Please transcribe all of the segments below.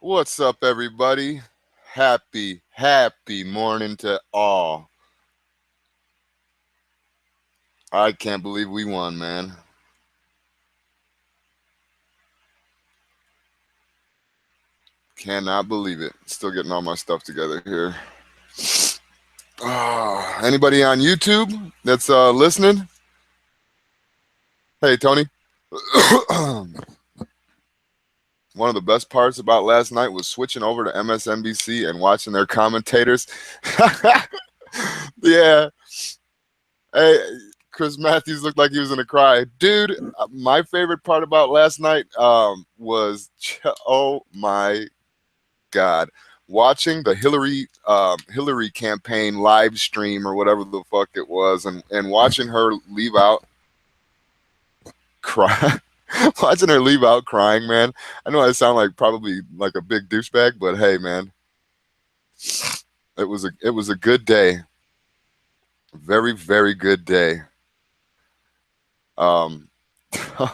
What's up, everybody? Happy morning to all. I can't believe we won, man. Cannot believe it. Still getting all my stuff together here. Anybody on YouTube that's listening? Hey, Tony. One of the best parts about last night was switching over to MSNBC and watching their commentators. Yeah. Hey, Chris Matthews looked like he was gonna cry, dude. My favorite part about last night was oh my god, watching the Hillary campaign live stream or whatever the fuck it was, and watching her leave out cry. Watching her leave out crying, man. I know I sound like probably like a big douchebag, but hey, man, it was a good day, very good day. Um,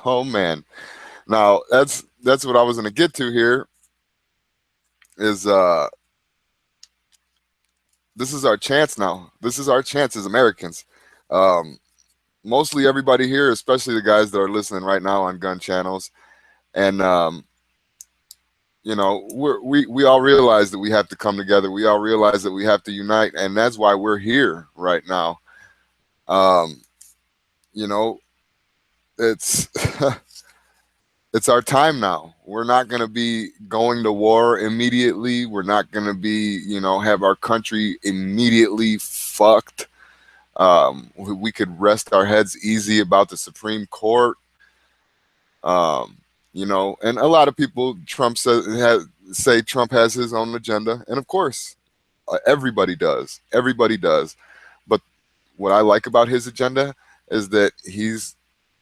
oh man. Now that's what I was gonna get to here. Is this is our chance now. This is our chance as Americans. Um, Mostly everybody here, especially the guys that are listening right now on gun channels, and we all realize that we have to come together. We all realize that we have to unite, and that's why we're here right now. Um, you know, it's it's our time now. We're not going to be going to war immediately. We're not going to be, have our country immediately fucked. We could rest our heads easy about the Supreme Court. Um, and a lot of people, say Trump has his own agenda, and of course, everybody does. Everybody does. But what I like about his agenda is that he's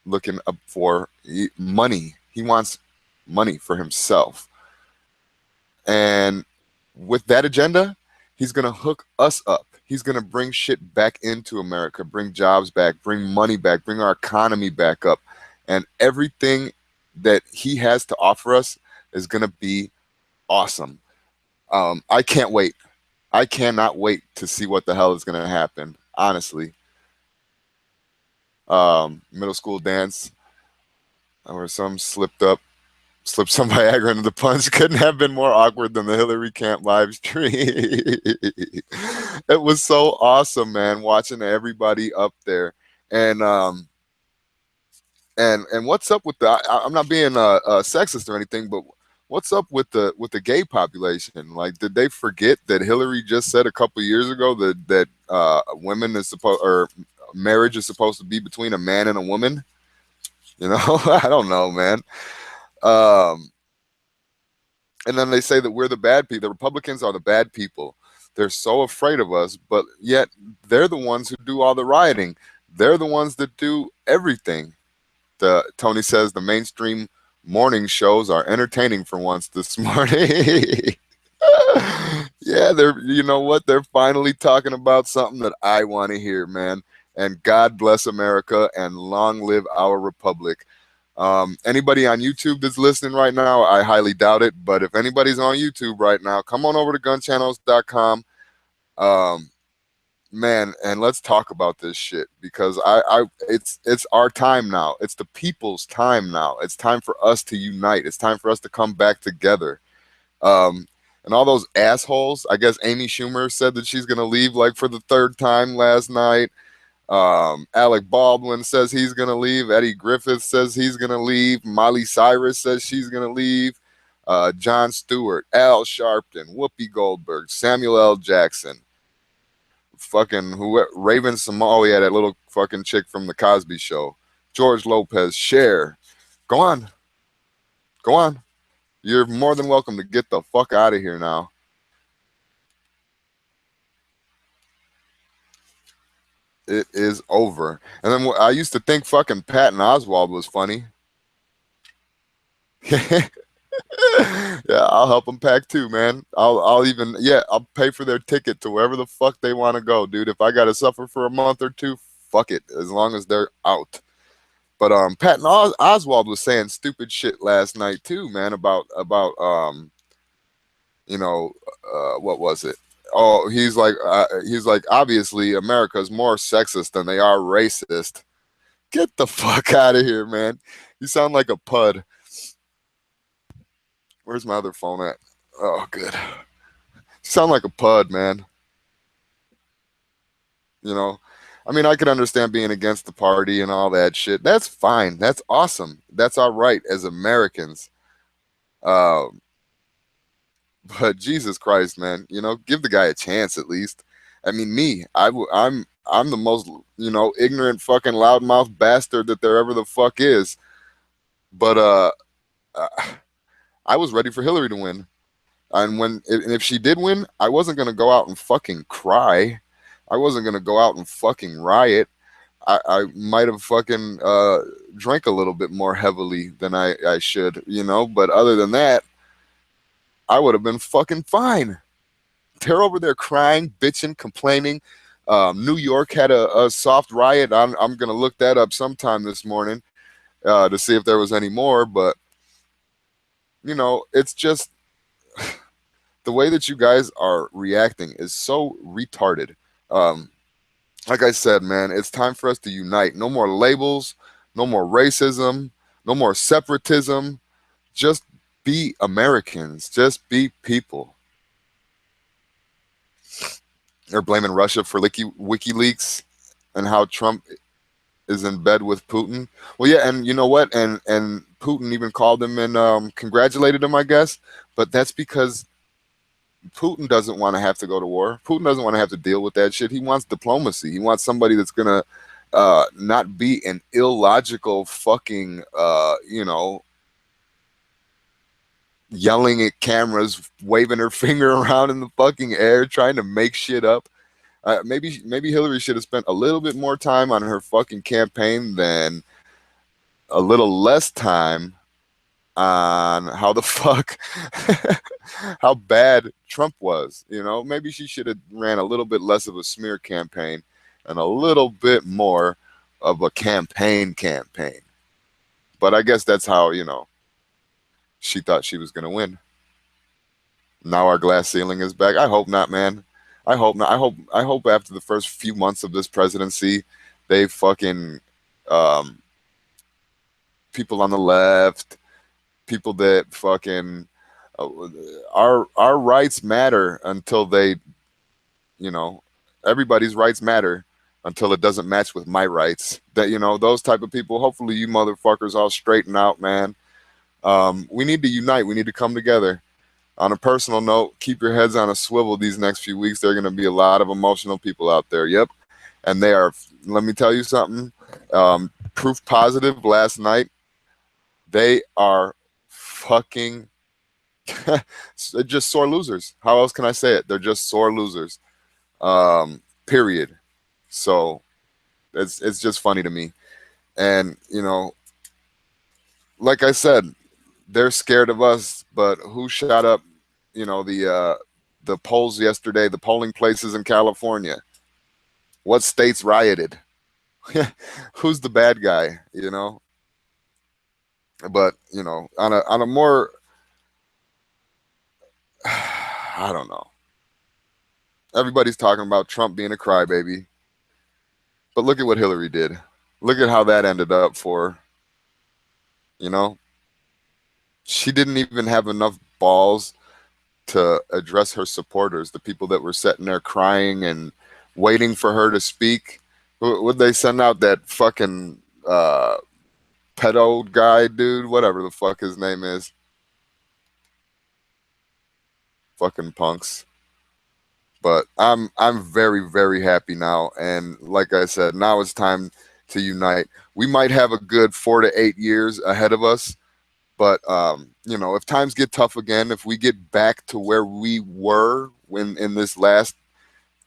looking up for money. He wants money for himself. And with that agenda, he's going to hook us up. He's going to bring shit back into America, bring jobs back, bring money back, bring our economy back up. And everything that he has to offer us is going to be awesome. I can't wait. I cannot wait to see what the hell is going to happen, honestly. Middle school dance where some slipped some Viagra into the punch couldn't have been more awkward than the Hillary Camp live stream. It was so awesome, man, watching everybody up there. And and what's up with the? I'm not being sexist or anything, but what's up with the gay population? Like, did they forget that Hillary just said a couple years ago that women is supposed or marriage is supposed to be between a man and a woman? I don't know, man. Um, and then they say that we're the bad people. The Republicans are the bad people. They're so afraid of us, but yet they're the ones who do all the rioting. They're the ones that do everything. Tony says the mainstream morning shows are entertaining for once this morning. Yeah, they're you know what? They're finally talking about something that I want to hear, man. And God bless America and long live our republic. Anybody on YouTube that's listening right now, I highly doubt it. But if anybody's on YouTube right now, come on over to gunchannels.com. Um, Man, and let's talk about this shit because it's our time now. It's the people's time now. It's time for us to unite. It's time for us to come back together. Um, and all those assholes. I guess Amy Schumer said that she's gonna leave like for the third time last night. Alec Baldwin says he's gonna leave. Eddie Griffith says he's gonna leave. Miley Cyrus says she's gonna leave. Jon Stewart, Al Sharpton, Whoopi Goldberg, Samuel L. Jackson, fucking who Raven Simone, yeah, that little fucking chick from the Cosby Show, George Lopez, Cher. Go on, go on. You're more than welcome to get the fuck out of here now. It is over. And then I used to think fucking Patton Oswald was funny. Yeah, I'll help them pack too, man. I'll pay for their ticket to wherever the fuck they want to go, dude. If I gotta suffer for a month or two, fuck it, as long as they're out. But Patton Oswald was saying stupid shit last night too, man, about you know, what was it? Oh, he's like, obviously America's more sexist than they are racist. Get the fuck out of here, man. You sound like a pud. Where's my other phone at? Oh, good. You sound like a pud, man. You know, I mean, I could understand being against the party and all that shit. That's fine. That's awesome. That's our right as Americans. Um, but Jesus Christ, man, give the guy a chance at least. I mean, I'm the most ignorant fucking loudmouth bastard that there ever the fuck is. But uh, I was ready for Hillary to win, and if she did win, I wasn't gonna go out and fucking cry. I wasn't gonna go out and fucking riot. I might have fucking drank a little bit more heavily than I should, But other than that, I would have been fucking fine. They're over there crying, bitching, complaining. New York had a soft riot. I'm gonna look that up sometime this morning to see if there was any more. But it's just the way that you guys are reacting is so retarded. Um, like I said, man, it's time for us to unite. No more labels, no more racism, no more separatism. Just be Americans. Just be people. They're blaming Russia for WikiLeaks and how Trump is in bed with Putin. Well, yeah, and you know what? And Putin even called him and congratulated him, I guess. But that's because Putin doesn't want to have to go to war. Putin doesn't want to have to deal with that shit. He wants diplomacy. He wants somebody that's gonna not be an illogical fucking yelling at cameras, waving her finger around in the fucking air, trying to make shit up. Maybe Hillary should have spent a little bit more time on her fucking campaign than a little less time on how the fuck how bad Trump was. Maybe she should have ran a little bit less of a smear campaign and a little bit more of a campaign. But I guess that's how, she thought she was going to win. Now our glass ceiling is back. I hope not, man. I hope not. I hope after the first few months of this presidency, they fucking people on the left, people that fucking our rights matter until they, everybody's rights matter until it doesn't match with my rights. That those type of people. Hopefully, you motherfuckers all straighten out, man. We need to unite. We need to come together. On a personal note, keep your heads on a swivel these next few weeks. There are going to be a lot of emotional people out there. Yep. And they are, let me tell you something, proof positive last night. They are fucking just sore losers. How else can I say it? They're just sore losers. Period. So it's just funny to me. And, like I said, they're scared of us, but who shot up, the polls yesterday, the polling places in California? What states rioted? Who's the bad guy, But, on a more I don't know. Everybody's talking about Trump being a crybaby. But look at what Hillary did. Look at how that ended up for her, you know? She didn't even have enough balls to address her supporters, the people that were sitting there crying and waiting for her to speak. Would they send out that fucking pedo guy, dude? Whatever the fuck his name is. Fucking punks. But I'm very, very happy now. And like I said, now it's time to unite. We might have a good 4 to 8 years ahead of us. But if times get tough again, if we get back to where we were when in this last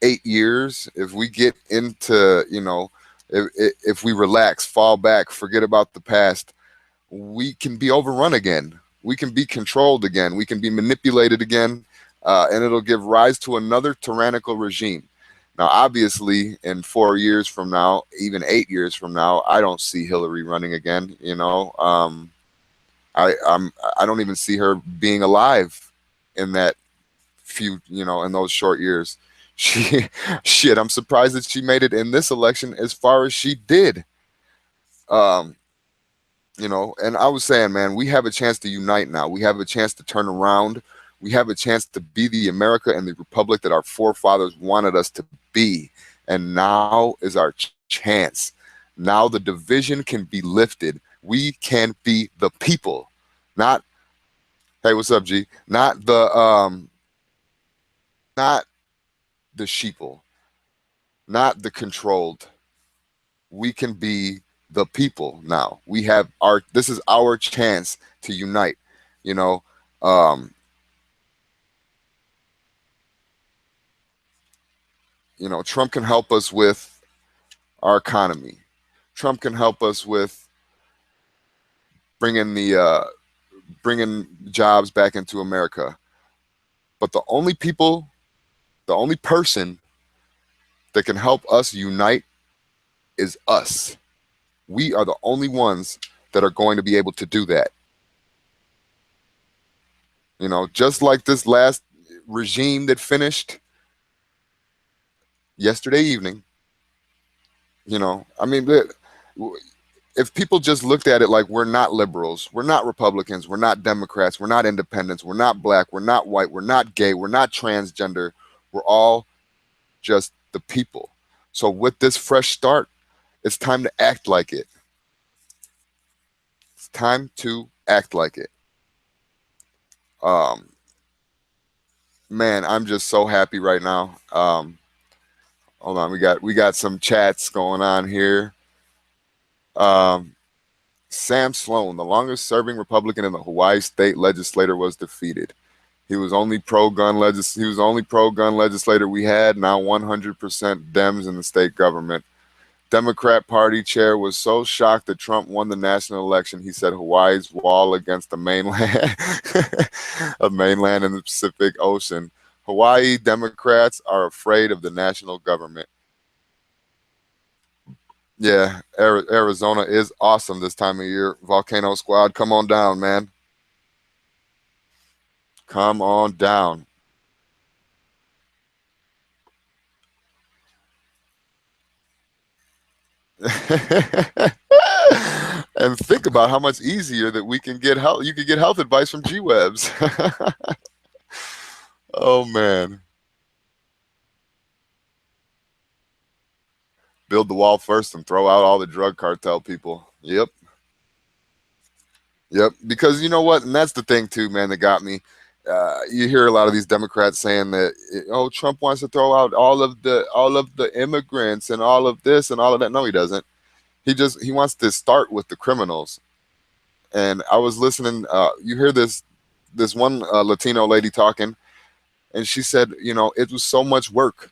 8 years, if we get into, if we relax, fall back, forget about the past, we can be overrun again. We can be controlled again. We can be manipulated again, and it'll give rise to another tyrannical regime. Now, obviously, in 4 years from now, even 8 years from now, I don't see Hillary running again. I don't even see her being alive in that few, in those short years. She, shit, I'm surprised that she made it in this election as far as she did. Um, and I was saying, man, we have a chance to unite now. We have a chance to turn around. We have a chance to be the America and the republic that our forefathers wanted us to be. And now is our chance. Now the division can be lifted. We can be the people, not, hey, what's up, G? Not the sheeple, not the controlled. We can be the people now. We have this is our chance to unite, you know. Um, Trump can help us with our economy. Trump can help us with bringing bringing jobs back into America. But the only person that can help us unite is us. We are the only ones that are going to be able to do that. Just like this last regime that finished yesterday evening. I mean, if people just looked at it like we're not liberals, we're not Republicans, we're not Democrats, we're not independents, we're not black, we're not white, we're not gay, we're not transgender, we're all just the people. So with this fresh start, it's time to act like it. It's time to act like it. Um, man, I'm just so happy right now. Hold on, we got some chats going on here. Sam Sloan, the longest serving Republican in the Hawaii state legislature, was defeated. He was only pro-gun legislator we had. Now 100% Dems in the state government. Democrat Party chair was so shocked that Trump won the national election, he said Hawaii's wall against the mainland, a mainland in the Pacific Ocean. Hawaii Democrats are afraid of the national government. Yeah, Arizona is awesome this time of year. Volcano Squad, come on down, man. Come on down. And think about how much easier that we can get health. You can get health advice from G-Webs. Oh man. Build the wall first and throw out all the drug cartel people. Yep. Yep. Because you know what? And that's the thing too, man, that got me. You hear a lot of these Democrats saying that, oh, Trump wants to throw out all of the immigrants and all of this and all of that. No, he doesn't. He wants to start with the criminals. And I was listening. You hear this one Latino lady talking, and she said, it was so much work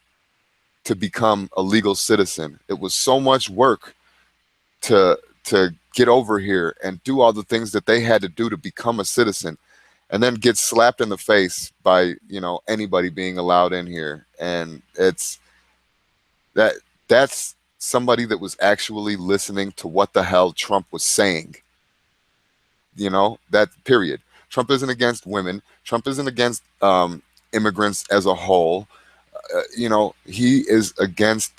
to become a legal citizen. It was so much work to get over here and do all the things that they had to do to become a citizen, and then get slapped in the face by anybody being allowed in here. And that's somebody that was actually listening to what the hell Trump was saying. That period. Trump isn't against women. Trump isn't against immigrants as a whole. He is against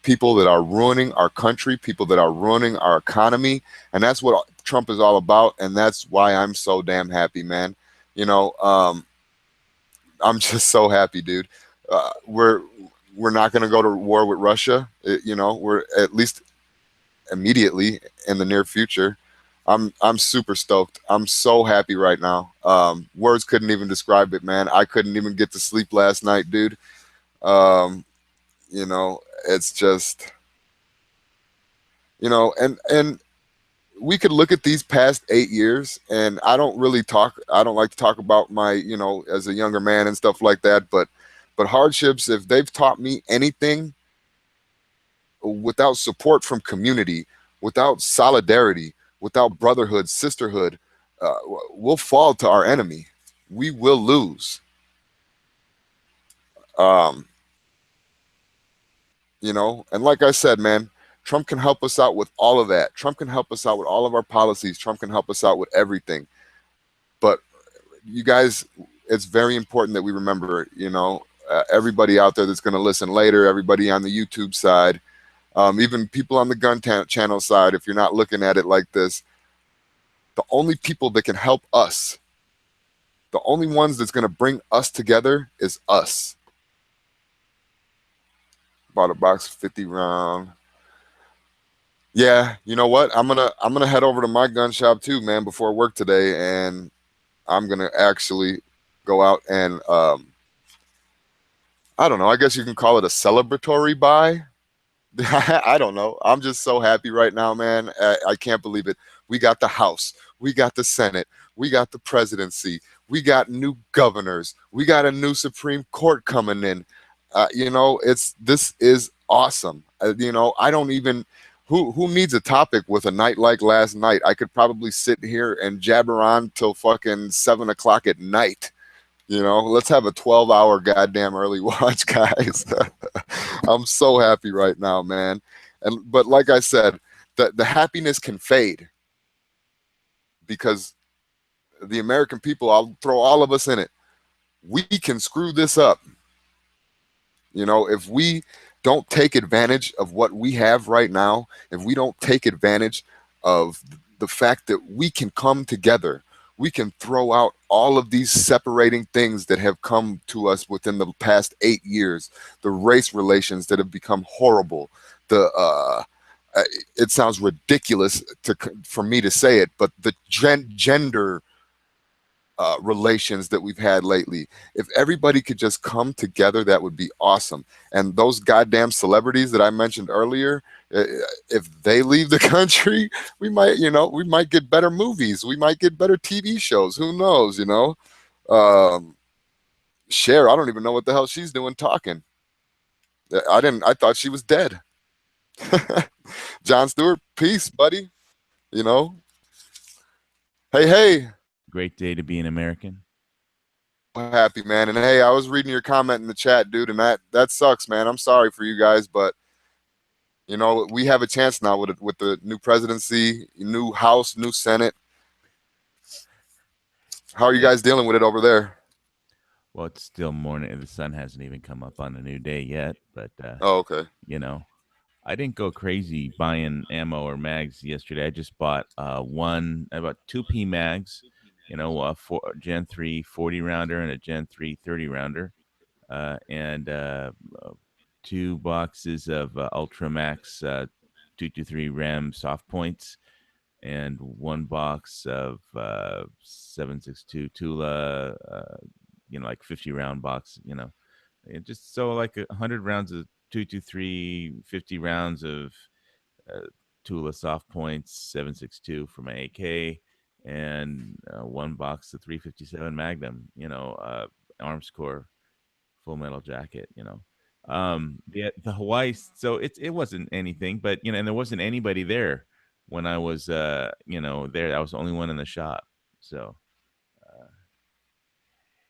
people that are ruining our country, people that are ruining our economy. And that's what Trump is all about. And that's why I'm so damn happy, man. I'm just so happy, dude. We're not going to go to war with Russia. We're at least immediately in the near future. I'm super stoked. I'm so happy right now. Words couldn't even describe it, man. I couldn't even get to sleep last night, dude. It's just, and we could look at these past 8 years, and I don't like to talk about my, as a younger man and stuff like that, but hardships, if they've taught me anything, without support from community, without solidarity, without brotherhood, sisterhood, we'll fall to our enemy. We will lose. And like I said, man, Trump can help us out with all of that. Trump can help us out with all of our policies. Trump can help us out with everything. But you guys, it's very important that we remember, everybody out there that's going to listen later, everybody on the YouTube side, even people on the channel side, if you're not looking at it like this, the only people that can help us, the only ones that's going to bring us together is us. Bought a box 50 round. Yeah, you know what? I'm gonna head over to my gun shop too, man, before work today, and I'm gonna actually go out and I don't know. I guess you can call it a celebratory buy. I don't know. I'm just so happy right now, man. I can't believe it. We got the House, we got the Senate, we got the presidency, we got new governors, we got a new Supreme Court coming in. It's this is awesome. I don't even who needs a topic with a night like last night. I could probably sit here and jabber on till fucking 7 o'clock at night. Let's have a 12-hour goddamn early watch, guys. I'm so happy right now, man. But like I said, the happiness can fade because the American people, I'll throw all of us in it. We can screw this up. If we don't take advantage of what we have right now, if we don't take advantage of the fact that we can come together, we can throw out all of these separating things that have come to us within the past 8 years, the race relations that have become horrible, the it sounds ridiculous for me to say it, but the gender relations that we've had lately. If everybody could just come together, that would be awesome. And those goddamn celebrities that I mentioned earlier, if they leave the country, we might get better movies. We might get better TV shows. Who knows? Um, Cher, I don't even know what the hell she's doing talking. I didn't. I thought she was dead. John Stewart, peace, buddy. You know. Hey, hey. Great day to be an American. So happy, man. And hey, I was reading your comment in the chat, dude, and that sucks, man. I'm sorry for you guys, but we have a chance now with the new presidency, new House, new Senate. How are you guys dealing with it over there? Well, it's still morning. The sun hasn't even come up on a new day yet, but Oh, okay. I didn't go crazy buying ammo or mags yesterday. I just bought I bought two P mags, for Gen 3 40 rounder and a Gen 3 30 rounder, and 2 boxes of Ultramax 223 RAM soft points, and 1 box of 7.62 Tula, like 50 round box, and just so like 100 rounds of 223, 50 rounds of uh, Tula soft points, 7.62 for my AK, and 1 box of 357 Magnum, Arms Corps Full Metal Jacket, the Hawaii. So it wasn't anything, but and there wasn't anybody there when I was there. I was the only one in the shop, so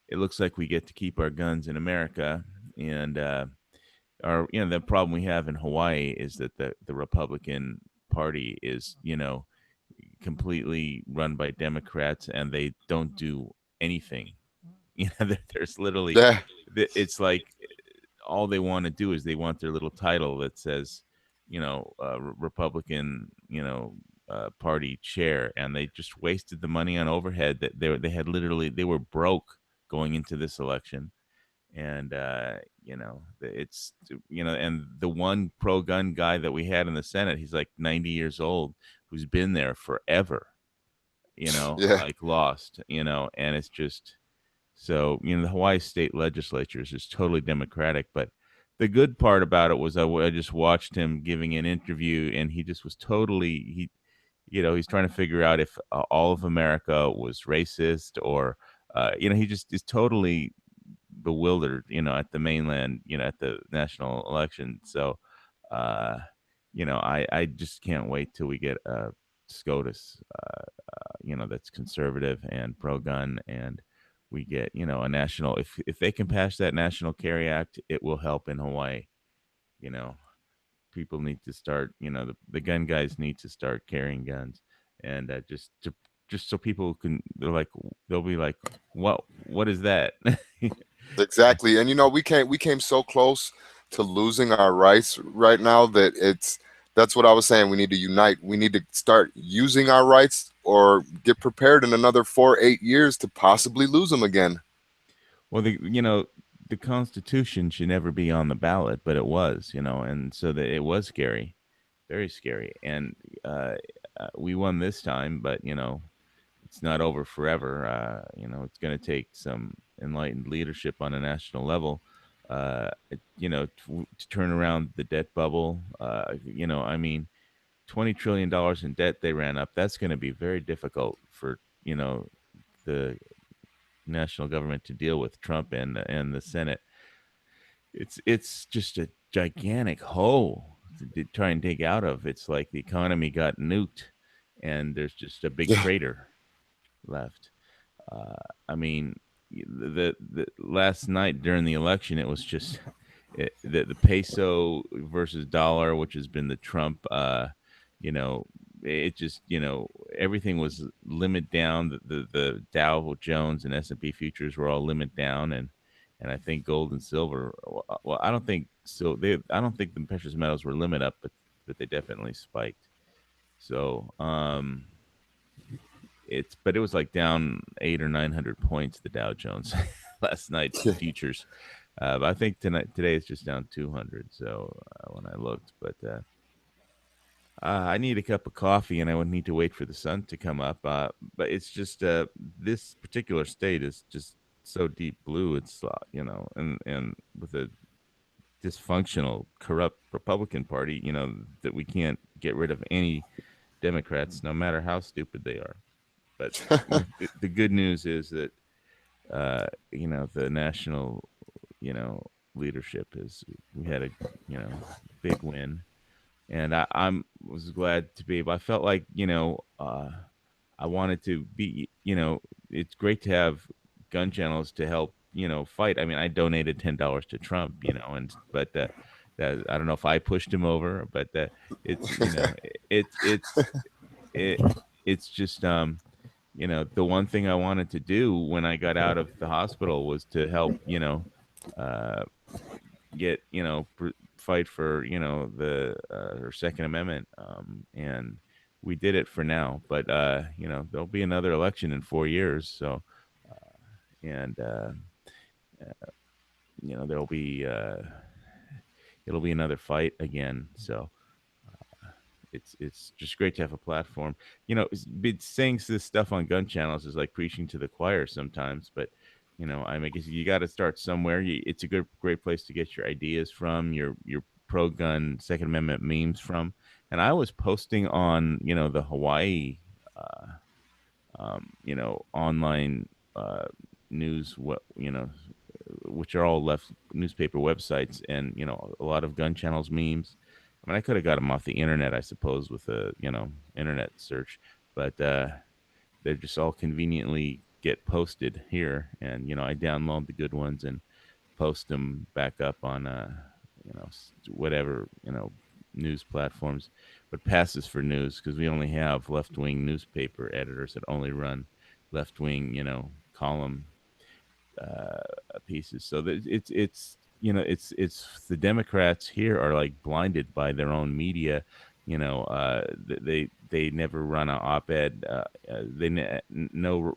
it looks like we get to keep our guns in America. And our the problem we have in Hawaii is that the Republican Party is completely run by Democrats, and they don't do anything. There's literally, Yeah. it's like all they want to do is they want their little title that says, Republican, party chair, and they just wasted the money on overhead that they had literally they were broke going into this election, and it's and the one pro gun guy that we had in the Senate, he's like 90 years old, who's been there forever, Yeah. like lost, and it's just so, the Hawaii state legislature is just totally democratic. But the good part about it was I just watched him giving an interview, and he just was totally, he's trying to figure out if all of America was racist, or, he just is totally bewildered, at the mainland, at the national election. So, uh, I just can't wait till we get a SCOTUS, that's conservative and pro gun, and we get, a national, if they can pass that National Carry Act, it will help in Hawaii. You know, People need to start, the gun guys need to start carrying guns, and just to just so people can, they'll be like, what is that? Exactly. And we came so close to losing our rights right now that that's what I was saying. We need to unite. We need to start using our rights or get prepared in another 4, 8 years to possibly lose them again. Well, the Constitution should never be on the ballot, but it was, and so that it was scary, very scary, and uh, we won this time, but it's not over forever. It's going to take some enlightened leadership on a national level, to turn around the debt bubble. I mean, $20 trillion in debt they ran up. That's going to be very difficult for the national government to deal with Trump and the Senate. It's just a gigantic hole to try and dig out of. It's like the economy got nuked, and there's just a big Yeah. crater left. Uh, I mean, the last night during the election, it was just the peso versus dollar, which has been the Trump. You know, it just everything was limit down. The Dow Jones and S&P futures were all limit down, and I think gold and silver. Well, I don't think so. I don't think the precious metals were limit up, but they definitely spiked. So, but it was like down 800 or 900 points, the Dow Jones last night futures. But I think today it's just down 200. So when I looked, but I need a cup of coffee and I would need to wait for the sun to come up. But it's just this particular state is just so deep blue. It's and with a dysfunctional, corrupt Republican Party, that we can't get rid of any Democrats, no matter how stupid they are. But the good news is that the national leadership is we had a big win, and I'm was glad to be able. I felt like I wanted to be. It's great to have gun channels to help fight. I mean, I donated $10 to Trump, and but that I don't know if I pushed him over, but it's it's it it's just the one thing I wanted to do when I got out of the hospital was to help uh get fight for the or Second Amendment, and we did it for now, but there'll be another election in 4 years, so and there'll be it'll be another fight again, so it's just great to have a platform. Saying this stuff on gun channels is like preaching to the choir sometimes, but I mean, I guess you got to start somewhere. It's a great place to get your ideas from, your pro gun Second Amendment memes from. And I was posting on the Hawaii uh, online news, which are all left newspaper websites, and a lot of gun channels memes. I mean, I could have got them off the internet, I suppose, with a internet search, but they're just all conveniently get posted here, and I download the good ones and post them back up on whatever news platforms, but passes for news because we only have left wing newspaper editors that only run left wing column uh, pieces. So that it's the Democrats here are like blinded by their own media. They never run an op-ed. No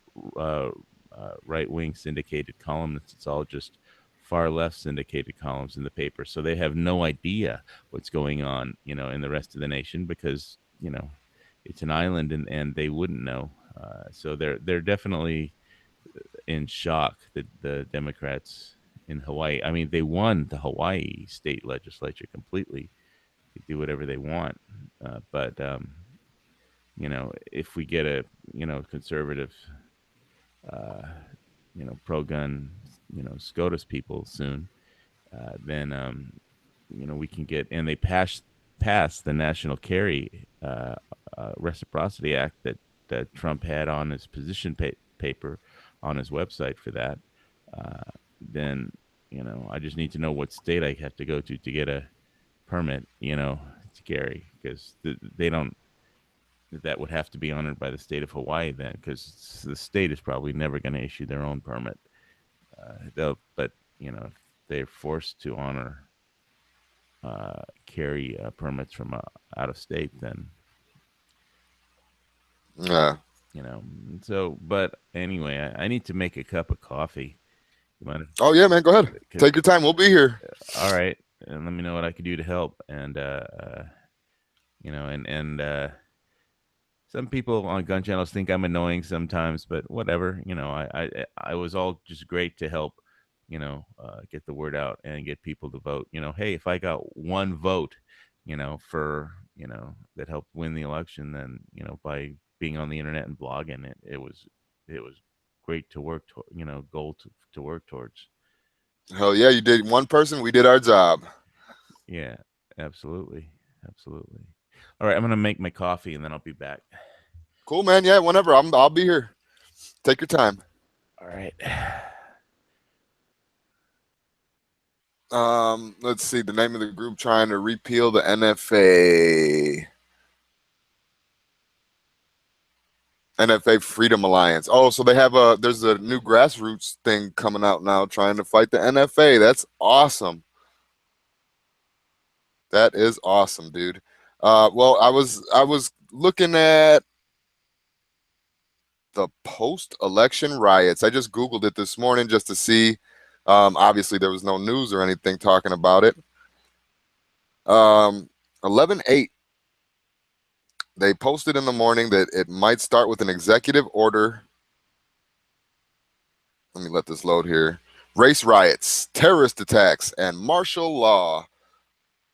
right wing syndicated columnists. It's all just far left syndicated columns in the paper. So they have no idea what's going on, in the rest of the nation because it's an island and they wouldn't know. So they're definitely in shock that the Democrats in Hawaii. I mean, they won the Hawaii state legislature completely. They do whatever they want, but if we get a conservative, uh, pro-gun, SCOTUS people soon, then we can get, and they pass the National Carry Reciprocity Act that Trump had on his position paper on his website for that. Then I just need to know what state I have to go to get a permit, to carry because they don't. that would have to be honored by the state of Hawaii then, because the state is probably never going to issue their own permit. But if they're forced to honor carry permits from out of state, then Yeah. So, but anyway, I need to make a cup of coffee. You mind? Oh yeah, man. Go ahead. Take your time. We'll be here. All right, and let me know what I can do to help. And some people on gun channels think I'm annoying sometimes, but whatever. I was all just great to help. Get the word out and get people to vote. Hey, if I got one vote, for that helped win the election, then by being on the internet and blogging, it was great to work. Goal to work towards. Hell yeah, you did one person. We did our job. Yeah, absolutely, absolutely. All right, I'm gonna make my coffee and then I'll be back. Cool, man. Yeah, whenever. I'll be here. Take your time. All right. Let's see the name of the group trying to repeal the NFA. NFA Freedom Alliance. Oh, so they have there's a new grassroots thing coming out now trying to fight the NFA. That's awesome. That is awesome, dude. Well, I was looking at the post-election riots. I just Googled it this morning just to see. Obviously, there was no news or anything talking about it. 11/8. They posted in the morning that it might start with an executive order. Let me let this load here. Race riots, terrorist attacks, and martial law.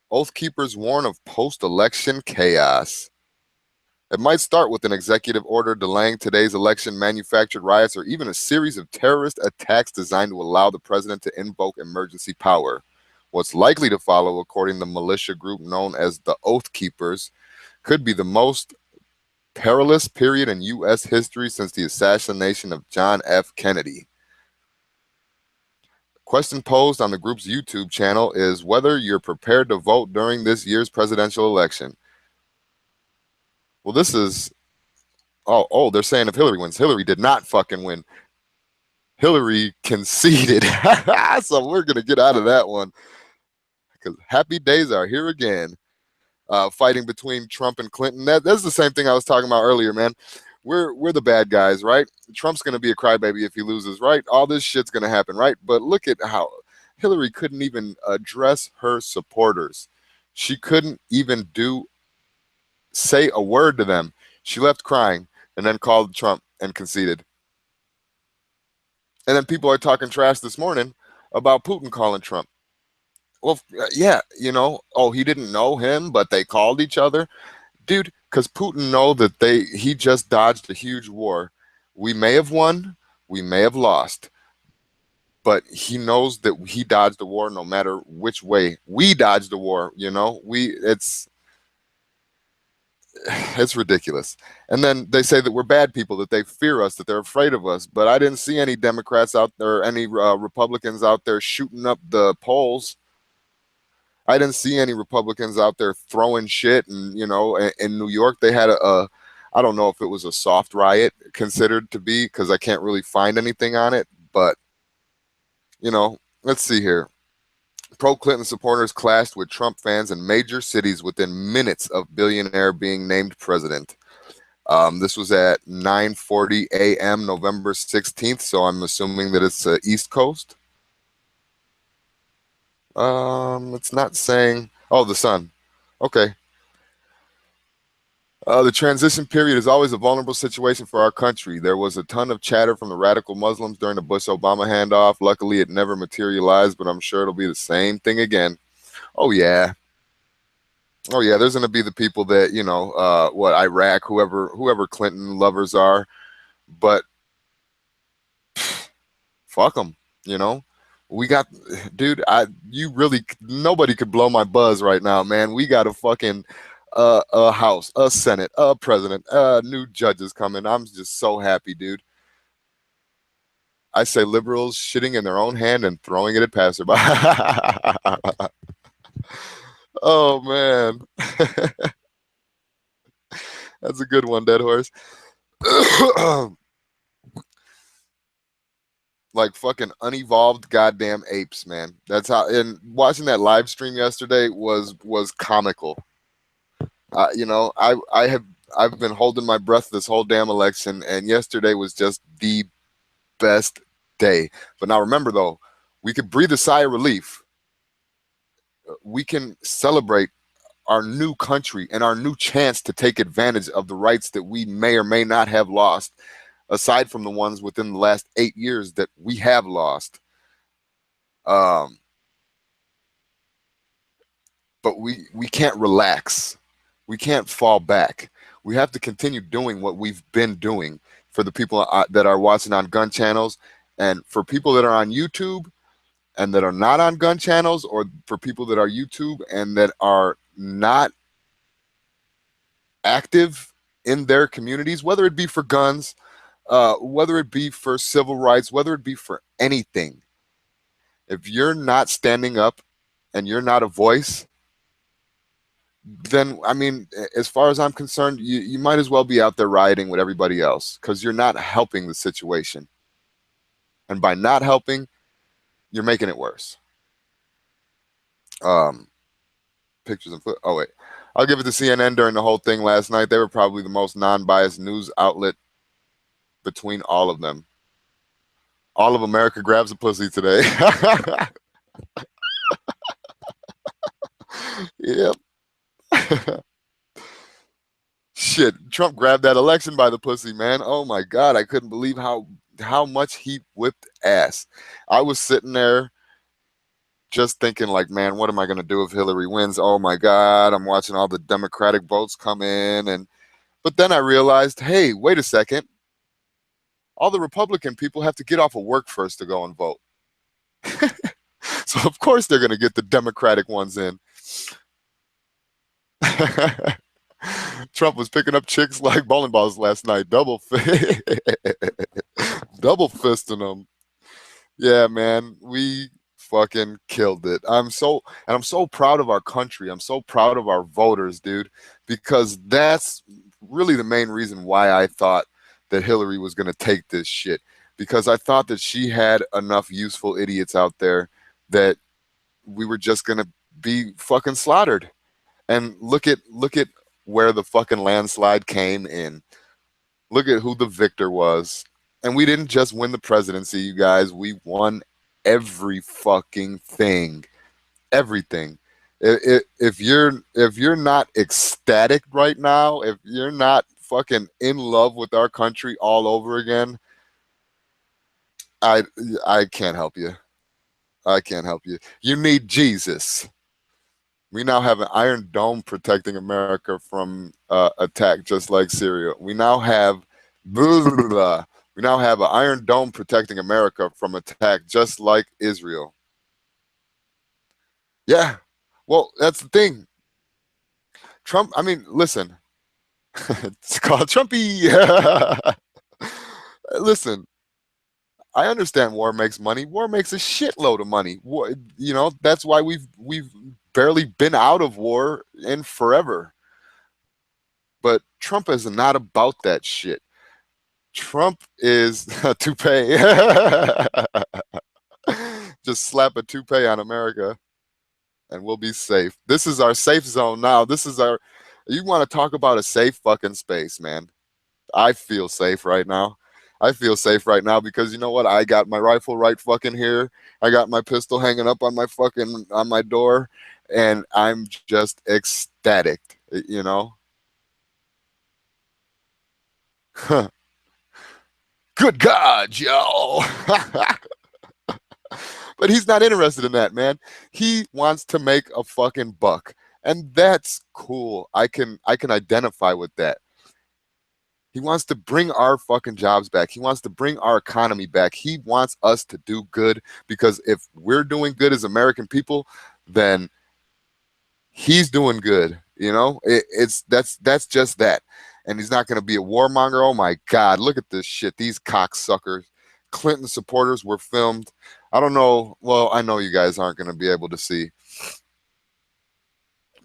Oath keepers warn of post-election chaos. It might start with an executive order delaying today's election, manufactured riots, or even a series of terrorist attacks designed to allow the president to invoke emergency power. What's likely to follow, according to the militia group known as the Oath Keepers, could be the most perilous period in U.S. history since the assassination of John F. Kennedy. Question posed on the group's YouTube channel is whether you're prepared to vote during this year's presidential election. Well, this is, they're saying if Hillary wins. Hillary did not fucking win. Hillary conceded. So we're going to get out of that one. Because happy days are here again. Fighting between Trump and Clinton. That's the same thing I was talking about earlier, man. We're the bad guys, right? Trump's going to be a crybaby if he loses, right? All this shit's going to happen, right? But look at how Hillary couldn't even address her supporters. She couldn't even say a word to them. She left crying and then called Trump and conceded. And then people are talking trash this morning about Putin calling Trump. Well, yeah, he didn't know him, but they called each other. Dude, because Putin know that he just dodged a huge war. We may have won, we may have lost, but he knows that he dodged the war no matter which way. We dodged the war, it's ridiculous. And then they say that we're bad people, that they fear us, that they're afraid of us. But I didn't see any Democrats out there, any Republicans out there shooting up the polls. I didn't see any Republicans out there throwing shit. And, in New York, they had I don't know if it was a soft riot considered to be, because I can't really find anything on it. But, let's see here. Pro-Clinton supporters clashed with Trump fans in major cities within minutes of billionaire being named president. This was at 9:40 a.m. November 16th, so I'm assuming that it's East Coast. It's not saying. Oh, the Sun. Okay. The transition period is always a vulnerable situation for our country. There was a ton of chatter from the radical Muslims during the Bush-Obama handoff. Luckily, it never materialized, but I'm sure it'll be the same thing again. Oh, yeah. Oh, yeah, there's going to be the people that, Iraq, whoever Clinton lovers are. But fuck them, We got, dude, nobody could blow my buzz right now, man. We got a fucking... a House, a Senate, a president, new judges coming. I'm just so happy, dude. I say liberals shitting in their own hand and throwing it at passerby. Oh, man. That's a good one, Dead Horse. Like fucking unevolved goddamn apes, man. That's how. And watching that live stream yesterday was comical. I've been holding my breath this whole damn election, and yesterday was just the best day. But now remember though, we could breathe a sigh of relief. We can celebrate our new country and our new chance to take advantage of the rights that we may or may not have lost, aside from the ones within the last 8 years that we have lost. Um, but we can't relax. We can't fall back. We have to continue doing what we've been doing for the people that are watching on gun channels, and for people that are on YouTube and that are not on gun channels, or for people that are YouTube and that are not active in their communities, whether it be for guns, whether it be for civil rights, whether it be for anything. If you're not standing up and you're not a voice, then I mean, as far as I'm concerned, you might as well be out there rioting with everybody else, because you're not helping the situation. And by not helping, you're making it worse. Um, Pictures and foot. Oh wait, I'll give it to CNN during the whole thing last night. They were probably the most non-biased news outlet between all of them. All of America grabs a pussy today. Yep. Shit, Trump grabbed that election by the pussy, man. Oh my God, I couldn't believe how much he whipped ass. I was sitting there just thinking, like, man, what am I gonna do if Hillary wins? Oh my God, I'm watching all the Democratic votes come in, and but then I realized, hey, wait a second, all the Republican people have to get off of work first to go and vote. So of course they're gonna get the Democratic ones in. Trump was picking up chicks like bowling balls last night, double fisting them. Yeah, man, we fucking killed it. I'm so proud of our country. I'm so proud of our voters, dude, because that's really the main reason why I thought that Hillary was going to take this shit, because I thought that she had enough useful idiots out there that we were just going to be fucking slaughtered. And look at where the fucking landslide came in. Look at who the victor was. And we didn't just win the presidency, you guys. We won every fucking thing. Everything. If you're not ecstatic right now, if you're not fucking in love with our country all over again, I I can't help you. I can't help you. You need Jesus. We now have an Iron Dome protecting America from attack, just like Syria. We now have blah, blah, blah. We now have an Iron Dome protecting America from attack, just like Israel. Yeah. Well, that's the thing. Trump. I mean, listen. It's called Trumpy. Listen. I understand war makes money. War makes a shitload of money. War, that's why we've barely been out of war in forever. But Trump is not about that shit. Trump is a toupee. Just slap a toupee on America and we'll be safe. This is our safe zone now. You want to talk about a safe fucking space, man. I feel safe right now. I feel safe right now because you know what? I got my rifle right fucking here. I got my pistol hanging up on my door, and I'm just ecstatic, you know? Good God, yo. But he's not interested in that, man. He wants to make a fucking buck. And that's cool. I can identify with that. He wants to bring our fucking jobs back. He wants to bring our economy back. He wants us to do good, because if we're doing good as American people, then he's doing good. That's just that. And he's not going to be a warmonger. Oh my God, look at this shit. These cocksuckers. Clinton supporters were filmed. I don't know. Well, I know you guys aren't going to be able to see.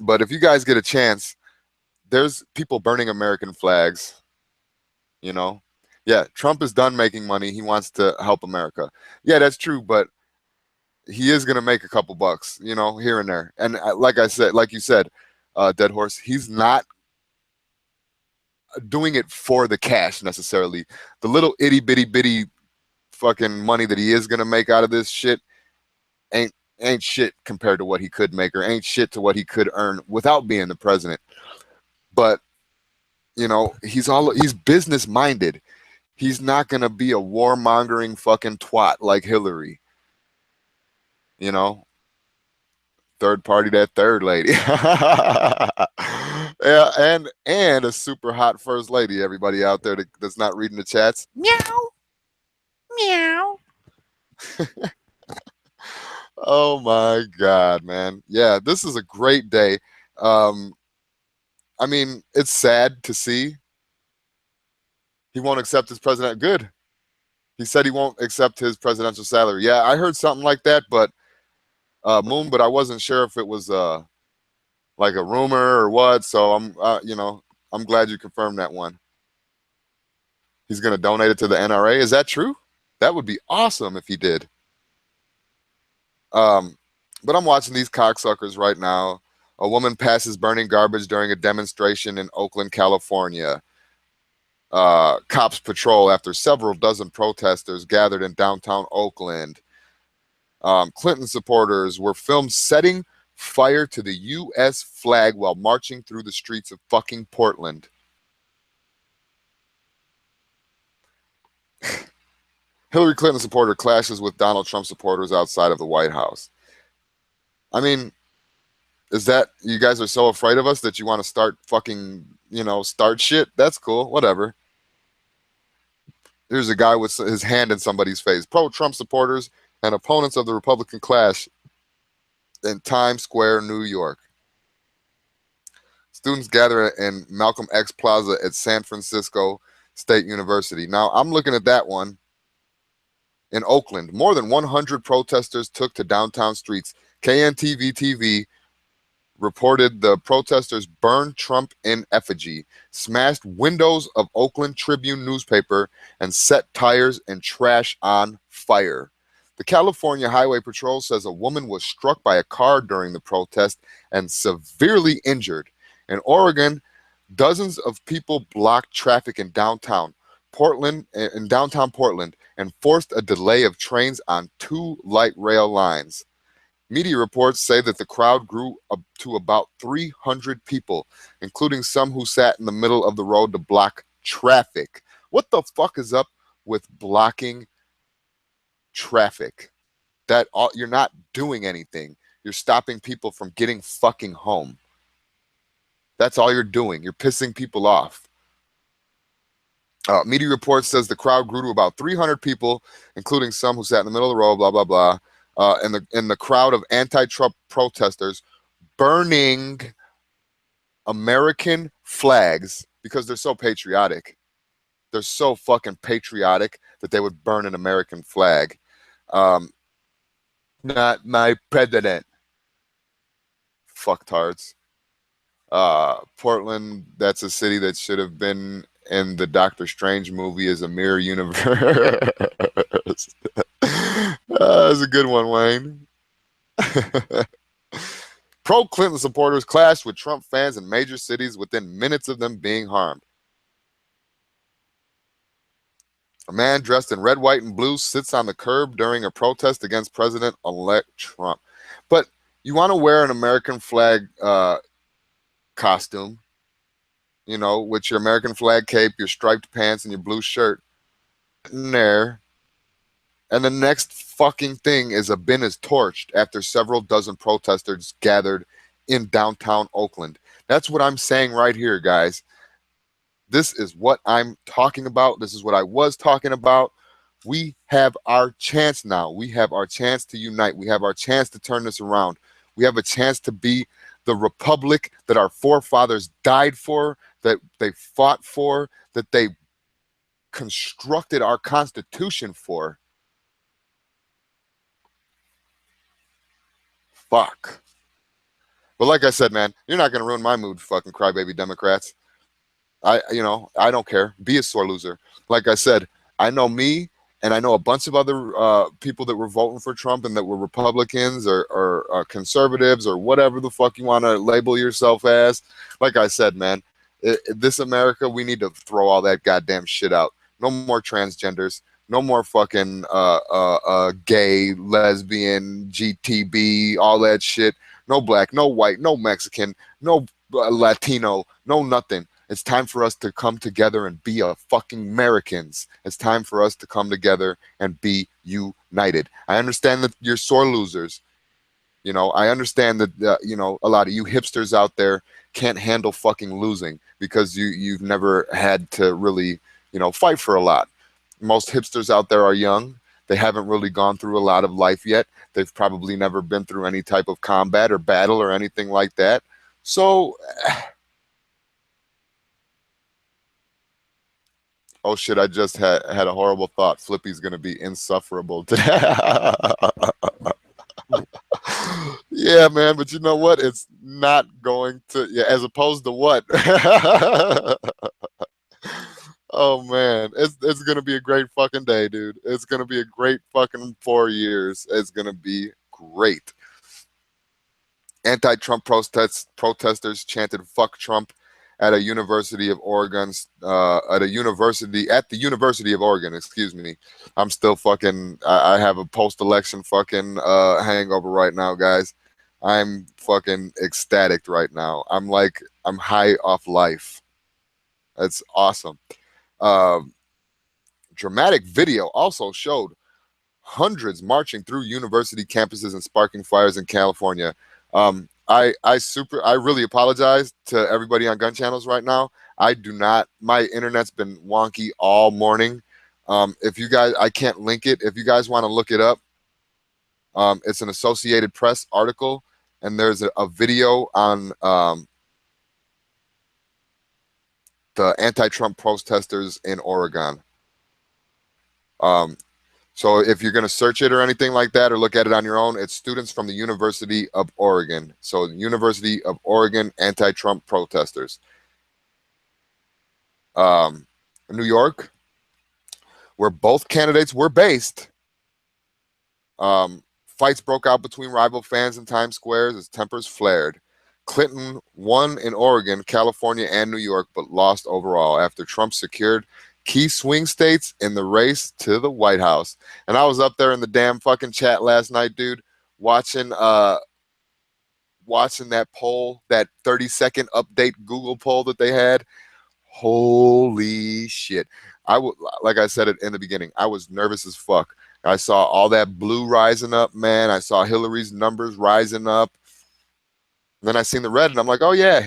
But if you guys get a chance, there's people burning American flags, you know. Yeah, Trump is done making money. He wants to help America. Yeah, that's true, but he is going to make a couple bucks, you know, here and there. And like I said, like you said, Dead Horse, he's not doing it for the cash necessarily. The little itty bitty bitty fucking money that he is going to make out of this shit ain't ain't shit compared to what he could make, or ain't shit to what he could earn without being the president. But you know, he's business minded. He's not going to be a warmongering fucking twat like Hillary. You know, third party, that third lady. Yeah, and a super hot first lady. Everybody out there that's not reading the chats. Meow, meow. Oh my god, man. Yeah, this is a great day. Um, I mean, it's sad to see he won't accept his president. Good. He said he won't accept his presidential salary. Yeah, I heard something like that, but Moon, but I wasn't sure if it was like a rumor or what. So I'm, you know, I'm glad you confirmed that one. He's going to donate it to the NRA. Is that true? That would be awesome if he did. Um, but I'm watching these cocksuckers right now. A woman passes burning garbage during a demonstration in Oakland, California. Cops patrol after several dozen protesters gathered in downtown Oakland. Clinton supporters were filmed setting fire to the U.S. flag while marching through the streets of fucking Portland. Hillary Clinton supporter clashes with Donald Trump supporters outside of the White House. I mean, is that you guys are so afraid of us that you want to start fucking, you know, start shit? That's cool. Whatever. Here's a guy with his hand in somebody's face. Pro-Trump supporters and opponents of the Republican clash in Times Square, New York. Students gather in Malcolm X Plaza at San Francisco State University. Now, I'm looking at that one. In Oakland, more than 100 protesters took to downtown streets. KNTV TV reported the protesters burned Trump in effigy, smashed windows of Oakland Tribune newspaper, and set tires and trash on fire. The California Highway Patrol says a woman was struck by a car during the protest and severely injured. In Oregon, dozens of people blocked traffic in downtown Portland, and forced a delay of trains on 2 light rail lines. Media reports say that the crowd grew up to about 300 people, including some who sat in the middle of the road to block traffic. What the fuck is up with blocking traffic? You're not doing anything. You're stopping people from getting fucking home. That's all you're doing. You're pissing people off. Media reports says the crowd grew to about 300 people, including some who sat in the middle of the road, blah, blah, blah. And the crowd of anti-Trump protesters burning American flags because they're so patriotic. They're so fucking patriotic that they would burn an American flag. Not my president. Fucktards. Portland, that's a city that should have been in the Doctor Strange movie as a mirror universe. That's a good one, Wayne. Pro-Clinton supporters clashed with Trump fans in major cities within minutes of them being harmed. A man dressed in red, white, and blue sits on the curb during a protest against President-elect Trump. But you want to wear an American flag costume, you know, with your American flag cape, your striped pants, and your blue shirt in there. And the next fucking thing is a bin is torched after several dozen protesters gathered in downtown Oakland. That's what I'm saying right here, guys. This is what I'm talking about. This is what I was talking about. We have our chance now. We have our chance to unite. We have our chance to turn this around. We have a chance to be the republic that our forefathers died for, that they fought for, that they constructed our Constitution for. Fuck. But like I said, man, you're not gonna ruin my mood, fucking crybaby Democrats. I don't care. Be a sore loser. Like I said, I know me, and I know a bunch of other people that were voting for Trump and that were Republicans or conservatives or whatever the fuck you want to label yourself as. Like I said, man, this America, we need to throw all that goddamn shit out. No more transgenders. No more fucking gay, lesbian, GTB, all that shit. No black, no white, no Mexican, no Latino, no nothing. It's time for us to come together and be a fucking Americans. It's time for us to come together and be united. I understand that you're sore losers. I understand that a lot of you hipsters out there can't handle fucking losing because you've never had to really, fight for a lot. Most hipsters out there are young. They haven't really gone through a lot of life yet. They've probably never been through any type of combat or battle or anything like that. So oh shit, I just had a horrible thought. Flippy's gonna be insufferable today. Yeah, man, but you know what? It's not going to, yeah, as opposed to what? Oh man, it's gonna be a great fucking day, dude. It's gonna be a great fucking 4 years. It's gonna be great. Anti-Trump protesters chanted "fuck Trump" at a University of Oregon. At the University of Oregon. Excuse me. I'm still fucking. I have a post-election fucking hangover right now, guys. I'm fucking ecstatic right now. I'm high off life. That's awesome. Um, Dramatic video also showed hundreds marching through university campuses and sparking fires in California. I really apologize to everybody on gun channels right now. I do not. My internet's been wonky all morning. If you guys, I can't link it. If you guys want to look it up, it's an Associated Press article, and there's a video on the anti-Trump protesters in Oregon. So if you're going to search it or anything like that or look at it on your own, it's students from the University of Oregon. So University of Oregon anti-Trump protesters. New York, where both candidates were based, fights broke out between rival fans in Times Square as tempers flared. Clinton won in Oregon, California, and New York, but lost overall after Trump secured key swing states in the race to the White House. And I was up there in the damn fucking chat last night, dude, watching that poll, that 30-second update Google poll that they had. Holy shit. Like I said it in the beginning, I was nervous as fuck. I saw all that blue rising up, man. I saw Hillary's numbers rising up. And then I seen the red and I'm like, oh yeah.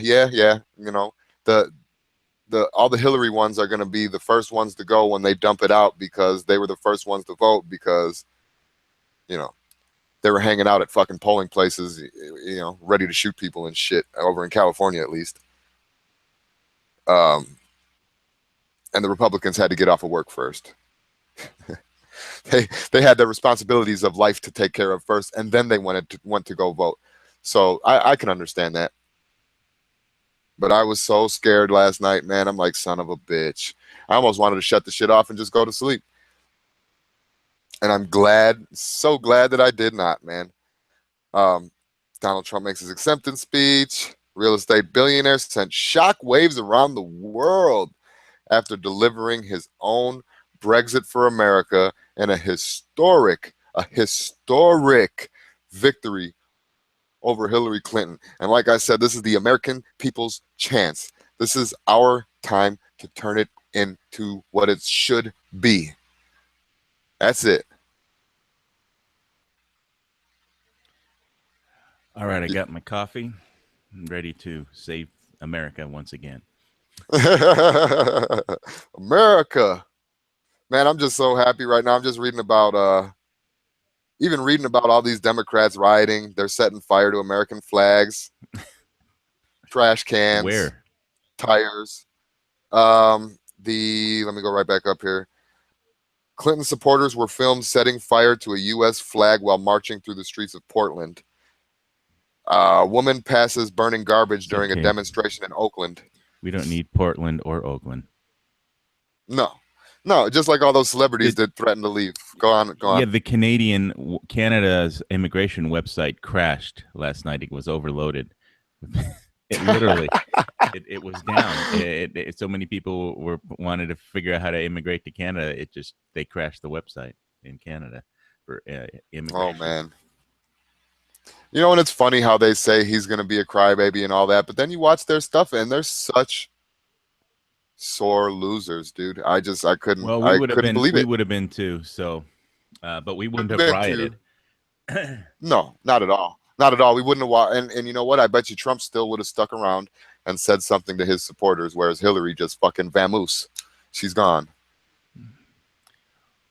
All the Hillary ones are going to be the first ones to go when they dump it out because they were the first ones to vote because, they were hanging out at fucking polling places, ready to shoot people and shit over in California, at least. And the Republicans had to get off of work first. They had their responsibilities of life to take care of first, and then they went to go vote. So I can understand that. But I was so scared last night, man. I'm like, son of a bitch. I almost wanted to shut the shit off and just go to sleep. And I'm glad, so glad that I did not, man. Donald Trump makes his acceptance speech. Real estate billionaire sent shock waves around the world after delivering his own Brexit for America and a historic victory over Hillary Clinton. And like I said, this is the American people's chance. This is our time to turn it into what it should be. That's it. All right, I got my coffee. I'm ready to save America once again. America. Man, I'm just so happy right now. I'm just reading about all these Democrats rioting. They're setting fire to American flags, trash cans, Where? Tires. Let me go right back up here. Clinton supporters were filmed setting fire to a U.S. flag while marching through the streets of Portland. Woman passes burning garbage It's during a okay. demonstration in Oakland. We don't need Portland or Oakland. No, no, just like all those celebrities Did that threatened to leave. Go on, go Yeah, on. the Canada's immigration website crashed last night. It was overloaded. It literally, it was down. So many people were wanted to figure out how to immigrate to Canada. They crashed the website in Canada for Oh immigration. man. You know, and it's funny how they say he's going to be a crybaby and all that, but then you watch their stuff and they're such sore losers, dude. Well, I couldn't believe we it. would have been too. So, but we wouldn't I've have been to rioted. no, not at all, not at all. We wouldn't have and you know what? I bet you Trump still would have stuck around and said something to his supporters, whereas Hillary just fucking vamoose. She's gone.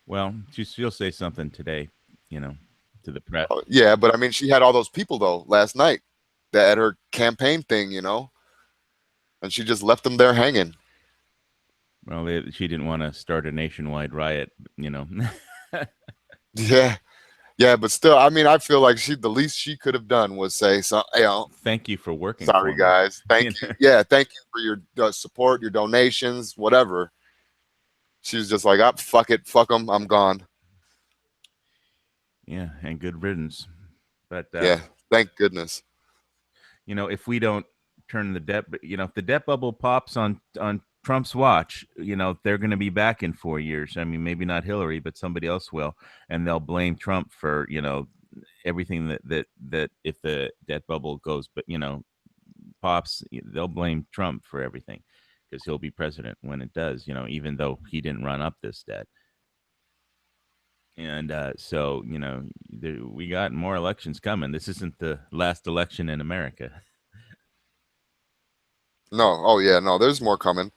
Well, she'll say something today, you know, to the press. Yeah, but I mean, she had all those people though last night that at her campaign thing, you know, and she just left them there hanging. Well, she didn't want to start a nationwide riot, you know. Yeah, yeah, but still, I mean, I feel like the least she could have done was say, "So, you know, Thank you for working sorry for me. guys, thank You you, know? yeah, thank you for your support, your donations, whatever." She was just like, "Ah, fuck it, fuck them, I'm gone." Yeah, and good riddance. But Yeah, thank goodness. if we don't turn the debt, if the debt bubble pops on Trump's watch, they're going to be back in 4 years. I mean, maybe not Hillary, but somebody else will, and they'll blame Trump for everything that if the debt bubble goes, but pops, they'll blame Trump for everything because he'll be president when it does. Even though he didn't run up this debt. And so, we got more elections coming. This isn't the last election in America. No, oh yeah, no, there's more coming.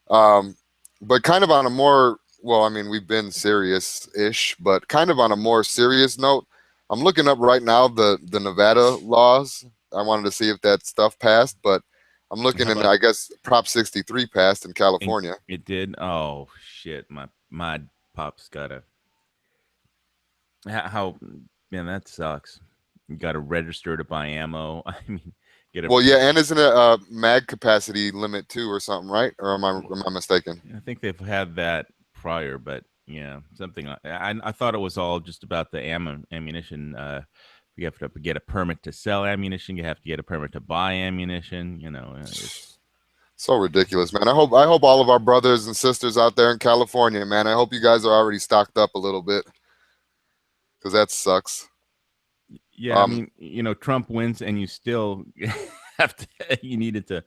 Um, but kind of on a more, well, I mean, we've been serious-ish, but kind of on a more serious note, I'm looking up right now the Nevada laws. I wanted to see if that stuff passed, but I'm How looking and about I guess Prop 63 passed in California. it did? Oh shit! My pop's got a how man that sucks. You got to register to buy ammo. I mean, get a. Well, yeah, and isn't it a mag capacity limit too, or something, right? Or am I mistaken? I think they've had that prior, but yeah, something. I thought it was all just about the ammunition. You have to get a permit to sell ammunition. You have to get a permit to buy ammunition. It's So ridiculous, man. I hope all of our brothers and sisters out there in California, man. I hope you guys are already stocked up a little bit because that sucks. yeah. I Um, mean, Trump wins, and you still have to. You needed to,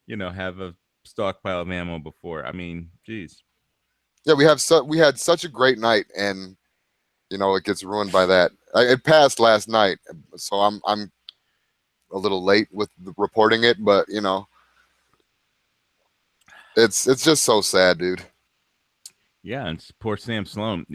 have a stockpile of ammo before. I mean, geez. yeah, we had such a great night, and it gets ruined by that. It passed last night, so I'm a little late with reporting it, but it's just so sad, dude. Yeah, and poor Sam Sloan.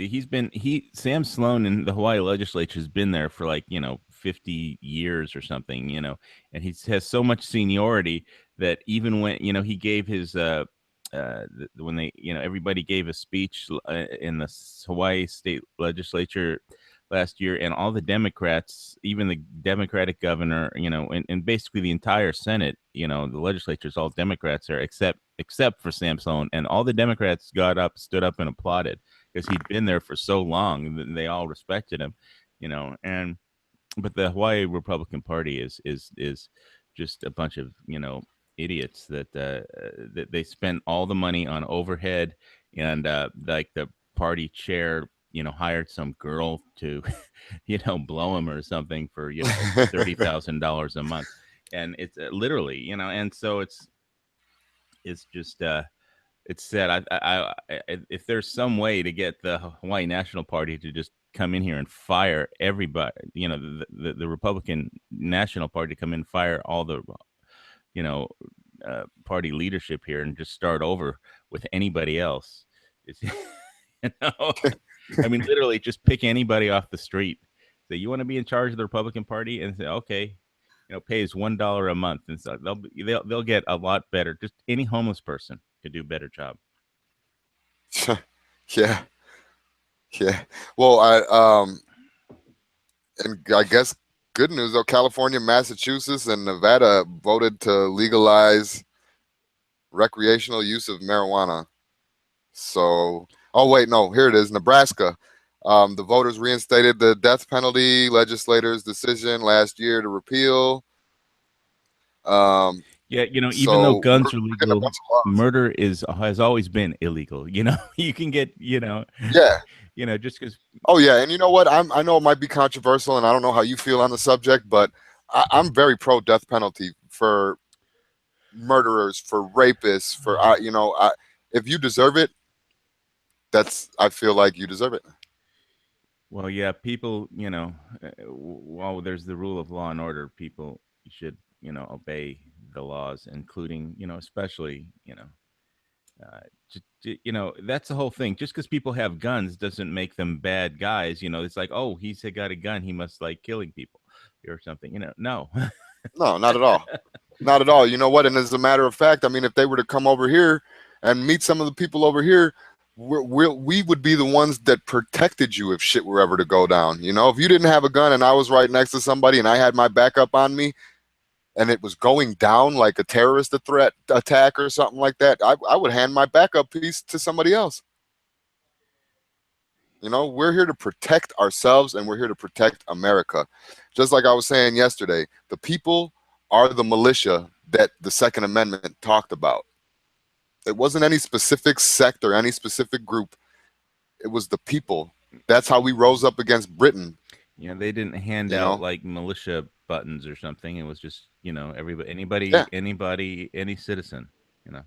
Sam Sloan in the Hawaii legislature has been there for like 50 years or something, and he has so much seniority that even when he gave his when they everybody gave a speech in the Hawaii state legislature last year, and all the Democrats, even the Democratic governor, and basically the entire Senate, the legislature is all Democrats there, except for Sam Sloan, and all the Democrats stood up, and applauded because he'd been there for so long, and they all respected him, and but the Hawaii Republican Party is just a bunch of idiots that they spend all the money on overhead, and like the party chair hired some girl to blow him or something for $30,000 a month, and it's literally and so it's just it's sad. If there's some way to get the Hawaii National Party to just come in here and fire everybody, the Republican National Party to come in and fire all the you know party leadership here and just start over with anybody else. It's, you know, I mean, literally, just pick anybody off the street. Say you want to be in charge of the Republican Party, and say okay, pays $1 a month, and so they'll get a lot better. Just any homeless person could do a better job. Yeah, yeah. Well, and I guess Good news though, California, Massachusetts, and Nevada voted to legalize recreational use of marijuana. So, oh wait, no, here it is, Nebraska. The voters reinstated the death penalty. Legislators' decision last year to repeal. Um, Yeah, even though so guns are we're getting a legal, bunch of laws. murder is has always been illegal. You can get, Yeah. just because. Oh yeah, and you know what? I know it might be controversial, and I don't know how you feel on the subject, but I'm very pro death penalty for murderers, for rapists, for if you deserve it, that's I feel like you deserve it. Well, yeah, people, while there's the rule of law and order, people should, obey the laws, including, especially, uh, that's the whole thing. Just because people have guns doesn't make them bad guys. It's like, oh, he's got a gun, he must like killing people or something. No. No, not at all. Not at all. You know what? And as a matter of fact, I mean, if they were to come over here and meet some of the people over here, we would be the ones that protected you if shit were ever to go down. You know, if you didn't have a gun and I was right next to somebody and I had my backup on me and it was going down like a terrorist threat attack or something like that, I would hand my backup piece to somebody else. You know, we're here to protect ourselves and we're here to protect America. Just like I was saying yesterday, the people are the militia that the Second Amendment talked about. It wasn't any specific sect or any specific group. It was the people. That's how we rose up against Britain. They didn't hand You out know, like militia buttons or something. It was just, everybody, yeah. anybody, any citizen, you know.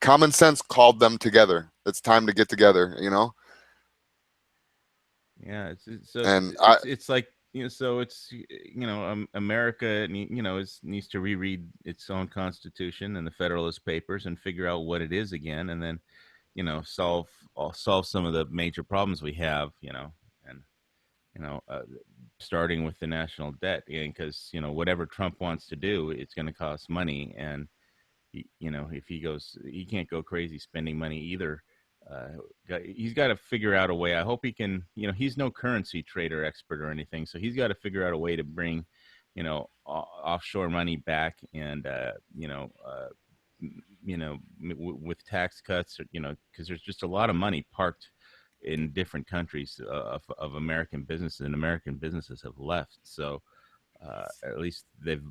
Common sense called them together. It's time to get together. You know, Yeah, so and it's like, so it's, America needs to reread its own constitution and the Federalist Papers and figure out what it is again, and then solve some of the major problems we have, and you know uh, starting with the national debt, because whatever Trump wants to do, it's going to cost money, and if he can't go crazy spending money either. He's got to figure out a way. I hope he can. He's no currency trader expert or anything, so he's got to figure out a way to bring, offshore money back, and with tax cuts, because there's just a lot of money parked in different countries, of American businesses, and American businesses have left. So at least they've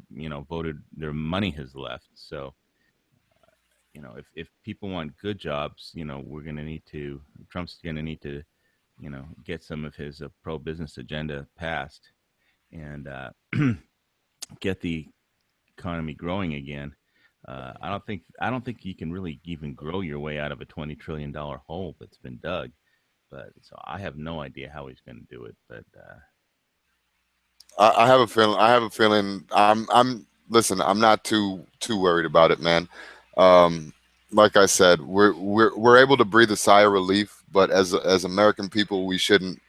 voted, their money has left. So if people want good jobs, we're going to need to, Trump's going to need to, get some of his pro business agenda passed, and get the economy growing again. I don't think you can really even grow your way out of a $20 trillion hole that's been dug. But so I have no idea how he's going to do it. But I have a feeling. I have a feeling. I'm. Listen, I'm not too worried about it, man. Um, like I said, we're able to breathe a sigh of relief. But as American people, we shouldn't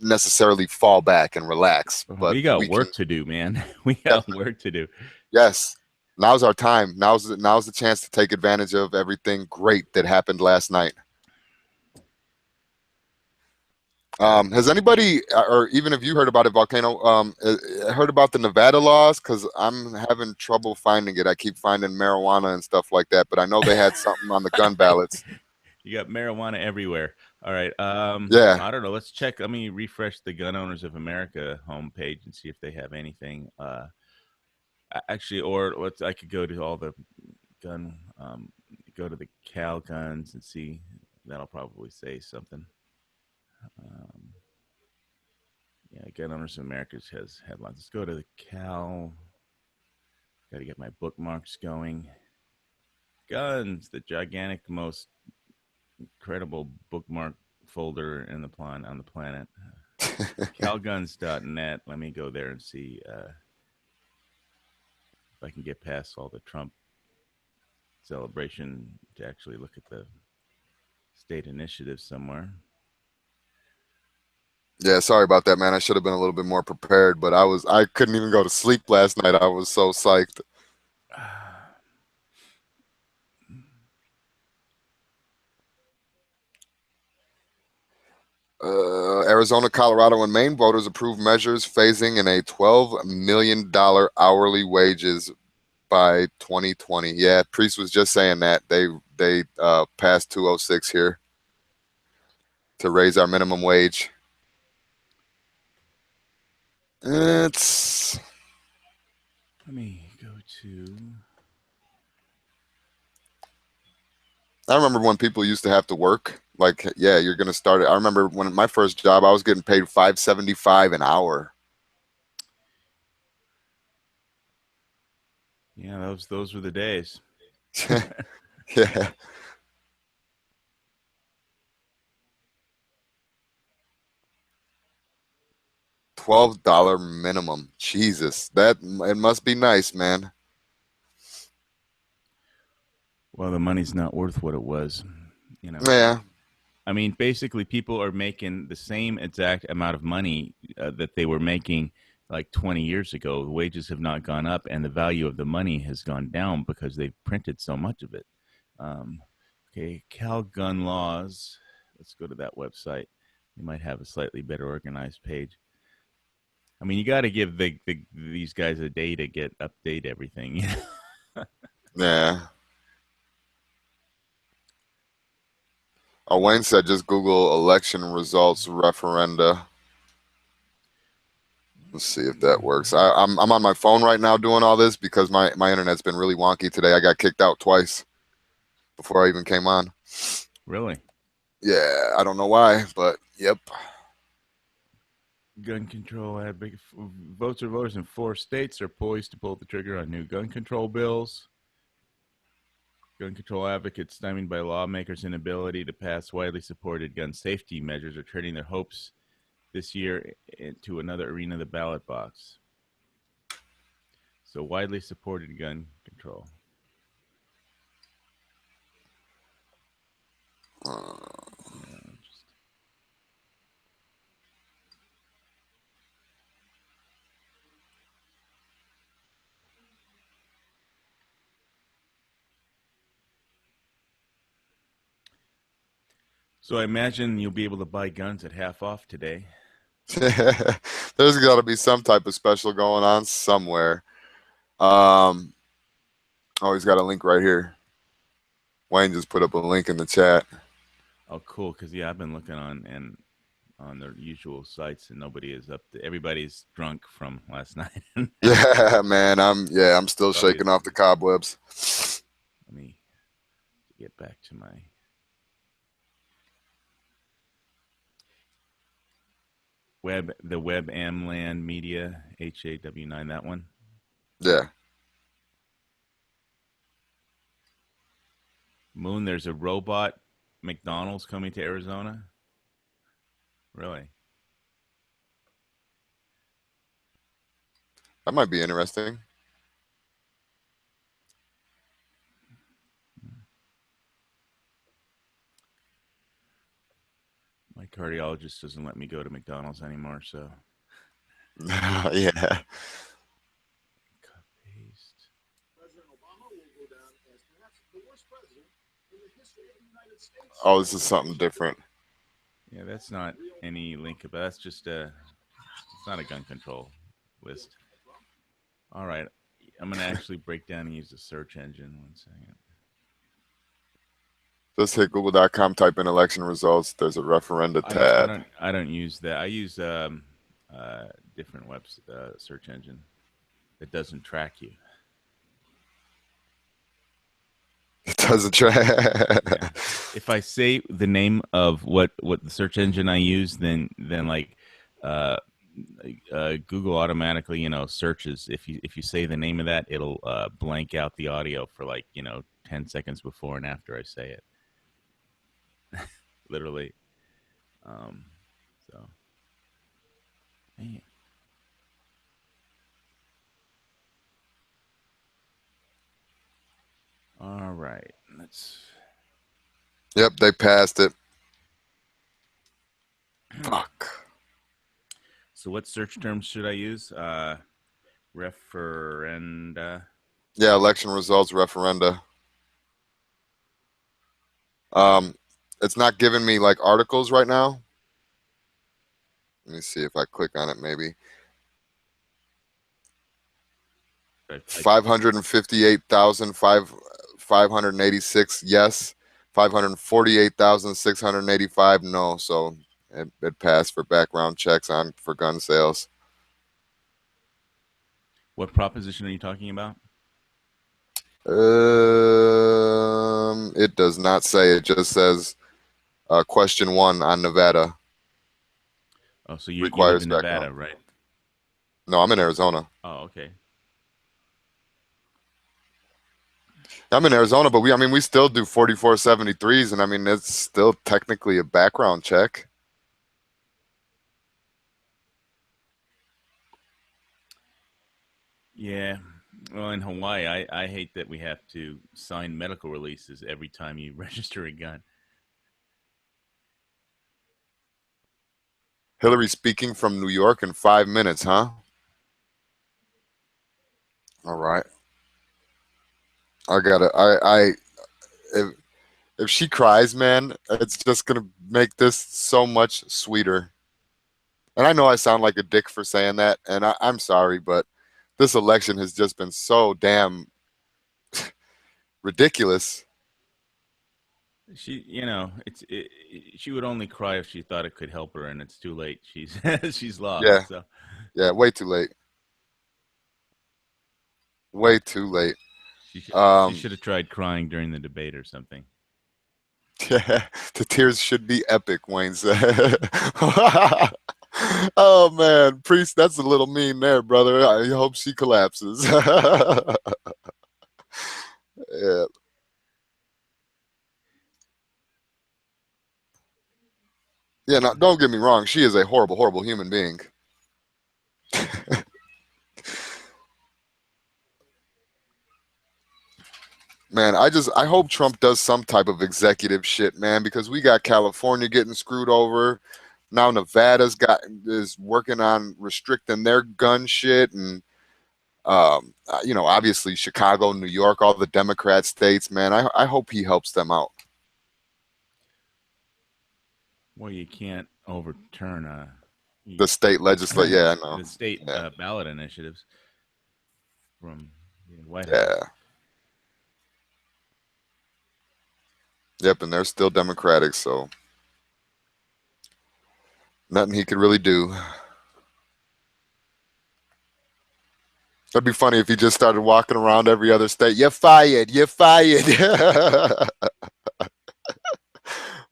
necessarily fall back and relax. But we got we can. work to do, man. We got Definitely. work to do. Yes. Now's our time. Now's the chance to take advantage of everything great that happened last night. Has anybody, or even if you heard about it, Volcano, heard about the Nevada laws? Because I'm having trouble finding it. I keep finding marijuana and stuff like that, but I know they had something on the gun ballots. You got marijuana everywhere. All right. Yeah. I don't know. Let's check. Let me refresh the Gun Owners of America homepage and see if they have anything. Actually, or I could go to all the gun, go to the Cal Guns and see. That'll probably say something. Um, yeah, Gun Owners of America has headlines. Let's go to the Cal. Got to get my bookmarks going. Guns, the gigantic, most incredible bookmark folder in the on the planet. Calguns.net. Let me go there and see if I can get past all the Trump celebration to actually look at the state initiative somewhere. Yeah, sorry about that, man. I should have been a little bit more prepared, but I couldn't even go to sleep last night. I was so psyched. Arizona, Colorado, and Maine voters approved measures phasing in a $12 million hourly wages by 2020. Yeah, Priest was just saying that they passed 206 here to raise our minimum wage. It's Let me go to. I remember when people used to have to work. Like, yeah, you're gonna start it. I remember when my first job, I was getting paid $5.75 an hour. Yeah, those were the days. Yeah, $12 minimum. Jesus, that it must be nice, man. Well, the money's not worth what it was, you know. Yeah, I mean, basically, people are making the same exact amount of money that they were making like 20 years ago. The wages have not gone up, and the value of the money has gone down because they've printed so much of it. Um, okay, Cal Gun Laws. Let's go to that website. They might have a slightly better organized page. I mean, you got to give these guys a day to update everything. yeah. Oh, Wayne said just Google election results referenda. Let's see if that works. I'm on my phone right now doing all this because my internet's been really wonky today. I got kicked out twice before I even came on. Really? Yeah, I don't know why, but yep. Gun control advocate voters in 4 states are poised to pull the trigger on new gun control bills. Gun control advocates stymied by lawmakers' inability to pass widely supported gun safety measures are turning their hopes this year into another arena, the ballot box. So widely supported gun control. Yeah, so I imagine you'll be able to buy guns at half off today. There's got to be some type of special going on somewhere. Um, oh, he's got a link right here. Wayne just put up a link in the chat. Oh, cool! Because yeah, I've been looking on their usual sites, and nobody is up. Everybody's drunk from last night. Yeah, man. I'm still Probably shaking off the cobwebs. let me get back to my the Web Amland Media HAW9, that one. Yeah. Moon, there's a robot McDonald's coming to Arizona. Really? That might be interesting. My cardiologist doesn't let me go to McDonald's anymore, so Yeah. cut paste. Oh, this is something different. Yeah, that's not any link, but that's just it's not a gun control list. All right, I'm gonna actually break down and use the search engine. 1 second. Just hit google.com, type in election results. There's a referenda I don't, I tab. don't, I don't use that. I use different web search engine that doesn't track you. It doesn't try. Yeah. If I say the name of what the search engine I use, then like uh, Google automatically searches. If you say the name of that, it'll blank out the audio for like 10 seconds before and after I say it. Literally. So. Man. All right. Let's. Yep, they passed it. Fuck. So, what search terms should I use? Referenda. Yeah, election results referenda. Um, it's not giving me like articles right now. Let me see if I click on it. Maybe I 558,586 yes, 548,685 no. So it passed for background checks on for gun sales. What proposition are you talking about? It does not say. It just says question one on Nevada Oh, so you live requires in background. Nevada, right? No, I'm in Arizona. Oh, okay. I'm in Arizona, but I mean, we still do 4473s, and I mean, it's still technically a background check. Yeah. Well, in Hawaii, I hate that we have to sign medical releases every time you register a gun. Hillary speaking from New York in 5 minutes, huh? All right. I gotta, if, if she cries, man, it's just gonna make this so much sweeter. And I know I sound like a dick for saying that, and I'm sorry, but this election has just been so damn ridiculous. She, she would only cry if she thought it could help her, and it's too late. She's she's Yeah, lost. So yeah, way too late. Way too late. she Um, should have tried crying during the debate or something. yeah, the tears should be epic, Wayne said. Oh man, priest, that's a little mean there, brother. I hope she collapses. Yeah, yeah. Now, don't get me wrong. She is a horrible, horrible human being. Man, I hope Trump does some type of executive shit, man, because we got California getting screwed over. Now Nevada's got is working on restricting their gun shit, and obviously Chicago, New York, all the Democrat states, man. I hope he helps them out. Well, you can't overturn The state legislature, yeah, I know. the state Yeah, ballot initiatives from the White House. yeah, yep, and they're still Democratic, so nothing he could really do. It'd be funny if he just started walking around every other state. You're fired. You're fired.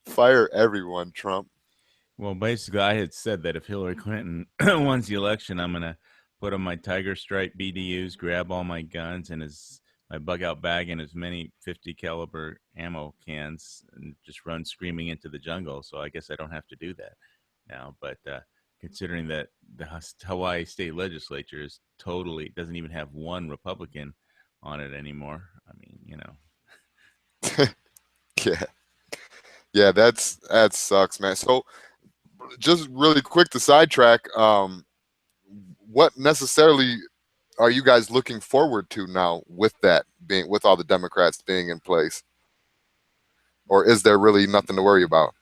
Fire everyone, Trump. Well, basically, I had said that if Hillary Clinton wins the election, I'm gonna put on my Tiger Stripe BDUs, grab all my guns and my bug out bag and as many 50 caliber ammo cans, and just run screaming into the jungle. So I guess I don't have to do that now. But considering that the Hawaii state legislature is totally doesn't even have one Republican on it anymore. I mean, Yeah, yeah, that sucks, man. So just really quick to sidetrack, what necessarily are you guys looking forward to now with that being with all the Democrats being in place, or is there really nothing to worry about?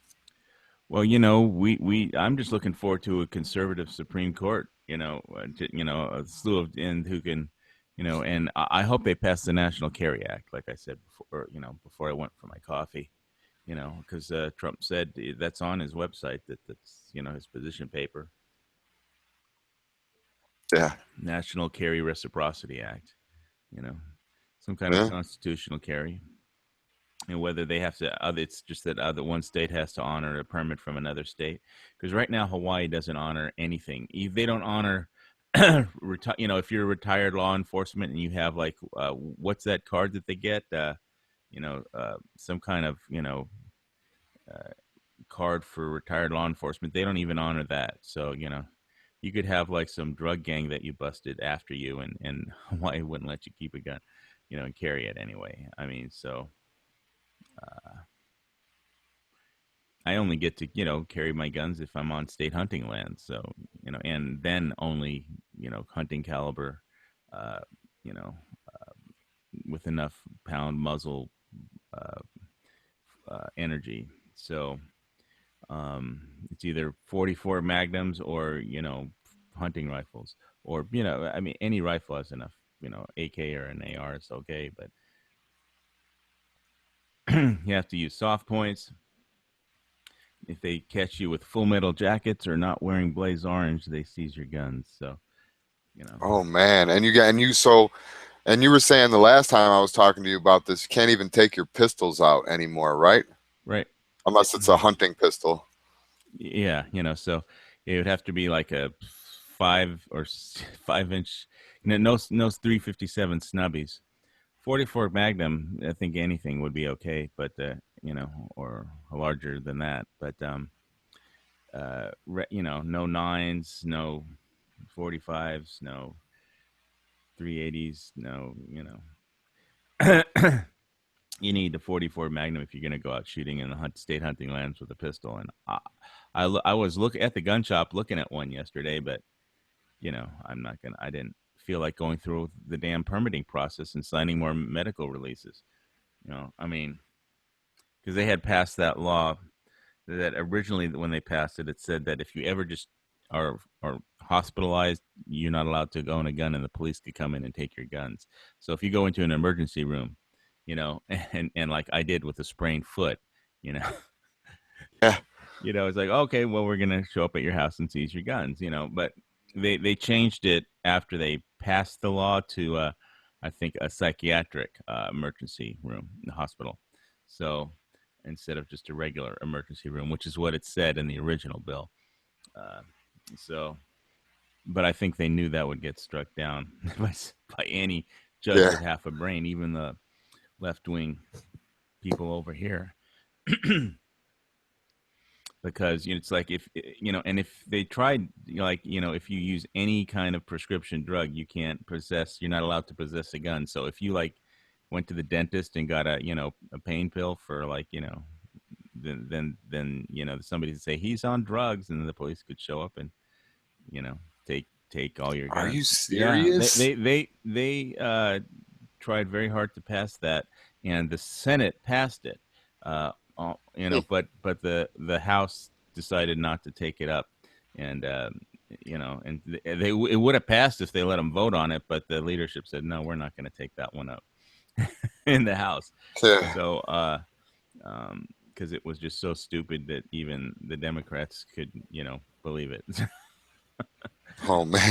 well, we I'm just looking forward to a conservative Supreme Court. A slew of and who can, and I hope they pass the National Carry Act, like I said before. Before I went for my coffee. Because Trump said that's on his website that's his position paper. Yeah, National Carry Reciprocity Act. You know, some kind of yeah, constitutional carry. And whether they have to, it's just that one state has to honor a permit from another state. Because right now Hawaii doesn't honor anything. They don't honor, if you're a retired law enforcement and you have like, what's that card that they get? Some kind of uh, card for retired law enforcement. They don't even honor that. So you could have like some drug gang that you busted after you, and Hawaii wouldn't let you keep a gun, and carry it anyway. I mean, so I only get to, carry my guns if I'm on state hunting land. So, and then only, hunting caliber, uh, you know, with enough pound muzzle uh, energy. So, It's either 44 Magnums or hunting rifles, or I mean any rifle has enough. AK or an AR is okay, but you have to use soft points. If they catch you with full metal jackets or not wearing blaze orange, they seize your guns. So Oh man, and you were saying the last time I was talking to you about this, you can't even take your pistols out anymore, right? right. Unless it's a hunting pistol. Yeah, so it would have to be like a 5 inch, no 357 snubbies. 44 Magnum, I think anything would be okay, but or larger than that. But no nines, no 45s, no 380s, no, you need the 44 Magnum if you're going to go out shooting in the state hunting lands with a pistol. And I was looking at the gun shop looking at one yesterday, but I didn't feel like going through the damn permitting process and signing more medical releases. I mean, because they had passed that law that originally when they passed it, it said that if you ever just are hospitalized, you're not allowed to own a gun, and the police could come in and take your guns. So if you go into an emergency room, and like I did with a sprained foot, Yeah. it's like, okay, well, we're gonna show up at your house and seize your guns, but they changed it after they passed the law to I think a psychiatric emergency room in the hospital. So instead of just a regular emergency room, which is what it said in the original bill. But I think they knew that would get struck down by any judge with half a brain, even the left-wing people over here. Because it's like if and if they tried, if you use any kind of prescription drug, you're not allowed to possess a gun. So if you went to the dentist and got a pain pill for then somebody would say he's on drugs, and then the police could show up and take all your guns. Are you serious? Yeah, they tried very hard to pass that, and the Senate passed it. But the House decided not to take it up, and it would have passed if they let them vote on it, but the leadership said no, we're not going to take that one up in the House. Yeah. So because it was just so stupid that even the Democrats could believe it. Oh man,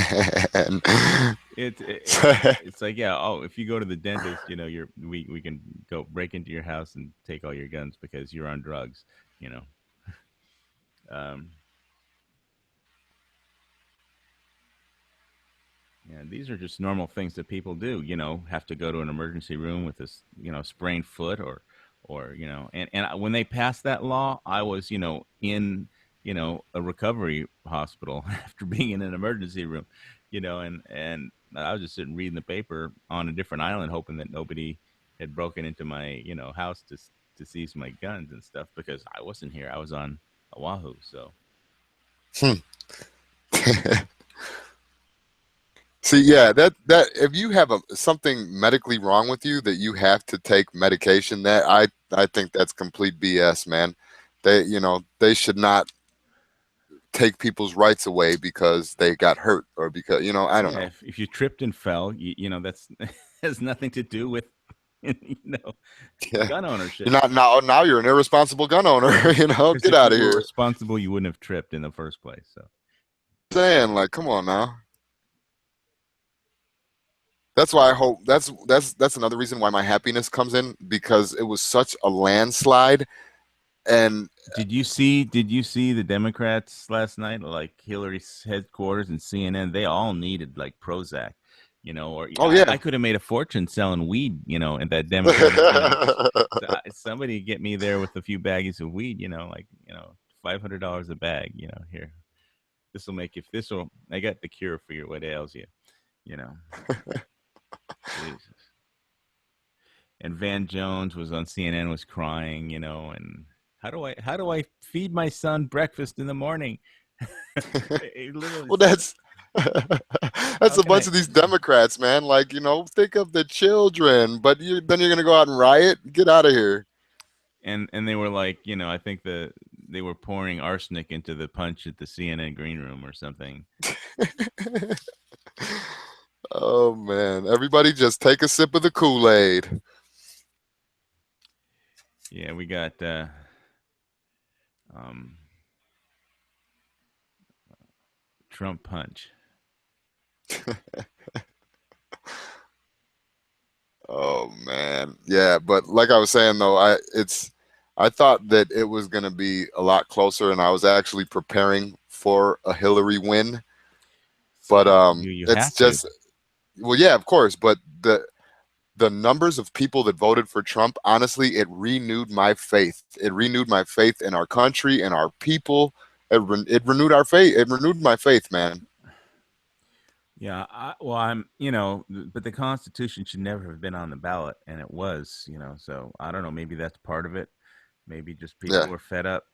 it's like, yeah. Oh, if you go to the dentist, we can go break into your house and take all your guns because you're on drugs. Yeah, these are just normal things that people do. Have to go to an emergency room with this sprained foot or and when they passed that law, I was in a recovery hospital after being in an emergency room, and I was just sitting reading the paper on a different island, hoping that nobody had broken into my house to seize my guns and stuff, because I wasn't here. I was on Oahu, so. See, yeah, that if you have something medically wrong with you that you have to take medication, that I think that's complete BS, man. They should not take people's rights away because they got hurt or because I don't know. If you tripped and fell, that's has nothing to do with gun ownership. You're not now you're an irresponsible gun owner. Get out of here. Responsible, you wouldn't have tripped in the first place. So saying, like, come on now. That's why I hope that's another reason why my happiness comes in, because it was such a landslide. And did you see the Democrats last night, like Hillary's headquarters and CNN? They all needed like Prozac, or oh yeah, I could have made a fortune selling weed, in that Democrat. Somebody get me there with a few baggies of weed, $500 a bag, here. I got the cure for what ails you, Jesus. And Van Jones was on CNN, was crying, and how do I feed my son breakfast in the morning? Well, that's a bunch of these Democrats, man. Like, think of the children, but then you're gonna go out and riot. Get out of here. And they were like, I think the they were pouring arsenic into the punch at the CNN green room or something. Oh man, everybody just take a sip of the Kool-Aid. Yeah, we got um, Trump punch. Oh man. Yeah, but like I was saying though, I thought that it was going to be a lot closer and I was actually preparing for a Hillary win, but You it's have to. just well yeah, of course, but the numbers of people that voted for Trump, honestly, it renewed my faith. It renewed my faith in our country and our people. It renewed our faith. It renewed my faith, man. Yeah, well, but the Constitution should never have been on the ballot, and it was, So I don't know. Maybe that's part of it. Maybe just people Yeah. were fed up.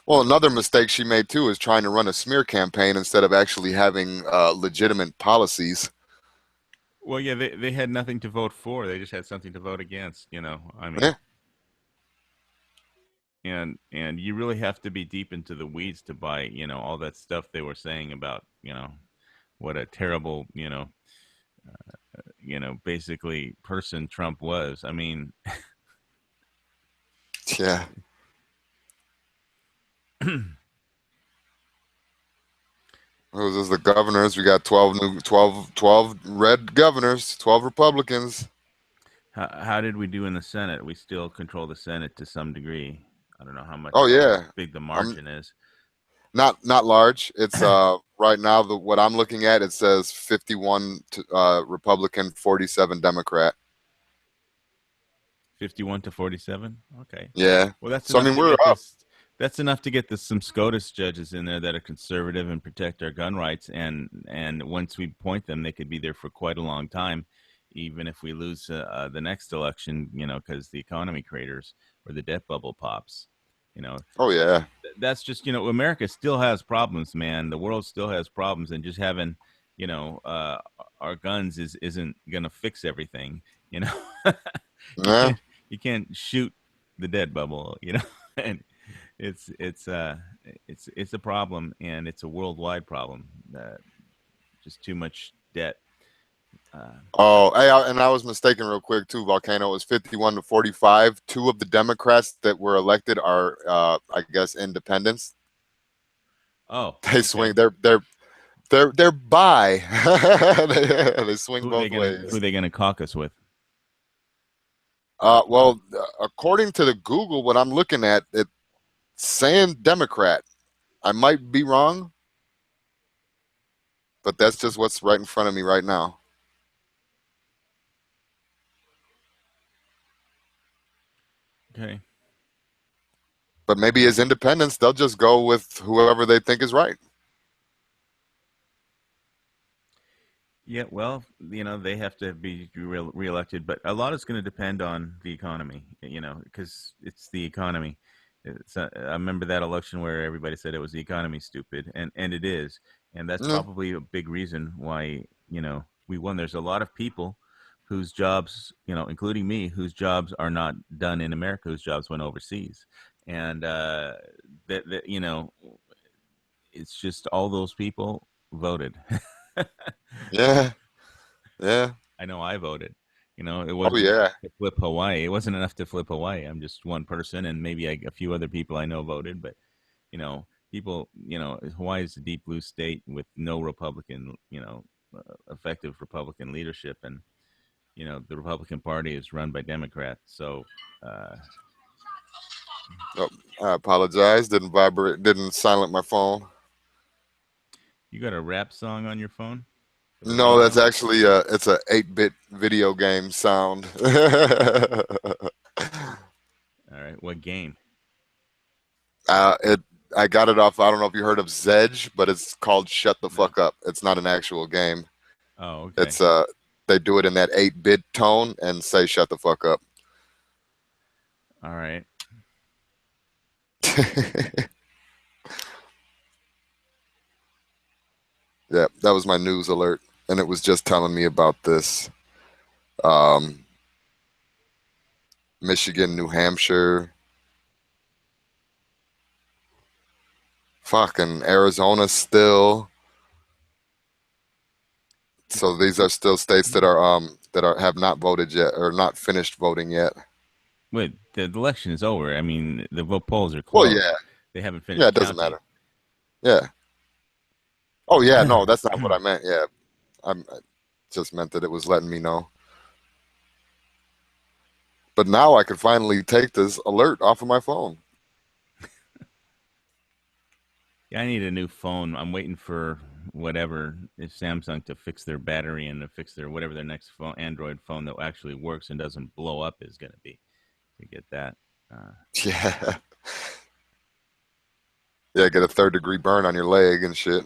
Well, another mistake she made too is trying to run a smear campaign instead of actually having legitimate policies. Well, yeah, they had nothing to vote for. They just had something to vote against. I mean, Yeah. and you really have to be deep into the weeds to buy all that stuff they were saying about what a terrible basically person Trump was. I mean, Yeah. Who's this? The governors? We got 12 red governors, 12 Republicans. how did we do in the Senate? We still control the Senate to some degree. I don't know Oh how yeah. big the I'm margin is. not large. It's right now what I'm looking at it says 51 to, Republican, 47 Democrat. 51 to 47. Okay. Yeah. Well, that's So I enough mean to we're get up. this. That's enough to get some SCOTUS judges in there that are conservative and protect our gun rights. And once we appoint them, they could be there for quite a long time, even if we lose the next election. Because the economy craters or the debt bubble pops. You know, Oh yeah. that's just America still has problems, man. The world still has problems, and just having you know uh, our guns isn't gonna fix everything. You know, you Yeah. can't shoot the dead bubble. And it's it's uh it's a problem, and it's a worldwide problem. Just too much debt. Uh, Oh, hey, and I was mistaken real quick too. Volcano was 51 to 45. Two of the Democrats that were elected are, I guess, independents. oh, They okay. swing. They're by. They swing both Who are ways. they gonna caucus with? Well, according to the Google, what I'm looking at, it's saying Democrat. I might be wrong, but that's just what's right in front of me right now. Okay. But maybe as independents, they'll just go with whoever they think is right. Yeah, well, they have to be reelected, but a lot is going to depend on the economy, because it's the economy. I remember that election where everybody said it was the economy stupid, and it is. And that's Yeah. probably a big reason why we won. There's a lot of people whose jobs including me, whose jobs are not done in America, whose jobs went overseas. And that it's just all those people voted. Yeah. Yeah. I know I voted. It Oh wasn't enough yeah. to flip Hawaii. It wasn't enough to flip Hawaii. I'm just one person, and maybe a few other people I know voted. But Hawaii is a deep blue state with no effective Republican leadership, and the Republican Party is run by Democrats. So uh, Oh, I apologize. Didn't vibrate. Didn't silent my phone. you got a rap song on your phone for the No, that's radio? actually it's a 8-bit video game sound. All right, what game? It I got it off. I don't know if you heard of Zedge, but it's called Shut the No. Fuck Up. It's not an actual game. Oh, okay. It's they do it in that 8-bit tone and say shut the fuck up. All right. Yeah, that was my news alert, and it was just telling me about this um, Michigan, New Hampshire. fucking Arizona still. So these are still states that are have not voted yet or not finished voting yet. Wait, the election is over. I mean, the vote polls are Well, closed. yeah, They haven't yeah, finished it doesn't counting. matter. Yeah. Oh yeah, no, that's not what I meant. Yeah, I just meant that it was letting me know. But now I can finally take this alert off of my phone. Yeah, I need a new phone. I'm waiting for whatever if Samsung to fix their battery and to fix their whatever their next phone, Android phone that actually works and doesn't blow up is going to be to get that. Uh, Yeah, yeah, get a third degree burn on your leg and shit.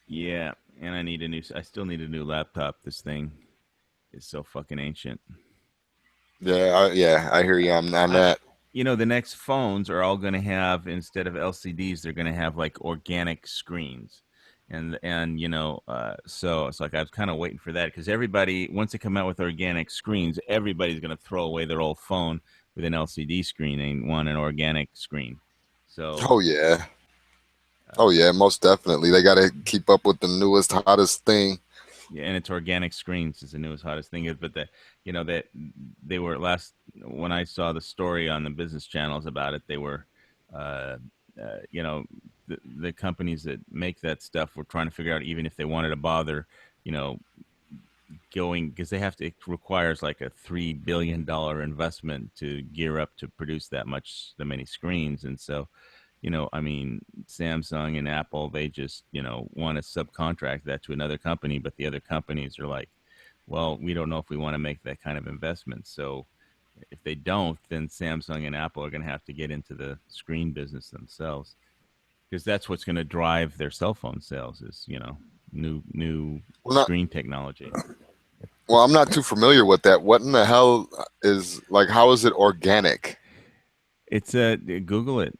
yeah, and I need a new. I still need a new laptop. This thing is so fucking ancient. Yeah, I hear you on I, that. the next phones are all going to have instead of LCDs, they're going to have like organic screens, and so it's like I was kind of waiting for that because everybody once they come out with organic screens, everybody's going to throw away their old phone with an LCD screen and want an organic screen. So Oh yeah, oh uh, yeah, most definitely. They got to keep up with the newest, hottest thing. yeah, and it's organic screens is the newest hottest thing. But that they were last when I saw the story on the business channels about it, they were, uh, you know, the companies that make that stuff were trying to figure out even if they wanted to bother, you know, going because they have to. It requires like a $3 billion investment to gear up to produce that many screens, and so I mean, Samsung and Apple, they just, want to subcontract that to another company, but the other companies are like, well, we don't know if we want to make that kind of investment. So if they don't, then Samsung and Apple are going to have to get into the screen business themselves because that's what's going to drive their cell phone sales is, new Well, not screen technology. well. I'm not too familiar with that. What in the hell is like? How is it organic? It's Google it.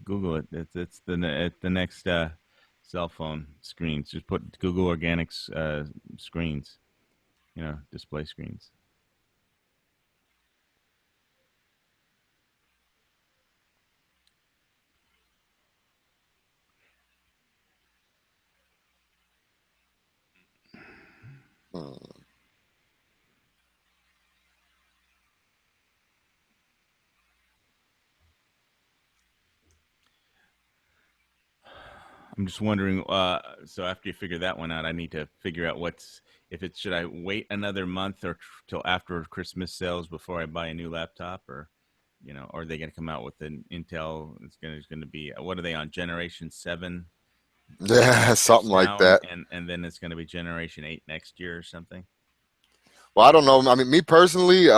Google it. It's the next cell phone screens. Just put Google Organics screens. Display screens. Hmm. I'm just wondering. So after you figure that one out, I need to figure out what's if it should I wait another month or till after Christmas sales before I buy a new laptop, or or are they going to come out with an Intel? It's going to be what are they on Generation 7 Yeah, something just like now, and that. and and then it's going to be Generation 8 next year or something. Well, I don't know. I mean, me personally,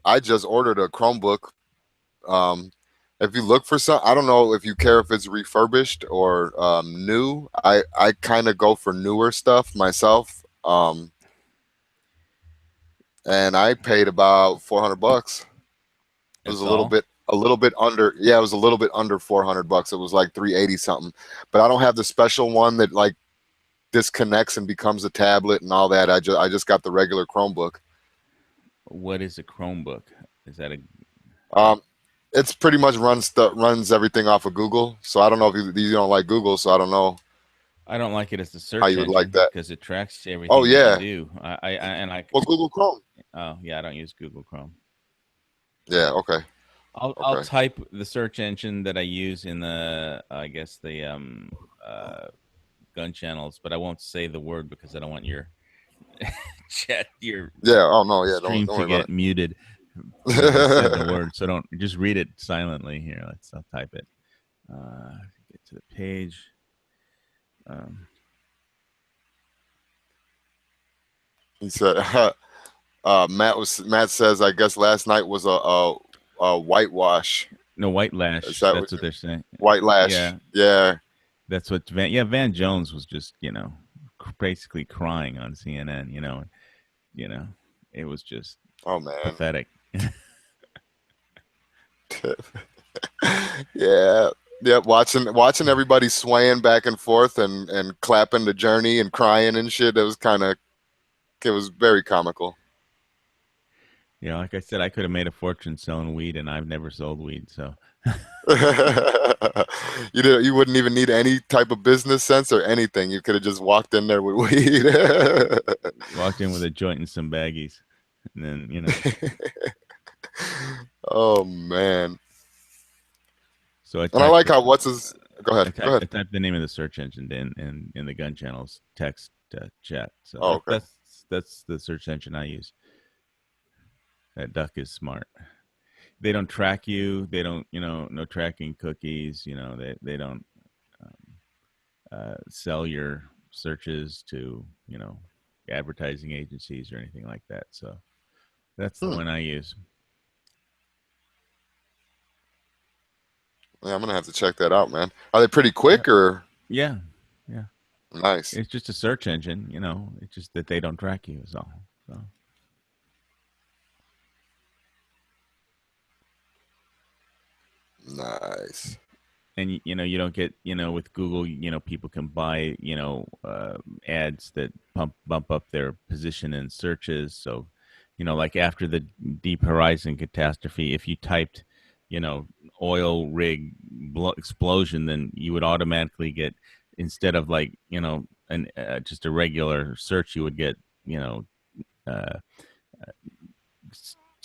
I just ordered a Chromebook. Um, if you look for some, I don't know if you care if it's refurbished or new. I kind of go for newer stuff myself. And I paid about 400 bucks. It was That's all. a little bit under. Yeah, it was a little bit under 400 bucks. It was like 380 something. But I don't have the special one that like disconnects and becomes a tablet and all that. I just got the regular Chromebook. What is a Chromebook? Is that a Um, it's pretty much runs everything off of Google. So I don't know if you don't like Google, so I don't know I don't like it as the how search you would like engine that. because it tracks Oh everything that you yeah, do. I well Google Chrome. oh yeah, I don't use Google Chrome. Yeah, okay, I'll okay. type the search engine that I use in the I guess the uh gun channels, but I won't say the word because I don't want your chat your Yeah. Oh no, yeah. stream Don't to worry about get muted because I said the it. word. So don't just read it silently here. I'll type it. Get to the page. Um, He said, Matt says, I guess last night was a whitewash. no, White Is Lash. that That's what what they're saying. white lash? Yeah, Yeah. that's what Van Jones was just basically crying on CNN. You know, it was just Oh man. pathetic. Yeah. Yeah. Watching everybody swaying back and forth and clapping the journey and crying and shit. It was very comical. You know, like I said, I could have made a fortune selling weed, and I've never sold weed. So You wouldn't even need any type of business sense or anything. You could have just walked in there with weed. walked in with a joint and some baggies, and then you know. Oh man. So I And I typed like how what's his go I ahead. Go typed ahead. I typed the name of the search engine in the gun channels text chat. So Oh, okay. that's the search engine I use. That duck is smart. They don't track you. They don't, you know, no tracking cookies. You know, they don't sell your searches to, you know, advertising agencies or anything like that. So that's the Hmm. one I use. Yeah, I'm gonna have to check that out, man. Are they pretty quick or Yeah, yeah. nice? It's just a search engine, you know. It's just that they don't track you is all. So. Nice. And you know, you don't get, you know, with Google, you know, people can buy, you know, ads that bump up their position in searches. So, you know, like after the Deep Horizon catastrophe, if you typed, you know, oil rig explosion, then you would automatically get, instead of like, you know, an just a regular search, you would get, you know, uh,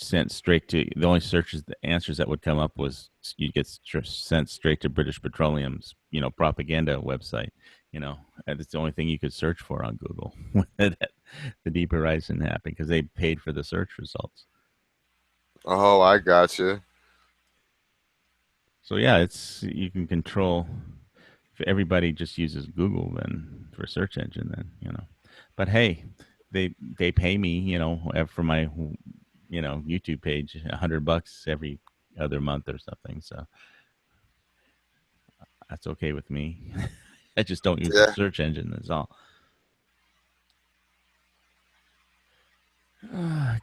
sent straight to the only searches, the answers that would come up was you get sent straight to British Petroleum's, you know, propaganda website. You know, and it's the only thing you could search for on Google when the Deep Horizon happened, because they paid for the search results. Oh, I got you. So yeah, it's, you can control. If everybody just uses Google then for search engine, then you know. But hey, they pay me, you know, for my, you know, YouTube page $100 every other month or something. So that's okay with me. I just don't use the Yeah. search engine. That's all.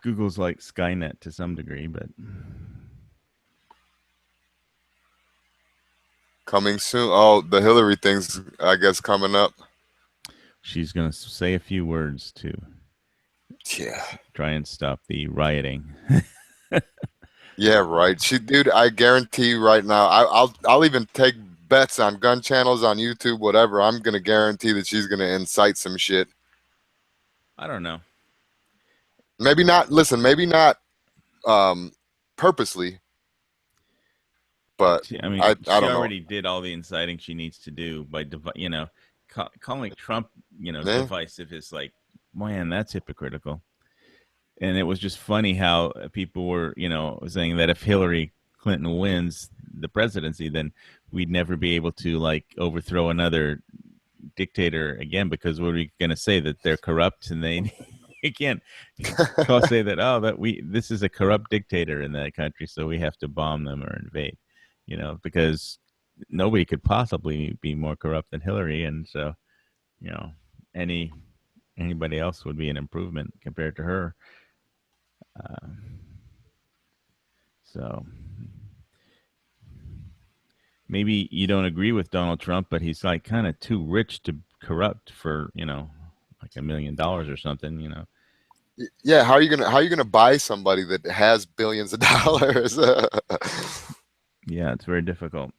Google's like Skynet to some degree, but Coming soon. Oh, the Hillary thing's I guess coming up. she's gonna say a few words to Yeah. try and stop the rioting. Yeah, right. Dude, I guarantee right now, I'll even take bets on gun channels on YouTube, whatever. I'm gonna guarantee that she's gonna incite some shit. I don't know. Maybe not. Listen, maybe not um, purposely, but I I she don't know. already did all the inciting she needs to do by, you know, calling Trump, you know, Yeah. divisive is like, man, that's hypocritical. And it was just funny how people were, you know, saying that if Hillary Clinton wins the presidency, then we'd never be able to like overthrow another dictator again, because what are we going to say, that they're corrupt and they you can't say that, oh, that we, this is a corrupt dictator in that country, so we have to bomb them or invade, you know, because nobody could possibly be more corrupt than Hillary, and so, you know, any anybody else would be an improvement compared to her. uh, so maybe you don't agree with Donald Trump, but he's like kind of too rich to corrupt for, you know, like $1 million or something, you know. Yeah, how are you gonna buy somebody that has billions of dollars? Yeah, it's very difficult.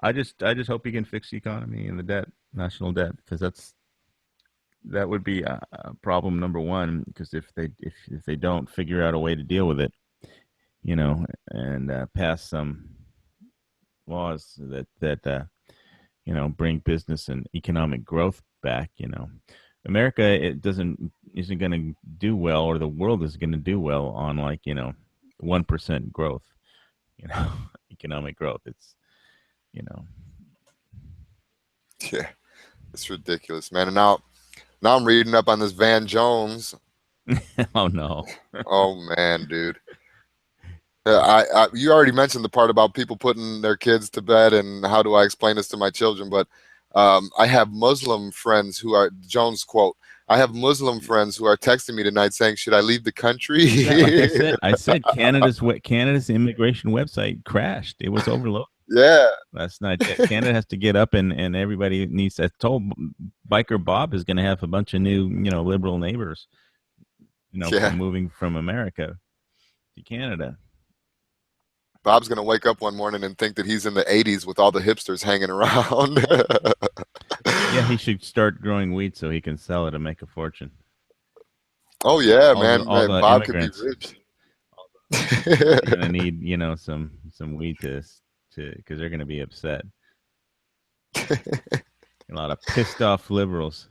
I just hope he can fix the economy and the debt, national debt, because that would be problem number one. Because if they don't figure out a way to deal with it, you know, and pass some laws that you know, bring business and economic growth back, you know, America, it isn't going to do well, or the world is going to do well on, like, you know, 1% growth, you know, economic growth. It's, you know. Yeah, it's ridiculous, man. And now I'm reading up on this Van Jones. Oh no. Oh man, dude. You already mentioned the part about people putting their kids to bed and how do I explain this to my children, but I have Muslim friends who are Jones quote. I have Muslim friends who are texting me tonight saying, "Should I leave the country?" Yeah, like I said, Canada's immigration website crashed. It was overloaded Yeah, last night. Canada has to get up, and everybody needs. I told Biker Bob is going to have a bunch of new, you know, liberal neighbors, you know, yeah, from moving from America. to Canada. Bob's gonna wake up one morning and think that he's in the '80s with all the hipsters hanging around. Yeah, he should start growing weed so he can sell it and make a fortune. Oh yeah, All man, the Bob could be immigrants, rich. they're gonna need, some weed to because they're gonna be upset. A lot of pissed off liberals.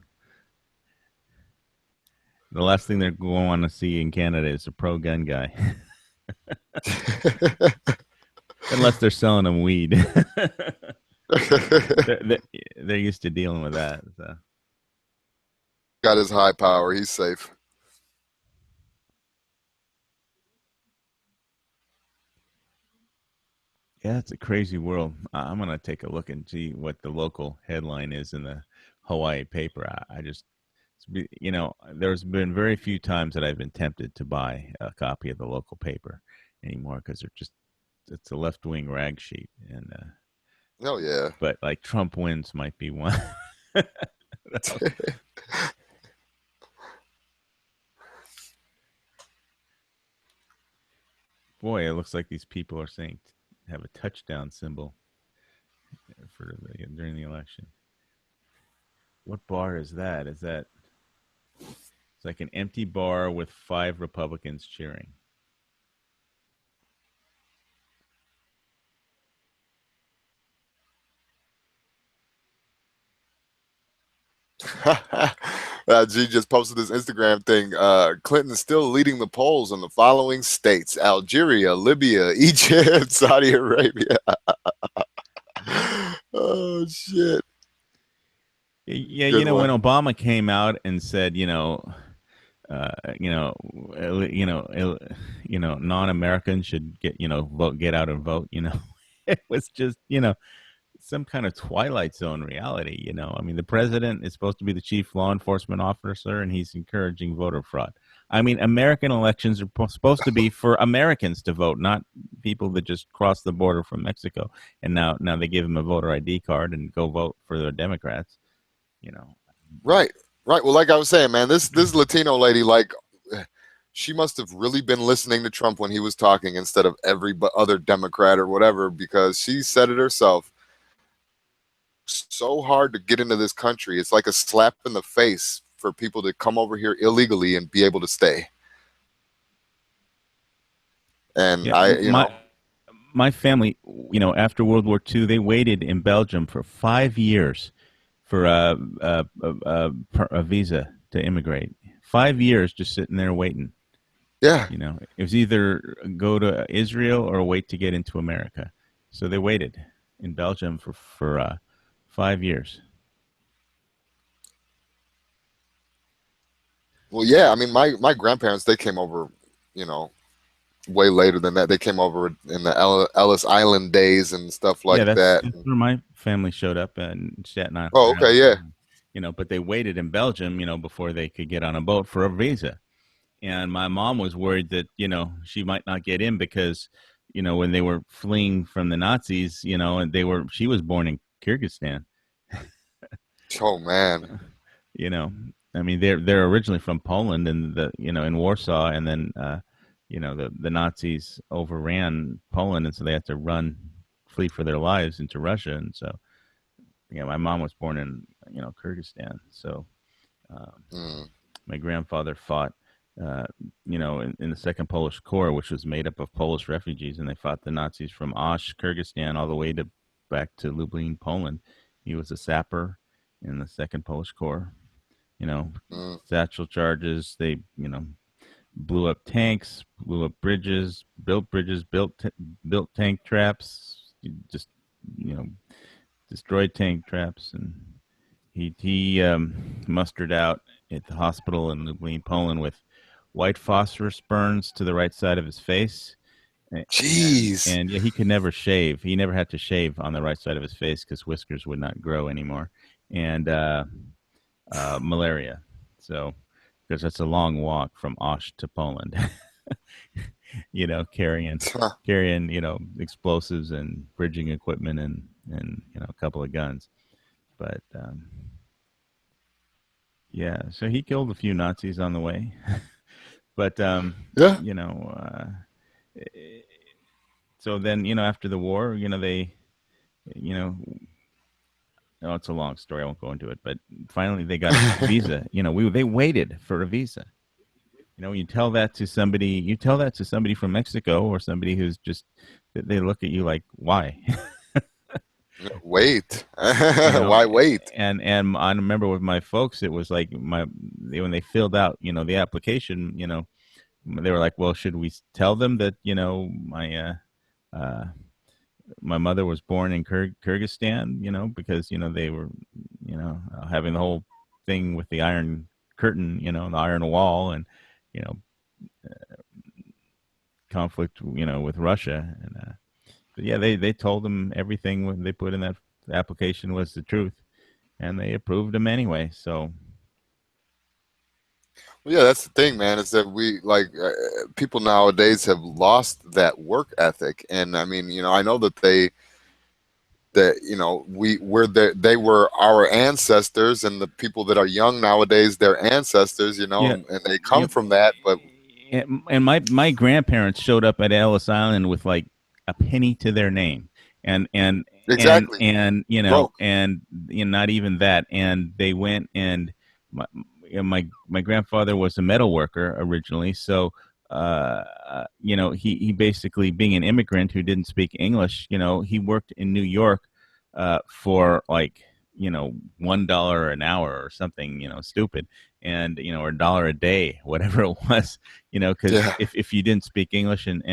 The last thing they're going to want to see in Canada is a pro gun guy, unless they're selling them weed. they're, they're used to dealing with that. So. Got his high power. He's safe. Yeah, it's a crazy world. I'm gonna take a look and see what the local headline is in the Hawaii paper. I just, there's been very few times that I've been tempted to buy a copy of the local paper anymore because it's a left wing rag sheet, and Oh yeah. but like Trump wins might be one. Boy, it looks like these people are saying have a touchdown symbol during the election. What bar is that? Is that it's like an empty bar with 5 Republicans cheering? G just posted this Instagram thing. Clinton still leading the polls in the following states: Algeria, Libya, Egypt, Saudi Arabia. Oh shit! Yeah, Good when one. Obama came out and said, non-Americans should get out and vote. It was just, some kind of Twilight Zone reality. I mean, the president is supposed to be the chief law enforcement officer, and he's encouraging voter fraud. I mean, American elections are supposed to be for Americans to vote, not people that just cross the border from Mexico. And now they give them a voter ID card and go vote for the Democrats. You know, Right, right. Well, like I was saying, man, this Latino lady, like, she must have really been listening to Trump when he was talking instead of every other Democrat or whatever, because she said it herself. So hard to get into this country. It's like a slap in the face for people to come over here illegally and be able to stay. And yeah, I, my family, after World War II, they waited in Belgium for 5 years for a visa to immigrate. 5 years just sitting there waiting. yeah. It was either go to Israel or wait to get into America. So they waited in Belgium for 5 years. Well, yeah. I mean, my grandparents, they came over, you know, way later than that. They came over in the Ellis Island days and stuff Yeah, like that's, that. that's where my family showed up in Staten Island. Oh, okay, yeah. But they waited in Belgium, before they could get on a boat for a visa. And my mom was worried that she might not get in because when they were fleeing from the Nazis, and she was born in Kyrgyzstan. Oh man. you know I mean, they're originally from Poland, and in Warsaw, and then the Nazis overran Poland, and so they had to flee for their lives into Russia. And so my mom was born in Kyrgyzstan. So Mm. my grandfather fought in the Second Polish Corps, which was made up of Polish refugees, and they fought the Nazis from Osh, Kyrgyzstan, all the way back to Lublin, Poland. He was a sapper in the Second Polish Corps. Mm. Satchel charges. They blew up tanks, blew up bridges, built tank traps, just destroyed tank traps, and he mustered out at the hospital in Lublin, Poland, with white phosphorus burns to the right side of his face. Jeez. And yeah, he could never shave. He never had to shave on the right side of his face because whiskers would not grow anymore. And malaria. So, because that's a long walk from Osh to Poland, carrying Huh. explosives and bridging equipment and a couple of guns. But yeah, so he killed a few Nazis on the way. But Yeah. so then, after the war, they, you know, oh, it's a long story. I won't go into it, but finally they got a visa. They waited for a visa. You tell that to somebody, from Mexico or somebody who's just, they look at you like, why? Wait. you know, Why wait? and I remember with my folks, it was like when they filled out, the application, they were like, well, should we tell them that, uh, my mother was born in Kyrgyzstan, because, they were, having the whole thing with the Iron Curtain, the Iron Wall, and, you know, conflict, with Russia. And, but yeah, they told them everything when they put in that application was the truth, and they approved them anyway. So Well, yeah, that's the thing, man. Is that we like people nowadays have lost that work ethic, and I mean, I know that they were our ancestors, and the people that are young nowadays, their ancestors, yeah, and they come yeah. from that. But And my grandparents showed up at Ellis Island with like a penny to their name, and and and exactly, and broke. not even that. And they went, and my grandfather was a metal worker originally, so he basically, being an immigrant who didn't speak English, he worked in New York for like $1 an hour or something stupid, and or $1 a day, whatever it was, because Yeah. if you didn't speak English and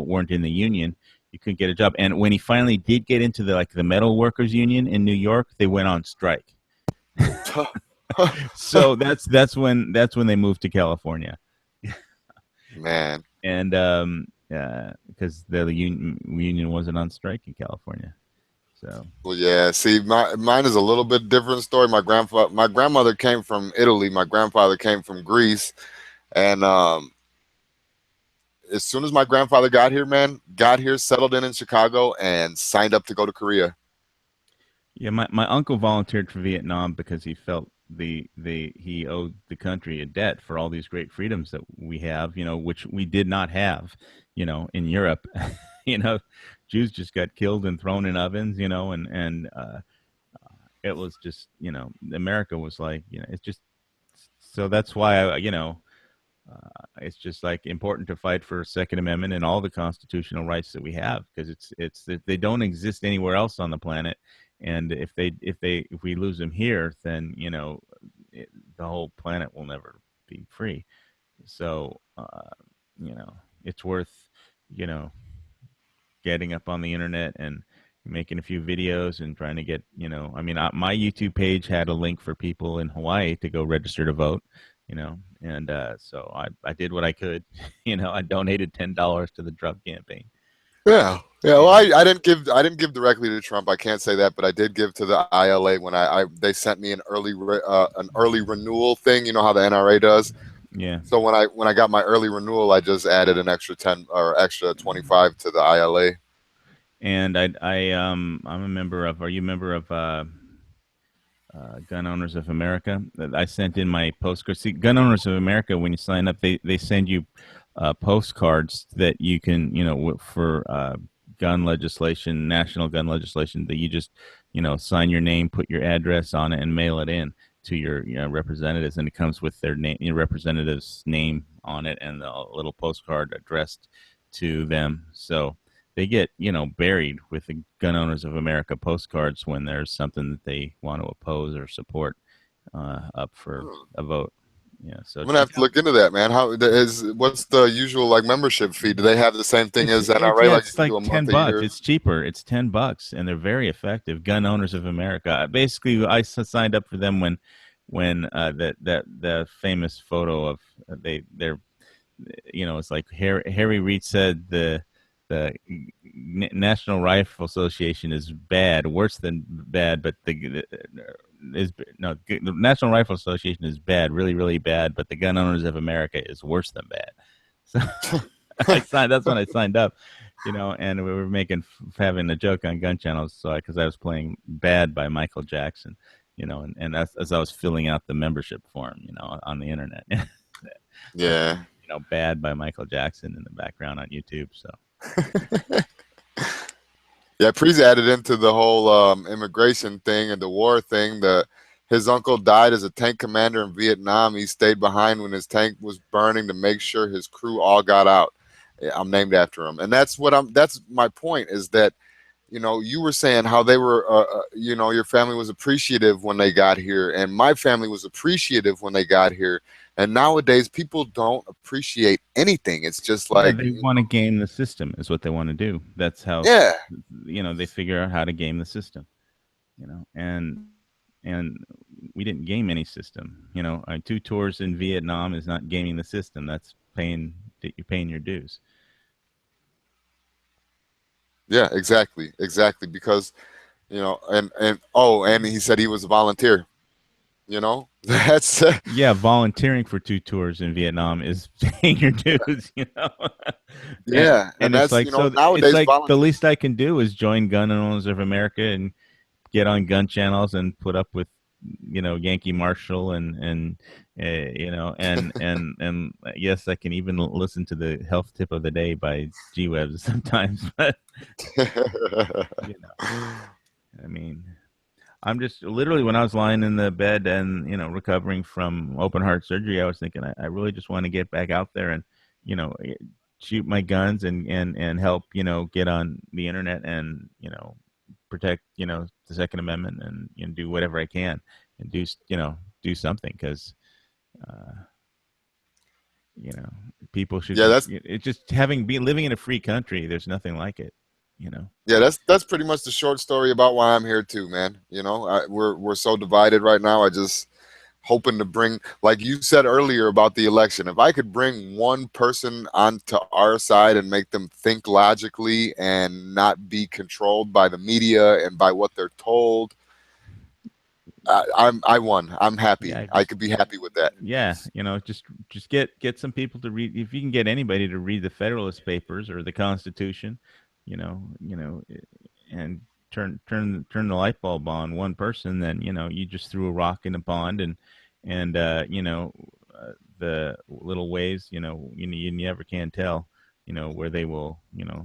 weren't in the union, you couldn't get a job. And when he finally did get into the metal workers union in New York, they went on strike. So that's when they moved to California. Man. And because the union wasn't on strike in California. So Well, yeah. See, mine is a little bit different story. My grandmother came from Italy. My grandfather came from Greece, and as soon as my grandfather got here, man, got here, settled in Chicago, and signed up to go to Korea. yeah, my uncle volunteered for Vietnam because he felt he owed the country a debt for all these great freedoms that we have, which we did not have, in Europe. you know, Jews just got killed and thrown in ovens, and it was just, America was like, it's just, so that's why it's just like important to fight for Second Amendment and all the constitutional rights that we have, because they don't exist anywhere else on the planet. And if we lose them here, then the whole planet will never be free. So it's worth you know getting up on the internet and making a few videos and trying to get, I mean, my YouTube page had a link for people in Hawaii to go register to vote, and so I did what I could. I donated $10 to the Trump campaign. Yeah, yeah. Well, And I didn't give directly to Trump. I can't say that, but I did give to the ILA when they sent me an early renewal thing. You know how the NRA does. yeah, So when I got my early renewal, I just added an extra 10 or extra 25 to the ILA. and I'm a member of. Are you a member of Gun Owners of America? I sent in my postcard. See, Gun Owners of America, when you sign up, they send you postcards that you can, for gun legislation, national gun legislation, that you just, sign your name, put your address on it, and mail it in to your representatives, and it comes with their name, your representative's name on it, and a little postcard addressed to them. So they get buried with the Gun Owners of America postcards when there's something that they want to oppose or support up for a vote. Yeah, so I'm gonna check have to out. look into that, man. What's the usual like membership fee? Do they have the same thing as NRA? Like you It's can like do a month, a $10. year? It's cheaper. It's $10, and they're very effective. Gun Owners of America. Basically, signed up for them when that the famous photo of they're it's like Harry Reid said the National Rifle Association is bad, worse than bad, but the is no the National Rifle Association is bad, really really bad, but the Gun Owners of America is worse than bad. So I signed. That's when I signed up, and we were having a joke on Gun Channels, so because I was playing "Bad" by Michael Jackson, and as I was filling out the membership form, on the internet. Yeah. Bad by Michael Jackson in the background on YouTube. So Yeah, Pre's added into the whole immigration thing and the war thing. His uncle died as a tank commander in Vietnam. He stayed behind when his tank was burning to make sure his crew all got out. Yeah, I'm named after him, and That's my point. Is that you were saying how they were, your family was appreciative when they got here, and my family was appreciative when they got here. And nowadays, people don't appreciate anything. It's just yeah, like, they want to game the system is what they want to do. That's how yeah, they figure out how to game the system. And we didn't game any system. 2 tours in Vietnam is not gaming the system. That's you're paying your dues. yeah, exactly. Because and he said he was a volunteer. That's Yeah, volunteering for 2 tours in Vietnam is paying your dues. and, yeah, and and it's that's like, so it's nowadays like the volunteer. least I can do is join Gun Owners of America and get on gun channels and put up with Yankee Marshall and yes, I can even listen to the health tip of the day by G Webs sometimes. But I mean, I'm just literally, when I was lying in the bed and recovering from open heart surgery, I was thinking I really just want to get back out there and you know shoot my guns and help get on the internet and protect the Second Amendment and do whatever I can and do something, because uh, people should Yeah, be, that's it's just having been living in a free country. There's nothing like it. yeah, that's pretty much the short story about why I'm here too, man. We're so divided right now. I just hoping to bring, like you said earlier about the election, if I could bring one person onto our side and make them think logically and not be controlled by the media and by what they're told, I won. I'm happy. Yeah, I just could be happy with that. yeah, just get some people to read. If you can get anybody to read the Federalist Papers or the Constitution, and turn the light bulb on one person, then you just threw a rock in a pond, and the little waves, you never can tell, where they will,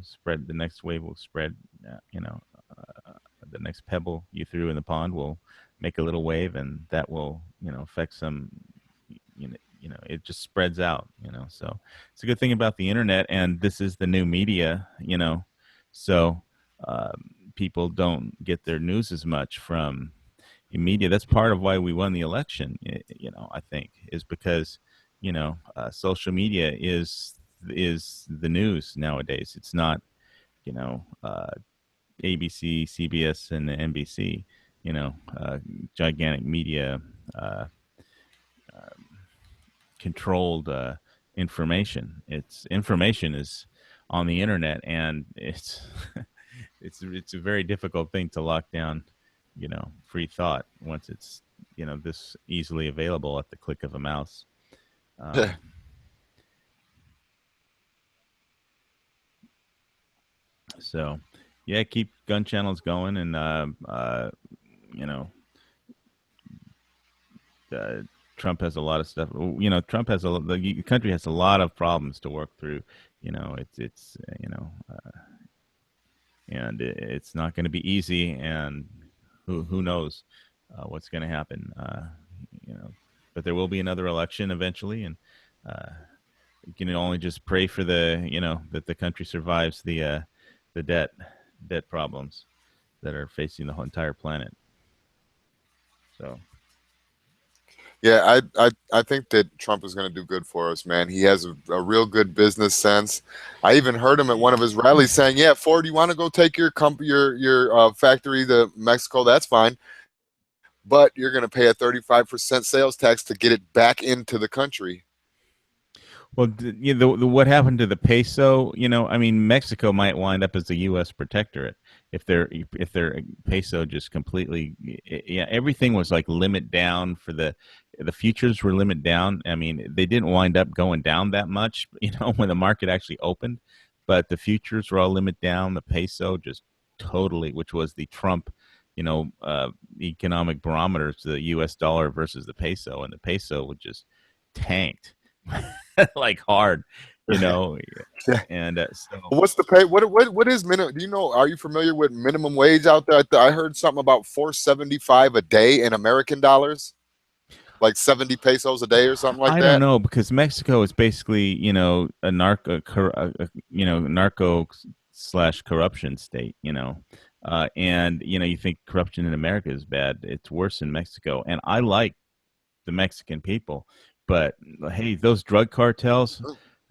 spread. The next wave will spread. The next pebble you threw in the pond will make a little wave, and that will affect some. It just spreads out. So it's a good thing about the internet, and this is the new media. So people don't get their news as much from the media. That's part of why we won the election. I think is because social media is the news nowadays. It's not ABC, CBS, and NBC. Gigantic media controlled information. It's information is on the internet, and it's it's a very difficult thing to lock down. Free thought once it's this easily available at the click of a mouse. Um, so, yeah, keep gun channels going, and you know, uh, Trump has a lot of stuff. Trump has the country has a lot of problems to work through. And it's not going to be easy. And who knows what's going to happen? But there will be another election eventually, and you can only just pray for that the country survives the debt problems that are facing the whole entire planet. So. Yeah, I think that Trump is going to do good for us, man. He has a real good business sense. I even heard him at one of his rallies saying, "Yeah, Ford, you want to go take your factory to Mexico? That's fine, but you're going to pay a 35% sales tax to get it back into the country." Well, what happened to the peso? I mean, Mexico might wind up as a U.S. protectorate if their peso just completely, yeah, everything was like limit down for the futures were limit down. I mean, they didn't wind up going down that much, when the market actually opened, but the futures were all limit down. The peso just totally, which was the Trump, economic barometer to the U.S. dollar versus the peso, and the peso would just tanked. like hard, you know. Yeah. And so What's the pay? What is minimum? Do you know? Are you familiar with minimum wage out there? I heard something about 475 a day in American dollars, like 70 pesos a day or something like I don't that. know because Mexico is basically, a narco slash corruption state, and you think corruption in America is bad. It's worse in Mexico, and I like the Mexican people, but hey, those drug cartels,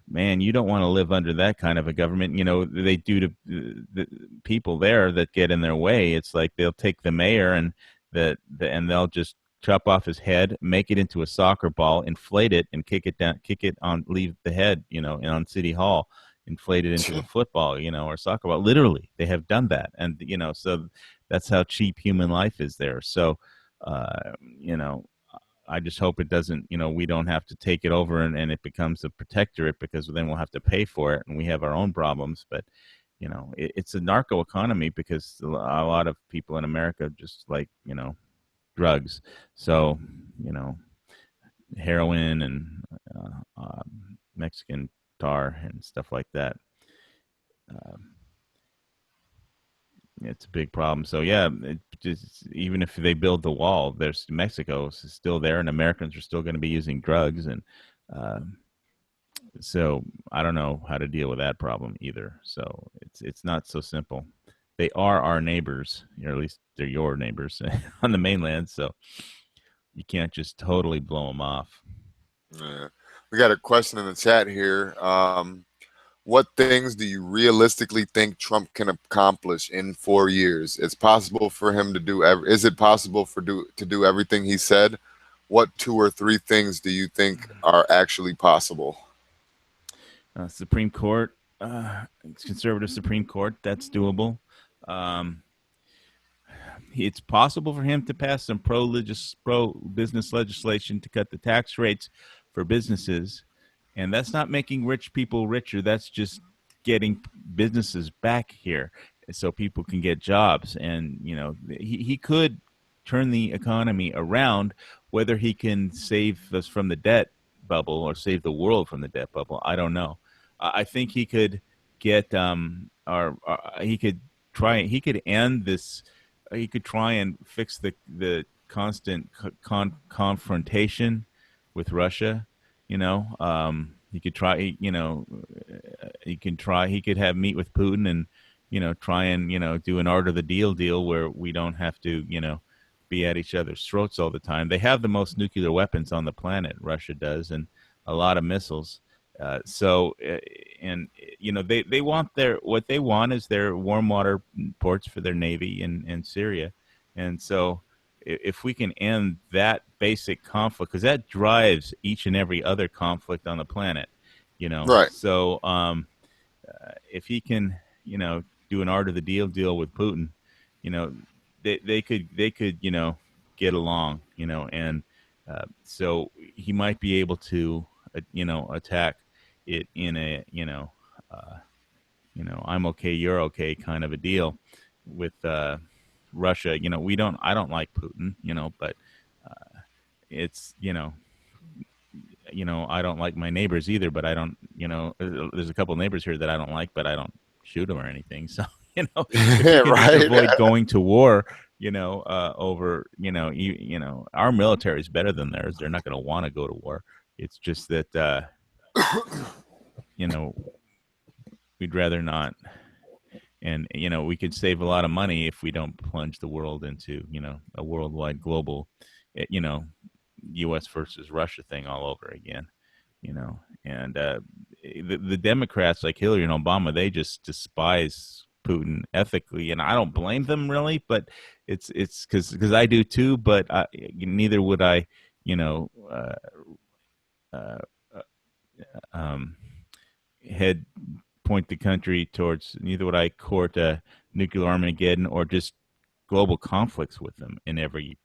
man, you don't want to live under that kind of a government. They do to the people there that get in their way. It's like they'll take the mayor and and they'll just chop off his head, make it into a soccer ball, inflate it, and kick it down, kick it on, leave the head, and on City Hall, inflate it into a football, or soccer ball. Literally, they have done that, and so that's how cheap human life is there. So, you know, I just hope it doesn't, we don't have to take it over and it becomes a protectorate, because then we'll have to pay for it and we have our own problems. But, it's a narco economy because a lot of people in America just like, drugs. So, you know, heroin and Mexican tar and stuff like that. Uh, it's a big problem. So yeah, it just, even if they build the wall, there's Mexico is still there, and Americans are still going to be using drugs, and uh, so I don't know how to deal with that problem either. So it's not so simple. They are our neighbors, or at least they're your neighbors on the mainland. So you can't just totally blow them off. Yeah. We got a question in the chat here. What things do you realistically think Trump can accomplish in 4 years? It's possible for him to do. Is it possible to do everything he said? What two or three things do you think are actually possible? Supreme Court, conservative Supreme Court, that's doable. Um, it's possible for him to pass some pro business legislation to cut the tax rates for businesses, and that's not making rich people richer. That's just getting businesses back here so people can get jobs. And he could turn the economy around. Whether he can save us from the debt bubble or save the world from the debt bubble, I don't know. I think he could get or he could he could end this. He could try and fix the constant confrontation with Russia. He could try. He can try. He could have meet with Putin and try and do an art of the deal where we don't have to be at each other's throats all the time. They have the most nuclear weapons on the planet. Russia does, and a lot of missiles. And they want what they want is their warm water ports for their navy in Syria, and so if we can end that basic conflict, because that drives each and every other conflict on the planet, Right. so if he can do an art of the deal with Putin, you know they could get along, and so he might be able to attack it in a I'm okay, you're okay kind of a deal with Russia. I don't like Putin, but it's I don't like my neighbors either, but I don't there's a couple of neighbors here that I don't like, but I don't shoot them or anything. So if we can just Right. avoid going to war, over our military is better than theirs. They're not going to want to go to war. It's just that you know we'd rather not. And we could save a lot of money if we don't plunge the world into a worldwide global US versus Russia thing all over again. And the Democrats like Hillary and Obama, they just despise Putin ethically, and I don't blame them really, but it's because I do too, but neither would I you know uh, um, head point the country towards, neither would I court a nuclear Armageddon or just global conflicts with them in every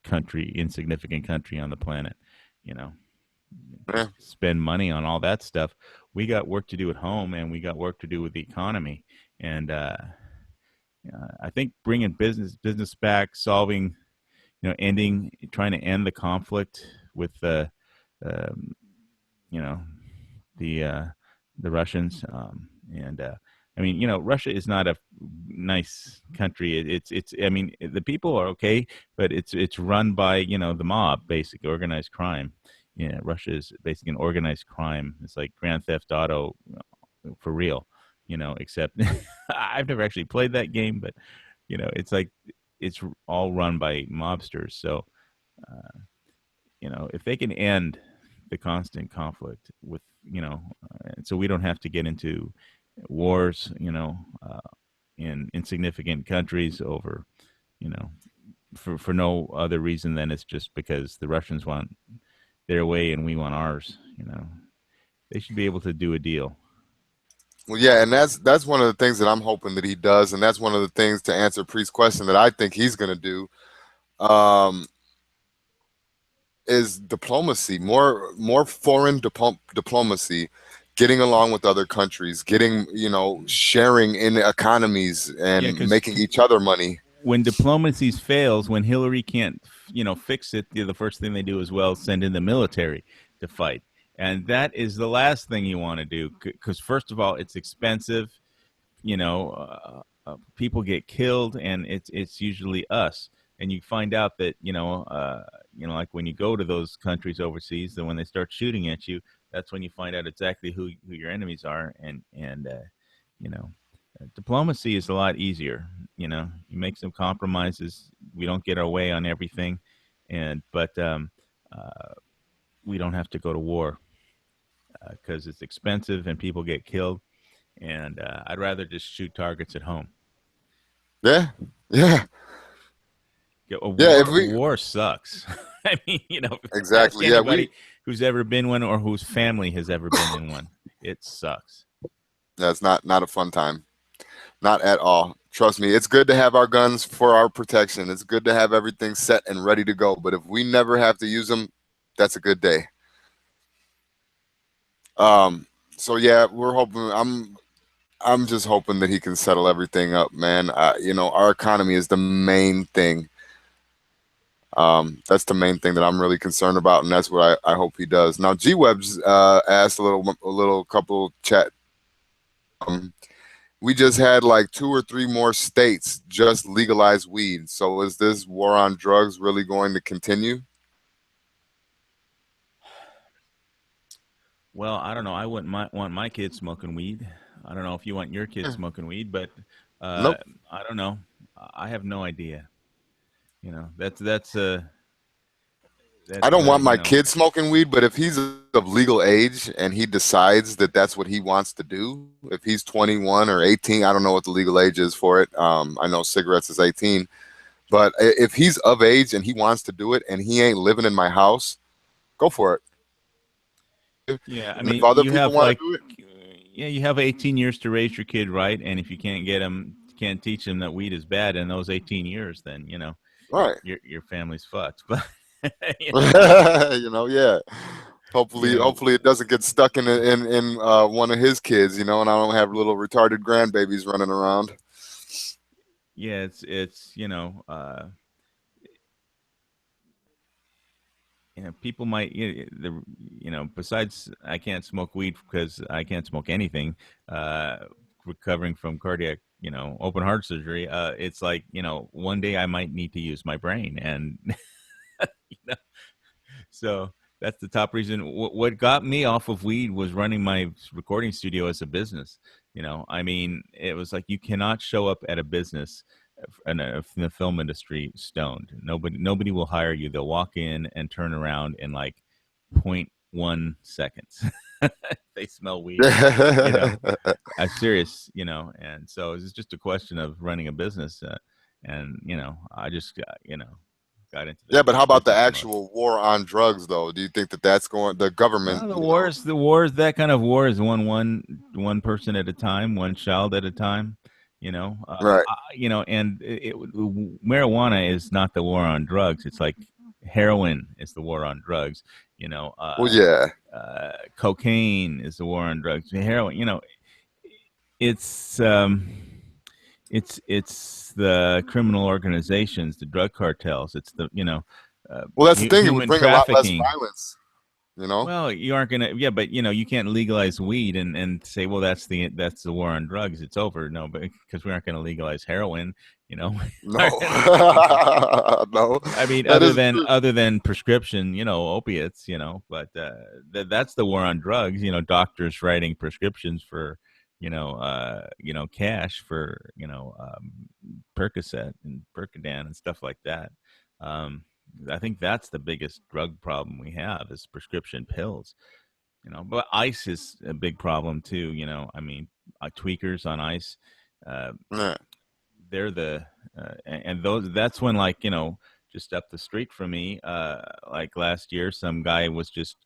country, insignificant country on the planet. You know, Yeah. spend money on all that stuff. We got work to do at home, and we got work to do with the economy. And I think bringing business back, solving, ending, trying to end the conflict with the you know, the uh, the Russians. And I mean, Russia is not a nice country. It's. I mean, the people are okay, but it's run by the mob, basic organized crime. Yeah, Russia is basically an organized crime. It's like Grand Theft Auto for real. Except I've never actually played that game, but it's like it's all run by mobsters. So uh, if they can end the constant conflict with so we don't have to get into wars in insignificant countries over you know for no other reason than it's just because the Russians want their way and we want ours. They should be able to do a deal. Well, yeah, and that's one of the things that I'm hoping that he does, and that's one of the things to answer Priest's question that I think he's going to do. Um, is diplomacy, more foreign diplomacy, getting along with other countries, getting sharing in economies Yeah, and because making each other money. when diplomacy fails, when Hillary can't, fix it, the first thing they do is send in the military to fight, and that is the last thing you want to do because first of all, it's expensive. People get killed, and it's usually us. And you find out that like when you go to those countries overseas, then when they start shooting at you, that's when you find out exactly who your enemies are, and you know diplomacy is a lot easier. You make some compromises. We don't get our way on everything, but uh, we don't have to go to war because it's expensive and people get killed. And I'd rather just shoot targets at home. Yeah, yeah, Yeah, a yeah. war, If we war sucks. I mean, ask exactly, yeah, anybody who's ever been one or whose family has ever been in one. It sucks. that's not a fun time, not at all. Trust me, it's good to have our guns for our protection. It's good to have everything set and ready to go. But if we never have to use them, that's a good day. Um, so yeah, we're hoping. I'm just hoping that he can settle everything up, man. Our economy is the main thing. That's the main thing that I'm really concerned about, and that's what I hope he does. Now, G Web's asked a little couple chat. Um, we just had like 2 or 3 more states just legalize weed. So is this war on drugs really going to continue? Well, I don't know. I wouldn't want my kids smoking weed. I don't know if you want your kids smoking weed, but uh, Nope. I don't know. I have no idea. That's I that's don't want my you know. kid smoking weed, but if he's of legal age and he decides that that's what he wants to do, if he's 21 or 18, I don't know what the legal age is for it. I know cigarettes is 18, but if he's of age and he wants to do it and he ain't living in my house, go for it. Yeah, I And if mean, other you people have want like, to do it, yeah, you have 18 years to raise your kid, right? And if you can't teach them that weed is bad in those 18 years, then right. your family's fucked. But you know, Yeah. you Hopefully, know, hopefully it doesn't get stuck in one of his kids, and I don't have little retarded grandbabies running around. yeah, it's people might besides I can't smoke weed because I can't smoke anything. Uh, Recovering from cardiac, open heart surgery, it's like one day I might need to use my brain, and you know, so that's the top reason. What got me off of weed was running my recording studio as a business. I mean, it was like you cannot show up at a business in the film industry stoned. Nobody will hire you. They'll walk in and turn around in like point 0.1 seconds. They smell weed. You know, I'm serious. And so it's just a question of running a business. And I just got into Yeah, the but how about the business mode. actual war on drugs, though? Do you think that that's going? The government, Well, the wars, that kind of war is one person at a time, one child at a time. right? And marijuana is not the war on drugs. It's like heroin is the war on drugs. You know, Well, uh, yeah, Cocaine is the war on drugs. Heroin, it's um, it's the criminal organizations, the drug cartels. It's the well, that's the thing. It would human bring a lot less trafficking. violence. You know? Well, you aren't gonna, yeah, but you can't legalize weed and say, well, that's the war on drugs. It's over. No, but because we aren't gonna legalize heroin, we No, aren't gonna legalize. no, I mean, that other is than true. other than prescription, opiates, but that's the war on drugs. Doctors writing prescriptions for, cash for, Percocet and Percodan and stuff like that. Um, I think that's the biggest drug problem we have is prescription pills. But ice is a big problem too. I mean, tweakers on ice. Uh, Yeah, they're the and those that's when, like, just up the street from me, like last year some guy was just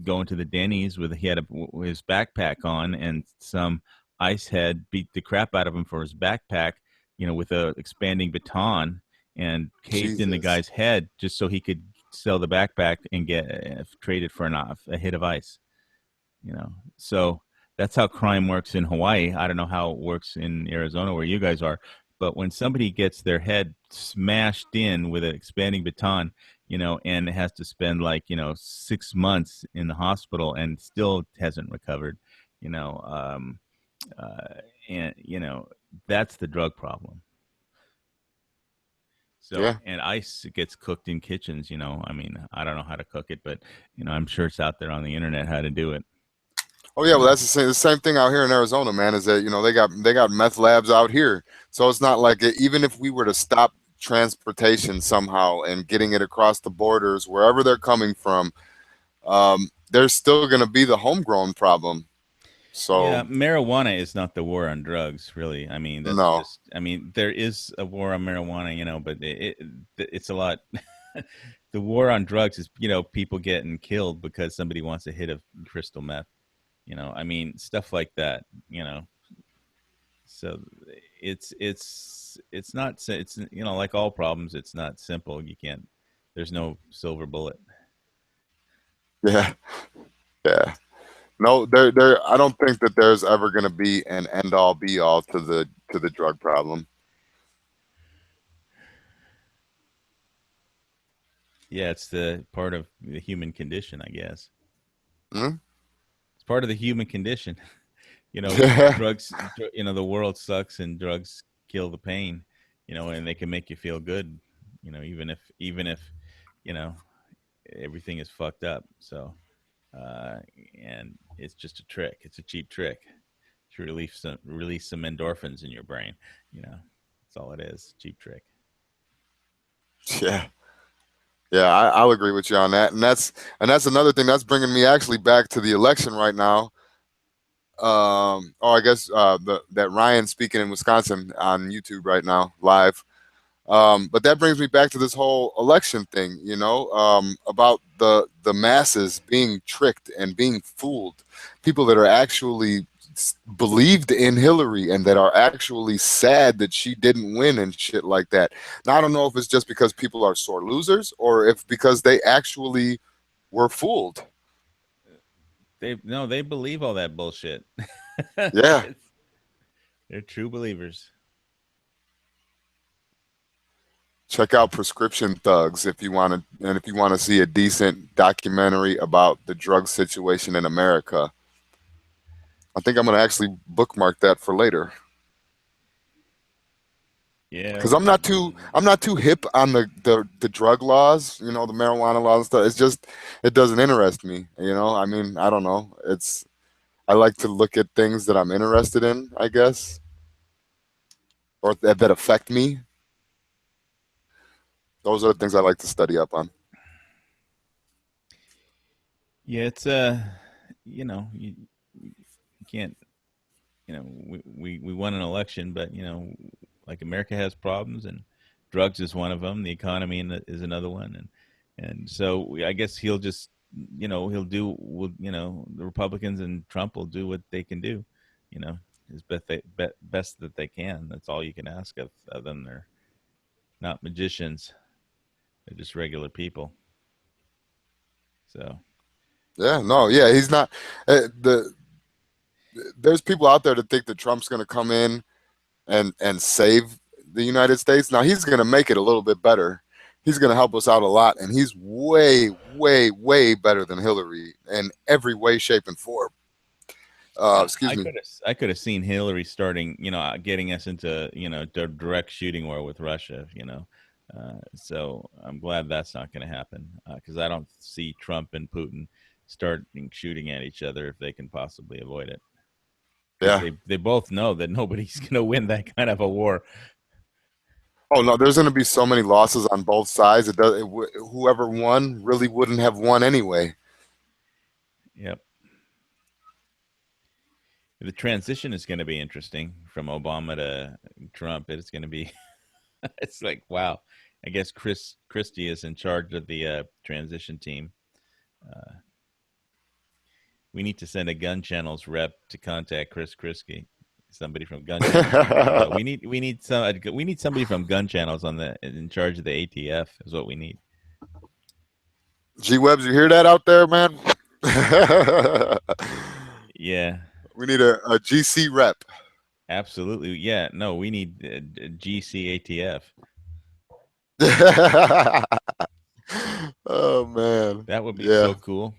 going to the Denny's with, he had his backpack on, and some ice head beat the crap out of him for his backpack, with a expanding baton, and caved in the Jesus. guy's head just so he could sell the backpack and get traded for a hit of ice. So that's how crime works in Hawaii. I don't know how it works in Arizona where you guys are, but when somebody gets their head smashed in with an expanding baton, and has to spend, like, 6 months in the hospital and still hasn't recovered, you know um and that's the drug problem. So, Yeah. and ice gets cooked in kitchens. I mean, I don't know how to cook it, but I'm sure it's out there on the internet how to do it. Oh yeah, well that's the same thing out here in Arizona, man. Is that they got meth labs out here, so it's not like even if we were to stop transportation somehow and getting it across the borders wherever they're coming from, there's still going to be the homegrown problem. Yeah, So marijuana is not the war on drugs, really. I mean, that's no, just. I mean, there is a war on marijuana, but it's a lot. The war on drugs is, people getting killed because somebody wants a hit of crystal meth. I mean, stuff like that. So it's not. It's, like all problems, it's not simple. You can't. There's no silver bullet. yeah, yeah. No, there. I don't think that there's ever going to be an end all be all to the drug problem. Yeah, it's the part of the human condition, I guess. Hmm? It's part of the human condition. Yeah, Drugs, the world sucks and drugs kill the pain, and they can make you feel good, even if you know everything is fucked up. So, uh, and it's just a trick. It's a cheap trick to release some endorphins in your brain. That's all it is. Cheap trick. yeah, yeah. I'll agree with you on that, and that's another thing that's bringing me actually back to the election right now. Oh, I guess that Ryan speaking in Wisconsin on YouTube right now live. But that brings me back to this whole election thing, about the masses being tricked and being fooled. People that are actually believed in Hillary and that are actually sad that she didn't win and shit like that. Now I don't know if it's just because people are sore losers or if because they actually were fooled. They believe all that bullshit. Yeah. They're true believers. Check out Prescription Thugs if you want to, and if you want to see a decent documentary about the drug situation in America. I think I'm gonna actually bookmark that for later Yeah. because I'm not too hip on the drug laws, the marijuana laws and stuff. It's just it doesn't interest me. I mean, I don't know. I like to look at things that I'm interested in, I guess, or that affect me. Those are the things I like to study up on. Yeah, it's you can't, we won an election, but like, America has problems, and drugs is one of them. The economy is another one, and so I guess he'll just, he'll do, the Republicans and Trump will do what they can do, as best that they can. That's all you can ask of them. They're not magicians; they're just regular people. So Yeah, no, yeah, he's not. There's people out there that think that Trump's going to come in and save the United States. Now he's going to make it a little bit better. he's going to help us out a lot. And he's way, way, way better than Hillary in every way, shape, and form. Excuse me. I could have seen Hillary starting, getting us into, direct shooting war with Russia, so I'm glad that's not going to happen, because I don't see Trump and Putin starting shooting at each other if they can possibly avoid it. Yeah. They both know that nobody's going to win that kind of a war. Oh no, there's going to be so many losses on both sides. Whoever won really wouldn't have won anyway. Yep. The transition is going to be interesting from Obama to Trump. It's going to be, it's like, wow. I guess Chris Christie is in charge of the transition team. We need to send a Gun Channels rep to contact Chris Christie, somebody from Gun Channels. we need somebody from Gun Channels in charge of the ATF is what we need. G Webs, you hear that out there, man? Yeah. We need a GC rep. Absolutely. Yeah. No, we need GC ATF. Oh man, that would be so cool.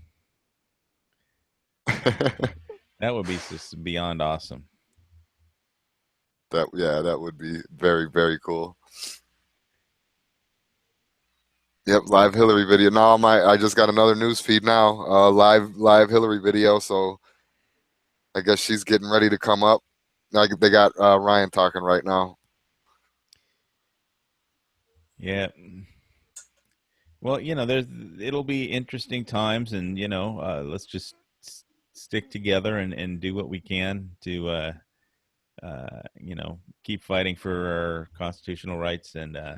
That would be just beyond awesome. That would be very, very cool. Yep, live Hillary video. Now I just got another news feed now. Live Hillary video. So I guess she's getting ready to come up. They got Ryan talking right now. Yeah. Well, it'll be interesting times, and let's just stick together and do what we can to keep fighting for our constitutional rights, and the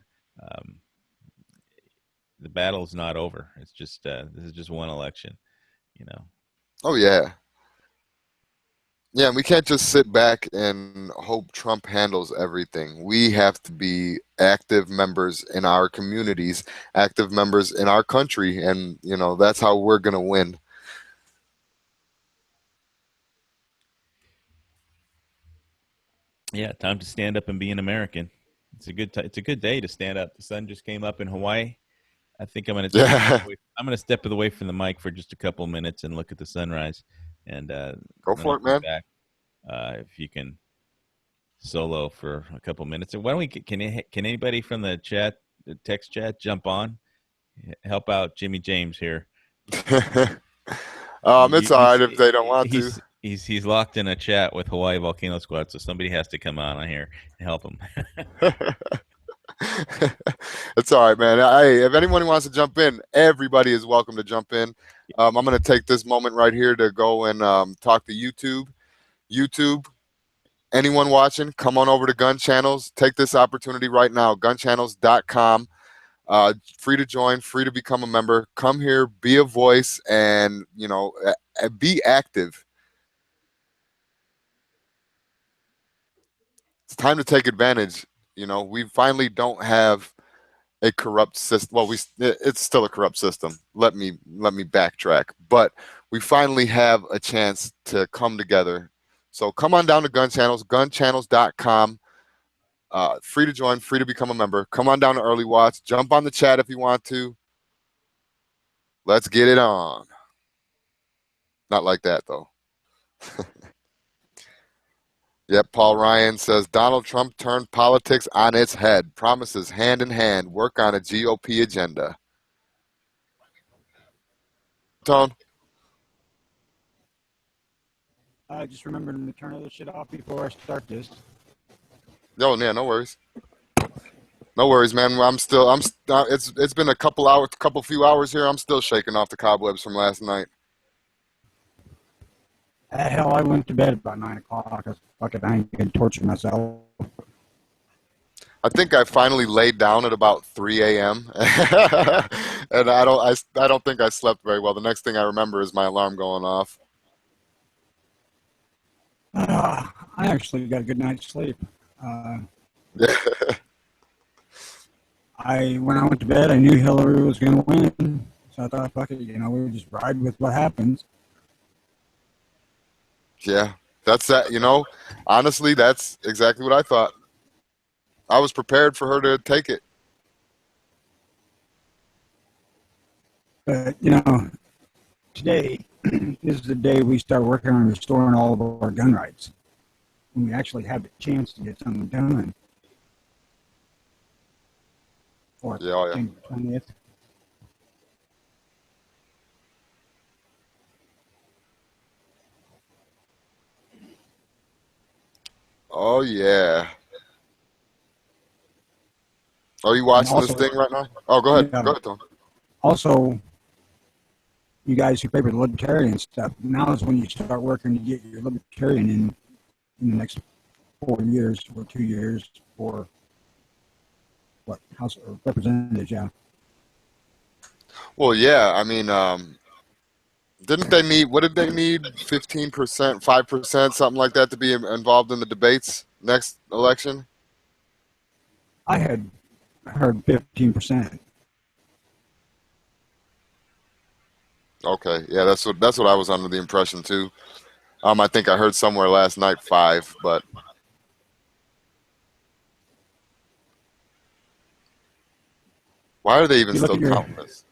battle's not over. It's just this is just one election, Oh yeah. Yeah, we can't just sit back and hope Trump handles everything. We have to be active members in our communities, active members in our country, and that's how we're going to win. Yeah, time to stand up and be an American. It's a good day to stand up. The sun just came up in Hawaii. I think I'm going to step away from the mic for just a couple minutes and look at the sunrise. And go for it, man. Back, if you can solo for a couple minutes. And why don't we? Can anybody from the text chat, jump on, help out Jimmy James here? It's all right if they don't want to. He's locked in a chat with Hawaii Volcano Squad, so somebody has to come on here and help him. It's all right, man. Hey, if anyone wants to jump in, everybody is welcome to jump in. I'm going to take this moment right here to go and talk to YouTube. YouTube, anyone watching, come on over to Gun Channels. Take this opportunity right now, gunchannels.com. Free to join, free to become a member. Come here, be a voice, and, be active. It's time to take advantage. We finally don't have a corrupt system. Well, it's still a corrupt system. Let me backtrack. But we finally have a chance to come together. So come on down to Gun Channels, gunchannels.com. Free to join, free to become a member. Come on down to Early Watch. Jump on the chat if you want to. Let's get it on. Not like that, though. Yep, Paul Ryan says Donald Trump turned politics on its head, promises hand in hand work on a GOP agenda. Tone? Just remember to turn this shit off before I start this. No, yeah, no worries. No worries, man. It's been a few hours here. I'm still shaking off the cobwebs from last night. Hell, I went to bed about 9 o'clock. I ain't gonna torture myself. I think I finally laid down at about 3 a.m. and I don't think I slept very well. The next thing I remember is my alarm going off. I actually got a good night's sleep. When I went to bed, I knew Hillary was going to win, so I thought, fuck it, we'll just ride with what happens. Yeah, that's that. Honestly, that's exactly what I thought. I was prepared for her to take it. But today is the day we start working on restoring all of our gun rights, when we actually have the chance to get something done. Or Yeah. January 20th. Oh yeah. Are you watching this Also, thing right now? Oh, go ahead. yeah, Go ahead, Tom. also, you guys who favor the libertarian stuff, now is when you start working to get your libertarian in the next 4 years or 2 years for what House of Representatives? Yeah, Well, yeah. I mean, didn't they need? What did they need? 15%, 5%, something like that, to be involved in the debates next election. I had heard 15%. Okay, yeah, that's what I was under the impression too. I think I heard somewhere last night 5, but why are they even You look still at your counting this?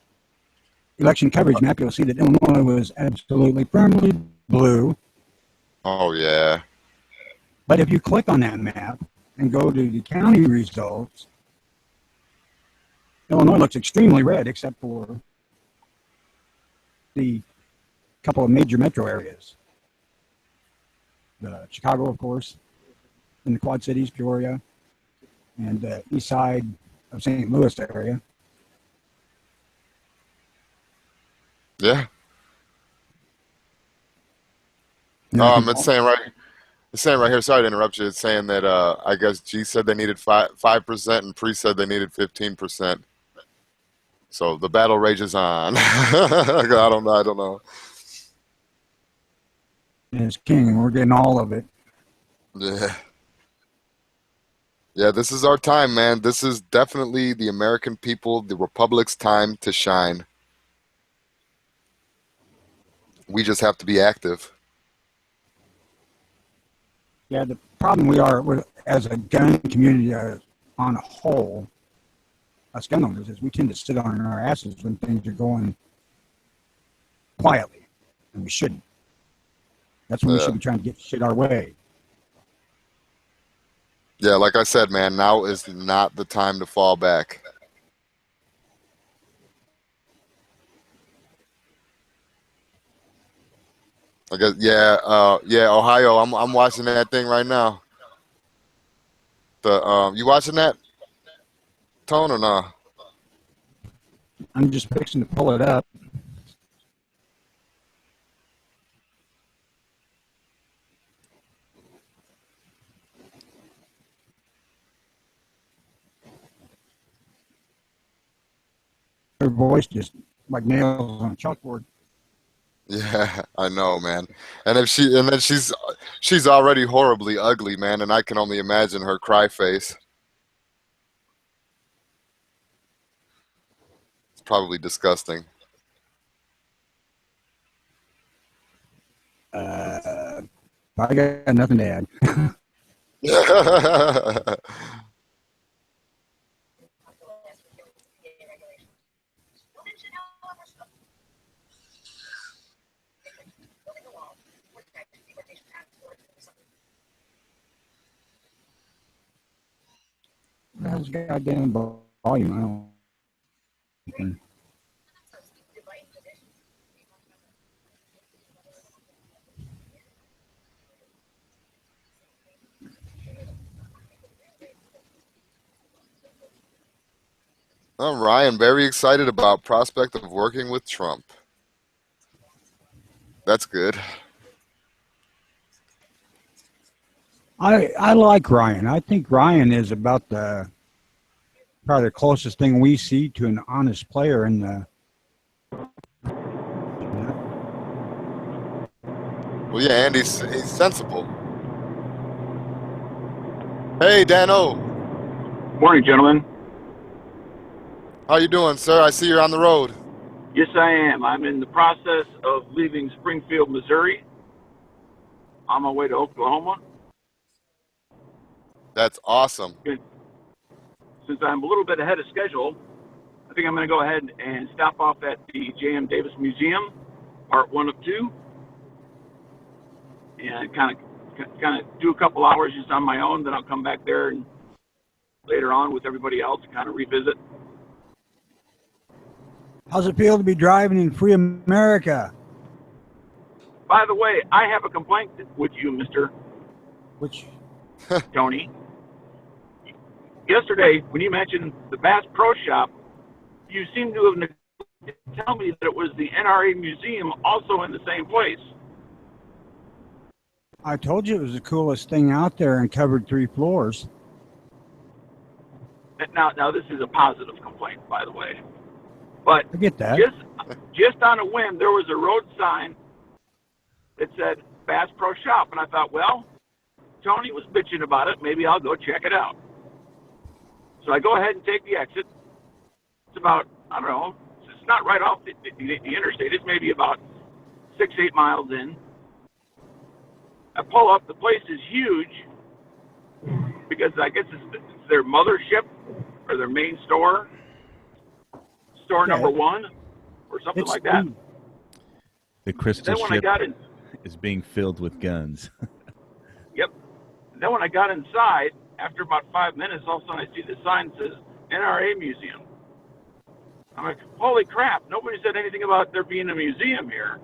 election coverage map, you'll see that Illinois was absolutely firmly blue. Oh yeah, But if you click on that map and go to the county results, Illinois looks extremely red, except for the couple of major metro areas. Chicago, of course, in the Quad Cities, Peoria, and the east side of St. Louis area. yeah. And I think It's saying right. It's saying right here. Sorry to interrupt you. It's saying that I guess G said they needed 5%, and Pre said they needed 15%. So the battle rages on. I don't know. I don't know. is king, and we're getting all of it. Yeah. Yeah, this is our time, man. This is definitely the American people, the Republic's time to shine. We just have to be active. Yeah, the problem we are with, as a gun community on a whole, us gun owners, is we tend to sit on our asses when things are going quietly, and we shouldn't. That's when we should be trying to get shit our way. Yeah, like I said, man, now is not the time to fall back. I guess, yeah, Ohio. I'm watching that thing right now. You watching that, Tone, or no? I'm just fixing to pull it up. Her voice just like nails on a chalkboard. Yeah, I know, man. And then she's already horribly ugly, man, and I can only imagine her cry face. It's probably disgusting. I got nothing to add. That's goddamn volume. I don't. Ryan, very excited about prospect of working with Trump. That's good. I like Ryan. I think Ryan is about probably the closest thing we see to an honest player in the. Well, yeah, and he's sensible. Hey, Dano. Morning, gentlemen. How you doing, sir? I see you're on the road. Yes, I am. I'm in the process of leaving Springfield, Missouri, on my way to Oklahoma. That's awesome. Since I'm a little bit ahead of schedule, I think I'm going to go ahead and stop off at the J.M. Davis Museum, part 1 of 2, and kind of do a couple hours just on my own. Then I'll come back there and later on with everybody else and kind of revisit. How's it feel to be driving in free America? By the way, I have a complaint with you, Mr. Which Tony. Yesterday, when you mentioned the Bass Pro Shop, you seem to have neglected to tell me that it was the NRA Museum also in the same place. I told you it was the coolest thing out there and covered 3 floors. Now this is a positive complaint, by the way. But I get that. just on a whim, there was a road sign that said Bass Pro Shop, and I thought, well, Tony was bitching about it. Maybe I'll go check it out. So I go ahead and take the exit. It's about, I don't know, it's not right off the interstate. It's maybe about 6-8 miles in. I pull up. The place is huge because I guess it's their mothership or their main store number 1 or something like that. The crystal ship is being filled with guns. Yep. And then when I got inside, after about 5 minutes, all of a sudden I see the sign that says NRA Museum. I'm like, holy crap, nobody said anything about there being a museum here.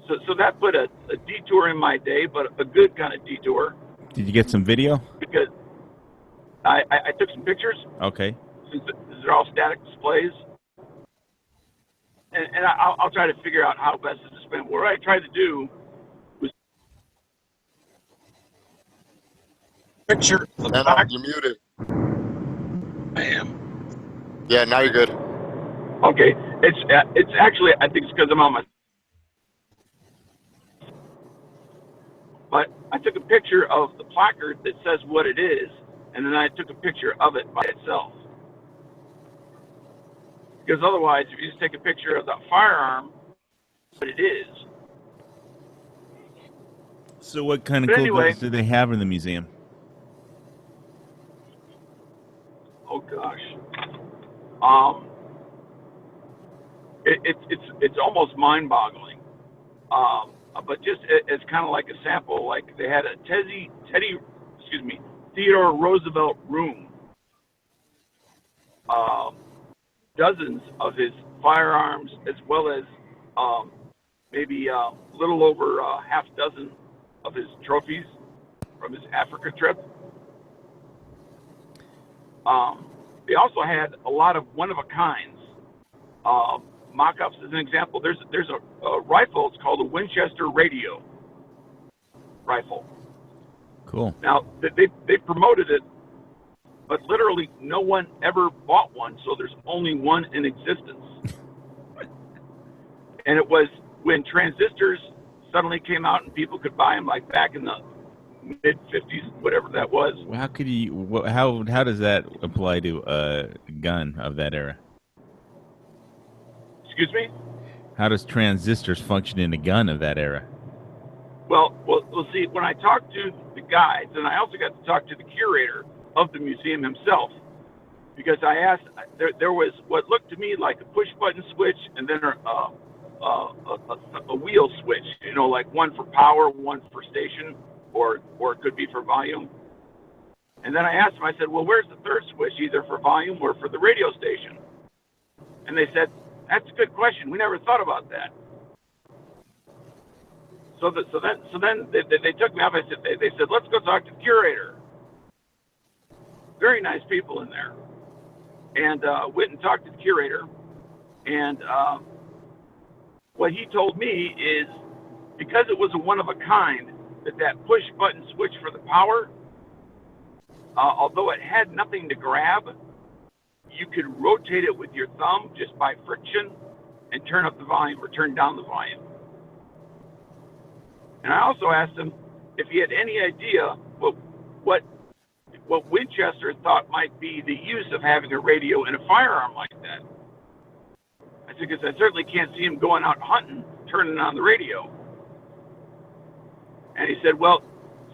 So that put a detour in my day, but a good kind of detour. Did you get some video? Because I took some pictures. Okay. Since they're all static displays. And I'll try to figure out how best to display them. What I tried to do was picture the back. You're muted. I am. Yeah, now you're good. Okay. It's actually, I think it's because I'm on my... But I took a picture of the placard that says what it is, and then I took a picture of it by itself. Because otherwise, if you just take a picture of the firearm, what it is. So what kind of cool guns do they have in the museum? Oh gosh. It's almost mind-boggling. But just as kind of like a sample, like they had a Theodore Roosevelt room. Dozens of his firearms, as well as maybe a little over half dozen of his trophies from his Africa trip. They also had a lot of one-of-a-kinds. Mock-ups, as an example, there's a rifle. It's called a Winchester Radio rifle. Cool. Now, they promoted it, but literally no one ever bought one, so there's only one in existence. And it was when transistors suddenly came out and people could buy them, like back in the mid-50s, whatever that was. Well, how could you? How does that apply to a gun of that era? Excuse me? How does transistors function in a gun of that era? Well, see, when I talked to the guides, and I also got to talk to the curator of the museum himself, because I asked, there was what looked to me like a push-button switch and then a wheel switch, like one for power, one for station, or it could be for volume. And then I asked him, I said, well, where's the third switch, either for volume or for the radio station? And they said, that's a good question. We never thought about that. So then they took me up. They said, let's go talk to the curator. Very nice people in there. And went and talked to the curator. And what he told me is because it was a one-of-a-kind, that push-button switch for the power, although it had nothing to grab, you could rotate it with your thumb just by friction and turn up the volume or turn down the volume. And I also asked him if he had any idea what Winchester thought might be the use of having a radio in a firearm like that. I said, because I certainly can't see him going out hunting, turning on the radio. And he said, well,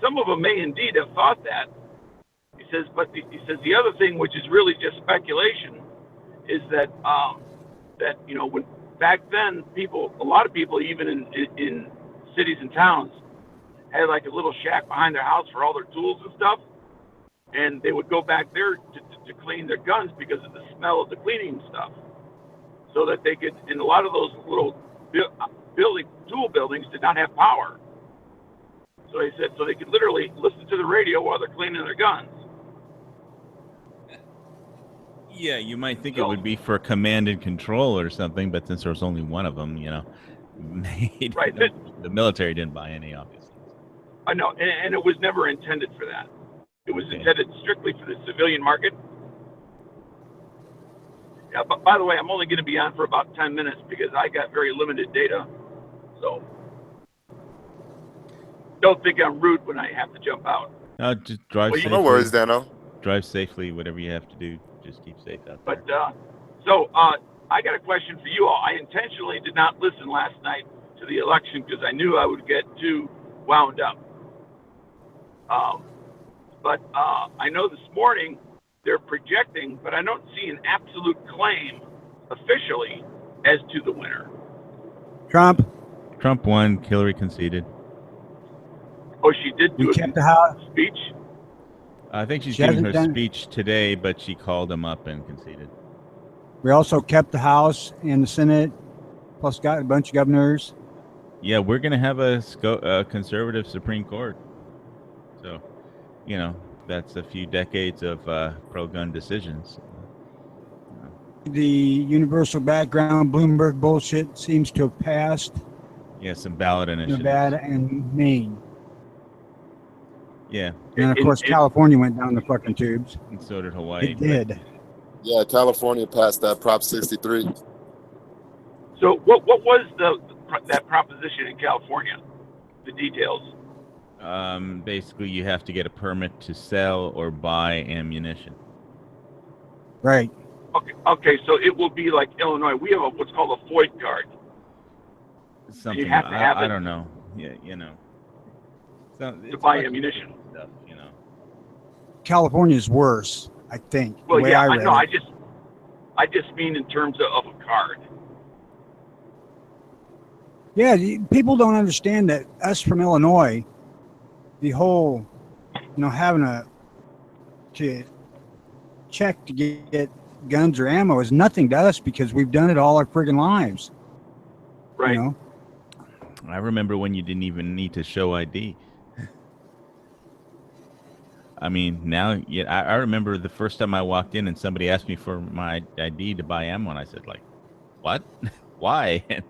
some of them may indeed have thought that. He says, he says the other thing, which is really just speculation, is that that when back then a lot of people, even in cities and towns, had like a little shack behind their house for all their tools and stuff, and they would go back there to clean their guns because of the smell of the cleaning stuff, so that they could. And a lot of those little tool buildings did not have power, so he said so they could literally listen to the radio while they're cleaning their guns. Yeah, you might think it would be for command and control or something, but since there was only one of them, made, right. The military didn't buy any, obviously. I know, and it was never intended for that. It was intended strictly for the civilian market. Yeah, but by the way, I'm only going to be on for about 10 minutes because I got very limited data. So don't think I'm rude when I have to jump out. No, just drive safely. No worries, Dano. Drive safely, whatever you have to do. Just keep safe out there. But I got a question for you all. I intentionally did not listen last night to the election because I knew I would get too wound up. But I know this morning they're projecting, but I don't see an absolute claim officially as to the winner. Trump won. Hillary conceded. Oh, she did do a speech? I think she's giving her speech today, but she called him up and conceded. We also kept the House and the Senate, plus got a bunch of governors. Yeah, we're going to have a conservative Supreme Court. So, that's a few decades of pro-gun decisions. The universal background Bloomberg bullshit seems to have passed. Yeah, some ballot initiatives. Nevada and Maine. Yeah. And, of course, California went down the fucking tubes. And so did Hawaii. It did. Yeah, California passed that Prop 63. So what was that proposition in California? The details? Basically, you have to get a permit to sell or buy ammunition. Right. Okay. So it will be like Illinois. We have what's called a FOID card. Something you have to have I don't know. Yeah, So to buy ammunition. Stuff, California's worse, I think. Well, the way I read know. it. I just mean in terms of a card. Yeah, people don't understand that us from Illinois, the whole, having to check to get guns or ammo is nothing to us because we've done it all our friggin' lives. Right. I remember when you didn't even need to show ID. I mean, now, I remember the first time I walked in and somebody asked me for my ID to buy ammo, and I said, what? Why? And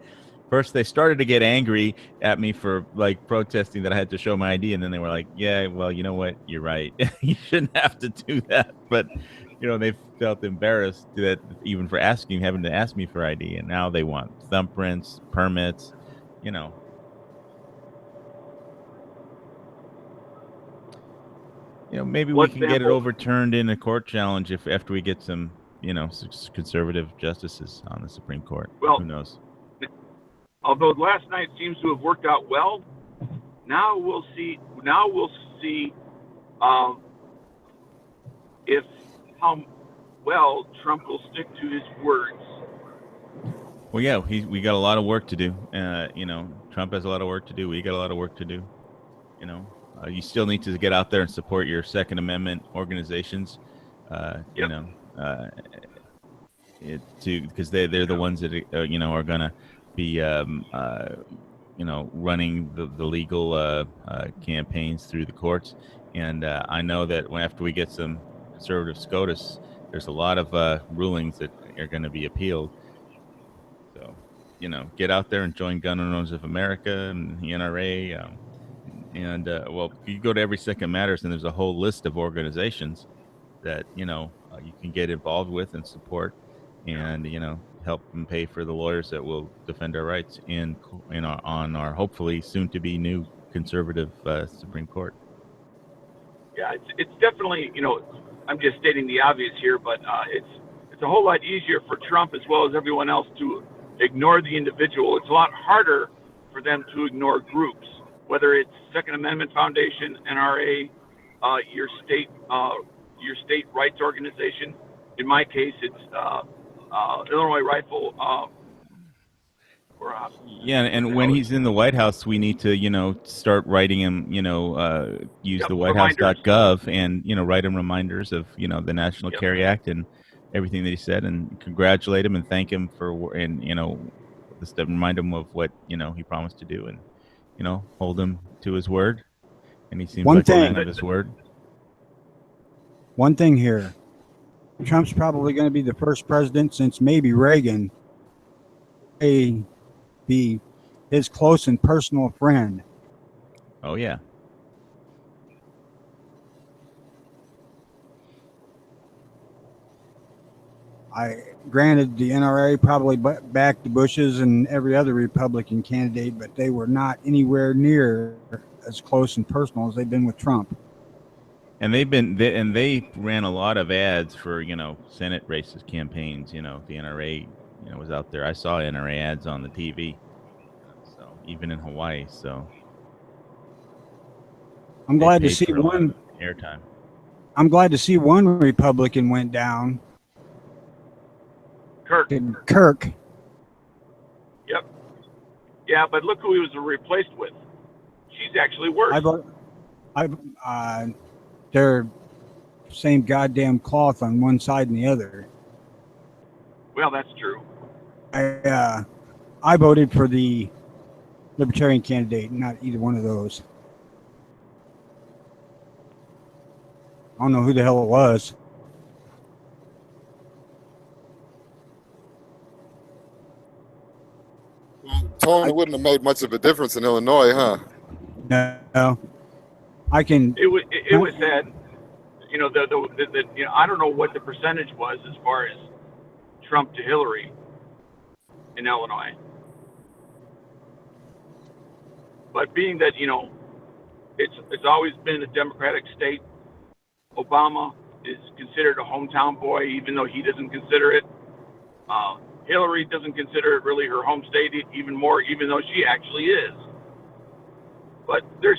first, they started to get angry at me for, protesting that I had to show my ID, and then they were like, yeah, well, you know what? You're right. You shouldn't have to do that. But, they felt embarrassed that even for having to ask me for ID, and now they want thumbprints, permits, maybe we can get it overturned in a court challenge after we get some, conservative justices on the Supreme Court. Well, who knows? Although last night seems to have worked out well, now we'll see. If how well Trump will stick to his words. Well, yeah, we got a lot of work to do. Trump has a lot of work to do. We got a lot of work to do. You still need to get out there and support your Second Amendment organizations. Because they're the ones that are gonna be running the legal campaigns through the courts. And I know that after we get some conservative SCOTUS, there's a lot of rulings that are going to be appealed. So, get out there and join Gun Owners of America and the NRA. You go to Every Second Matters, and there's a whole list of organizations that, you can get involved with and support and, help them pay for the lawyers that will defend our rights on our hopefully soon to be new conservative Supreme Court. Yeah, it's definitely, I'm just stating the obvious here, but it's a whole lot easier for Trump as well as everyone else to ignore the individual. It's a lot harder for them to ignore groups, whether it's Second Amendment Foundation, NRA, your state your state rights organization. In my case, it's Illinois Rifle. Yeah, and when he's in the White House, we need to, start writing him, use the whitehouse.gov and, write him reminders of, the National Carry Act and everything that he said, and congratulate him and thank him for, and, just to remind him of what, he promised to do, and, hold him to his word. And he seems like a man of his word. One thing here, Trump's probably going to be the first president since maybe Reagan be his close and personal friend. Oh, yeah. Granted, the NRA probably backed the Bushes and every other Republican candidate, but they were not anywhere near as close and personal as they've been with Trump. And they ran a lot of ads for, Senate races, campaigns. The NRA, was out there. I saw NRA ads on the TV. So even in Hawaii. So I'm glad to see one airtime. I'm glad to see one Republican went down. Kirk. Yep. Yeah, but look who he was replaced with. She's actually worse. They're same goddamn cloth on one side and the other. Well, that's true. I voted for the Libertarian candidate, not either one of those. I don't know who the hell it was. Tony wouldn't have made much of a difference in Illinois, huh? No. I can. It was sad. I don't know what the percentage was as far as Trump to Hillary in Illinois. But being that, it's always been a Democratic state, Obama is considered a hometown boy, even though he doesn't consider it. Hillary doesn't consider it really her home state even more, even though she actually is. But there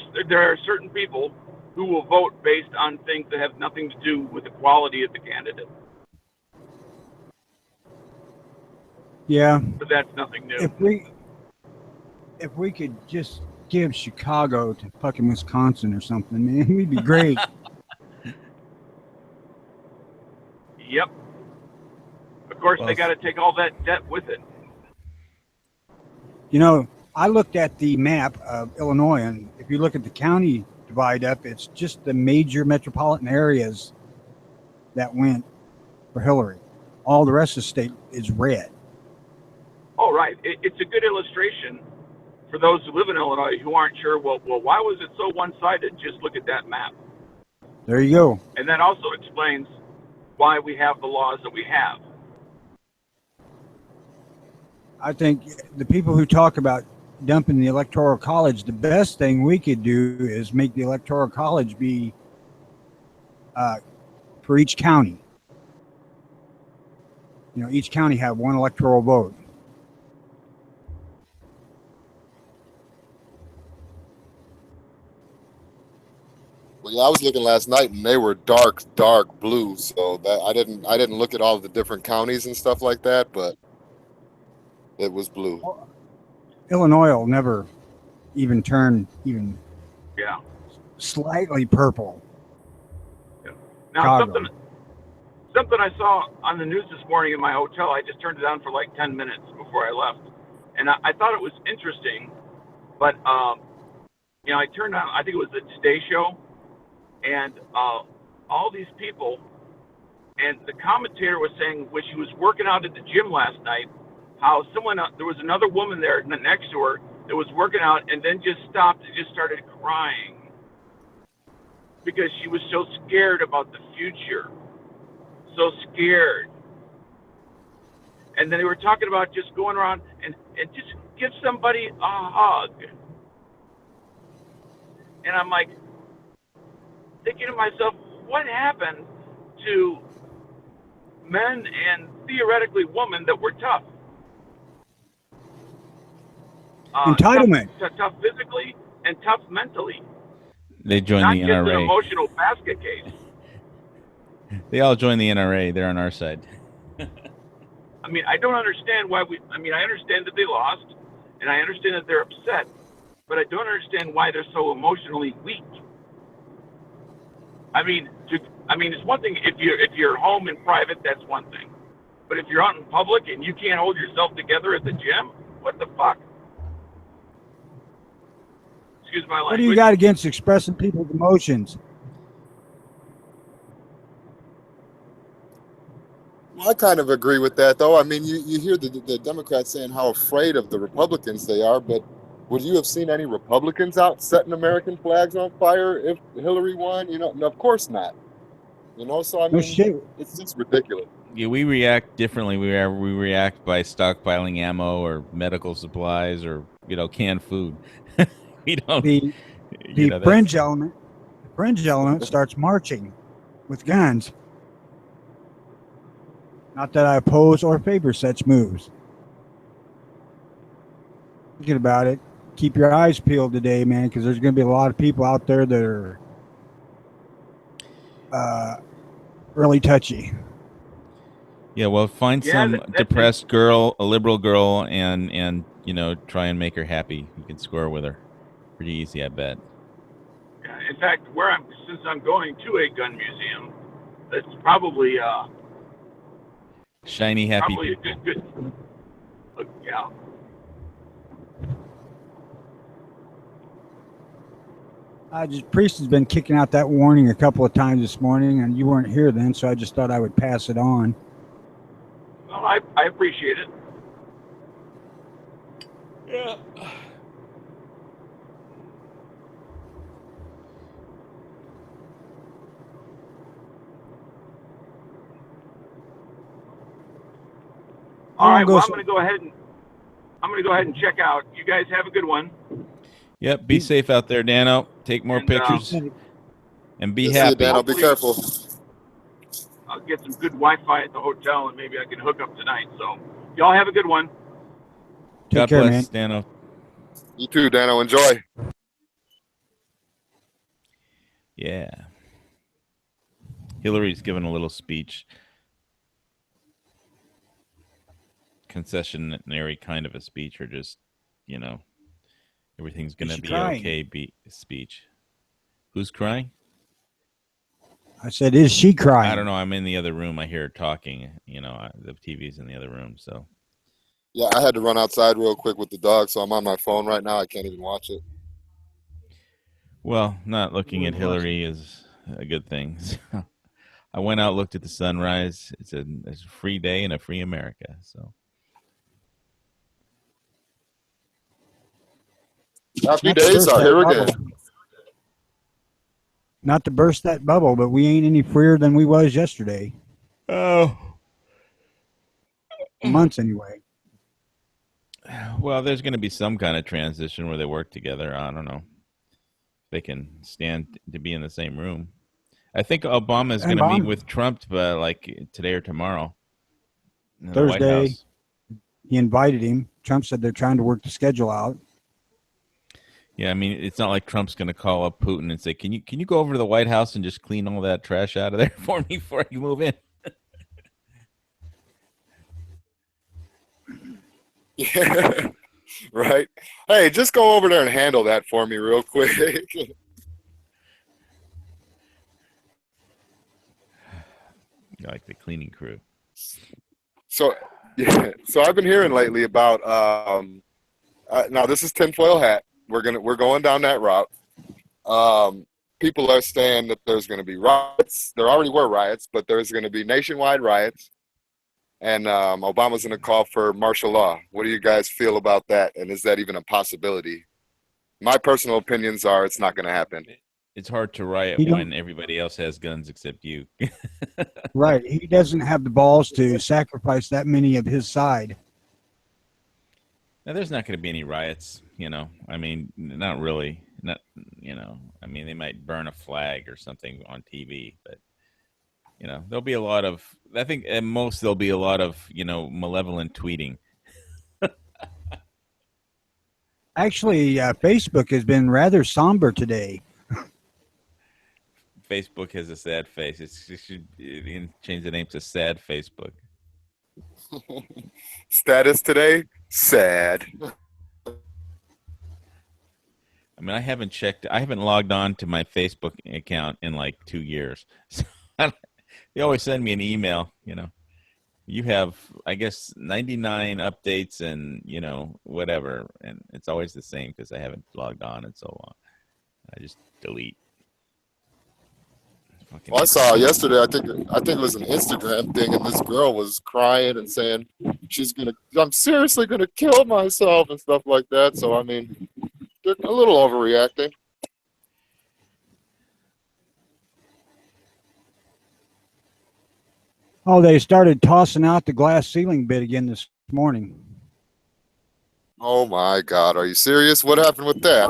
are certain people who will vote based on things that have nothing to do with the quality of the candidate. Yeah. But that's nothing new. If we could just give Chicago to fucking Wisconsin or something, man, we'd be great. Yep. Of course, they got to take all that debt with it. I looked at the map of Illinois, and if you look at the county divide up, it's just the major metropolitan areas that went for Hillary. All the rest of the state is red. Oh, right. It's a good illustration for those who live in Illinois who aren't sure, well, why was it so one-sided? Just look at that map. There you go. And that also explains why we have the laws that we have. I think the people who talk about dumping the Electoral College, the best thing we could do is make the Electoral College be for each county. Each county have one electoral vote. Well, yeah, I was looking last night, and they were dark blue. So that I didn't look at all of the different counties and stuff like that, but it was blue. Illinois will never even turn slightly purple. Yeah. Now something I saw on the news this morning in my hotel. I just turned it on for like 10 minutes before I left, and I thought it was interesting. But I turned on. I think it was the Today Show. And all these people, and the commentator was saying when she was working out at the gym last night, how there was another woman there next to her that was working out and then just stopped and just started crying because she was so scared about the future. So scared. And then they were talking about just going around and just give somebody a hug. And I'm like, thinking to myself, what happened to men and theoretically women that were tough? Entitlement. Tough physically and tough mentally. They joined Not the just an NRA. emotional basket case. They all joined the NRA. They're on our side. I mean, I don't understand why I understand that they lost, and I understand that they're upset, but I don't understand why they're so emotionally weak. I mean, it's one thing if you're home in private, that's one thing. But if you're out in public and you can't hold yourself together at the gym, what the fuck? Excuse my language. What do you got against expressing people's emotions? Well, I kind of agree with that, though. I mean, you hear the Democrats saying how afraid of the Republicans they are, but would you have seen any Republicans out setting American flags on fire if Hillary won? You know, no, of course not. You know, so I mean, No shit. it's just ridiculous. Yeah, we react differently. We react by stockpiling ammo or medical supplies or canned food. We don't. The fringe element. The fringe element starts marching with guns. Not that I oppose or favor such moves. Thinking about it, keep your eyes peeled today, man, because there's going to be a lot of people out there that are really touchy. Yeah, well, find some depressed girl, a liberal girl, and try and make her happy. You can score with her pretty easy, I bet. Yeah, in fact, since I'm going to a gun museum, that's probably shiny, happy probably people. a good. Yeah. Priest has been kicking out that warning a couple of times this morning, and you weren't here then, so I just thought I would pass it on. Well, I appreciate it. Yeah. All right. Well, I'm going to go ahead and check out. You guys have a good one. Yep. Be safe out there, Dano. Take more pictures and be happy. Dano, be careful. I'll get some good Wi-Fi at the hotel, and maybe I can hook up tonight. So, y'all have a good one. God bless, Dano. You too, Dano. Enjoy. Yeah. Hillary's giving a little speech. Concessionary kind of a speech, or just, everything's going to be okay speech. Who's crying? I said, is she crying? I don't know. I'm in the other room. I hear her talking. The TV's in the other room, so. Yeah, I had to run outside real quick with the dog, so I'm on my phone right now. I can't even watch it. Well, not looking at Hillary is a good thing. I went out, looked at the sunrise. It's a free day in a free America, so. Happy days are here again. Not to burst that bubble, but we ain't any freer than we was yesterday. Oh. Months anyway. Well, there's going to be some kind of transition where they work together. I don't know. They can stand to be in the same room. I think Obama is going to meet with Trump like today or tomorrow. Thursday. He invited him. Trump said they're trying to work the schedule out. Yeah, I mean, it's not like Trump's going to call up Putin and say, "Can you go over to the White House and just clean all that trash out of there for me before you move in?" Yeah, right. Hey, just go over there and handle that for me real quick. Like the cleaning crew. So I've been hearing lately about now this is tinfoil hat. We're going down that route. People are saying that there's going to be riots. There already were riots, but there's going to be nationwide riots. And Obama's going to call for martial law. What do you guys feel about that? And is that even a possibility? My personal opinions are it's not going to happen. It's hard to riot when everybody else has guns except you. Right. He doesn't have the balls to sacrifice that many of his side. Now, there's not going to be any riots, I mean, not really. Not, I mean, they might burn a flag or something on TV, but, there'll be a lot of, I think at most there'll be a lot of, malevolent tweeting. Actually, Facebook has been rather somber today. Facebook has a sad face. It should change the name to Sad Facebook. Status today, sad. I mean, I haven't logged on to my Facebook account in like 2 years. So they always send me an email, you have, I guess, 99 updates and, whatever. And it's always the same because I haven't logged on in so long. I just delete. Well, I saw yesterday, I think it was an Instagram thing, and this girl was crying and saying I'm seriously gonna kill myself and stuff like that. So I mean, they're a little overreacting. Oh, they started tossing out the glass ceiling bid again this morning. Oh my God, are you serious? What happened with that?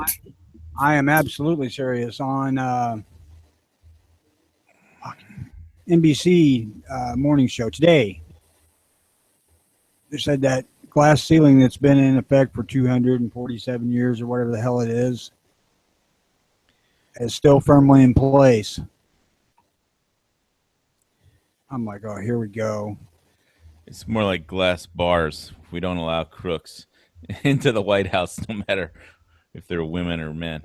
I am absolutely serious. On NBC morning show today, they said that glass ceiling that's been in effect for 247 years or whatever the hell it is still firmly in place. I'm like, oh, here we go. It's more like glass bars. We don't allow crooks into the White House, no matter if they're women or men.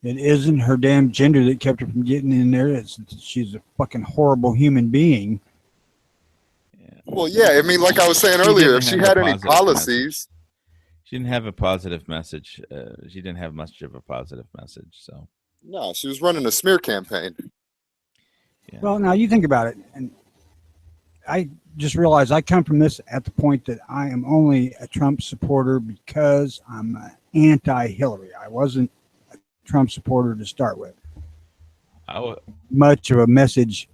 It isn't her damn gender that kept her from getting in there. She's a fucking horrible human being. Yeah. Well, yeah, I mean, like I was saying earlier, if she had any policies. She didn't have a positive message. She didn't have much of a positive message, so. No, she was running a smear campaign. Yeah. Well, now you think about it, and I just realized I come from this at the point that I am only a Trump supporter because I'm anti-Hillary. I wasn't a Trump supporter to start with. Much of a message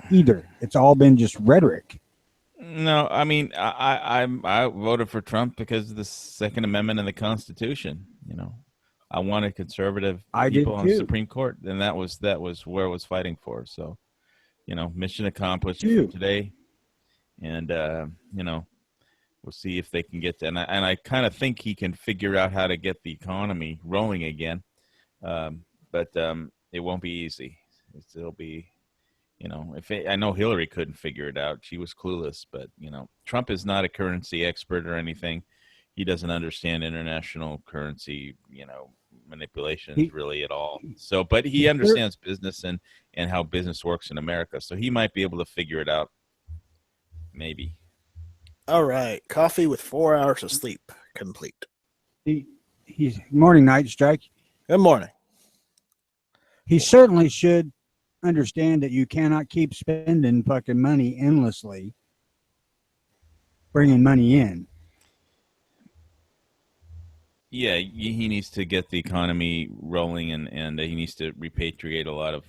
either. It's all been just rhetoric. No, I mean, I voted for Trump because of the Second Amendment and the Constitution. I wanted conservative people on the Supreme Court, and that was where I was fighting for. So, mission accomplished for today, and we'll see if they can get to. And I kind of think he can figure out how to get the economy rolling again, but it won't be easy. It'll be, I know Hillary couldn't figure it out. She was clueless, but Trump is not a currency expert or anything. He doesn't understand international currency, manipulations really at all. So, but he understands business and how business works in America. So he might be able to figure it out. Maybe. All right. Coffee with 4 hours of sleep complete. He's morning, Night Strike. Good morning. He certainly should understand that you cannot keep spending fucking money endlessly, bringing money in. Yeah, he needs to get the economy rolling, and he needs to repatriate a lot of,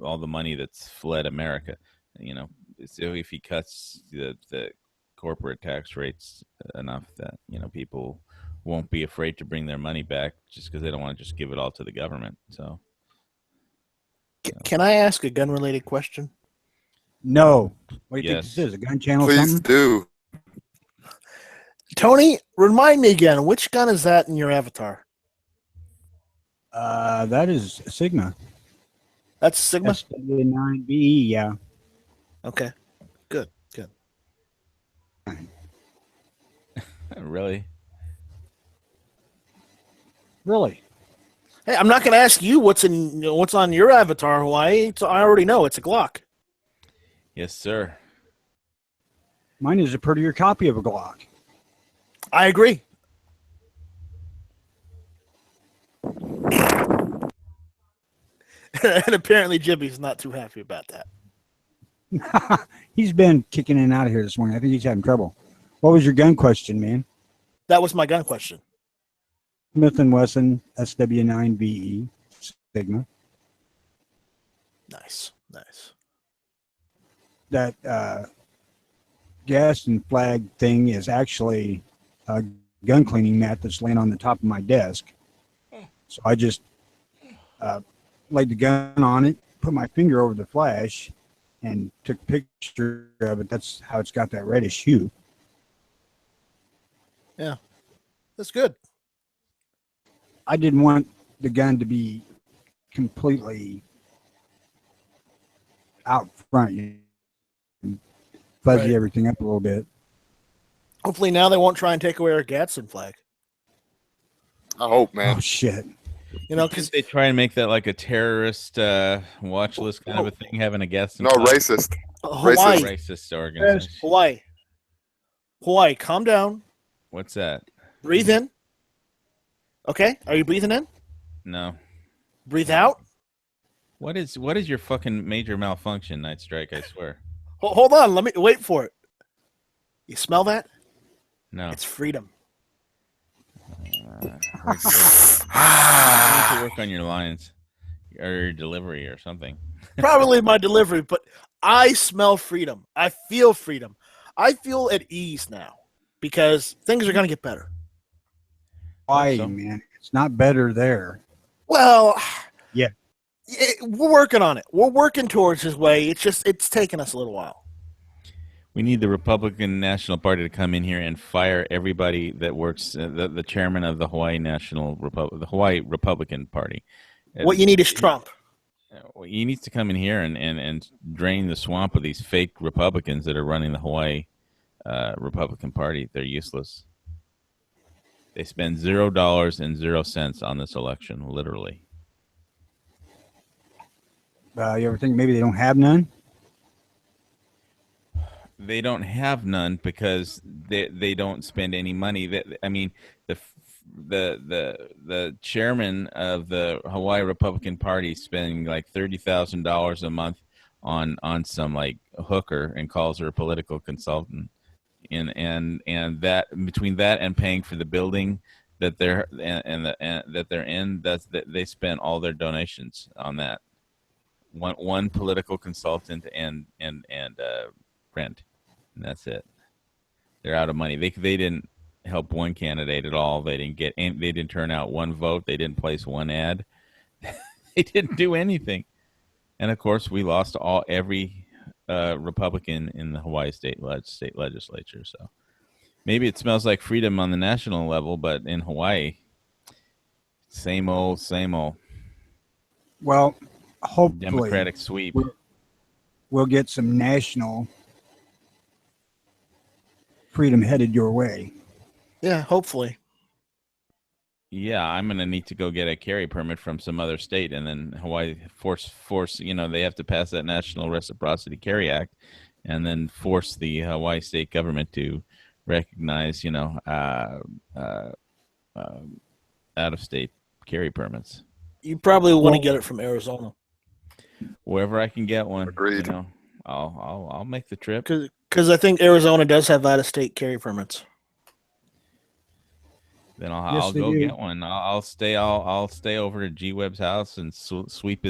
all the money that's fled America. So if he cuts the corporate tax rates enough that, people won't be afraid to bring their money back just because they don't want to just give it all to the government. So, can I ask a gun-related question? No. What do you think this is? A gun channel? Please do. Tony, remind me again, which gun is that in your avatar? That is Sigma. That's Sigma? SW9BE, yeah. Okay. Good. Really? Really? Hey, I'm not going to ask you what's on your avatar, Hawaii. I already know. It's a Glock. Yes, sir. Mine is a prettier copy of a Glock. I agree. And apparently Jimmy's not too happy about that. He's been kicking in and out of here this morning. I think he's having trouble. What was your gun question, man? That was my gun question. Smith & Wesson SW9BE Sigma. Nice. That gas and flag thing is actually a gun cleaning mat that's laying on the top of my desk. So I just laid the gun on it, put my finger over the flash, and took a picture of it. That's how it's got that reddish hue. Yeah, that's good. I didn't want the gun to be completely out front, fuzzy Right. everything up a little bit. Hopefully now they won't try and take away our Gadsden flag. I hope, Oh man. shit! You know, because They try and make that like a terrorist watch list kind of a thing, having a guest. No, racist. Hawaii, Racist organization. Hawaii, calm down. What's that? Breathe in. Okay, are you breathing in? No. Breathe out. What is your fucking major malfunction, Night Strike? I swear. Hold on, let me wait for it. You smell that? No. It's freedom. You need to work on your lines or your delivery or something. Probably my delivery, but I smell freedom. I feel freedom. I feel at ease now because things are going to get better. Why, so. man? It's not better there. Well, Yeah. We're working on it. We're working towards his way. It's taken us a little while. We need the Republican National Party to come in here and fire everybody that works, the chairman of the Hawaii the Hawaii Republican Party. What you need is Trump. He needs to come in here and drain the swamp of these fake Republicans that are running the Hawaii Republican Party. They're useless. They spend $0 and 0 cents on this election, literally. You ever think maybe they don't have none? They don't have none because they don't spend any money. I mean, the chairman of the Hawaii Republican Party spending like $30,000 a month on some like hooker and calls her a political consultant, and that between that and paying for the building that they're that they're in, they spent all their donations on that. One political consultant and rent, and that's it. They're out of money. They didn't help one candidate at all. They didn't turn out one vote. They didn't place one ad. They didn't do anything. And of course, we lost every Republican in the Hawaii state legislature. So maybe it smells like freedom on the national level, but in Hawaii, same old. Well, hopefully Democratic sweep. we'll get some national freedom headed your way. Yeah, hopefully. Yeah, I'm gonna need to go get a carry permit from some other state, and then Hawaii force. They have to pass that National Reciprocity Carry Act, and then force the Hawaii state government to recognize, out of state carry permits. You probably want to get it from Arizona Wherever I can get one. Agreed. I'll make the trip. because I think Arizona does have out-of-state carry permits. Then Yes, I'll they go do. get one. I'll stay over to G Webb's house and sweep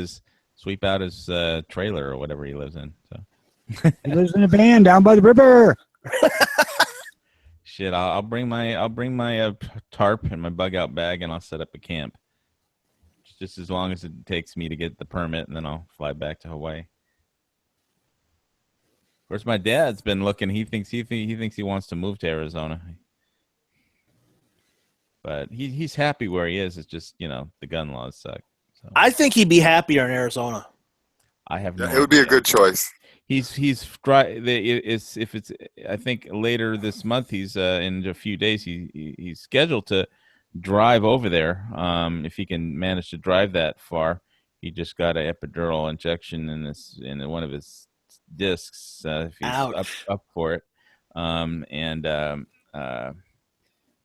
out his trailer or whatever he lives in. So He lives in a van down by the river. shit, I'll bring my tarp and my bug out bag, and I'll set up a camp. Just as long as it takes me to get the permit, and then I'll fly back to Hawaii. Of course, my dad's been looking. He thinks he wants to move to Arizona, but he's happy where he is. It's just the gun laws suck. So I think he'd be happier in Arizona. I have no. Yeah, it would be a idea. good choice. I think later this month he's in a few days he's scheduled to drive over there. If he can manage to drive that far, he just got an epidural injection in one of his discs. If he's up for it,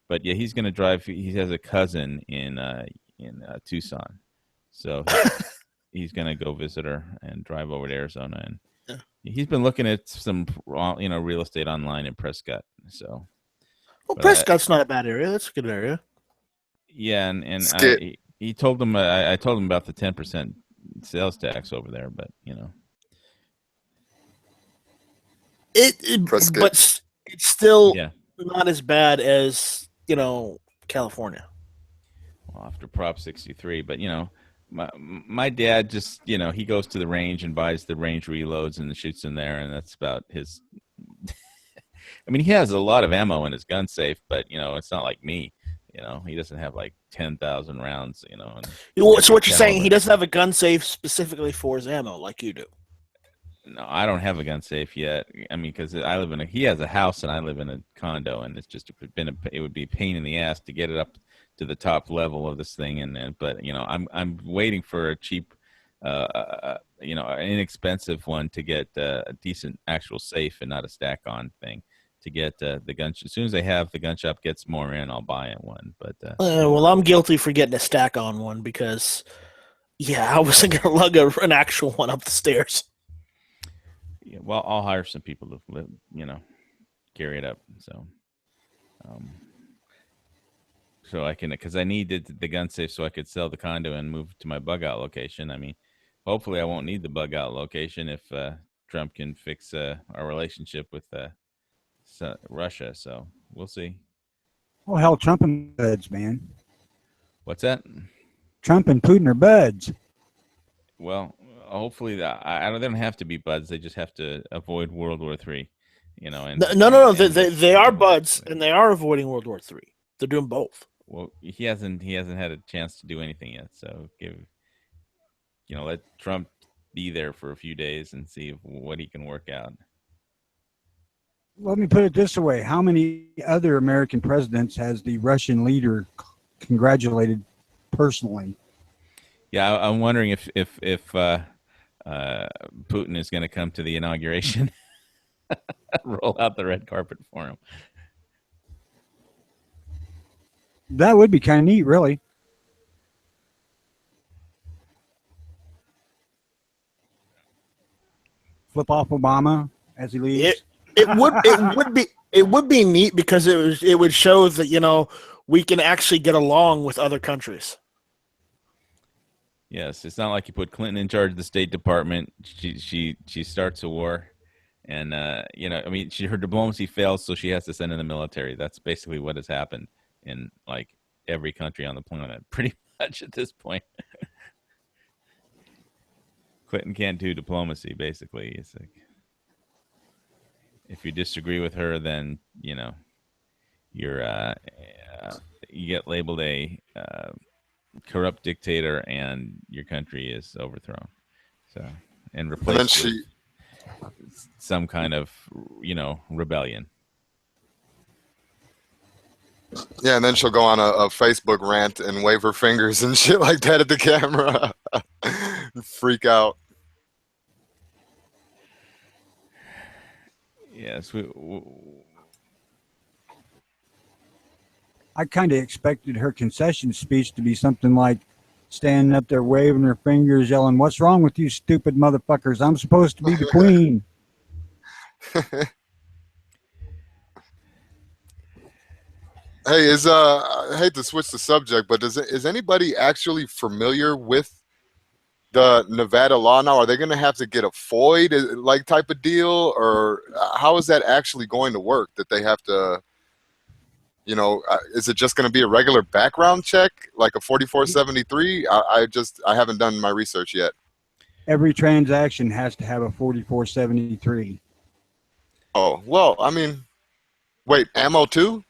but yeah, he's gonna drive. He has a cousin in Tucson, so he's gonna go visit her and drive over to Arizona. And he's been looking at some real estate online in Prescott. So, Prescott's not a bad area. That's a good area. yeah, and Skip. he told him I told him about the 10% sales tax over there, but Prescott. But it's still yeah. not as bad as California. Well, after Prop 63, but my dad just he goes to the range and buys the range reloads and shoots in there, and that's about his. I mean, he has a lot of ammo in his gun safe, but it's not like me. You know, he doesn't have like 10,000 rounds. You know, and So what you're saying? caliber. He doesn't have a gun safe specifically for his ammo like you do. No, I don't have a gun safe yet. I mean, because I live in he has a house and I live in a condo, and it's just it would be a pain in the ass to get it up to the top level of this thing. But you know, I'm waiting for a cheap, you know, an inexpensive one to get a decent actual safe and not a stack on thing to get the gun. As soon as I have the gun shop gets more in, I'll buy it one. But well, I'm guilty for getting a stack on one because, yeah, I wasn't gonna lug an actual one up the stairs. Yeah, well, I'll hire some people to, you know, carry it up. So I can, because I needed the gun safe so I could sell the condo and move to my bug out location. I mean, hopefully I won't need the bug out location if Trump can fix our relationship with Russia. So we'll see. Oh, hell, Trump and buds, man. What's that? Trump and Putin are buds. Well, hopefully I don't. They don't have to be buds. They just have to avoid World War III. You know, and no. They are buds, and they are avoiding World War III. They're doing both. Well, he hasn't had a chance to do anything yet. So let Trump be there for a few days and see what he can work out. Let me put it this way: how many other American presidents has the Russian leader congratulated personally? Yeah, I'm wondering if Putin is going to come to the inauguration, roll out the red carpet for him. That would be kind of neat, really. Flip off Obama as he leaves. It would be neat because it would show that, you know, we can actually get along with other countries. Yes, it's not like you put Clinton in charge of the State Department. She starts a war, and you know, I mean, her diplomacy fails, so she has to send in the military. That's basically what has happened in like every country on the planet, pretty much at this point. Clinton can't do diplomacy. Basically, it's like if you disagree with her, then you know you're you get labeled a corrupt dictator, and your country is overthrown. So, and replaced with some kind of, you know, rebellion. Yeah, and then she'll go on a Facebook rant and wave her fingers and shit like that at the camera. Freak out. Yes, I kind of expected her concession speech to be something like standing up there waving her fingers, yelling, "What's wrong with you stupid motherfuckers? I'm supposed to be the queen." Hey, I hate to switch the subject, but is anybody actually familiar with the Nevada law now? Are they going to have to get a FOID like type of deal, or how is that actually going to work? That they have to, you know, is it just going to be a regular background check like a 4473? I haven't done my research yet. Every transaction has to have a 4473. Oh, well, I mean, wait, ammo too?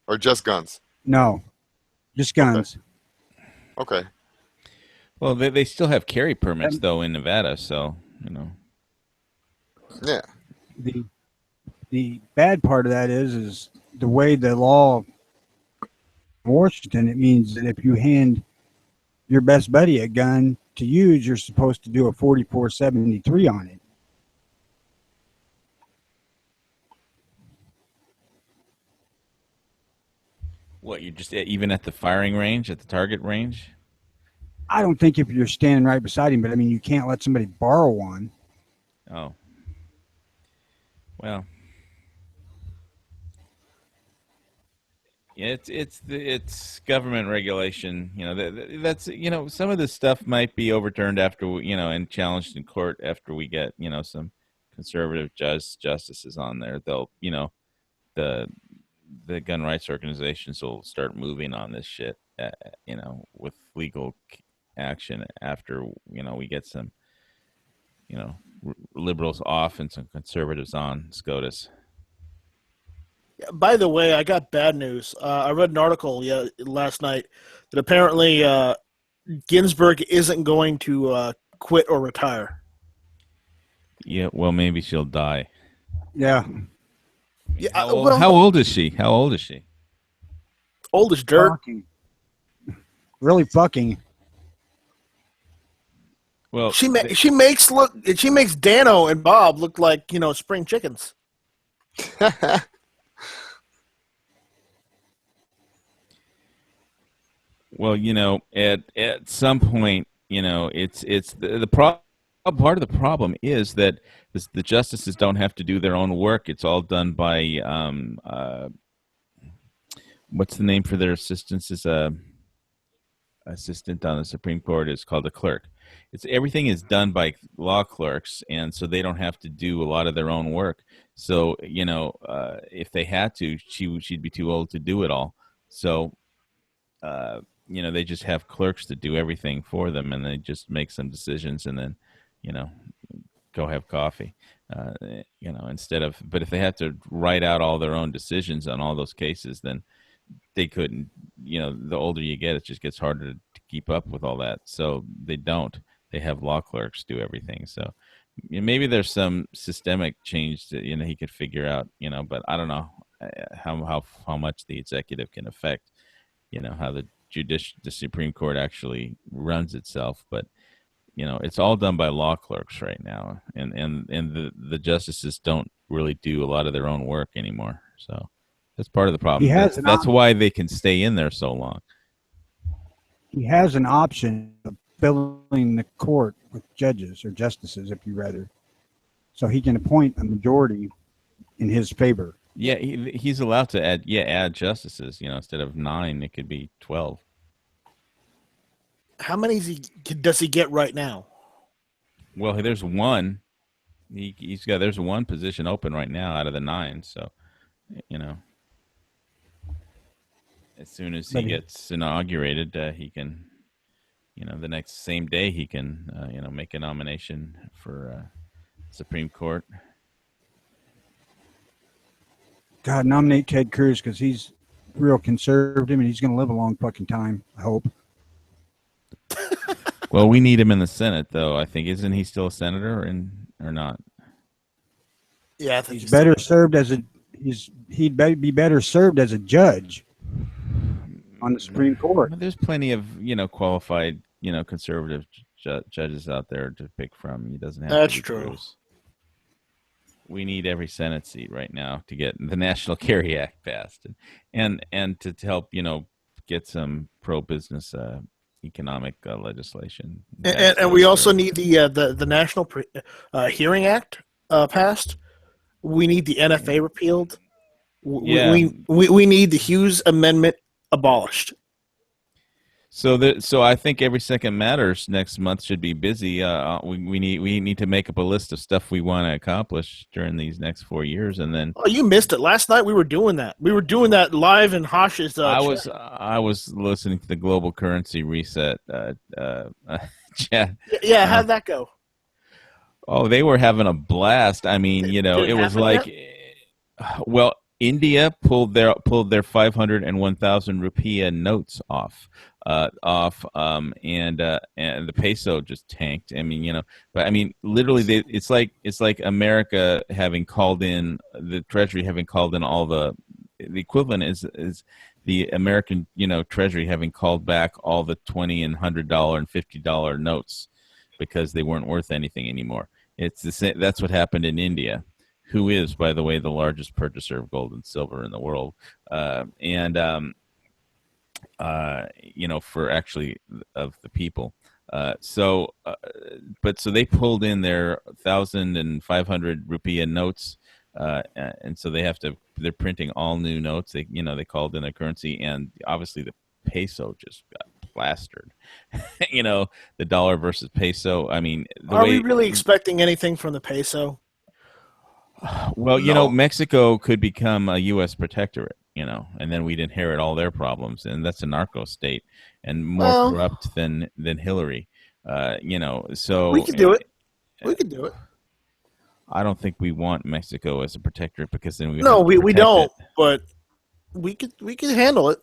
Or just guns? No, just guns. Okay. Well, they still have carry permits though in Nevada, so you know. Yeah. The bad part of that is the way the law in Washington. It means that if you hand your best buddy a gun to use, you're supposed to do a 4473 on it. What, you're just even at the firing range, at the target range? I don't think if you're standing right beside him, but I mean, you can't let somebody borrow one. Oh. Well. Yeah, it's government regulation. You know, that's, you know, some of this stuff might be overturned after you know, and challenged in court after we get, you know, some conservative justices on there. They'll, you know, the gun rights organizations will start moving on this shit, you know, with legal action after, you know, we get some, you know, liberals off and some conservatives on SCOTUS. by the way, I got bad news. I read an article last night that apparently Ginsburg isn't going to quit or retire. Yeah, well, maybe she'll die. Yeah. Yeah, How old is she? How old is she? Old as dirt. Fucking. Really fucking. Well, She makes Dano and Bob look like spring chickens. well, at some point, it's the part of the problem is that the justices don't have to do their own work. It's all done by what's the name for their assistants? Is a assistant on the Supreme Court is called a clerk. Everything is done by law clerks, and so they don't have to do a lot of their own work. So if they had to, she'd be too old to do it all. So they just have clerks to do everything for them, and they just make some decisions, and then go have coffee. Instead of, but if they had to write out all their own decisions on all those cases, then they couldn't. The older you get, it just gets harder to keep up with all that. So they don't. They have law clerks do everything. So maybe there's some systemic change that he could figure out. But I don't know how much the executive can affect. How the Supreme Court actually runs itself. But it's all done by law clerks right now, and the justices don't really do a lot of their own work anymore. So that's part of the problem. That's why they can stay in there so long. He has an option of filling the court with judges or justices, if you rather, so he can appoint a majority in his favor. Yeah, he's allowed to add justices. Instead of 9, it could be 12. How many does he get right now? Well, there's one. There's one position open right now out of the 9. So, as soon as he gets inaugurated, he can, the same day he can, make a nomination for Supreme Court. God, nominate Ted Cruz because he's real conservative and he's going to live a long fucking time, I hope. Well, we need him in the Senate, though. I think isn't he still a senator or not? Yeah, I think he's better served as he'd be better served as a judge on the Supreme Court. There's plenty of qualified conservative judges out there to pick from. He doesn't have. That's to be true. Cruz. We need every Senate seat right now to get the National Carry Act passed, and to help get some pro-business economic legislation. And we also need the National Hearing Act passed. We need the NFA repealed. We need the Hughes Amendment abolished. So I think Every Second Matters next month should be busy. We need to make up a list of stuff we want to accomplish during these next 4 years, and then. Oh, you missed it last night. We were doing that. We were doing that live in Hosh's. I was listening to the Global Currency Reset chat. Yeah, how'd that go? Oh, they were having a blast. I mean, it was like, well, India pulled their 500 and 1,000 rupiah notes off, and the peso just tanked. I mean, but I mean, literally, it's like America having called in the Treasury having called in all the equivalent is the American Treasury having called back all the $20 and $100 and $50 notes because they weren't worth anything anymore. It's the same. That's what happened in India, who is, by the way, the largest purchaser of gold and silver in the world, for actually of the people. So they pulled in their 1,000 and 500 rupiah notes, and so they're printing all new notes. They called in their currency, and obviously the peso just got plastered. The dollar versus peso. I mean, are we really expecting anything from the peso? Well, no. Mexico could become a U.S. protectorate, and then we'd inherit all their problems, and that's a narco state and more corrupt than Hillary, So we could do it. We could do it. I don't think we want Mexico as a protectorate because then we we don't. But we could handle it.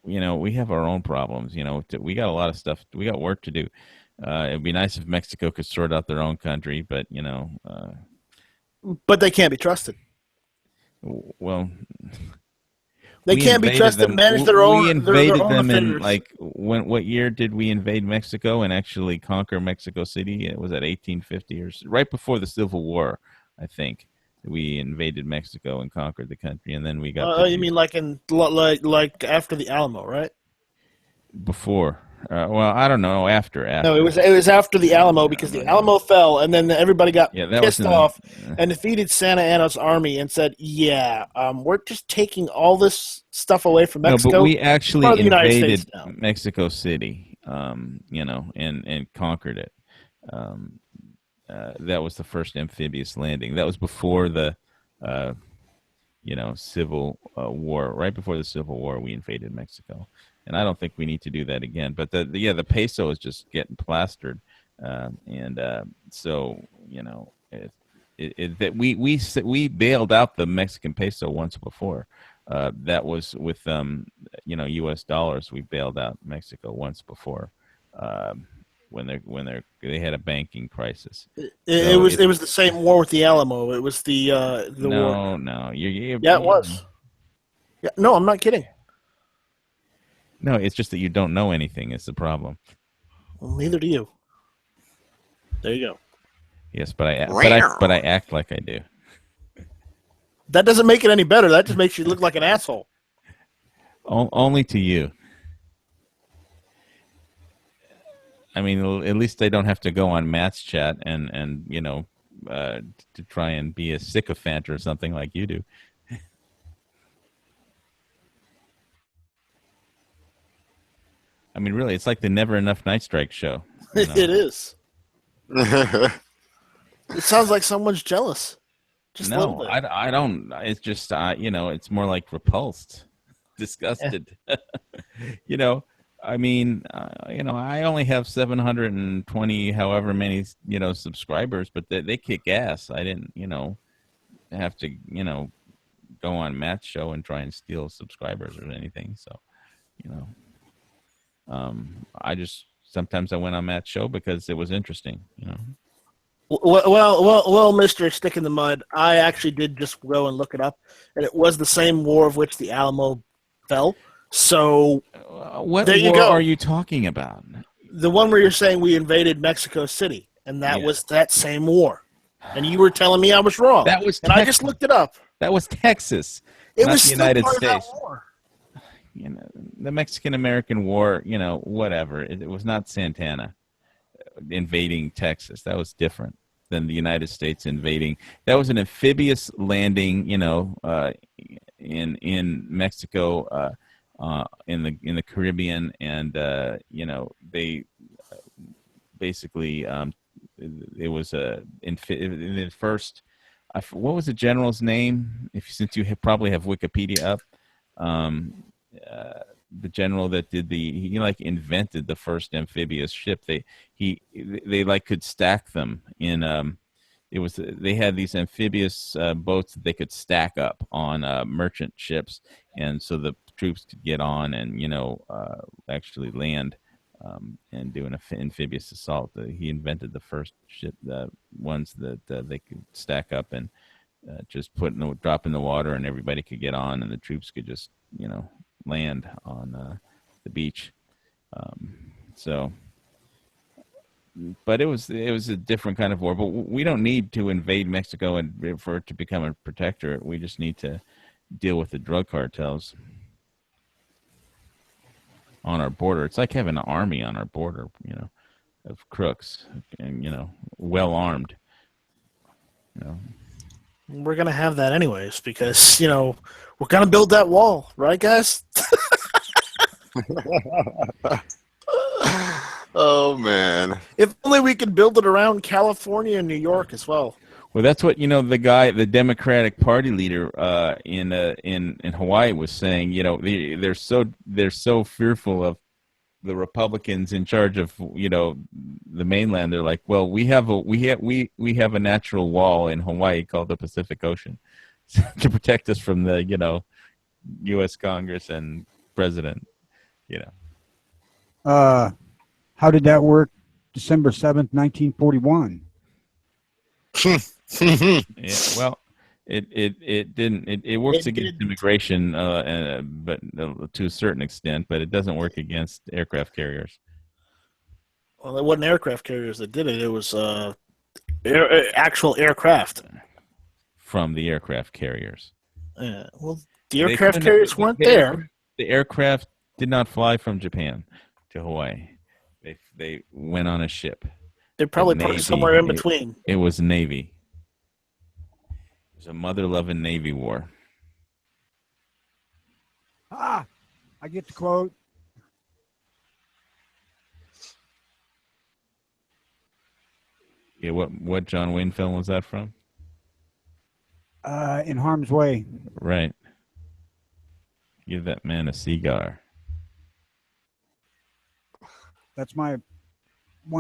You know, we have our own problems. You know, we got a lot of stuff. We got work to do. It'd be nice if Mexico could sort out their own country, but you know. But they can't be trusted. Well, they can't be trusted to manage their own. We invaded them affairs. in like what year did we invade Mexico and actually conquer Mexico City? It was at 1850 or right before the Civil War, I think. We invaded Mexico and conquered the country, and then we got. You mean like after the Alamo, right? Before. Well, I don't know. After. No, it was after the Alamo because the Alamo fell, and then everybody got pissed off and defeated Santa Anna's army and said, "Yeah, we're just taking all this stuff away from Mexico." No, but we actually invaded Mexico City, you know, and conquered it. That was the first amphibious landing. That was before the, you know, Civil War. Right before the Civil War, we invaded Mexico. And I don't think we need to do that again. But the peso is just getting plastered, so you know, that we bailed out the Mexican peso once before. That was with you know, U.S. dollars. We bailed out Mexico once before, when they had a banking crisis. It was the same war with the Alamo. It was the war. No, it was. Yeah, no, I'm not kidding. No, it's just that you don't know anything is the problem. Well, neither do you. There you go. Yes, but I act like I do. That doesn't make it any better. That just makes you look like an asshole. Only to you. I mean, at least I don't have to go on Matt's chat and you know, to try and be a sycophant or something like you do. I mean, really, it's like the Never Enough Night Strike show. You know? It is. It sounds like someone's jealous. Just a little bit. I don't. It's just, you know, it's more like repulsed, disgusted. You know, I mean, you know, I only have 720, however many, you know, subscribers, but they kick ass. I didn't, you know, have to, you know, go on Matt's show and try and steal subscribers or anything. So, you know. I just sometimes I went on Matt's show because it was interesting, you know. Well, Mr. Stick in the Mud, I actually did just go and look it up, and it was the same war of which the Alamo fell. So, what there war are you talking about? The one where you're saying we invaded Mexico City, and that was that same war. And you were telling me I was wrong. That was, and I just looked it up. That was Texas. It was the still United part States. Of that war. You know, the Mexican-American War, you know, whatever. It was not Santana invading Texas. That was different than the United States invading. That was an amphibious landing, you know, in Mexico, in the Caribbean, and you know, they basically it was in the first. What was the general's name? Since you probably have Wikipedia up. The general that did he like invented the first amphibious ship. They like could stack them in they had these amphibious boats that they could stack up on merchant ships, and so the troops could get on and, you know, actually land and do an amphibious assault. He invented the first ship, the ones that they could stack up and just drop in the water, and everybody could get on, and the troops could just, you know, land on the beach. But it was a different kind of war. But we don't need to invade Mexico and for it to become a protectorate. We just need to deal with the drug cartels on our border. It's like having an army on our border, you know, of crooks and, you know, well armed. You know. We're going to have that anyways because, you know, we're going to build that wall. Right, guys? Oh, man. If only we could build it around California and New York as well. Well, that's what, you know, the Democratic Party leader in Hawaii was saying. You know, they're so fearful of the Republicans in charge of the mainland, they're like, well, we have a natural wall in Hawaii called the Pacific Ocean to protect us from the U.S. Congress and president. How did that work? December 7th, 1941. Yeah, well, it didn't. It works against immigration, but to a certain extent, but it doesn't work against aircraft carriers. Well, it wasn't aircraft carriers that did it. It was actual aircraft from the aircraft carriers. Well, the aircraft carriers weren't there. The aircraft did not fly from Japan to Hawaii. They went on a ship. They probably put it somewhere in between. It was Navy. It was a mother-loving Navy war. I get the quote. Yeah, what John Wayne film was that from? In Harm's Way. Right. Give that man a cigar. That's one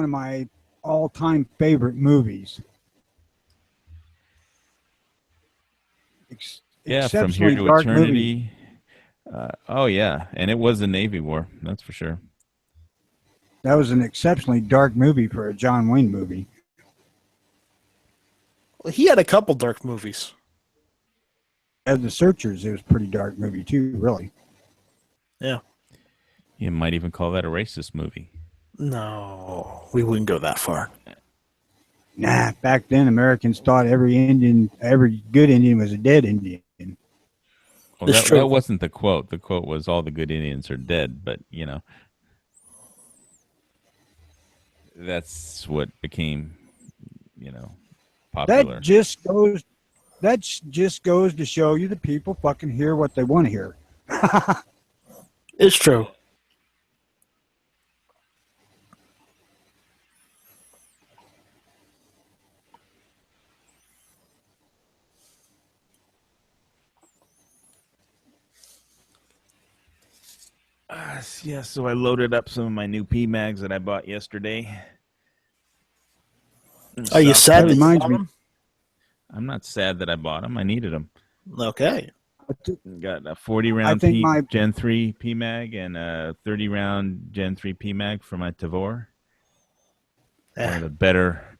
of my all-time favorite movies. From Here to Eternity. Oh yeah, and it was a Navy war, that's for sure. That was an exceptionally dark movie for a John Wayne movie. Well, he had a couple dark movies. As The Searchers, it was a pretty dark movie too, really. Yeah. You might even call that a racist movie. No, we wouldn't go that far. Nah, back then Americans thought every good Indian was a dead Indian. Well, that wasn't the quote. The quote was all the good Indians are dead, but that's what became, popular. That just goes to show you that people fucking hear what they want to hear. It's true. Yeah, so I loaded up some of my new PMags that I bought yesterday. Are you sad that you bought them? I'm not sad that I bought them. I needed them. Okay. Got a 40-round Gen 3 PMag and a 30-round Gen 3 PMag for my Tavor. One of the better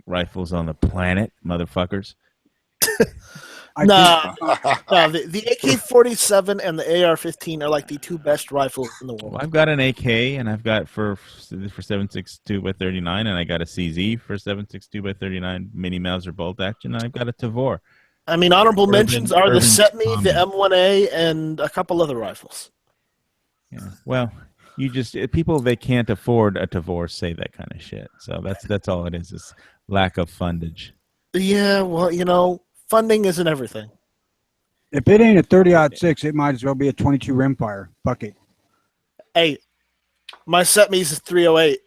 rifles on the planet, motherfuckers. The AK-47 and the AR-15 are like the two best rifles in the world. Well, I've got an AK, and I've got for 7.62x39, and I got a CZ for 7.62x39 mini Mauser bolt action, and I've got a Tavor. I mean, honorable mentions are the SETME, the M1A, and a couple other rifles. Yeah. Well, people they can't afford a Tavor say that kind of shit. So that's all it is lack of fundage. Yeah, well, funding isn't everything. If it ain't a 30-06, it might as well be a 22 rimfire. Fuck it. Hey, my SETME's is 308.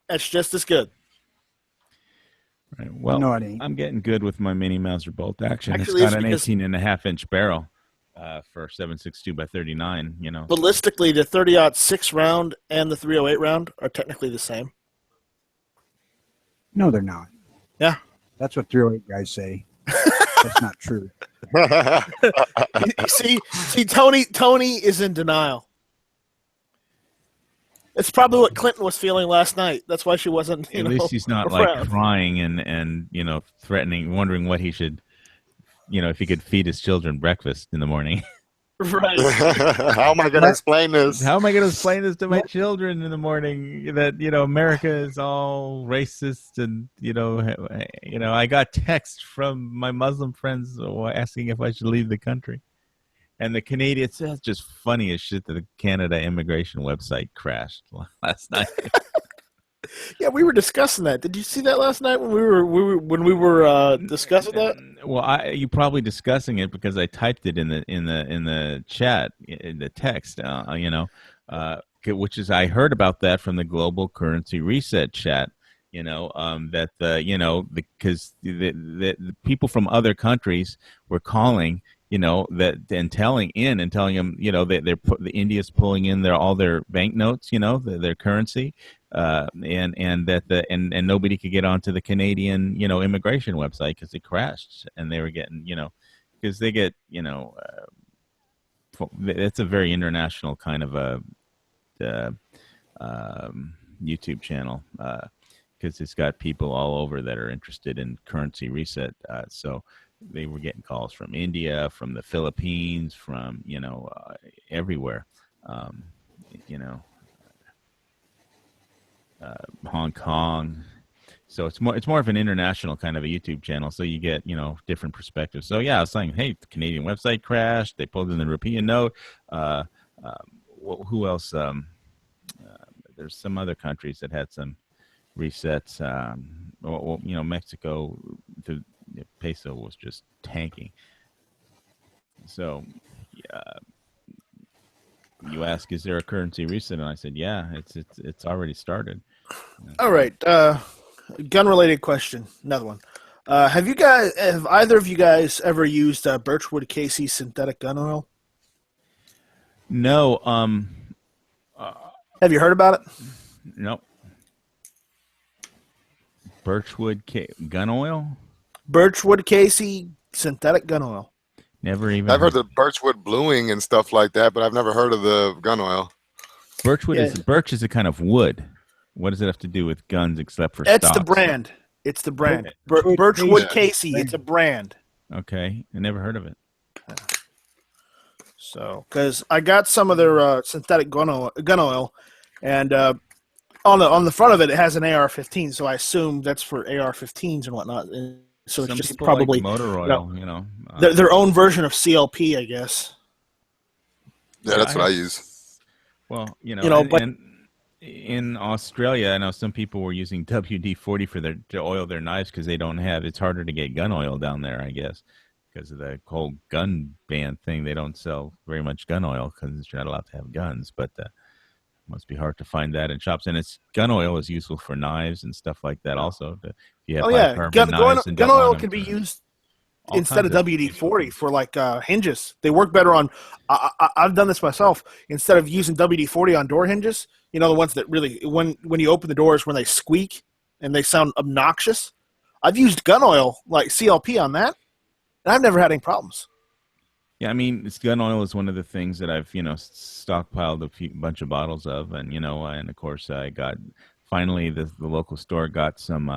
That's just as good. Right. Well, no, it ain't. I'm getting good with my mini Mauser bolt action. Actually, it's got an 18.5-inch barrel for 7.62x39. Ballistically, the 30-06 round and the 308 round are technically the same. No, they're not. Yeah. That's what 308 guys say. That's not true. See, Tony is in denial. It's probably what Clinton was feeling last night. That's why she wasn't. At least he's not like crying and threatening, wondering what he should, if he could feed his children breakfast in the morning. Right. How am I going to explain this? How am I going to explain this to my children in the morning that, America is all racist and, I got text from my Muslim friends asking if I should leave the country. And the Canadians, that's just funny as shit that the Canada immigration website crashed last night. Yeah, we were discussing that. Did you see that last night when we were discussing that? Well, you probably discussing it because I typed it in the chat, in the text, which is I heard about that from the Global Currency Reset chat. Because the people from other countries were calling, that and telling them, the India's pulling in all their banknotes, their currency, and that and nobody could get onto the Canadian, immigration website because it crashed, and they were getting, because they get, it's a very international kind of a YouTube channel, because it's got people all over that are interested in currency reset. So they were getting calls from India, from the Philippines, from everywhere, Hong Kong. So it's more of an international kind of a YouTube channel. So you get different perspectives. So yeah, I was saying, hey, the Canadian website crashed. They pulled in the Rupiah note. Who else? There's some other countries that had some resets. Mexico, the peso was just tanking. So, you ask, is there a currency reset? And I said, yeah, it's already started. All right, gun-related question. Another one. Have either of you guys ever used Birchwood Casey synthetic gun oil? No. Have you heard about it? Nope. Birchwood gun oil? Birchwood Casey synthetic gun oil. Never even. I've heard the birchwood bluing and stuff like that, but I've never heard of the gun oil. Birch is a kind of wood. What does it have to do with guns except for It's stocks? the brand. It's the brand. Birchwood Casey. It's a brand. Okay, I never heard of it. So, because I got some of their synthetic gun oil, and on the front of it, it has an AR-15. So I assume that's for AR-15s and whatnot. And so it's just probably like motor oil, their own version of CLP, I guess. Yeah, that's what I use. Well, but in Australia, I know some people were using WD-40 to oil their knives because they don't have. It's harder to get gun oil down there, I guess, because of the whole gun ban thing. They don't sell very much gun oil because you're not allowed to have guns. But it must be hard to find that in shops. And gun oil is useful for knives and stuff like that. Also, if you have gun oil can be used instead of WD-40 for like hinges. They work better on. I've done this myself. Instead of using WD-40 on door hinges, the ones that really when you open the doors when they squeak and they sound obnoxious, I've used gun oil like CLP on that, and I've never had any problems. Yeah, I mean, gun oil is one of the things that I've stockpiled a bunch of bottles of, and and of course I got finally the local store got some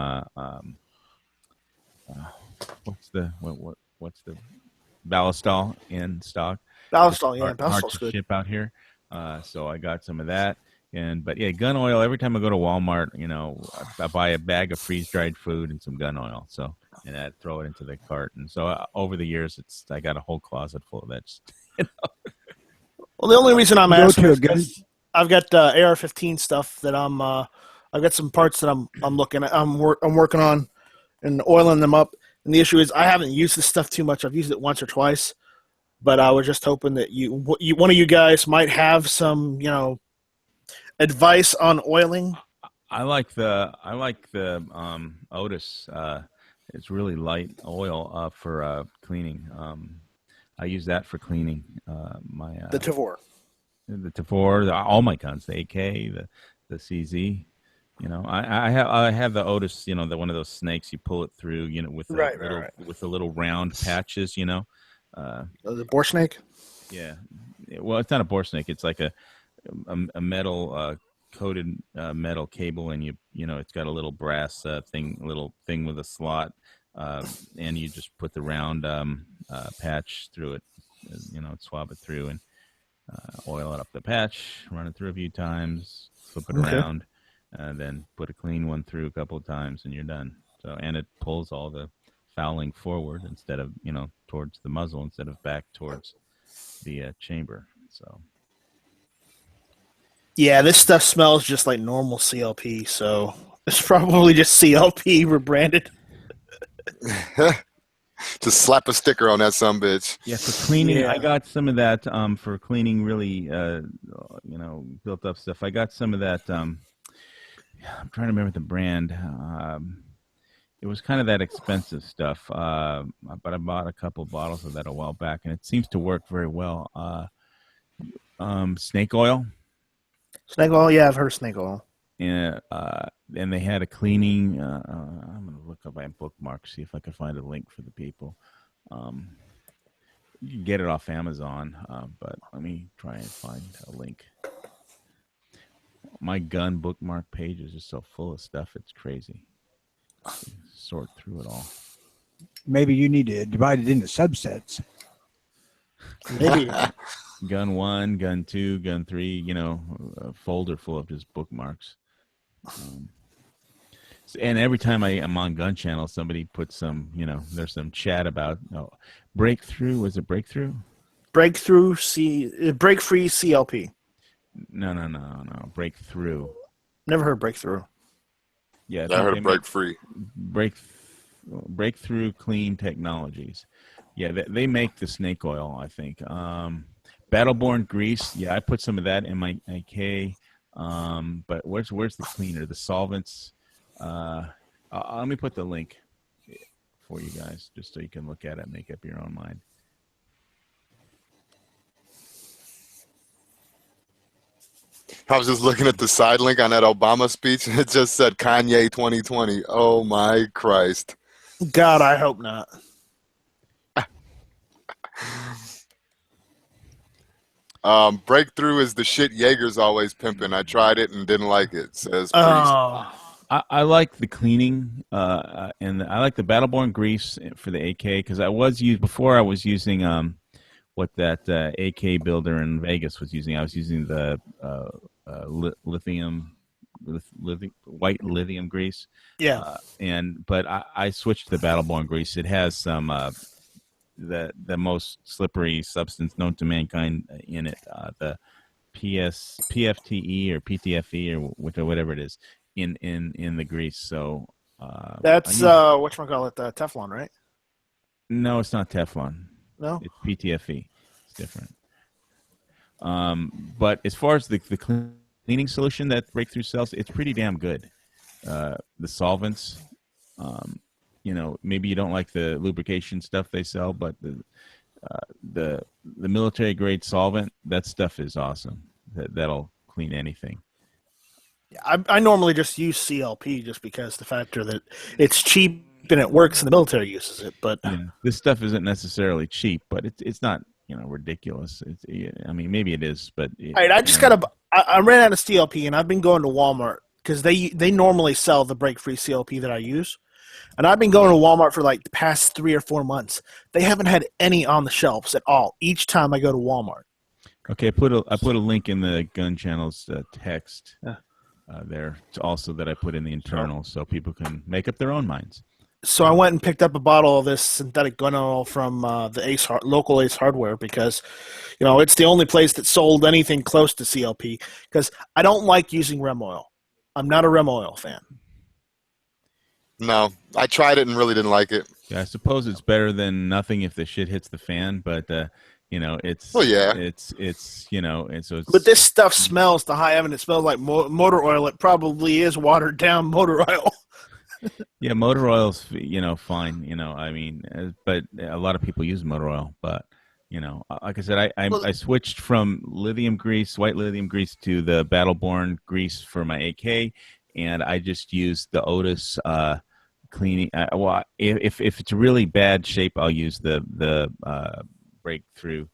what's the Ballistol in stock. Ballistol, yeah, hard Ballistol's to good. ship out here, so I got some of that. But yeah, gun oil. Every time I go to Walmart, I buy a bag of freeze dried food and some gun oil. So and I throw it into the cart. And so over the years, I got a whole closet full of that. Well, the only reason I'm asking is because I've got AR-15 stuff that I've got some parts that I'm looking at. I'm working on and oiling them up. And the issue is I haven't used this stuff too much. I've used it once or twice, but I was just hoping that one of you guys might have some advice on oiling. I like the Otis. It's really light oil for cleaning. I use that for cleaning the Tavor. The Tavor, all my guns, the AK, the CZ. I have the Otis. The one of those snakes you pull it through. With with the little round patches. The boar snake. Yeah. Well, it's not a boar snake. It's like a metal coated metal cable, and it's got a little brass little thing with a slot, and you just put the round patch through it, swab it through and oil it up the patch, run it through a few times, flip it around, then put a clean one through a couple of times, and you're done. So, and it pulls all the fouling forward instead of towards the muzzle instead of back towards the chamber. So. Yeah, this stuff smells just like normal CLP, so it's probably just CLP rebranded. Just slap a sticker on that sumbitch. Yeah, for cleaning, I got some of that for cleaning really, built up stuff. I got some of that. I'm trying to remember the brand. it was kind of that expensive stuff. But I bought a couple bottles of that a while back, and it seems to work very well. Snake oil. Snake oil, yeah, I've heard of snake oil. And they had a cleaning. I'm going to look up my bookmark, see if I can find a link for the people. You can get it off Amazon, but let me try and find a link. My gun bookmark page is just so full of stuff, it's crazy. Sort through it all. Maybe you need to divide it into subsets. Maybe. Gun 1, gun 2, gun 3, a folder full of just bookmarks. And every time I am on Gun Channel, somebody puts some, there's some chat about breakthrough. Was it breakthrough? Break free CLP. No. Breakthrough. Never heard breakthrough. Yeah, I heard of break free. Breakthrough Clean Technologies. Yeah, they make the snake oil, I think. Battleborn grease. Yeah, I put some of that in my AK. But where's the cleaner? The solvents. Let me put the link for you guys, just so you can look at it and make up your own mind. I was just looking at the side link on that Obama speech, and it just said Kanye 2020. Oh my Christ! God, I hope not. Breakthrough is the shit Jaeger's always pimping. I tried it and didn't like it. Says Priest. Oh. I like the cleaning, and I like the Battleborn grease for the AK, because I was using what that AK builder in Vegas was using. I was using the white lithium grease. Yeah. But I switched to the Battleborn grease. It has some the most slippery substance known to mankind in it, the PFTE or PTFE or whatever it is in the grease. So that's whatchamacallit, Teflon, right? No, it's not Teflon. No, it's PTFE. It's different. But as far as the cleaning solution that Breakthrough sells, it's pretty damn good. The solvents, maybe you don't like the lubrication stuff they sell, but the military grade solvent, that stuff is awesome. That'll clean anything. I normally just use CLP just because the factor that it's cheap and it works and the military uses it. But this stuff isn't necessarily cheap, but it's not ridiculous. Maybe it is, but all right, I ran out of CLP and I've been going to Walmart because they normally sell the break free CLP that I use. And I've been going to Walmart for like the past 3 or 4 months. They haven't had any on the shelves at all each time I go to Walmart. Okay, I put a link in the Gun Channel's text there also that I put in the internal so people can make up their own minds. So I went and picked up a bottle of this synthetic gun oil from the local Ace Hardware because, it's the only place that sold anything close to CLP because I don't like using Rem oil. I'm not a Rem oil fan. No, I tried it and really didn't like it. Yeah, I suppose it's better than nothing if the shit hits the fan, but it's But this stuff smells to high heaven. It smells like motor oil. It probably is watered down motor oil. Yeah, motor oil's fine. But a lot of people use motor oil. But like I said, I switched from white lithium grease to the Battleborn grease for my AK, and I just used the Otis cleaning. If it's a really bad shape, I'll use the Breakthrough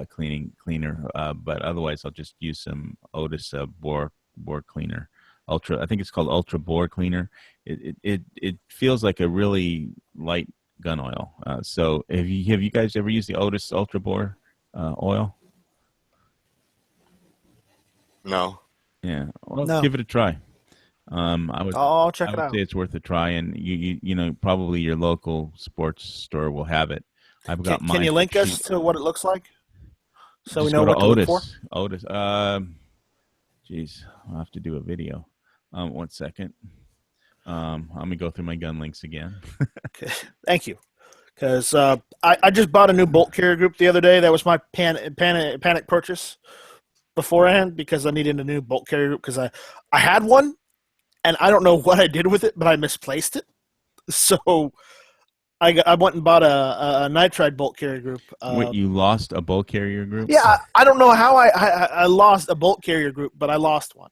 cleaner. But otherwise, I'll just use some Otis bore cleaner. Ultra, I think it's called Ultra Bore Cleaner. It feels like a really light gun oil. So have you guys ever used the Otis Ultra Bore oil? No. Yeah. Well, give it a try. I'll check it out. I would say it's worth a try, and you probably your local sports store will have it. I've got mine. Can you link us to what it looks like, so just we know what to look for? Otis. Geez, I'll have to do a video. 1 second. I'm gonna go through my gun links again. Okay. Thank you. Because I just bought a new bolt carrier group the other day. That was my panic purchase beforehand because I needed a new bolt carrier group because I had one and I don't know what I did with it, but I misplaced it. So I went and bought a nitride bolt carrier group. What, you lost a bolt carrier group? Yeah, I don't know how I lost a bolt carrier group, but I lost one.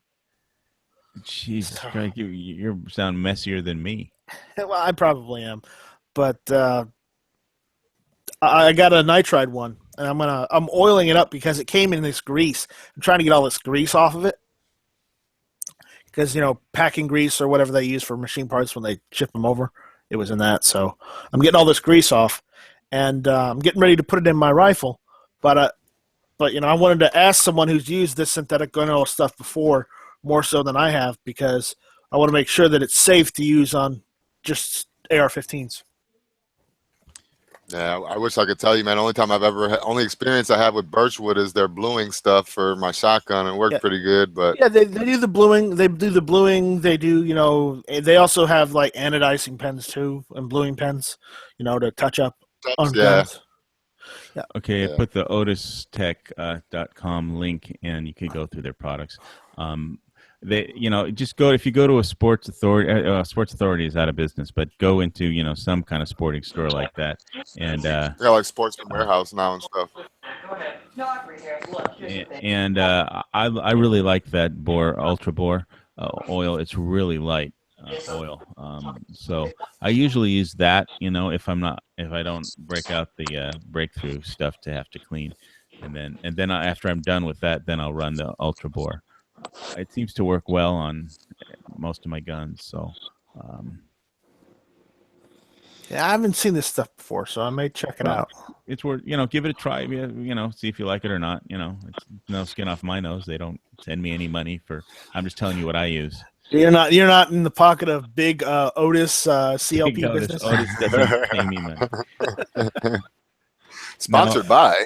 Jesus Christ, you sound messier than me. Well, I probably am, but I got a nitride one, and I'm oiling it up because it came in this grease. I'm trying to get all this grease off of it because packing grease or whatever they use for machine parts when they ship them over, it was in that. So I'm getting all this grease off, and I'm getting ready to put it in my rifle. But I wanted to ask someone who's used this synthetic gun oil stuff before, more so than I have, because I want to make sure that it's safe to use on just AR-15s. Yeah, I wish I could tell you, man. Only experience I have with Birchwood is their bluing stuff for my shotgun, and it worked pretty good. But yeah, they do the bluing. They do the bluing. They do, they also have like anodizing pens too and bluing pens, to touch up on guns. Yeah. Okay, I put the otistech.com link, and you could go through their products. They, just go, if you go to a Sports Authority, Sports Authority is out of business, but go into, some kind of sporting store like that. And, like Sportsman Warehouse now and stuff. Go ahead. No, I'm right here. Look, and I really like that Ultra Bore oil. It's really light oil. So I usually use that, if I don't break out the breakthrough stuff to have to clean. And then after I'm done with that, then I'll run the Ultra Bore. It seems to work well on most of my guns. So, yeah, I haven't seen this stuff before, so I may check it out. It's worth, give it a try. See if you like it or not. It's no skin off my nose. They don't send me any money for. I'm just telling you what I use. You're not in the pocket of big Otis CLP big business. Otis doesn't pay me money. Sponsored by.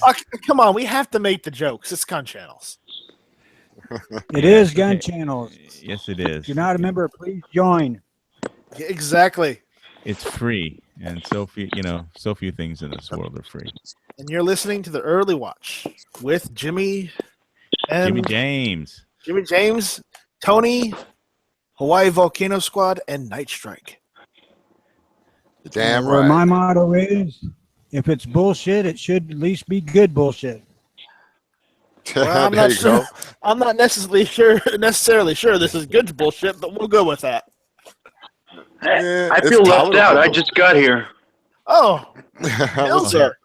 Oh, come on, we have to make the jokes. It's Gun Channels. It is Gun Channels. Yes, it is. If you're not a member, please join. Exactly. It's free, and so few things in this world are free. And you're listening to the Early Watch with Jimmy James, Tony, Hawaii Volcano Squad, and Night Strike. Damn Where right. my motto is, if it's bullshit, it should at least be good bullshit. Well, I'm not sure. I'm not necessarily sure this is good bullshit, but we'll go with that. I feel left out. I just got here. Oh, sir.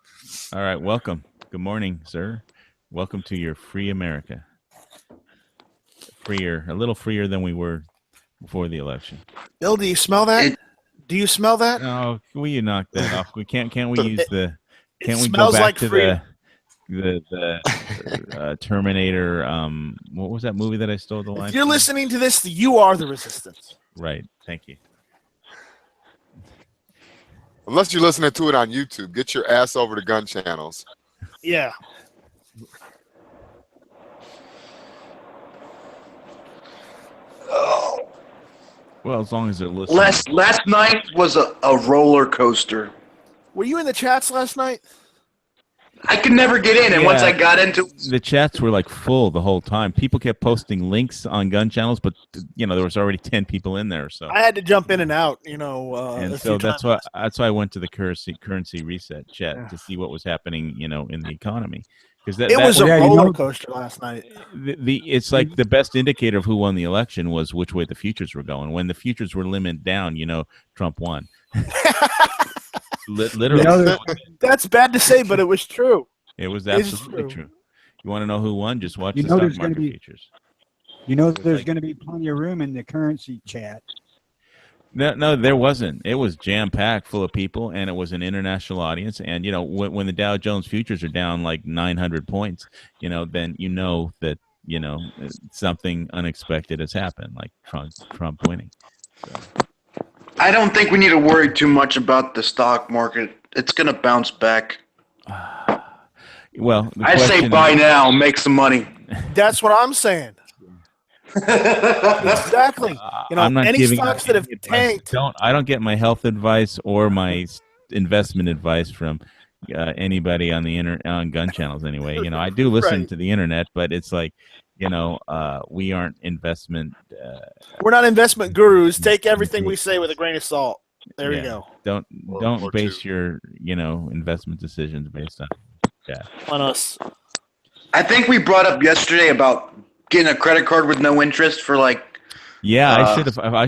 All right, welcome. Good morning, sir. Welcome to your free America. A little freer than we were before the election. Bill, do you smell that? Do you smell that? Oh, will you knock that off? Can't we use the? Can't we go smells back like to freedom. the Terminator? What was that movie that I stole the line? If you're from? listening to this, you are the resistance. Right. Thank you. Unless you're listening to it on YouTube, get your ass over to Gun Channels. Yeah. Well, as long as they're listening. Last night was a roller coaster. Were you in the chats last night? I could never get in, and once I got into the chats were like full the whole time. People kept posting links on Gun Channels, but there was already 10 people in there. So I had to jump in and out, and so that's why I went to the currency reset chat to see what was happening, in the economy. Because it was a roller coaster last night. It's like the best indicator of who won the election was which way the futures were going. When the futures were limited down, Trump won. Literally, that's bad to say, but it was true. It was absolutely true. You want to know who won? Just watch the stock market futures. There's going to be plenty of room in the currency chat. No, there wasn't. It was jam-packed full of people, and it was an international audience. And, when the Dow Jones futures are down like 900 points, then that, something unexpected has happened, like Trump winning. So. I don't think we need to worry too much about the stock market. It's going to bounce back. Well, I say buy now, make some money. That's what I'm saying. Exactly. I'm not any giving stocks that have tanked. I don't get my health advice or my investment advice from anybody on the on Gun Channels anyway. I do listen to the internet, but it's like, we aren't investment. We're not investment gurus. Take everything we say with a grain of salt. There you go. Don't base your investment decisions based on us. I think we brought up yesterday about getting a credit card with no interest for like. Yeah, I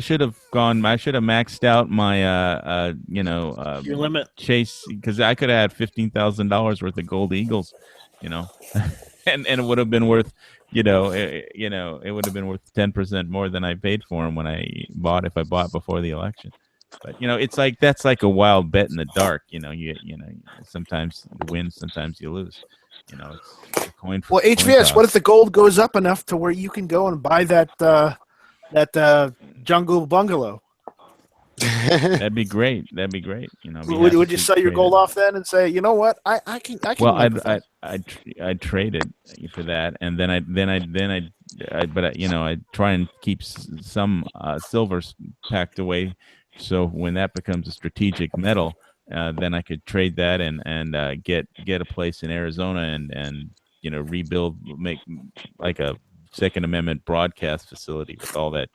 should have gone. I should have maxed out my your limit, Chase, because I could have had $15,000 worth of Gold Eagles, and it would have been worth, it would have been worth 10% more than I paid for them when if I bought before the election. But it's like that's like a wild bet in the dark. Sometimes you win, sometimes you lose. It's a coin. Well, HVS, what if the gold goes up enough to where you can go and buy that jungle bungalow? That'd be great. Would you sell your gold off then and say, you know what, I can. Well, I'd trade it for that, and then I try and keep some silver packed away, so when that becomes a strategic metal, then I could trade that and get a place in Arizona and rebuild, make like a Second Amendment broadcast facility with all that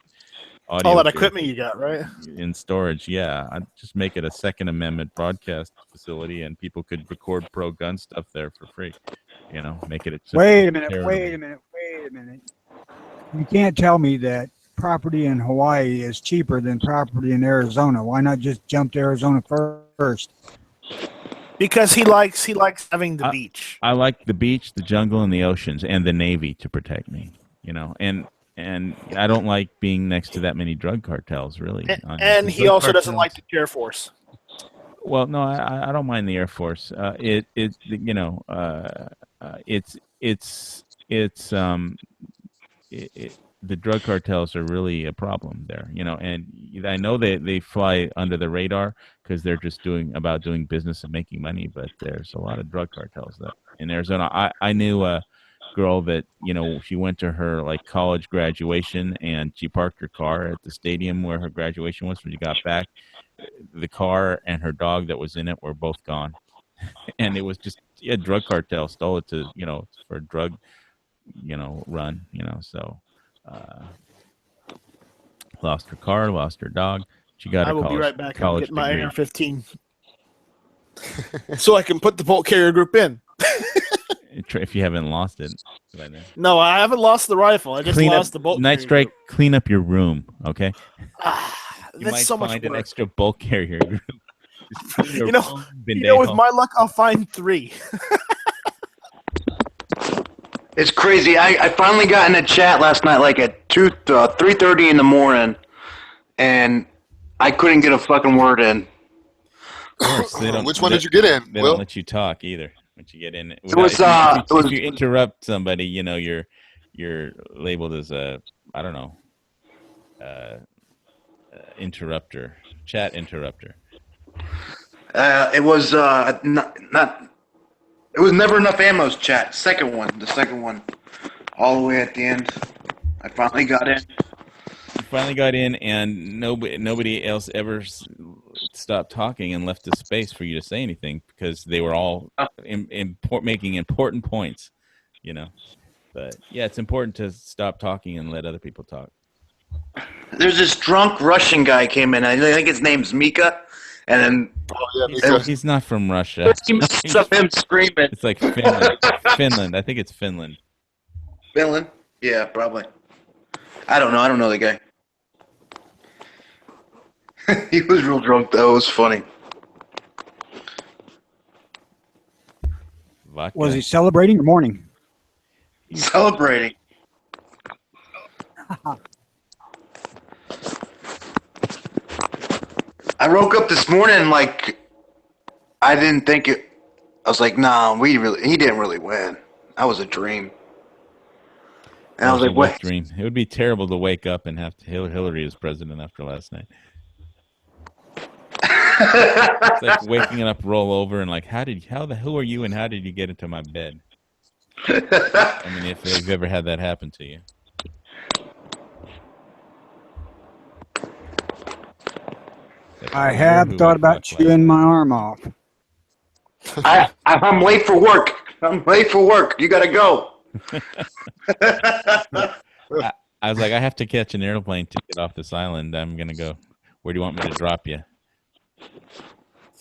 audio, all that equipment you got, right? In storage. Yeah, I'd just make it a Second Amendment broadcast facility, and people could record pro-gun stuff there for free. Make it. Wait a minute. You can't tell me that property in Hawaii is cheaper than property in Arizona. Why not just jump to Arizona first? Because he likes having the beach. I like the beach, the jungle, and the oceans, and the Navy to protect me. And I don't like being next to that many drug cartels, really. And he also doesn't like the Air Force. Well, no, I don't mind the Air Force. The drug cartels are really a problem there, and I know they fly under the radar because they're just doing business and making money, but there's a lot of drug cartels in Arizona. I knew a girl that she went to her like college graduation, and she parked her car at the stadium where her graduation was. When she got back, the car and her dog that was in it were both gone, and it was just a drug cartel stole it to for a drug run, so lost her car, lost her dog. She got I will be right back. I'll get my degree. AR-15 so I can put the Bolt Carrier Group in. If you haven't lost it by then. No, I haven't lost the rifle. I just lost the Bolt Night Strike, clean up your room, okay? You that's might so much find work. an extra Bolt Carrier group. With my luck, I'll find 3. It's crazy. I finally got in a chat last night, like at 3:30 in the morning, and I couldn't get a fucking word in. Which one did you get in? They Will? don't let you talk either once you get in. If you interrupt somebody, you're labeled as a interrupter, chat interrupter. It was not. It was Never Enough Ammo's chat. The second one, all the way at the end. I finally got in. You finally got in, and nobody else ever stopped talking and left a space for you to say anything because they were all making important points, But yeah, it's important to stop talking and let other people talk. There's this drunk Russian guy came in. I think his name's Mika. And then he's not from Russia. He messed up him screaming. It's like Finland. Finland. I think it's Finland. Finland? Yeah, probably. I don't know. I don't know the guy. He was real drunk, though. It was funny. Vodka. Was he celebrating or mourning? Celebrating. I woke up this morning like I didn't think it. I was like, nah, he didn't really win. That was a dream. And I was like, what? Dream. It would be terrible to wake up and have Hillary as president after last night. It's like waking up, roll over, and like, who are you, and how did you get into my bed? I mean, if you've ever had that happen to you. I have thought about chewing my arm off. I'm late for work. You gotta go. I was like, I have to catch an airplane to get off this island. I'm gonna go. Where do you want me to drop you?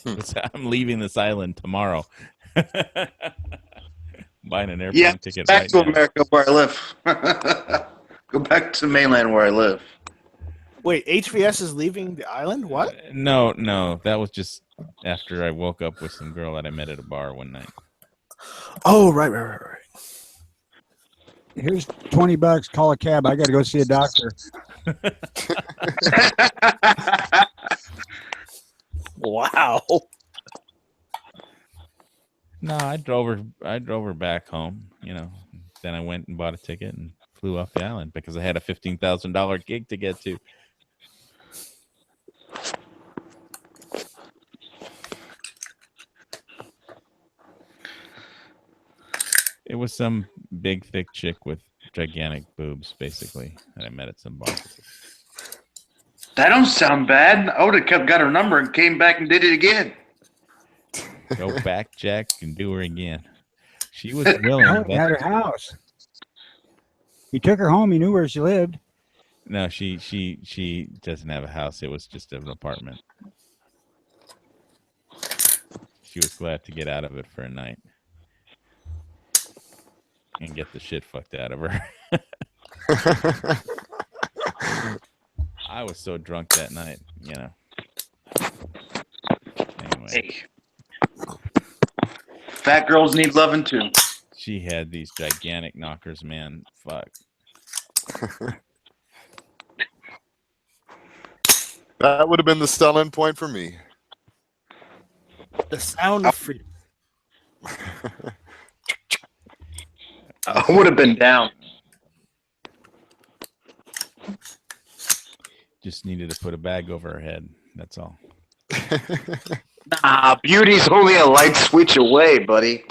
I'm leaving this island tomorrow. Buying an airplane ticket back right to now. America where I live. Go back to mainland where I live. Wait, HVS is leaving the island? What? No, that was just after I woke up with some girl that I met at a bar one night. Oh, right. Here's $20. Call a cab. I got to go see a doctor. Wow. No, I drove her back home. Then I went and bought a ticket and flew off the island because I had a $15,000 gig to get to. It was some big, thick chick with gigantic boobs, basically, that I met at some bar. That don't sound bad. I would have got her number and came back and did it again. Go back, Jack, and do her again. She was willing. No, he had her house. He took her home. He knew where she lived. No, she doesn't have a house. It was just an apartment. She was glad to get out of it for a night and get the shit fucked out of her. I was so drunk that night, Anyway. Hey. Fat girls need loving too. She had these gigantic knockers, man. Fuck. That would have been the selling point for me. The sound of freedom. I would have been down. Just needed to put a bag over her head. That's all. Nah, beauty's only a light switch away, buddy.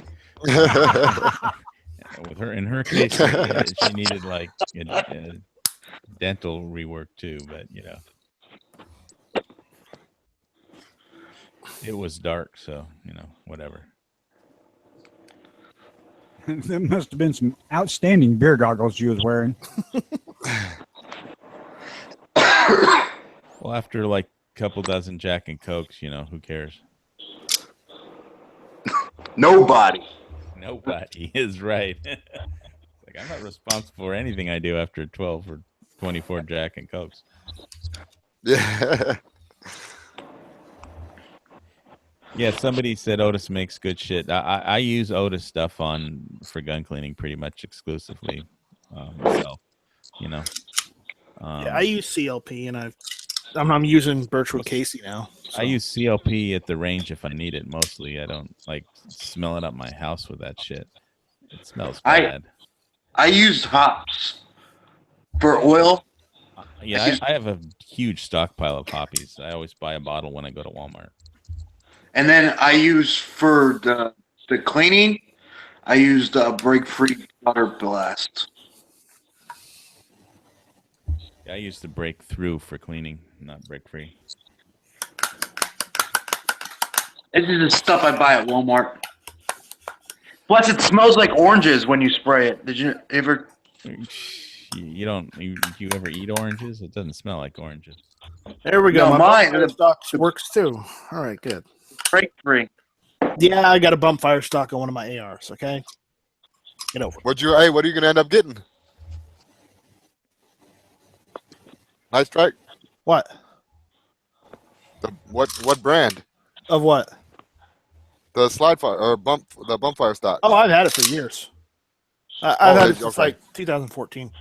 With her, in her case, she needed like a dental rework too. But it was dark, so whatever. There must have been some outstanding beer goggles she was wearing. Well, after like a couple dozen Jack and Cokes, who cares? Nobody. Nobody is right. Like, I'm not responsible for anything I do after 12 or 24 Jack and Cokes. Yeah. Yeah, somebody said Otis makes good shit. I use Otis stuff for gun cleaning pretty much exclusively myself. Yeah, I use CLP, and I'm using Birchwood Casey now. So. I use CLP at the range if I need it. Mostly, I don't like smelling up my house with that shit. It smells bad. I use hops for oil. Yeah, I have a huge stockpile of hoppies. I always buy a bottle when I go to Walmart. And then I use for the cleaning, I use the Break Free Butter Blast. I use the Breakthrough for cleaning, not Break Free. This is the stuff I buy at Walmart. Plus, it smells like oranges when you spray it. Did you ever? You ever eat oranges? It doesn't smell like oranges. There we go. No, mine works too. All right, good. Break Free. Yeah, I got a bump fire stock on one of my ARs. Okay, get over. What are you gonna end up getting? Nice strike. What? What brand? Of what? The slide fire or bump fire stock. Oh, I've had it for years. I've had it since like 2014.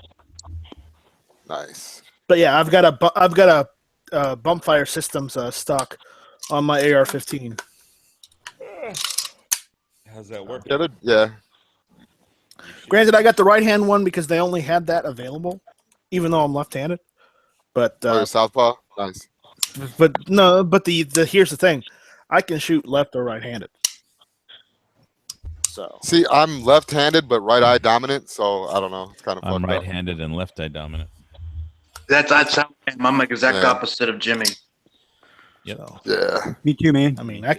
Nice. But yeah, I've got a bump fire systems stock on my AR-15. How's that work? Yeah. Granted, I got the right hand one because they only had that available, even though I'm left-handed. But southpaw. Nice. But no, but the here's the thing, I can shoot left or right-handed. So see, I'm left-handed but right-eye dominant, so I don't know. It's kind of I'm fucked right-handed and left-eye dominant. That's how I'm like exact opposite of Jimmy. Yep. So. Yeah. Me too, man. I mean, I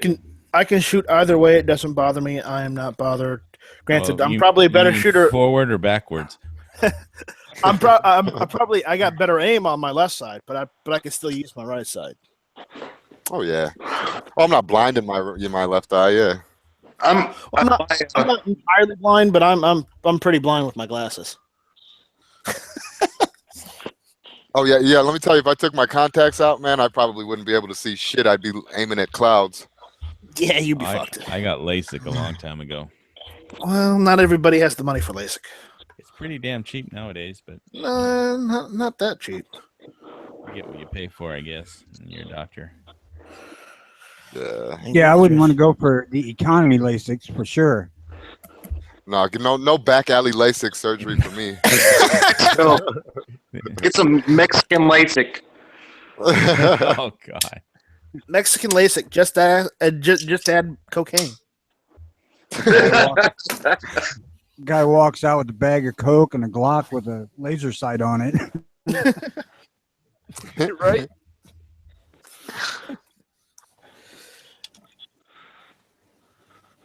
can shoot either way. It doesn't bother me. I am not bothered. Granted, Well, I'm probably a better you mean shooter. forward or backwards. I'm probably I got better aim on my left side, but I can still use my right side. Oh yeah. Oh, I'm not blind in my left eye. Yeah. I'm not entirely blind, but I'm pretty blind with my glasses. Oh yeah, yeah. Let me tell you, if I took my contacts out, man, I probably wouldn't be able to see shit. I'd be aiming at clouds. Yeah, you'd be fucked. I got LASIK a long time ago. Well, not everybody has the money for LASIK. It's pretty damn cheap nowadays, but not that cheap. you get what you pay for, I guess. And you're a doctor. Yeah. Yeah, I wouldn't want to go for the economy LASIK for sure. No back alley LASIK surgery for me. So, get some Mexican LASIK. Oh God. Mexican LASIK. Just add cocaine. Guy walks out with a bag of coke and a Glock with a laser sight on it. Right.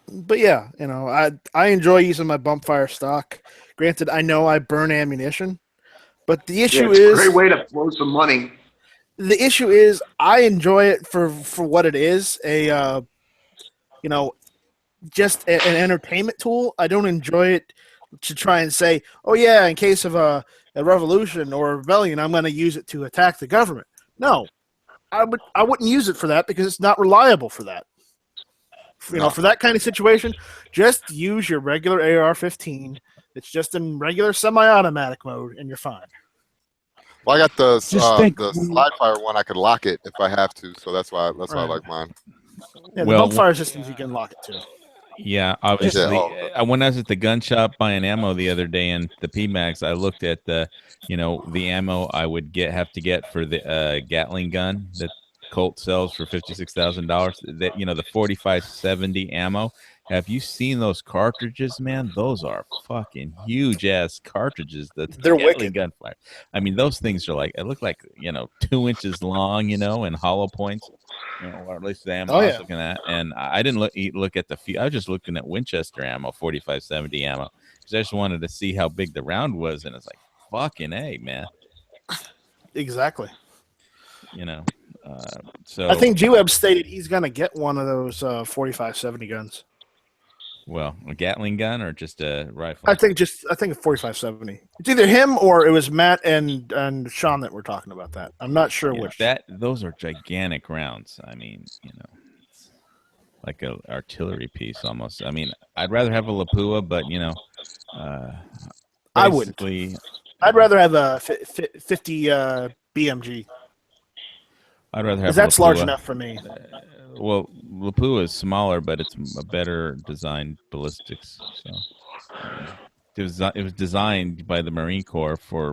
But yeah, I enjoy using my bump fire stock. Granted, I know I burn ammunition, but the issue it's is a great way to blow some money. The issue is I enjoy it for what it is, just an entertainment tool. I don't enjoy it to try and say, oh yeah, in case of a revolution or a rebellion, I'm going to use it to attack the government. No, I wouldn't use it for that because it's not reliable for that. For that kind of situation, just use your regular AR-15. It's just in regular semi-automatic mode, and you're fine. Well, I got the slide fire one. I could lock it if I have to, so that's why I like mine. Yeah, the bump fire systems you can lock it too. Yeah, obviously. When I was at the gun shop buying ammo the other day in the PMags, I looked at the ammo I would have to get for the Gatling gun that Colt sells for $56,000. That the 4570 ammo. Have you seen those cartridges, man? Those are fucking huge ass cartridges. They're wicked. Gunfire. I mean, those things are it look like 2 inches long, and hollow points. Or at least the ammo I was looking at, and I didn't look at the. I was just looking at Winchester ammo, 4570 ammo, because I just wanted to see how big the round was, and it's like fucking A, man. Exactly. So I think G-Web stated he's gonna get one of those 4570 guns. Well, a Gatling gun or just a rifle? I think a 4570. It's either him or it was Matt and Sean that were talking about that. I'm not sure which. Those are gigantic rounds. I mean, it's like an artillery piece almost. I mean, I'd rather have a Lapua, but I wouldn't. I'd rather have a 50 BMG. I'd rather have. Because that's large enough for me. Well, Lapua is smaller, but it's a better designed ballistics. So it was designed by the Marine Corps for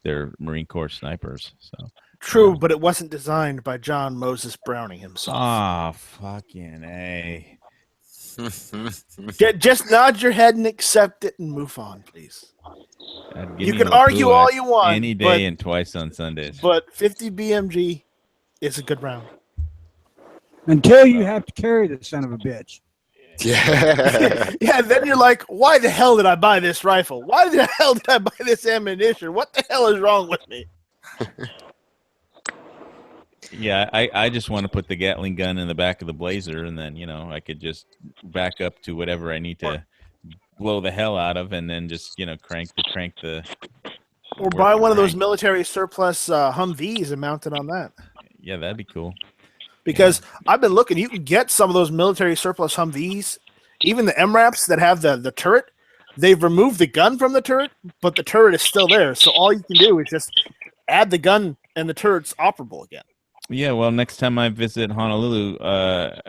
their Marine Corps snipers. So true, but it wasn't designed by John Moses Browning himself. Ah, fucking A. Just nod your head and accept it and move on, please. You can argue all you want any day and twice on Sundays. But 50 BMG is a good round. Until you have to carry the son of a bitch. Yeah. Yeah, then you're like, why the hell did I buy this rifle? Why the hell did I buy this ammunition? What the hell is wrong with me? Yeah, I just want to put the Gatling gun in the back of the Blazer, and then, I could just back up to whatever I need to blow the hell out of, and then just, crank the... Or buy one of those military surplus Humvees and mount it on that. Yeah, that'd be cool. Because I've been looking, you can get some of those military surplus Humvees, even the MRAPs that have the turret. They've removed the gun from the turret, but the turret is still there. So all you can do is just add the gun, and the turret's operable again. Yeah, well, next time I visit Honolulu, I'll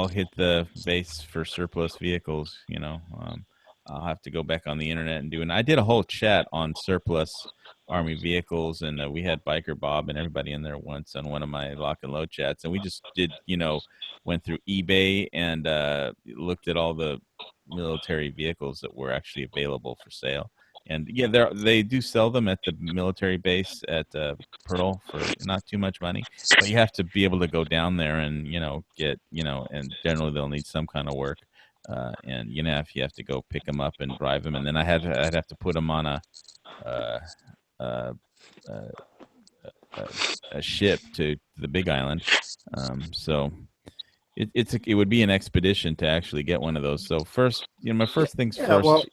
hit the base for surplus vehicles. I'll have to go back on the internet and do it. I did a whole chat on surplus Army vehicles, and we had Biker Bob and everybody in there once on one of my lock and load chats, and we just did, went through eBay and looked at all the military vehicles that were actually available for sale. And yeah, they do sell them at the military base at Pearl for not too much money, but you have to be able to go down there and get and generally they'll need some kind of work. and if you have to go pick them up and drive them, and then I'd have to put them on a ship to the Big Island. So it would be an expedition to actually get one of those. So first, my first things first.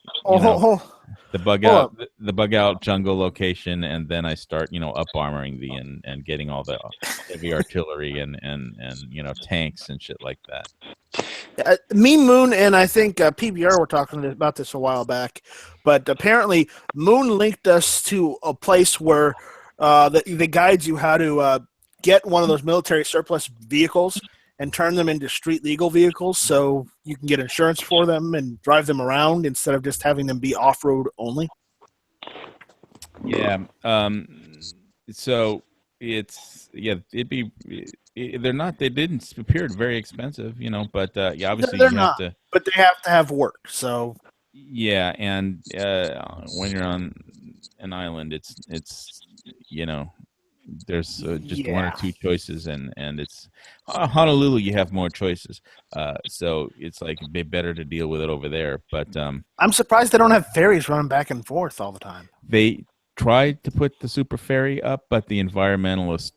The bug out jungle location, and then I start up armoring and getting all the heavy artillery and tanks and shit like that. Me, Moon, and I think PBR were talking about this a while back, but apparently Moon linked us to a place where they guides you how to get one of those military surplus vehicles and turn them into street legal vehicles, so you can get insurance for them and drive them around instead of just having them be off-road only. Yeah. So they didn't appear very expensive, but obviously they're you not, have to. But they have to have work. So yeah, and when you're on an island, it's there's just one or two choices, and it's Honolulu. You have more choices, so it's like it'd be better to deal with it over there. But I'm surprised they don't have ferries running back and forth all the time. They tried to put the super ferry up, but the environmentalists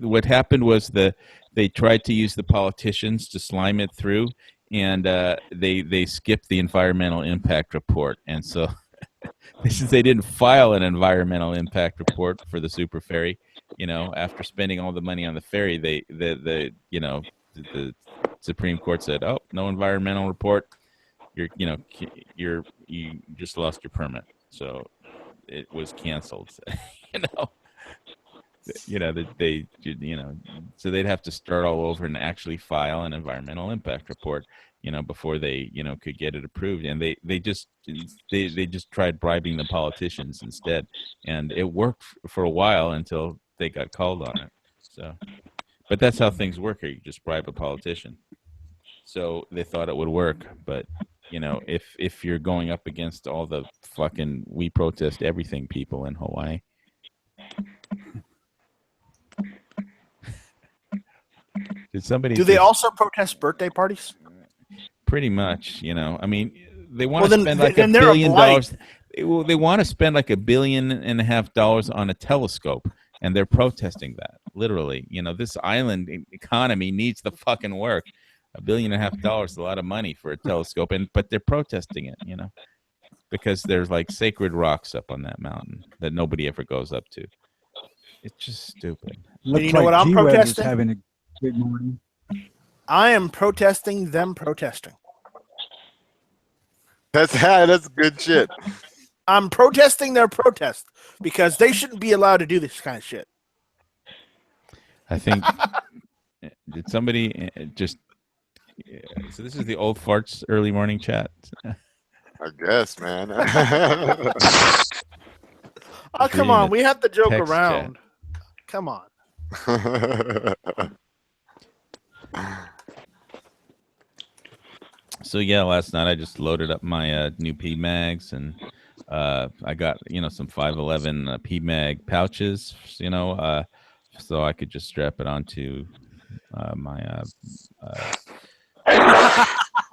what happened was they tried to use the politicians to slime it through, and they skipped the environmental impact report, and so. Since they didn't file an environmental impact report for the super ferry, after spending all the money on the ferry, the Supreme Court said, "Oh, no environmental report. You just lost your permit." So it was canceled. So they'd have to start all over and actually file an environmental impact report. Before they, could get it approved, and they just tried bribing the politicians instead, and it worked for a while until they got called on it. So, but that's how things work here. You just bribe a politician. So they thought it would work, but if you're going up against all the fucking we protest everything people in Hawaii. Do they also protest birthday parties? Pretty much, I mean, they want to spend like $1 billion. They want to spend like $1.5 billion on a telescope, and they're protesting that literally. This island economy needs the fucking work. $1.5 billion is a lot of money for a telescope, but they're protesting it, because there's like sacred rocks up on that mountain that nobody ever goes up to. It's just stupid. Looks like what I'm protesting? Having a good morning. I am protesting them protesting. That's good shit. I'm protesting their protest because they shouldn't be allowed to do this kind of shit. I think did somebody just so this is the old farts early morning chat. I guess, man. Oh, come on. We have to joke around. Chat. Come on. So yeah, last night I just loaded up my new PMags, and I got some 511 PMag pouches, so I could just strap it onto my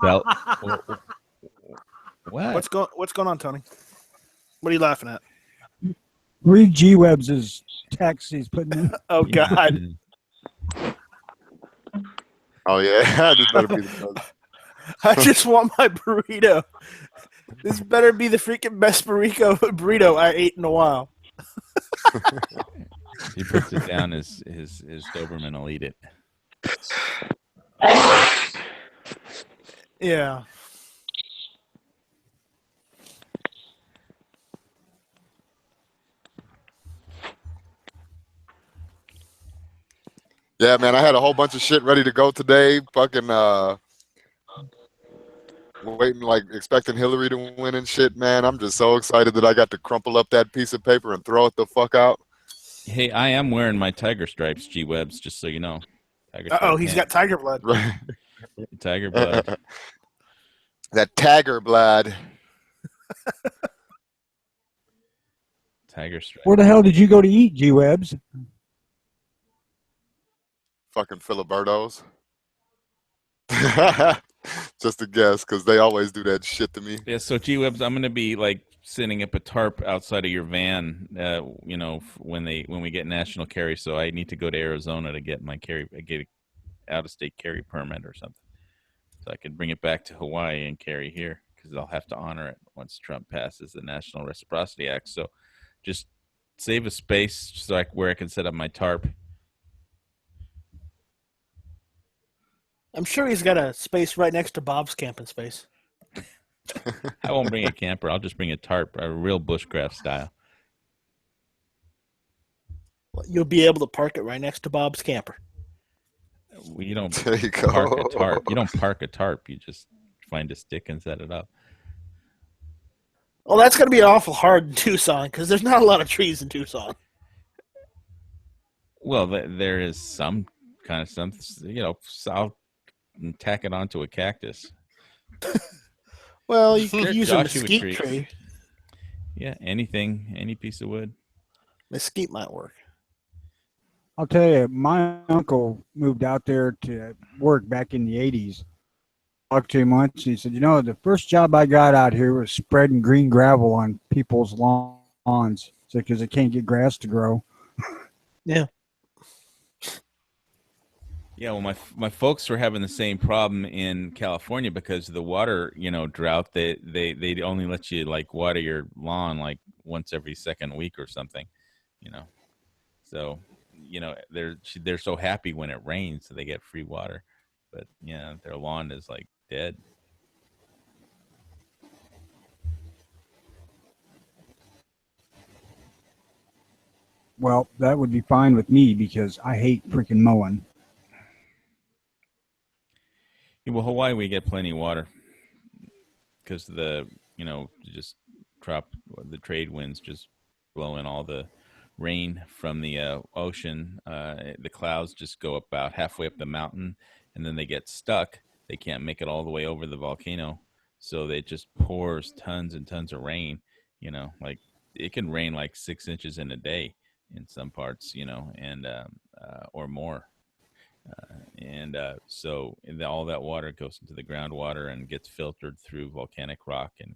belt. What? What's going on, Tony? What are you laughing at? Read G-Webs' text he's putting in. Oh God. Oh yeah, this better be the best. I just want my burrito. This better be the freaking best burrito I ate in a while. He puts it down, his Doberman will eat it. Yeah. Yeah, man, I had a whole bunch of shit ready to go today. Fucking waiting, like expecting Hillary to win and shit, man. I'm just so excited that I got to crumple up that piece of paper and throw it the fuck out. Hey, I am wearing my tiger stripes, G-Webs, just so you know. He's got tiger blood. Tiger blood. That tiger blood. Tiger stripes. Where the hell did you go to eat, G-Webs? Fucking Filiberto's. Just a guess, because they always do that shit to me. Yeah, so G-Webs, I'm gonna be like setting up a tarp outside of your van, when we get national carry. So I need to go to Arizona to get get a out-of-state carry permit or something, so I can bring it back to Hawaii and carry here, because I'll have to honor it once Trump passes the National Reciprocity Act. So just save a space so where I can set up my tarp. I'm sure he's got a space right next to Bob's camping space. I won't bring a camper. I'll just bring a tarp, a real bushcraft style. You'll be able to park it right next to Bob's camper. Well, you don't There you park go. a tarp. You don't park a tarp. You just find a stick and set it up. Well, that's going to be awful hard in Tucson because there's not a lot of trees in Tucson. Well, there is some kind of something, south, and tack it onto a cactus. Well, you could They're use a Joshua mesquite trees. tree. Yeah, anything, any piece of wood. Mesquite might work. I'll tell you, my uncle moved out there to work back in the 80s. Talked to him once. He said, the first job I got out here was spreading green gravel on people's lawns because they can't get grass to grow. Yeah. Yeah, well, my folks were having the same problem in California because of the water, drought. They only let you water your lawn once every second week or something, So, they're so happy when it rains, so they get free water, but their lawn is dead. Well, that would be fine with me because I hate freaking mowing. Well, Hawaii, we get plenty of water because the trade winds just blow in all the rain from the ocean. The clouds just go about halfway up the mountain, and then they get stuck. They can't make it all the way over the volcano, so it just pours tons and tons of rain. It can rain 6 inches in a day in some parts, and or more. So all that water goes into the groundwater and gets filtered through volcanic rock, and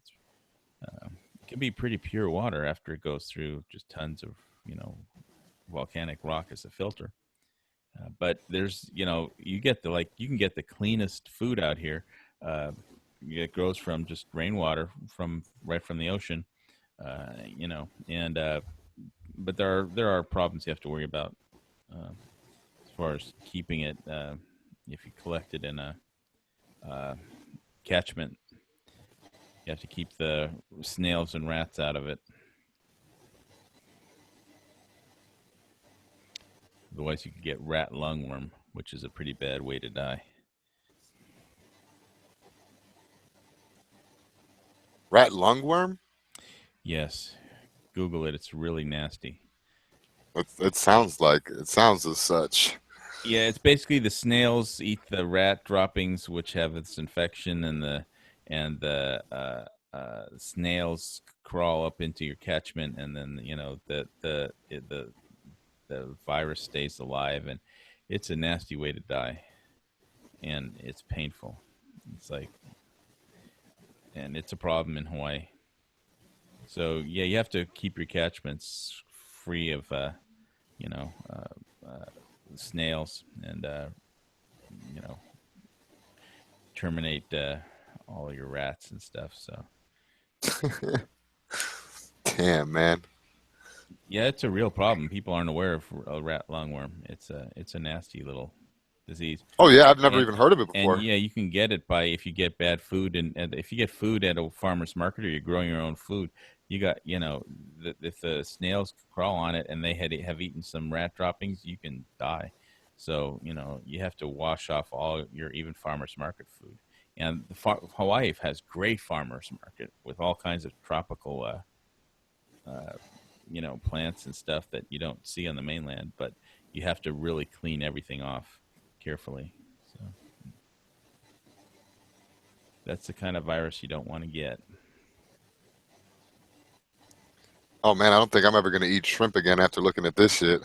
it can be pretty pure water after it goes through just tons of volcanic rock as a filter. But there's you can get the cleanest food out here. It grows from just rainwater right from the ocean, but there are problems you have to worry about. As far as keeping it, if you collect it in a catchment, you have to keep the snails and rats out of it. Otherwise, you could get rat lungworm, which is a pretty bad way to die. Rat lungworm? Yes. Google it. It's really nasty. It sounds as such. Yeah, it's basically the snails eat the rat droppings, which have this infection, and the snails crawl up into your catchment, and then the virus stays alive, and it's a nasty way to die, and it's painful. And it's a problem in Hawaii. So yeah, you have to keep your catchments free of snails, and terminate all your rats and stuff. So Damn, man. yeah, it's a real problem. People aren't aware of a rat lungworm. It's a nasty little disease. Oh yeah, I've never even heard of it before. And yeah, you can get it if you get bad food, and if you get food at a farmer's market or you're growing your own food, you got if the snails crawl on it and they have eaten some rat droppings, you can die. So you have to wash off all your even farmer's market food. And Hawaii has great farmer's market with all kinds of tropical plants and stuff that you don't see on the mainland, but you have to really clean everything off carefully. So that's the kind of virus you don't want to get. Oh man, I don't think I'm ever gonna eat shrimp again after looking at this shit.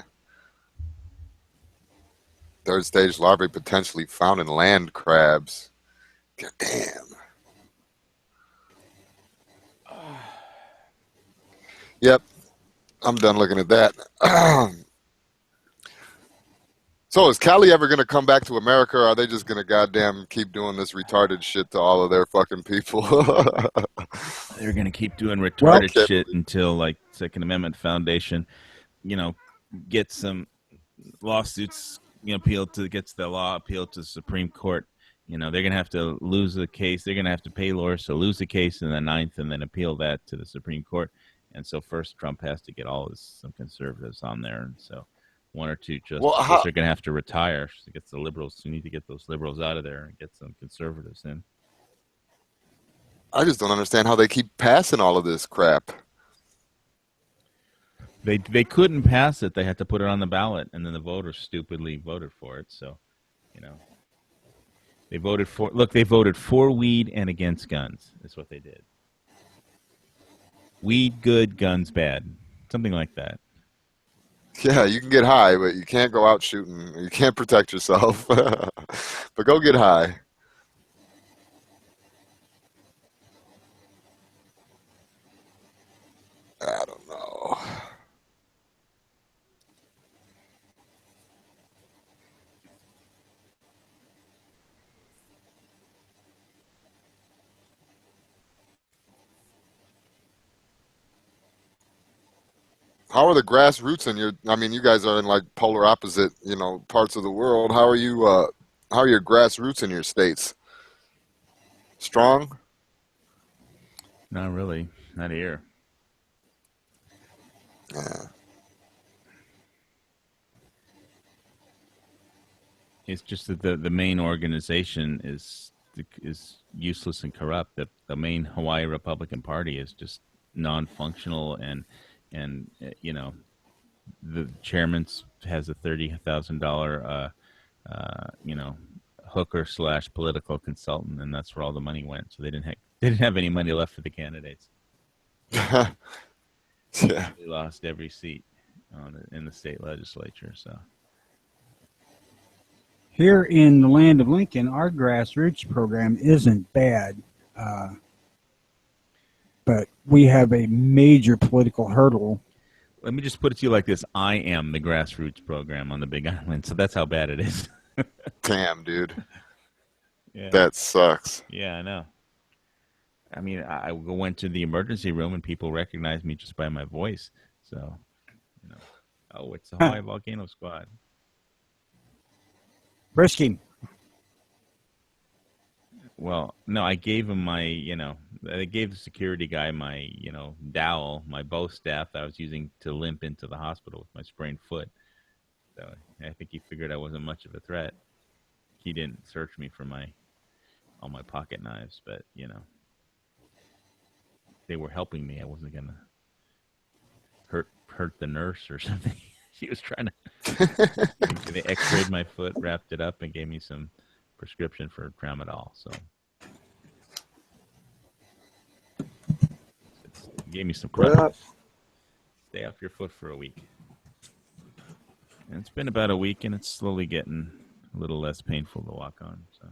Third stage larvae potentially found in land crabs. God damn. Yep, I'm done looking at that. So is Cali ever going to come back to America, or are they just going to goddamn keep doing this retarded shit to all of their fucking people? They're going to keep doing retarded shit until, like, Second Amendment Foundation, gets some lawsuits, gets the law appealed to the Supreme Court. They're going to have to lose the case. They're going to have to pay lawyers to lose the case in the 9th and then appeal that to the Supreme Court. And so first Trump has to get some conservatives on there. And so one or two justices are going to have to retire to get the liberals. We need to get those liberals out of there and get some conservatives in. I just don't understand how they keep passing all of this crap. They couldn't pass it. They had to put it on the ballot, and then the voters stupidly voted for it. So, they voted for weed and against guns. That's what they did. Weed good, guns bad. Something like that. Yeah, you can get high, but you can't go out shooting. You can't protect yourself. But go get high. I don't know. How are the grassroots in your? I mean, you guys are in like polar opposite, parts of the world. How are you? How are your grassroots in your states? Strong? Not really. Not here. Yeah. It's just that the main organization is useless and corrupt. The main Hawaii Republican Party is just non-functional, and the chairman has a $30,000 hooker / political consultant, and that's where all the money went. So they didn't have any money left for the candidates. Yeah. They lost every seat in the state legislature. So here in the land of Lincoln, our grassroots program isn't bad, but we have a major political hurdle. Let me just put it to you like this. I am the grassroots program on the Big Island, so that's how bad it is. Damn, dude. Yeah. That sucks. Yeah, I know. I mean, I went to the emergency room and people recognized me just by my voice. So, it's the Hawaii Volcano Squad. Risking. Well, no, I gave him I gave the security guy my, dowel, my bow staff that I was using to limp into the hospital with my sprained foot. So I think he figured I wasn't much of a threat. He didn't search me for all my pocket knives, but, they were helping me. I wasn't going to hurt the nurse or something. She was trying to. They x-rayed my foot, wrapped it up, and gave me some prescription for tramadol. So gave me some crutches. Stay off your foot for a week. And it's been about a week, and it's slowly getting a little less painful to walk on. So.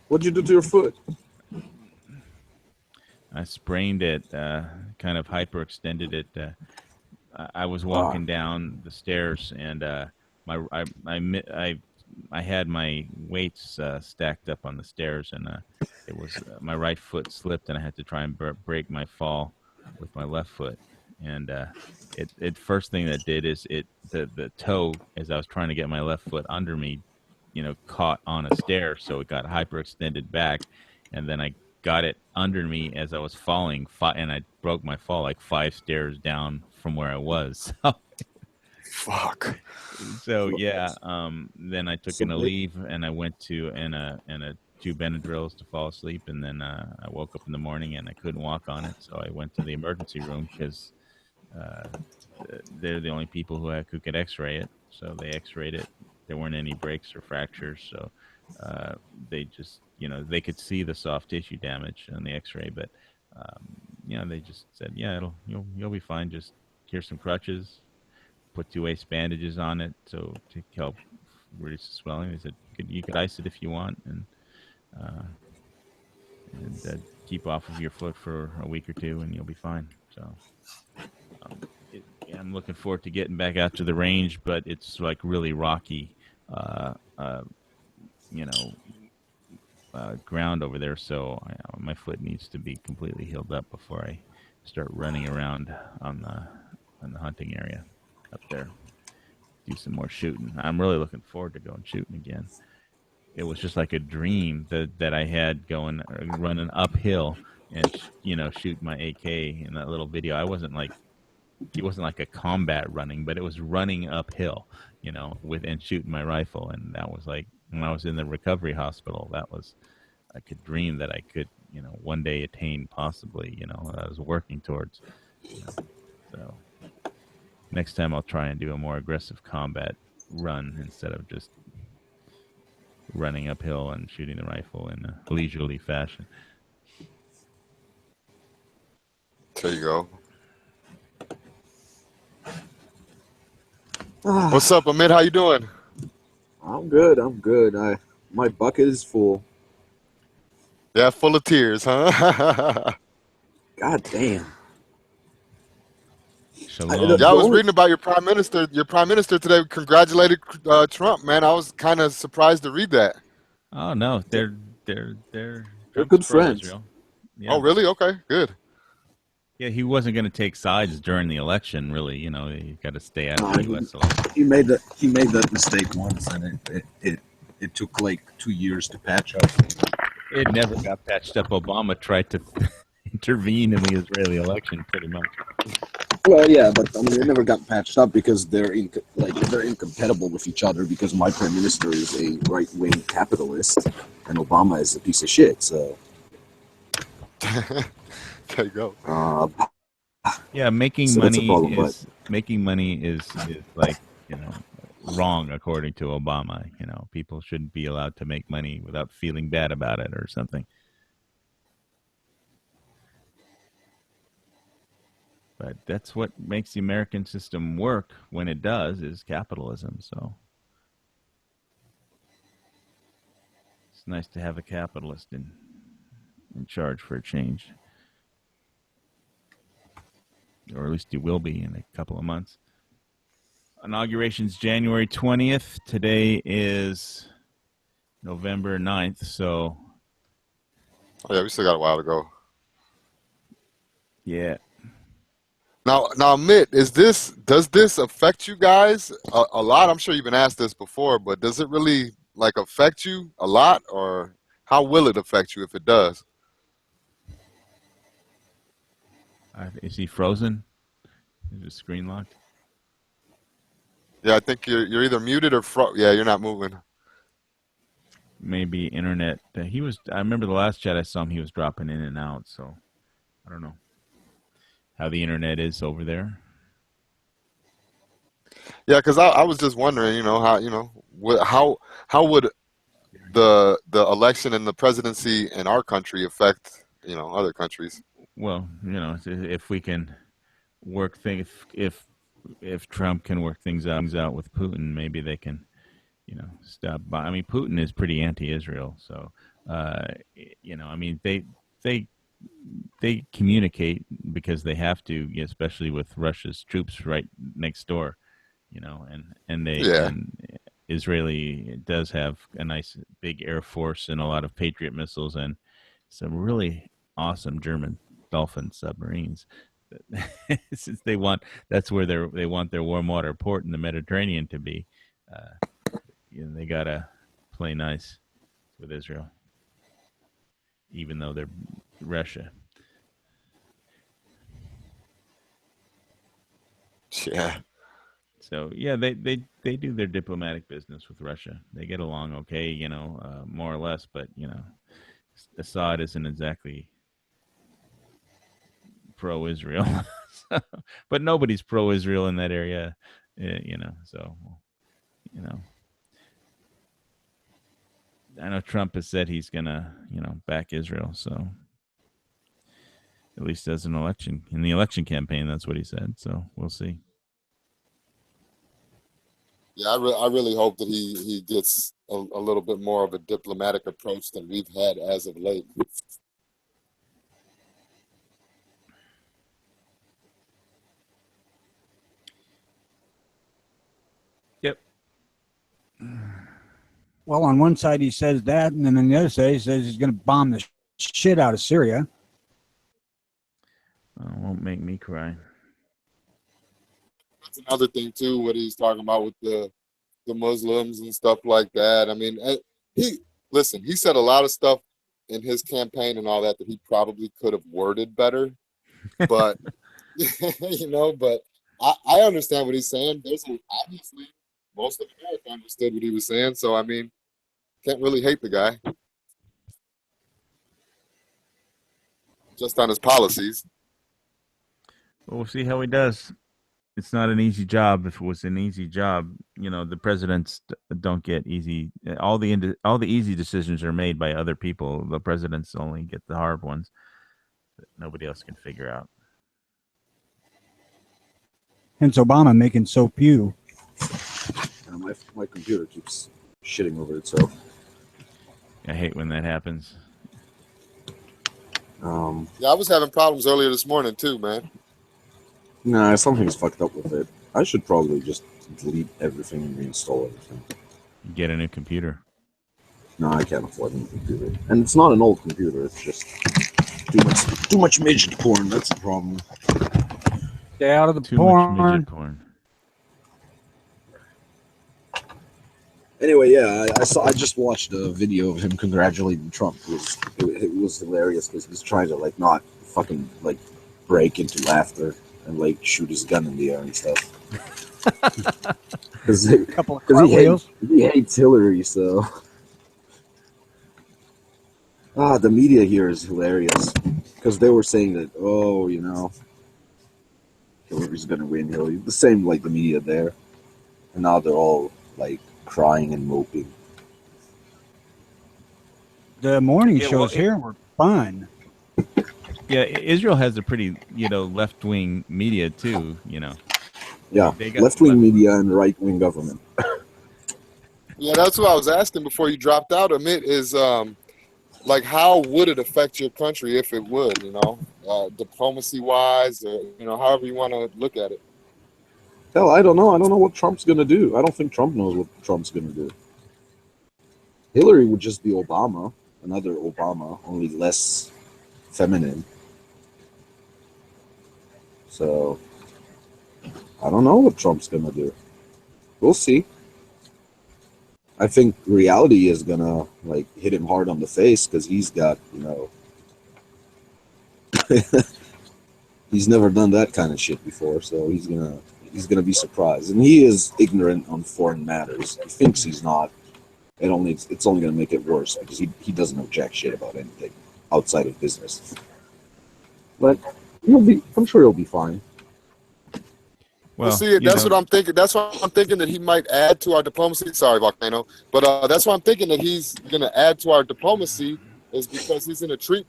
What'd you do to your foot? I sprained it, kind of hyperextended it. I was walking down the stairs, and I had my weights stacked up on the stairs, and it was my right foot slipped, and I had to try and break my fall with my left foot. And it first thing that did is the toe, as I was trying to get my left foot under me, caught on a stair, so it got hyperextended back, and then I got it under me as I was falling, and I broke my fall like 5 stairs down from where I was. Fuck. So yeah, then I took a leave, and I went to and 2 Benadryls to fall asleep, and then I woke up in the morning and I couldn't walk on it, so I went to the emergency room because they're the only people who could X-ray it. So they X-rayed it. There weren't any breaks or fractures, so they just they could see the soft tissue damage on the X-ray, but they just said, you'll be fine. Just here's some crutches, put 2 ace bandages on it, so to help reduce the swelling. They said you could ice it if you want, and and keep off of your foot for a week or two, and you'll be fine. So I'm looking forward to getting back out to the range, but it's like really rocky, ground over there. So my foot needs to be completely healed up before I start running around on the hunting area up there. Do some more shooting. I'm really looking forward to going shooting again. It was just like a dream that I had running uphill and shooting my AK in that little video. It wasn't like a combat running, but it was running uphill, and shooting my rifle. And that was like when I was in the recovery hospital. That was like a dream that I could one day attain, possibly. I was working towards. So next time I'll try and do a more aggressive combat run instead of just running uphill and shooting the rifle in a leisurely fashion. There you go. What's up, Amit? How you doing? I'm good. My bucket is full. Yeah, full of tears, huh? God damn. Shalom. Yeah, I was reading about your prime minister. Your prime minister today congratulated Trump. Man, I was kind of surprised to read that. Oh no, they're good friends. Yeah. Oh, really? Okay, good. Yeah, he wasn't going to take sides during the election. Really, you got to stay out of the U.S. election. He made that mistake once, and it took like 2 years to patch up. It never got patched up. Obama tried to intervene in the Israeli election, pretty much. Well, yeah, but I mean, it never got patched up because they're incompatible with each other. Because my prime minister is a right-wing capitalist, and Obama is a piece of shit. So there you go. Yeah, making So that's a money problem, is like wrong according to Obama. People shouldn't be allowed to make money without feeling bad about it or something. But that's what makes the American system work when it does, is capitalism. So it's nice to have a capitalist in charge for a change. Or at least he will be in a couple of months. Inauguration's January 20th. Today is November 9th. So Oh, yeah, we still got a while to go. yeah. Now, Mitt, does this affect you guys a lot? I'm sure you've been asked this before, but does it really affect you a lot, or how will it affect you if it does? Is he frozen? Is his screen locked? Yeah, I think you're either muted or yeah, you're not moving. Maybe internet. I remember the last chat I saw him, he was dropping in and out, so I don't know how the internet is over there. Yeah, because I was just wondering, how would the election and the presidency in our country affect other countries? Well, if we can work things, if Trump can work things out with Putin, maybe they can, stop. I mean, Putin is pretty anti-Israel, so I mean, they communicate because they have to, especially with Russia's troops right next door, and they and Israeli does have a nice big air force and a lot of Patriot missiles and some really awesome German Dolphin submarines. Since that's where they want their warm water port in the Mediterranean to be. They gotta play nice with Israel, even though they're Russia. Yeah. So yeah, they do their diplomatic business with Russia. They get along okay, more or less. But Assad isn't exactly pro-Israel, but nobody's pro-Israel in that area, So I know Trump has said he's gonna, back Israel. So at least as in the election campaign, that's what he said. So we'll see. Yeah, I really hope that he gets a little bit more of a diplomatic approach than we've had as of late. Yep. Well, on one side he says that, and then on the other side he says he's going to bomb the shit out of Syria. Well, it won't make me cry. That's another thing too. What he's talking about with the Muslims and stuff like that. I mean, he said a lot of stuff in his campaign and all that he probably could have worded better, but but I understand what he's saying. Obviously most of America understood what he was saying, so I mean, can't really hate the guy just on his policies. Well, we'll see how he does. It's not an easy job. If it was an easy job, the presidents don't get easy. All the easy decisions are made by other people. The presidents only get the hard ones that nobody else can figure out. Hence Obama making so few. My computer keeps shitting over itself. I hate when that happens. Yeah, I was having problems earlier this morning too, man. Nah, something's fucked up with it. I should probably just delete everything and reinstall everything. Get a new computer. No, I can't afford a new computer. And it's not an old computer, it's just too much midget porn, that's the problem. Stay out of the Too porn. much midget porn. Anyway, yeah, I just watched a video of him congratulating Trump. It was hilarious because he's trying to not fucking break into laughter and shoot his gun in the air and stuff. Because he hates Hillary, so the media here is hilarious because they were saying that Hillary's gonna win. Hillary, the same the media there, and now they're all crying and moping. The morning shows here were fun. Yeah, Israel has a pretty, left-wing media too, Yeah, left-wing media and right-wing government. Yeah, that's what I was asking before you dropped out, Amit, is how would it affect your country if it would, diplomacy-wise, or, however you want to look at it. Hell, I don't know. I don't know what Trump's going to do. I don't think Trump knows what Trump's going to do. Hillary would just be Obama, another Obama, only less feminine. So, I don't know what Trump's going to do. We'll see. I think reality is going to, hit him hard on the face because he's got, he's never done that kind of shit before, so he's gonna be surprised. And he is ignorant on foreign matters. He thinks he's not. It's only gonna make it worse because he doesn't know jack shit about anything outside of business. But I'm sure he'll be fine. Well, see, that's what I'm thinking. That's why I'm thinking that he might add to our diplomacy. Sorry, Volcano, but that's why I'm thinking that he's gonna add to our diplomacy is because he's gonna treat,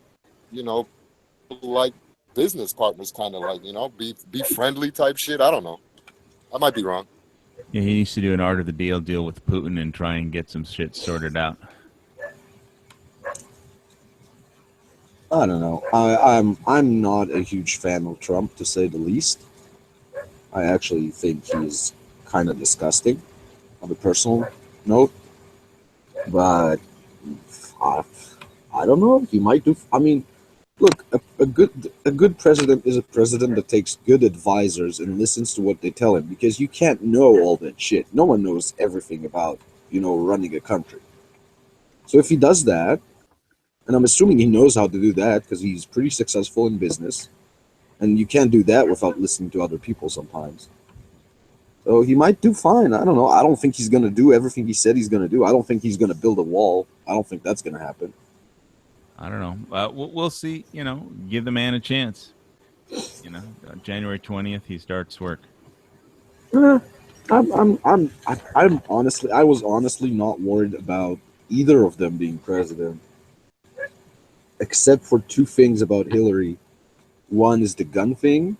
like business partners, kind of be friendly type shit. I don't know. I might be wrong. Yeah, he needs to do an art of the deal with Putin and try and get some shit sorted out. I don't know. I'm not a huge fan of Trump, to say the least. I actually think he's kind of disgusting on a personal note. But I don't know. He might do. I mean, look, a good president is a president that takes good advisors and listens to what they tell him, because you can't know all that shit. No one knows everything about, running a country. So if he does that, and I'm assuming he knows how to do that because he's pretty successful in business, and you can't do that without listening to other people sometimes. So he might do fine. I don't know. I don't think he's going to do everything he said he's going to do. I don't think he's going to build a wall. I don't think that's going to happen. I don't know. We'll see. Give the man a chance. January 20th, he starts work. I was honestly not worried about either of them being president, except for two things about Hillary. One is the gun thing,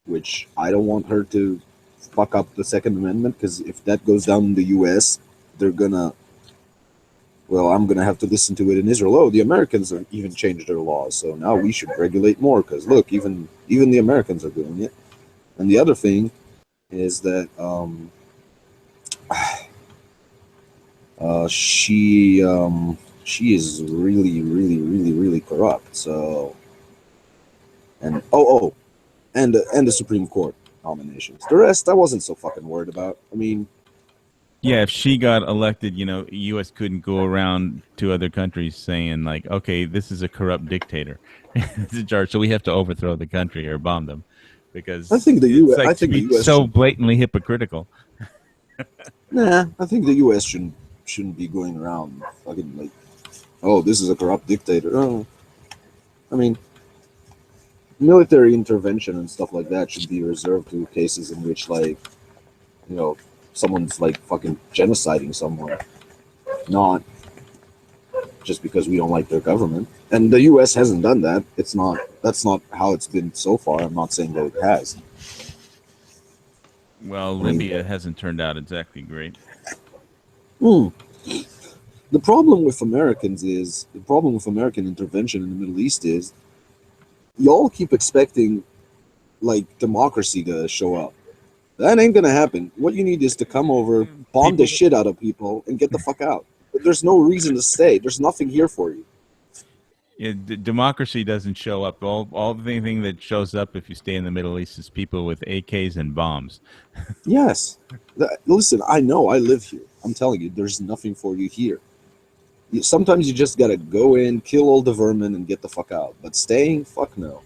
which I don't want her to fuck up the Second Amendment, because if that goes down in the U.S., they're gonna. Well, I'm gonna have to listen to it in Israel. Oh, the Americans have even changed their laws, so now we should regulate more. Because look, even the Americans are doing it. And the other thing is that she is really corrupt. So and and the Supreme Court nominations. The rest I wasn't so fucking worried about. I mean, yeah, if she got elected, U.S. couldn't go around to other countries saying like, okay, this is a corrupt dictator, it's in charge, so we have to overthrow the country or bomb them, because I think the U.S. Like, I think the U.S. so blatantly hypocritical. Nah, I think the U.S. shouldn't be going around fucking like, oh, this is a corrupt dictator. Oh, I mean, military intervention and stuff like that should be reserved to cases in which, like, someone's like fucking genociding someone, not just because we don't like their government. And the U.S. hasn't done that. That's not how it's been so far. I'm not saying that it has. Well, Libya hasn't turned out exactly great. The problem with American intervention in the Middle East is y'all keep expecting like democracy to show up. That ain't gonna happen. What you need is to come over, bomb the shit out of people, and get the fuck out. But there's no reason to stay. There's nothing here for you. Yeah, democracy doesn't show up. All the thing that shows up if you stay in the Middle East is people with AKs and bombs. Yes. Listen, I know. I live here. I'm telling you, there's nothing for you here. Sometimes you just gotta go in, kill all the vermin, and get the fuck out. But staying, fuck no.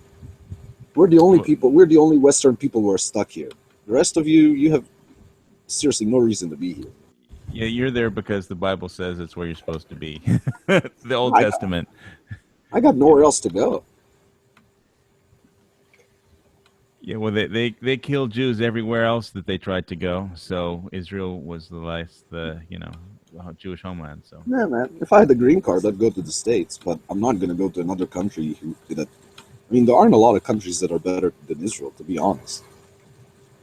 We're the only people. We're the only Western people who are stuck here. The rest of you have seriously no reason to be here. Yeah, you're there because the Bible says it's where you're supposed to be. The Old Testament. I got nowhere else to go. Yeah, well, they killed Jews everywhere else that they tried to go. So Israel was the Jewish homeland. So yeah, man. If I had the green card, I'd go to the States, but I'm not going to go to another country there aren't a lot of countries that are better than Israel, to be honest.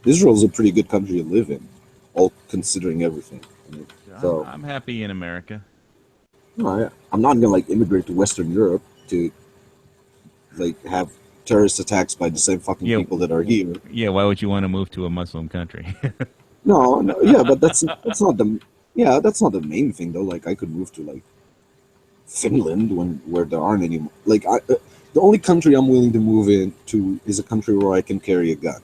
Israel is a pretty good country to live in, all considering everything. So I'm happy in America. No, I'm not gonna like immigrate to Western Europe to like have terrorist attacks by the same fucking people that are here. Yeah, why would you want to move to a Muslim country? No, yeah, but that's not the main thing though. Like I could move to like Finland where there aren't any like the only country I'm willing to move into is a country where I can carry a gun.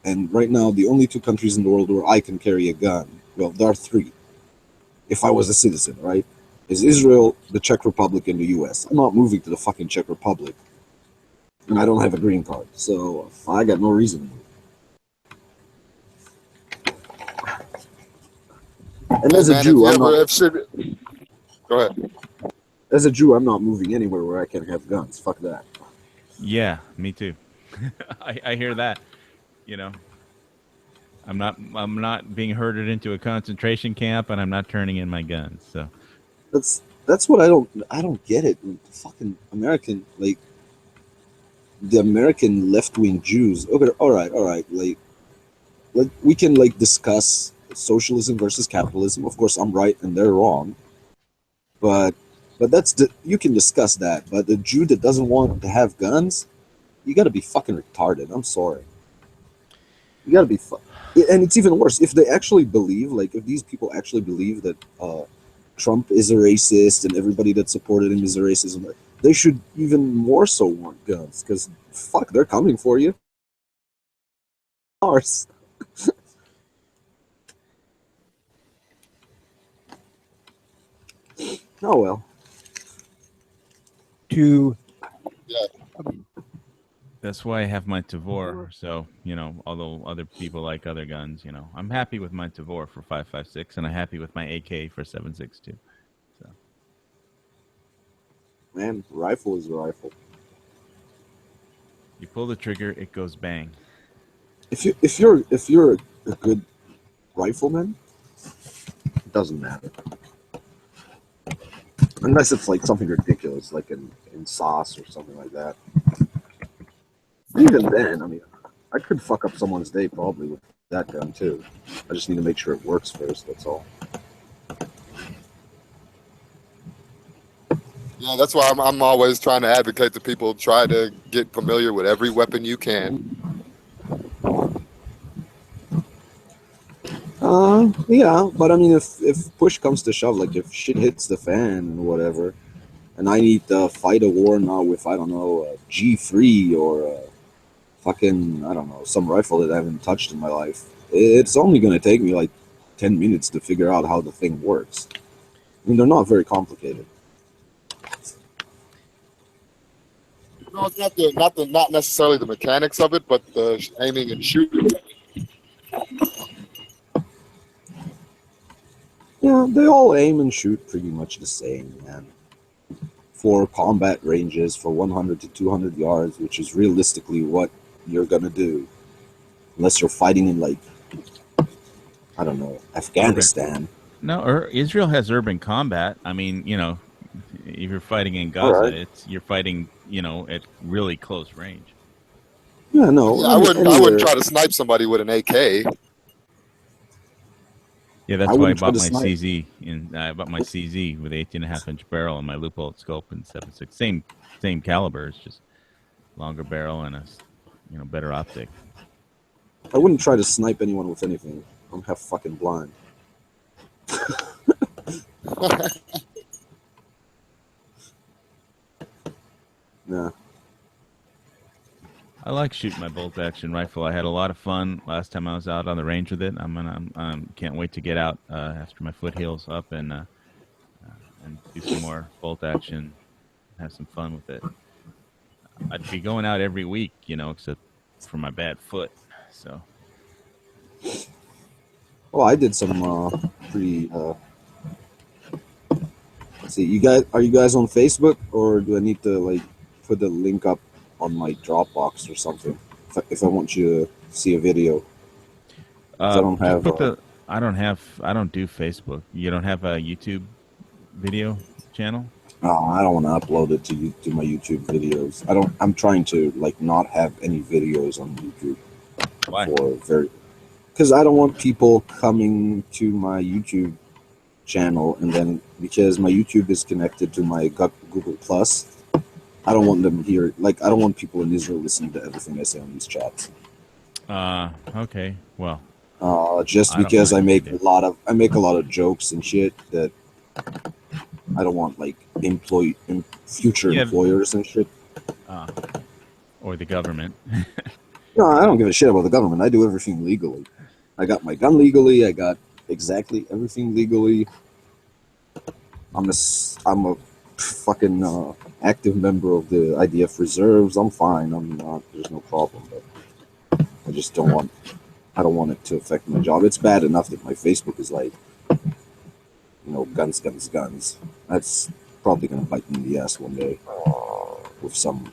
And right now, the only two countries in the world where I can carry a gun, well, there are three. If I was a citizen, right? Is Israel, the Czech Republic, and the U.S. I'm not moving to the fucking Czech Republic. And I don't have a green card. So I got no reason to move. And as a Jew, Go ahead. As a Jew, I'm not moving anywhere where I can have guns. Fuck that. Yeah, me too. I hear that. I'm not being herded into a concentration camp, and I'm not turning in my guns. So that's what I don't get it. The fucking American, like the American left-wing Jews. Okay, all right. Like we can like discuss socialism versus capitalism. Of course, I'm right and they're wrong, but you can discuss that. But the Jew that doesn't want to have guns, you got to be fucking retarded. I'm sorry. You gotta be and it's even worse if they actually believe, like, if these people actually believe that Trump is a racist and everybody that supported him is a racist, they should even more so want guns, because fuck, they're coming for you. Ours. Oh well. That's why I have my Tavor. So, although other people like other guns, I'm happy with my Tavor for 5.56, and I'm happy with my AK for 7.62. So, man, rifle is a rifle. You pull the trigger, it goes bang. If you're a good rifleman, it doesn't matter. Unless it's like something ridiculous, like in sauce or something like that. Even then, I mean, I could fuck up someone's day probably with that gun too. I just need to make sure it works first. That's all. Yeah, that's why I'm always trying to advocate to people try to get familiar with every weapon you can. Yeah, but I mean, if push comes to shove, like if shit hits the fan and whatever, and I need to fight a war now with, I don't know, a G3 or a fucking, I don't know, some rifle that I haven't touched in my life, it's only going to take me like 10 minutes to figure out how the thing works. I mean, they're not very complicated. No, it's not necessarily the mechanics of it, but the aiming and shooting. Yeah, they all aim and shoot pretty much the same, man. For combat ranges, for 100 to 200 yards, which is realistically what you're gonna do. Unless you're fighting in, like, I don't know, Afghanistan. No, or Israel has urban combat. I mean, you know, if you're fighting in Gaza, you're fighting, you know, at really close range. Yeah, no. Yeah, I wouldn't try to snipe somebody with an AK. Yeah, that's why I bought my CZ. I bought my CZ with 18.5-inch barrel and my loophole scope and 7.6. Same caliber. It's just longer barrel and a, you know, better optic. I wouldn't try to snipe anyone with anything. I'm half fucking blind. Nah. I like shooting my bolt-action rifle. I had a lot of fun last time I was out on the range with it. Can't wait to get out after my foot heals up and do some more bolt-action, have some fun with it. I'd be going out every week, you know, except for my bad foot. So. Well, I did some pretty. Let's see, are you guys on Facebook, or do I need to like put the link up on my Dropbox or something if I want you to see a video? I don't have. I don't do Facebook. You don't have a YouTube video channel? No, I don't want to upload it to my YouTube videos. I'm trying to like not have any videos on YouTube. Why? Because I don't want people coming to my YouTube channel, and then because my YouTube is connected to my Google Plus, I don't want them here. Like, I don't want people in Israel listening to everything I say on these chats. Okay. Well. Just because I make a lot of jokes and shit that I don't want like future employers and shit. Or the government. No, I don't give a shit about the government. I do everything legally. I got my gun legally. I got exactly everything legally. I'm a fucking active member of the IDF reserves. I'm fine. I'm not. There's no problem. But I just don't want. I don't want it to affect my job. It's bad enough that my Facebook is like, you know, guns. That's probably gonna bite me in the ass one day with some.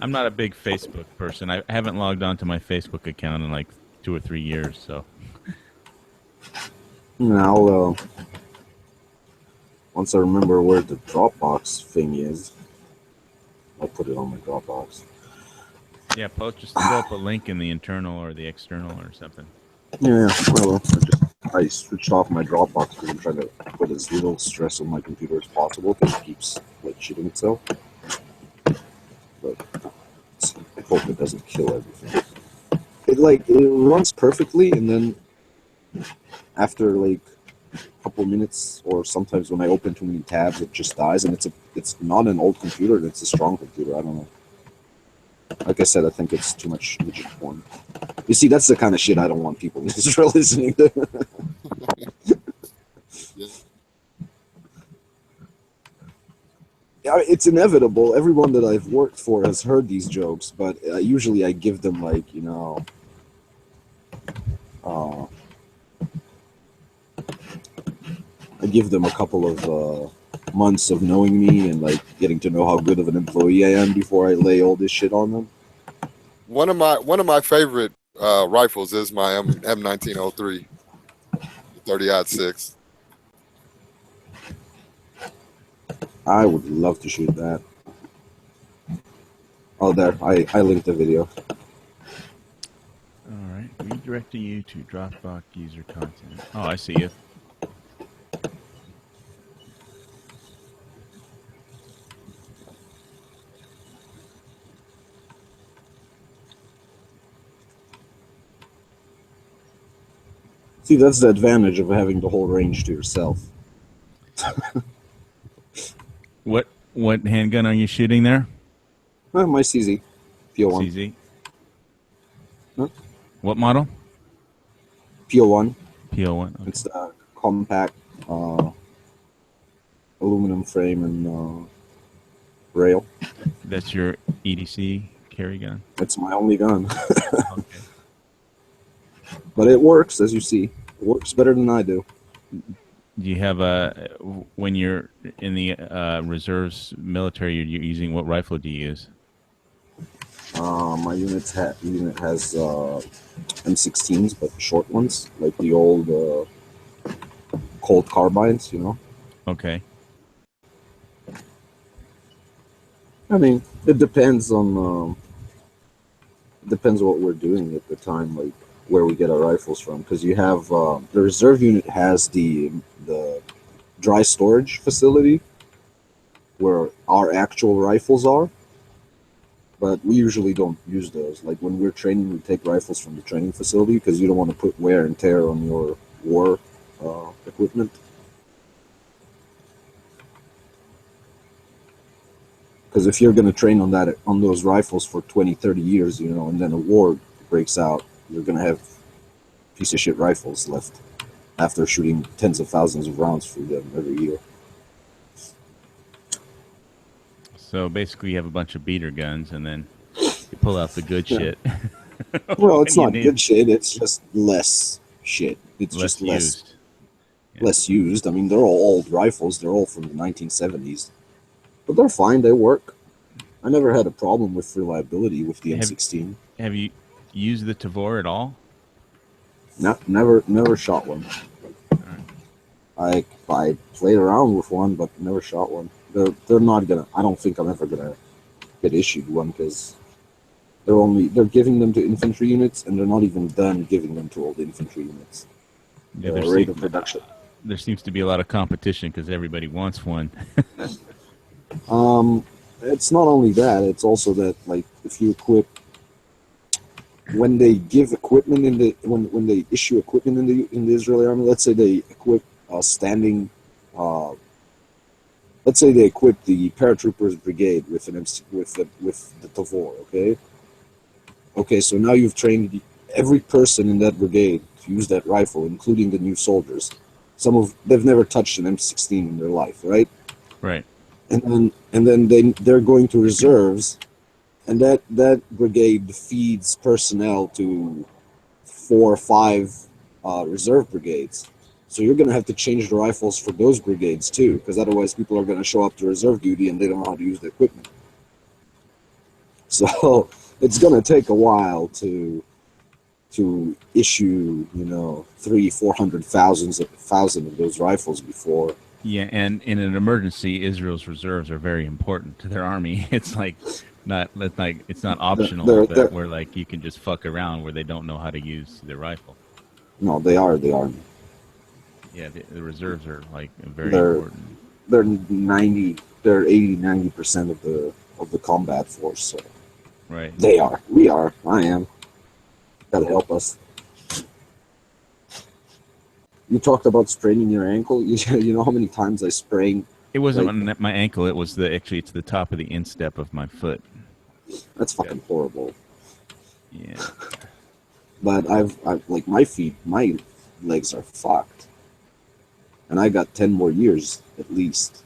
I'm not a big Facebook person. I haven't logged on to my Facebook account in like 2 or 3 years. So. Now, once I remember where the Dropbox thing is, I'll put it on my Dropbox. Yeah, just throw up a link in the internal or the external or something. Yeah, well, I switched off my Dropbox because I'm trying to put as little stress on my computer as possible because it keeps like shooting itself. But I hope it doesn't kill everything. It runs perfectly, and then after like a couple minutes, or sometimes when I open too many tabs, it just dies. And it's not an old computer; it's a strong computer. I don't know. Like I said, I think it's too much midget porn. You see, that's the kind of shit I don't want people in Israel listening to. Yeah, it's inevitable. Everyone that I've worked for has heard these jokes, but usually I give them like, you know, I give them a couple of months of knowing me and like getting to know how good of an employee I am before I lay all this shit on them. One of my favorite rifles is my M1903 30-06. I would love to shoot that. Oh, there. I linked the video. All right. Redirect to you to Dropbox user content. Oh, I see you. See, that's the advantage of having the whole range to yourself. What handgun are you shooting there? My CZ, PO1. CZ. Huh? What model? PO1. PO1. Okay. It's the compact aluminum frame and rail. That's your EDC carry gun? That's my only gun. Okay. But it works, as you see. It works better than I do. Do you have when you're in the reserves military, you're using, what rifle do you use? My unit has M16s, but short ones, like the old Colt carbines, you know? Okay. I mean, it depends on depends what we're doing at the time, like where we get our rifles from, because you have the reserve unit has the dry storage facility where our actual rifles are, but we usually don't use those. Like when we're training, we take rifles from the training facility because you don't want to put wear and tear on your war equipment. Because if you're going to train on those rifles for 20, 30 years, you know, and then a war breaks out, you're going to have piece of shit rifles left after shooting tens of thousands of rounds through them every year. So basically you have a bunch of beater guns and then you pull out the good shit. Well, it's not good shit, it's just less shit. It's less just less used. less used. I mean, they're all old rifles. They're all from the 1970s. But they're fine. They work. I never had a problem with reliability with the M16. Have you used the Tavor at all? No, never shot one. I played around with one, but never shot one. They're not gonna. I don't think I'm ever gonna get issued one because they're giving them to infantry units, and they're not even done giving them to all the infantry units. Yeah, rate of production. There seems to be a lot of competition because everybody wants one. It's not only that, it's also that, like, if you equip, when they give equipment when they issue equipment in the Israeli army, let's say they equip let's say they equip the paratroopers brigade with the Tavor, okay, so now you've trained every person in that brigade to use that rifle, including the new soldiers. They've never touched an M16 in their life, right? Right. And then they're going to reserves, and that brigade feeds personnel to 4 or 5 reserve brigades. So you're going to have to change the rifles for those brigades too, because otherwise people are going to show up to reserve duty and they don't know how to use the equipment. So it's going to take a while to issue, 300,000-400,000 of those rifles before. Yeah, and in an emergency, Israel's reserves are very important to their army. It's it's not optional where like you can just fuck around where they don't know how to use their rifle. No, they are. Yeah, the reserves are like very important. They're 80-90% of the combat force. So. Right. They are. We are. I am. Gotta help us. You talked about spraining your ankle. You know how many times I sprained? It wasn't my ankle. It was it's the top of the instep of my foot. That's fucking horrible. Yeah. But I've like my legs are fucked, and I got 10 more years at least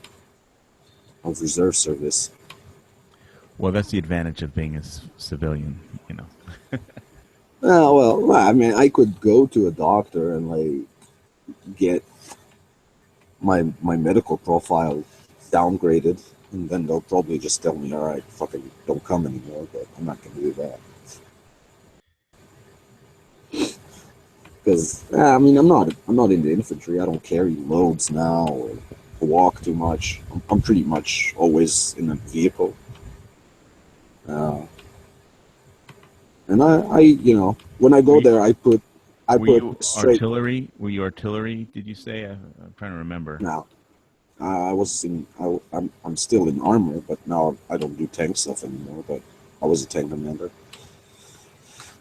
of reserve service. Well, that's the advantage of being a civilian, Well, I mean, I could go to a doctor and like get my medical profile downgraded, and then they'll probably just tell me, all right, fucking don't come anymore, but I'm not going to do that. Because, I mean, I'm not in the infantry. I don't carry loads now or walk too much. I'm pretty much always in a vehicle. And I when I go there, I put Were you straight. artillery? Were you artillery? Did you say? I'm trying to remember. No, I was in. I'm still in armor, but now I don't do tank stuff anymore. But I was a tank commander.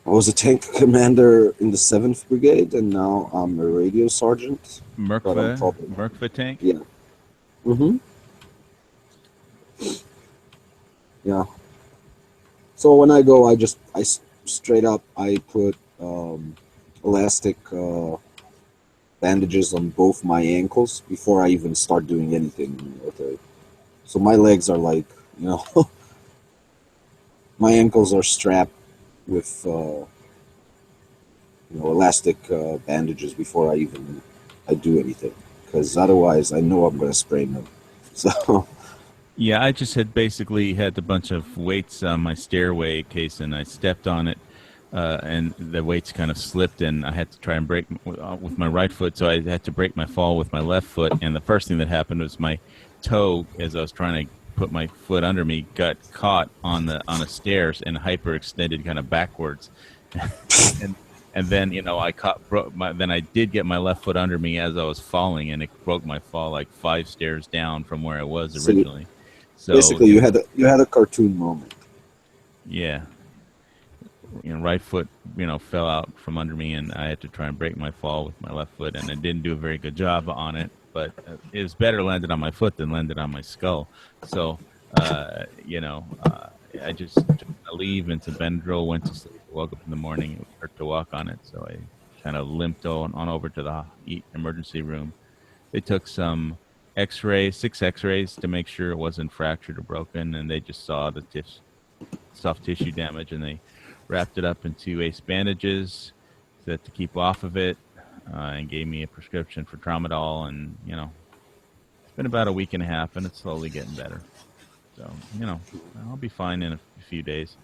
I was a tank commander in the 7th Brigade, and now I'm a radio sergeant. Merkva tank. Yeah. Mm-hmm. Yeah. So when I go, I straight up I put elastic bandages on both my ankles before I even start doing anything in the military. So my legs are like, my ankles are strapped with elastic bandages before I do anything, because otherwise I know I'm going to sprain them. So. Yeah, I just had a bunch of weights on my stairway case, and I stepped on it, and the weights kind of slipped, and I had to try and break with my right foot, so I had to break my fall with my left foot, and the first thing that happened was my toe, as I was trying to put my foot under me, got caught on the stairs and hyperextended kind of backwards, and then then I did get my left foot under me as I was falling, and it broke my fall like 5 stairs down from where I was originally. So basically, you had a cartoon moment. Yeah. Right foot, fell out from under me, and I had to try and break my fall with my left foot, and I didn't do a very good job on it. But it was better landed on my foot than landed on my skull. So, I just took a leave into Benadryl, went to sleep, woke up in the morning, it hurt to walk on it. So I kind of limped on over to the emergency room. They took some X-rays, 6 X-rays to make sure it wasn't fractured or broken, and they just saw the soft tissue damage, and they wrapped it up in 2 ace bandages to keep off of it, and gave me a prescription for Tramadol, and it's been about a week and a half, and it's slowly getting better. So I'll be fine in a few days.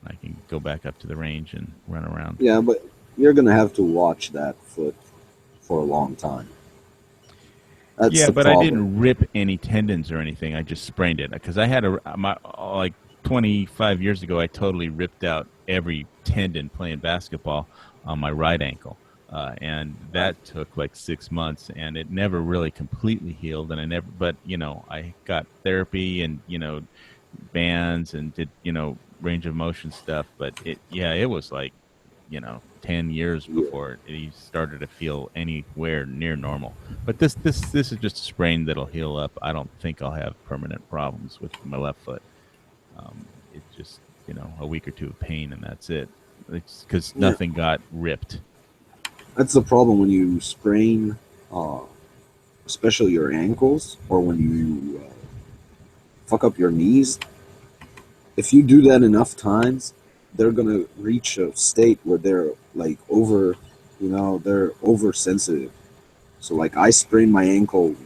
I can go back up to the range and run around. Yeah, but you're gonna have to watch that foot for a long time. That's but problem. I didn't rip any tendons or anything. I just sprained it because I had like 25 years ago. I totally ripped out every tendon playing basketball on my right ankle, and that took like 6 months, and it never really completely healed. And I got therapy and bands and did range of motion stuff. But it was like 10 years before he started to feel anywhere near normal. But this is just a sprain that'll heal up. I don't think I'll have permanent problems with my left foot. It's just a week or 2 of pain, and that's it. It's because nothing got ripped. That's the problem when you sprain, especially your ankles, or when you fuck up your knees. If you do that enough times, they're gonna reach a state where they're like they're oversensitive. So like I sprained my ankle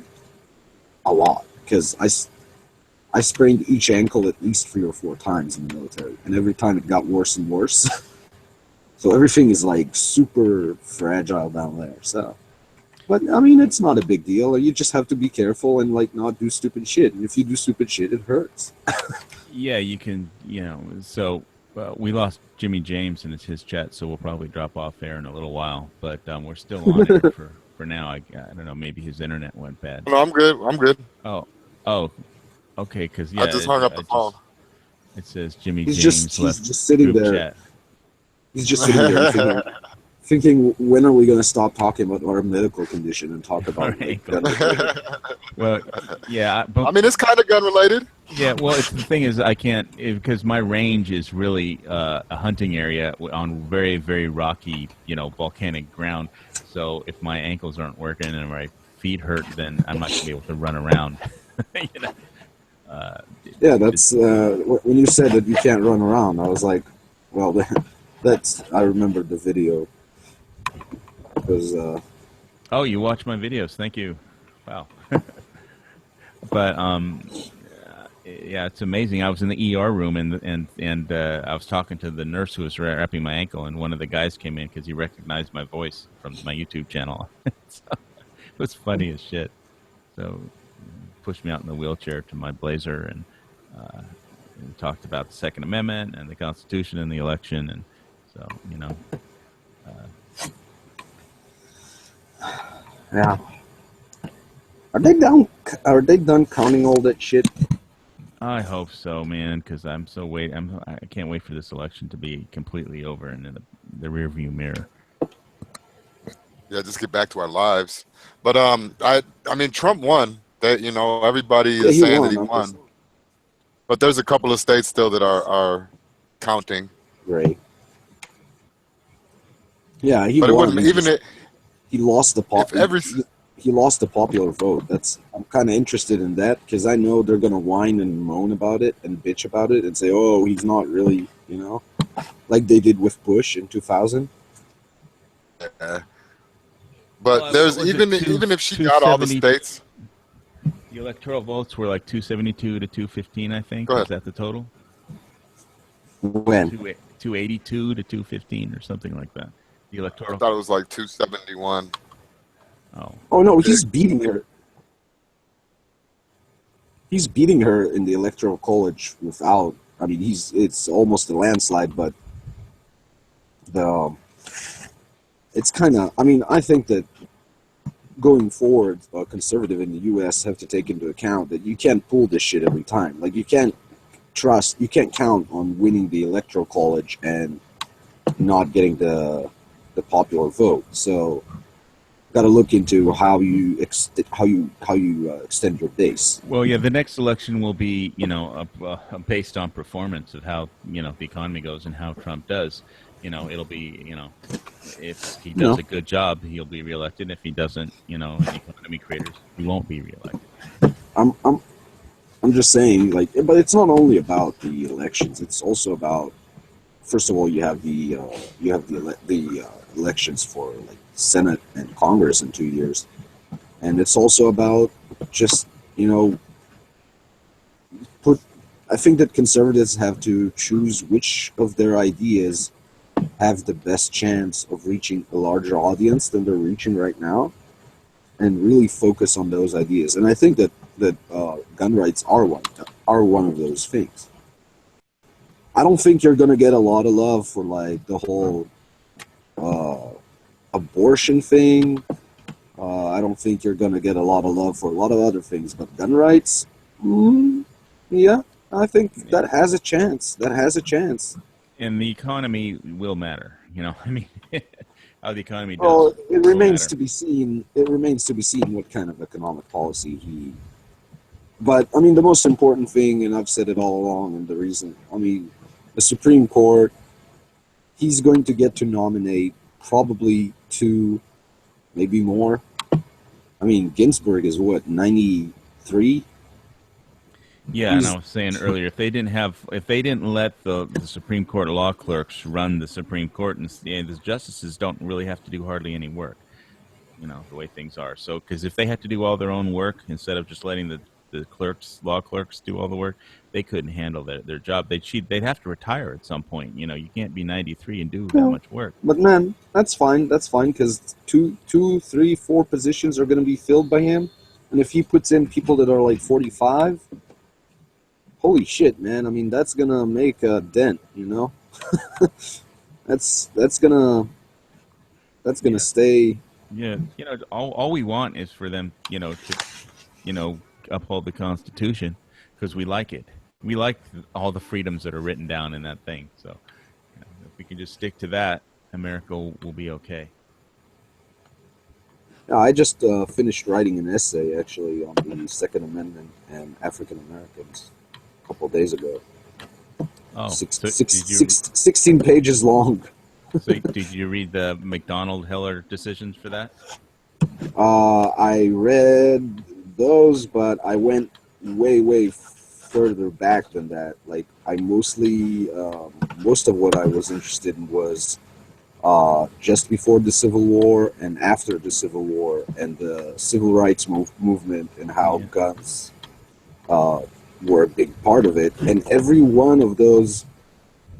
a lot because I sprained each ankle at least 3 or 4 times in the military, and every time it got worse and worse. So everything is like super fragile down there. So, but I mean, it's not a big deal. You just have to be careful and like not do stupid shit. And if you do stupid shit, it hurts. Yeah, you can. So. We lost Jimmy James, and it's his chat, so we'll probably drop off there in a little while. But we're still on air for now. I don't know. Maybe his internet went bad. No, I'm good. Oh, okay. Because I just hung up the phone. It says Jimmy James left. He's just sitting there. Chat. He's just sitting there thinking, when are we going to stop talking about our medical condition and talk about gun Well, yeah. I mean, it's kind of gun related. Yeah, well, the thing is, I can't, because my range is really a hunting area on very, very rocky, volcanic ground. So if my ankles aren't working and my feet hurt, then I'm not going to be able to run around. Yeah, that's when you said that you can't run around. I was like, well, I remembered the video. Because oh, you watch my videos. Thank you. Wow. But yeah, it's amazing. I was in the ER room and I was talking to the nurse who was wrapping my ankle, and one of the guys came in because he recognized my voice from my YouTube channel. So, it was funny as shit. So pushed me out in the wheelchair to my Blazer and talked about the Second Amendment and the Constitution and the election, and so Yeah. Are they done? Are they done counting all that shit? I hope so, man, because I can't wait for this election to be completely over and in the rearview mirror. Yeah, just get back to our lives. But I mean, Trump won. That everybody is saying that he won. But there's a couple of states still that are counting. Right. Yeah, he But it won. wouldn't even. He lost the he lost the popular vote. I'm kind of interested in that because I know they're gonna whine and moan about it and bitch about it and say, "Oh, he's not really," like they did with Bush in 2000. Yeah. But there's even if she got all the states, the electoral votes were like 272 to 215, I think. Go ahead. Is that the total? When 282 to 215 or something like that. The electoral. I thought it was like 271. Oh no, he's beating her. He's beating her in the electoral college without. I mean, it's almost a landslide, but it's kind of. I mean, I think that going forward, conservative in the U.S. have to take into account that you can't pull this shit every time. Like you can't count on winning the electoral college and not getting the popular vote. So, got to look into how you extend your base. Well, yeah, the next election will be, based on performance of how the economy goes and how Trump does. It'll be, if he does a good job, he'll be reelected. If he doesn't, economy creators, he won't be reelected. I'm just saying, but it's not only about the elections. It's also about, first of all, you have the elections for Senate and Congress in 2 years, and it's also about just I think that conservatives have to choose which of their ideas have the best chance of reaching a larger audience than they're reaching right now, and really focus on those ideas. And I think that gun rights are one of those things. I don't think you're gonna get a lot of love for the whole abortion thing. I don't think you're gonna get a lot of love for a lot of other things, but gun rights, yeah, I think that has a chance. And the economy will matter. I mean, how the economy does. Well, it remains to be seen. It remains to be seen what kind of economic policy he. But I mean, the most important thing, and I've said it all along, and the reason, the Supreme Court, he's going to get to nominate probably 2, maybe more. I mean, Ginsburg is what, 93? Yeah, and I was saying earlier, if they didn't let the Supreme Court law clerks run the Supreme Court, and the justices don't really have to do hardly any work, the way things are. So, because if they had to do all their own work instead of just letting the law clerks do all the work, they couldn't handle their job. They'd have to retire at some point. You can't be 93 and do that much work. But man, that's fine. That's fine because 2, 3, 4 positions are going to be filled by him, and if he puts in people that are 45. Holy shit, man! I mean, that's gonna make a dent, that's gonna stay. Yeah, all we want is for them, to, uphold the Constitution because we like it. We like all the freedoms that are written down in that thing. So, if we can just stick to that, America will be okay. Yeah, I just finished writing an essay actually on the Second Amendment and African Americans. Couple of days ago. Oh, 16 pages long. So did you read the McDonald-Heller decisions for that? I read those, but I went way further back than that. I mostly, most of what I was interested in was just before the Civil War and after the Civil War and the Civil Rights movement and how guns were a big part of it, and every one of those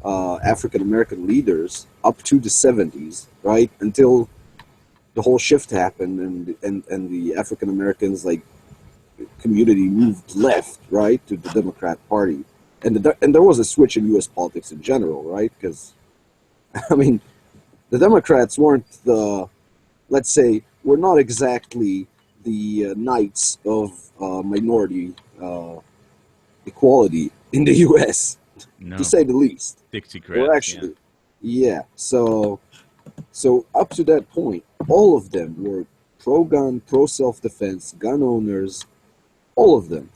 African American leaders up to the 70s, right, until the whole shift happened and the African Americans community moved left, right, to the Democrat Party, and there was a switch in U.S. politics in general, right, because I mean the Democrats weren't the, let's say, were not exactly the knights of minority equality in the U.S. No. To say the least. Dixiecrats. Or actually, yeah. So up to that point, all of them were pro-gun, pro-self-defense, gun owners, all of them.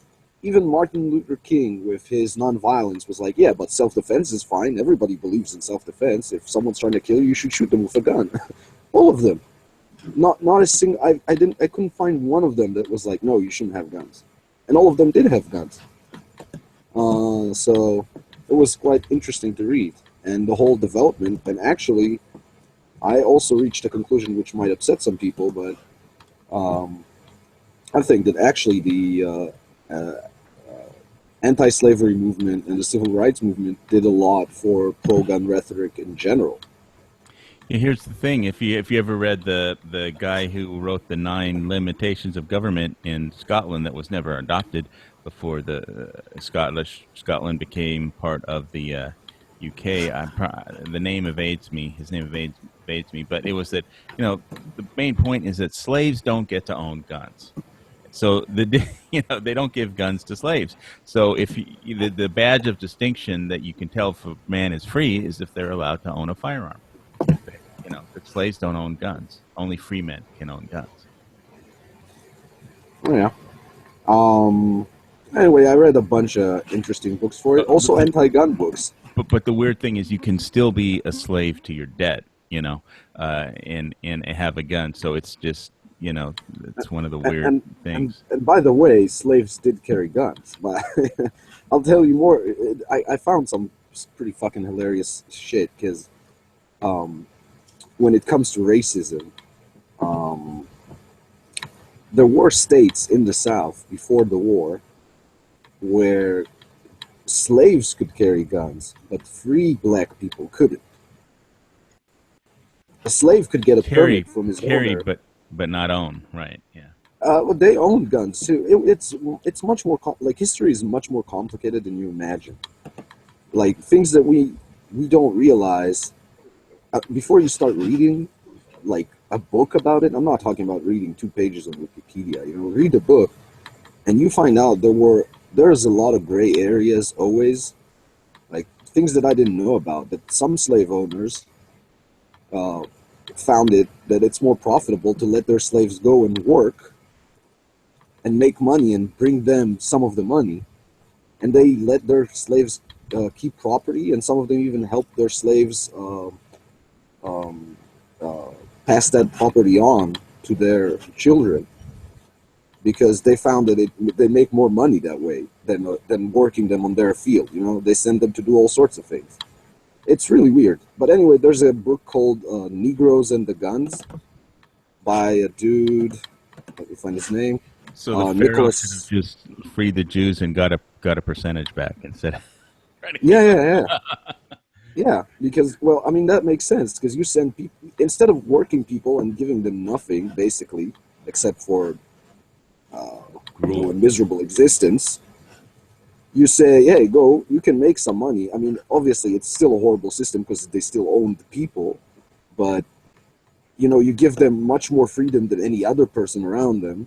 Even Martin Luther King, with his nonviolence, was like, yeah, but self-defense is fine. Everybody believes in self-defense. If someone's trying to kill you, you should shoot them with a gun. All of them. Not a single. I couldn't find one of them that was like, no, you shouldn't have guns. And all of them did have guns. So it was quite interesting to read, and the whole development. And actually, I also reached a conclusion which might upset some people, but I think that actually the anti-slavery movement and the civil rights movement did a lot for pro-gun rhetoric in general. Yeah, here's the thing: if you ever read the guy who wrote the 9 Limitations of Government in Scotland that was never adopted before the Scotland became part of the UK, the name evades me. His name evades me, but it was that, you know, the main point is that slaves don't get to own guns. So they don't give guns to slaves. So if the badge of distinction that you can tell if a man is free is if they're allowed to own a firearm. You know, but slaves don't own guns. Only free men can own guns. Yeah. Anyway, I read a bunch of interesting books for it. Also, anti-gun books. But the weird thing is, you can still be a slave to your debt. You know, and have a gun. So it's just, you know, it's one of the weird things. And by the way, slaves did carry guns. But I'll tell you more. I found some pretty fucking hilarious shit because when it comes to racism, there were states in the South before the war where slaves could carry guns, but free black people couldn't. A slave could get a permit from his owner, but not own, right? Yeah. Well, they own guns too. It's much more like history is much more complicated than you imagine. Like things that we don't realize before you start reading, like a book about it. I'm not talking about reading 2 pages of Wikipedia. You know, read the book, and you find out there's a lot of gray areas always, like things that I didn't know about. That some slave owners found that it's more profitable to let their slaves go and work and make money and bring them some of the money, and they let their slaves keep property, and some of them even help their slaves pass that property on to their children, because they found that they make more money that way than working them on their field. You know, they send them to do all sorts of things. It's really weird. But anyway, there's a book called Negroes and the Guns by a dude. Let me find his name. So the Pharaohs just freed the Jews and got a percentage back instead of Yeah, because, well, I mean, that makes sense, because you send people, instead of working people and giving them nothing, basically, except for a miserable existence, you say, hey, go, you can make some money. I mean, obviously, it's still a horrible system because they still own the people, but, you know, you give them much more freedom than any other person around them,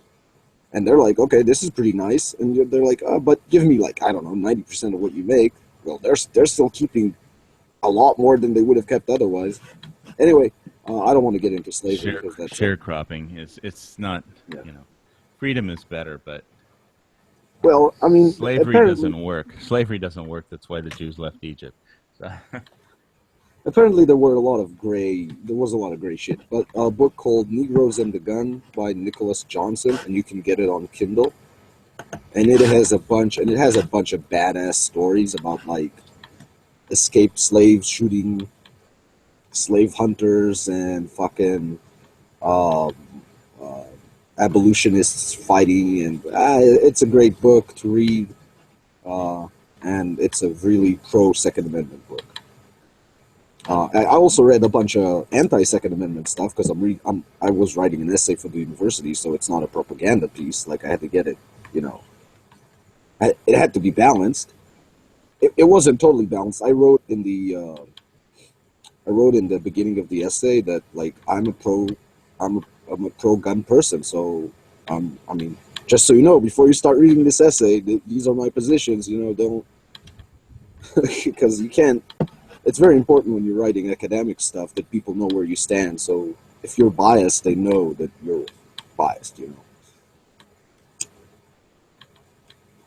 and they're like, okay, this is pretty nice, and they're like, but give me, like, I don't know, 90% of what you make. Well, they're still keeping a lot more than they would have kept otherwise. Anyway, I don't want to get into slavery because that's sharecropping. It's not, you know, freedom is better, but well, I mean, slavery doesn't work. Slavery doesn't work. That's why the Jews left Egypt. So. Apparently, there was a lot of gray shit. But a book called Negroes and the Gun by Nicholas Johnson, and you can get it on Kindle. And it has a bunch of badass stories about like escaped slaves shooting slave hunters and fucking abolitionists fighting, and it's a great book to read, and it's a really pro Second Amendment book. I also read a bunch of anti-Second Amendment stuff because I was writing an essay for the university, so it's not a propaganda piece. Like I had to get it, you know. It had to be balanced. It wasn't totally balanced. I wrote in the I wrote in the beginning of the essay that like I'm a pro gun person. So I mean, just so you know, before you start reading this essay, these are my positions. You know, don't because you can't. It's very important when you're writing academic stuff that people know where you stand. So if you're biased, they know that you're biased. You know.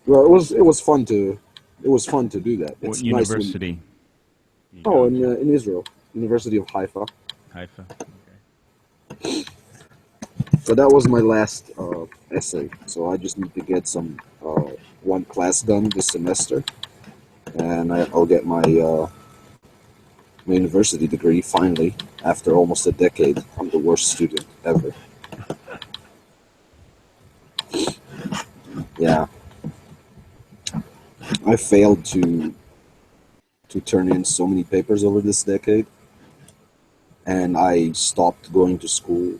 Well, it was fun to do that. What It's university? Nice when, in Israel, University of Haifa. Haifa. Okay. So that was my last essay. So I just need to get some one class done this semester, and I'll get my my university degree finally after almost a decade. I'm the worst student ever. Yeah. I failed to turn in so many papers over this decade, and I stopped going to school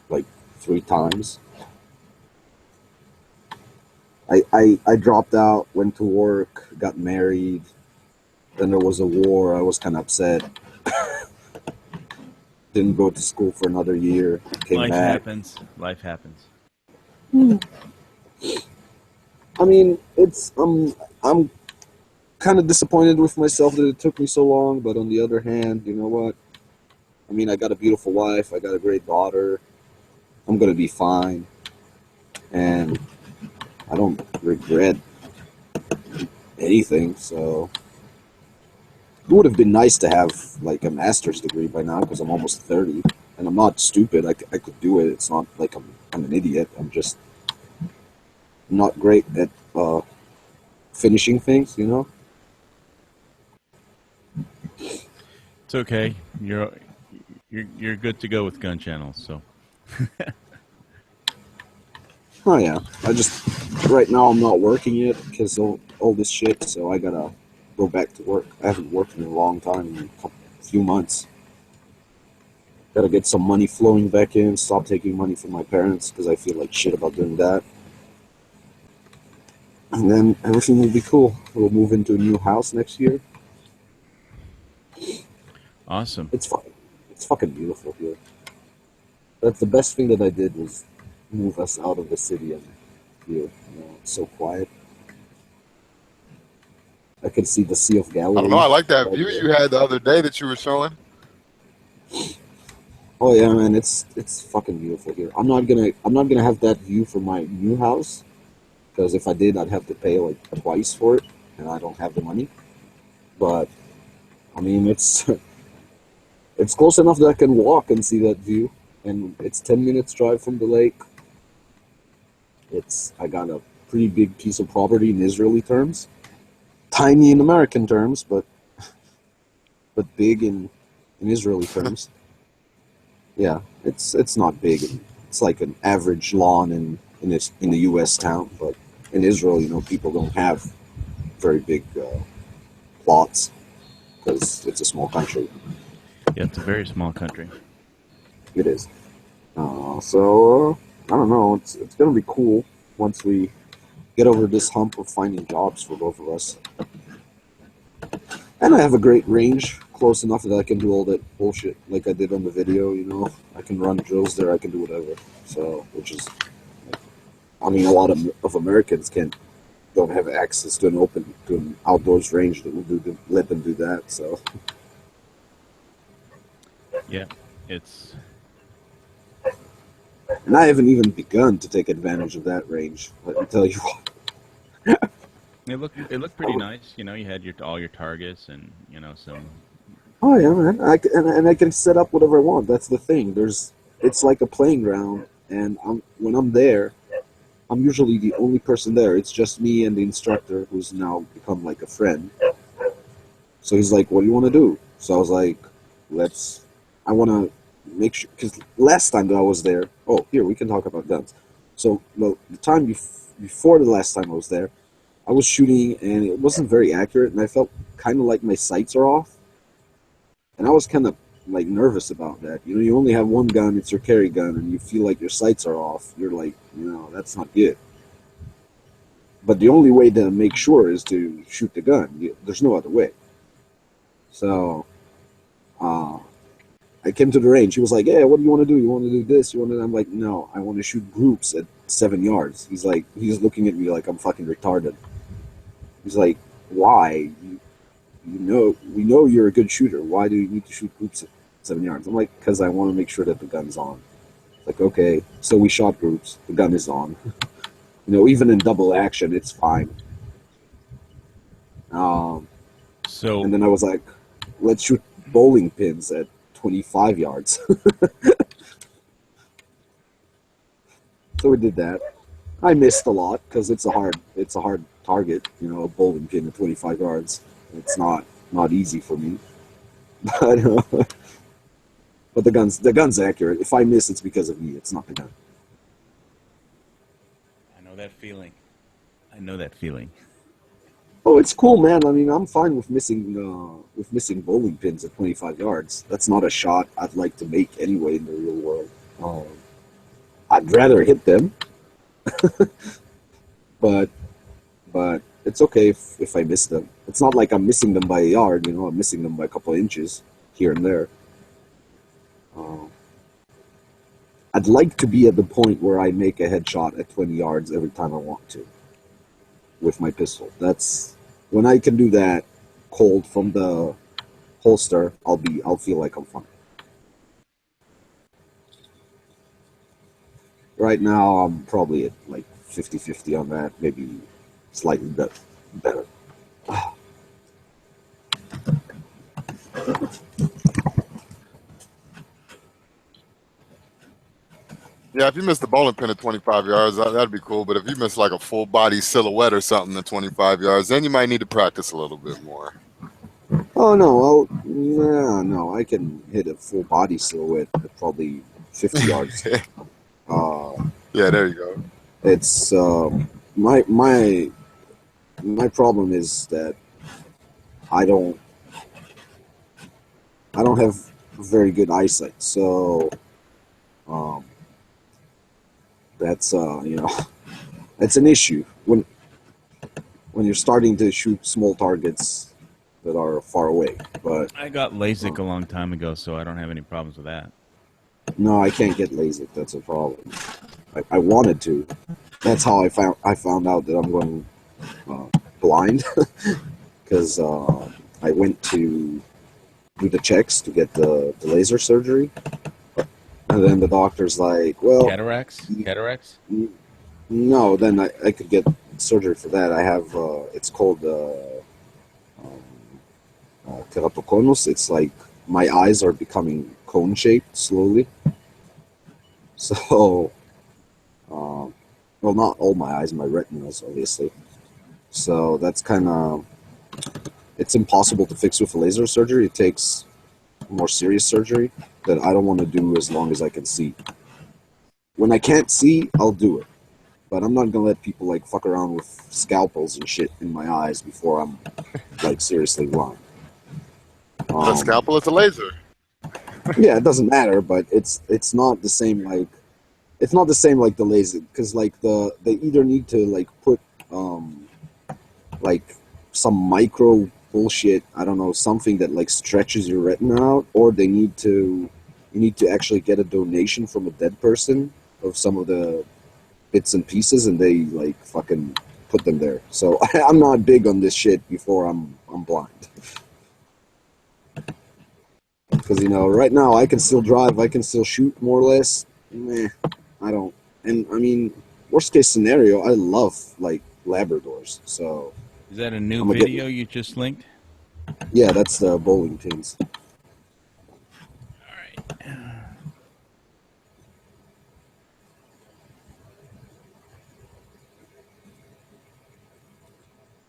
like 3 times. I dropped out, went to work, got married, then there was a war, I was kind of upset. Didn't go to school for another year, came back. Life happens. I mean, I'm kind of disappointed with myself that it took me so long, but on the other hand, you know what? I mean, I got a beautiful wife, I got a great daughter, I'm gonna be fine, and I don't regret anything, so it would have been nice to have like a master's degree by now because I'm almost 30, and I'm not stupid, I could do it, it's not like I'm an idiot, I'm just not great at finishing things, you know? It's okay. You're good to go with gun channels. So. Oh yeah, right now I'm not working yet because all this shit. So I gotta go back to work. I haven't worked in a long time, a few months. Gotta get some money flowing back in. Stop taking money from my parents because I feel like shit about doing that. And then everything will be cool. We'll move into a new house next year. Awesome. It's fucking beautiful here. That's the best thing that I did was move us out of the city and here. You know, it's so quiet. I can see the Sea of Galilee. I don't know. I like that view you had the other day that you were showing. Oh yeah, man, it's fucking beautiful here. I'm not gonna have that view for my new house because if I did, I'd have to pay like twice for it, and I don't have the money. But I mean, it's close enough that I can walk and see that view, and it's 10 minutes drive from the lake. I got a pretty big piece of property in Israeli terms, tiny in American terms, but big in Israeli terms. Yeah, it's not big. It's like an average lawn in the U.S. town, but in Israel, you know, people don't have very big plots because it's a small country. Yeah, it's a very small country. It is. So I don't know. It's gonna be cool once we get over this hump of finding jobs for both of us. And I have a great range, close enough that I can do all that bullshit like I did on the video. You know, I can run drills there. I can do whatever. So, which is, I mean, a lot of Americans don't have access to an outdoors range that will let them do that. So. Yeah, it's. And I haven't even begun to take advantage of that range. Let me tell you what. It looked pretty nice. You know, you had all your targets and some. Oh yeah, man! I can set up whatever I want. That's the thing. It's like a playing ground, and when I'm there, I'm usually the only person there. It's just me and the instructor, who's now become like a friend. So he's like, "What do you want to do?" So I was like, I want to make sure, because last time that I was there, here, we can talk about guns. So the time before the last time I was there, I was shooting and it wasn't very accurate, and I felt kind of like my sights are off. And I was kind of like nervous about that. You know, you only have one gun, it's your carry gun, and you feel like your sights are off. You're like, that's not good. But the only way to make sure is to shoot the gun. There's no other way. So, I came to the range. He was like, "Yeah, what do you want to do? You want to do this? You want to?" I'm like, "No, I want to shoot groups at 7 yards." He's looking at me like I'm fucking retarded. He's like, "Why? We know you're a good shooter. Why do you need to shoot groups at 7 yards?" I'm like, "Because I want to make sure that the gun's on." Like, okay, so we shot groups. The gun is on. Even in double action, it's fine. So and then I was like, "Let's shoot bowling pins at 25 yards." So we did that. I missed a lot because it's a hard target. A bowling pin at 25 yards. It's not easy for me. But the gun's accurate. If I miss, it's because of me. It's not the gun. I know that feeling. Oh, it's cool, man. I mean, I'm fine with missing bowling pins at 25 yards. That's not a shot I'd like to make anyway in the real world. I'd rather hit them, but it's okay if I miss them. It's not like I'm missing them by a yard. I'm missing them by a couple of inches here and there. I'd like to be at the point where I make a headshot at 20 yards every time I want to with my pistol. That's when I can do that cold from the holster. I'll feel like I'm fine. Right now, I'm probably at like 50-50 on that, maybe slightly better. Yeah, if you miss the bowling pin at 25 yards, that'd be cool. But if you miss like a full body silhouette or something at 25 yards, then you might need to practice a little bit more. Oh no, no, I can hit a full body silhouette at probably 50 yards. Yeah, there you go. It's my problem is that I don't have very good eyesight, so that's that's an issue when you're starting to shoot small targets that are far away. But I got LASIK a long time ago, so I don't have any problems with that. No, I can't get LASIK. That's a problem. I wanted to. That's how I found out that I'm going blind, because I went to do the checks to get the laser surgery, and then the doctor's like, "Well, cataracts? No, then I could get surgery for that. I have it's called keratoconus. It's like my eyes are becoming cone shaped slowly. So, well, not all my eyes, my retinas, obviously. So that's kind of, it's impossible to fix with laser surgery. It takes more serious surgery that I don't want to do as long as I can see. When I can't see, I'll do it. But I'm not going to let people like fuck around with scalpels and shit in my eyes before I'm like seriously blind. A scalpel is a laser. Yeah, it doesn't matter, but it's not the same like the laser, because like they either need to like put like some micro bullshit, I don't know, something that like stretches your retina out, or you need to actually get a donation from a dead person of some of the bits and pieces, and they like fucking put them there. So I'm not big on this shit before I'm blind. Because, right now I can still drive, I can still shoot more or less. I don't. And, I mean, worst case scenario, I love, like, Labradors, so... Is that a new video you just linked? Yeah, that's the bowling pins. All right.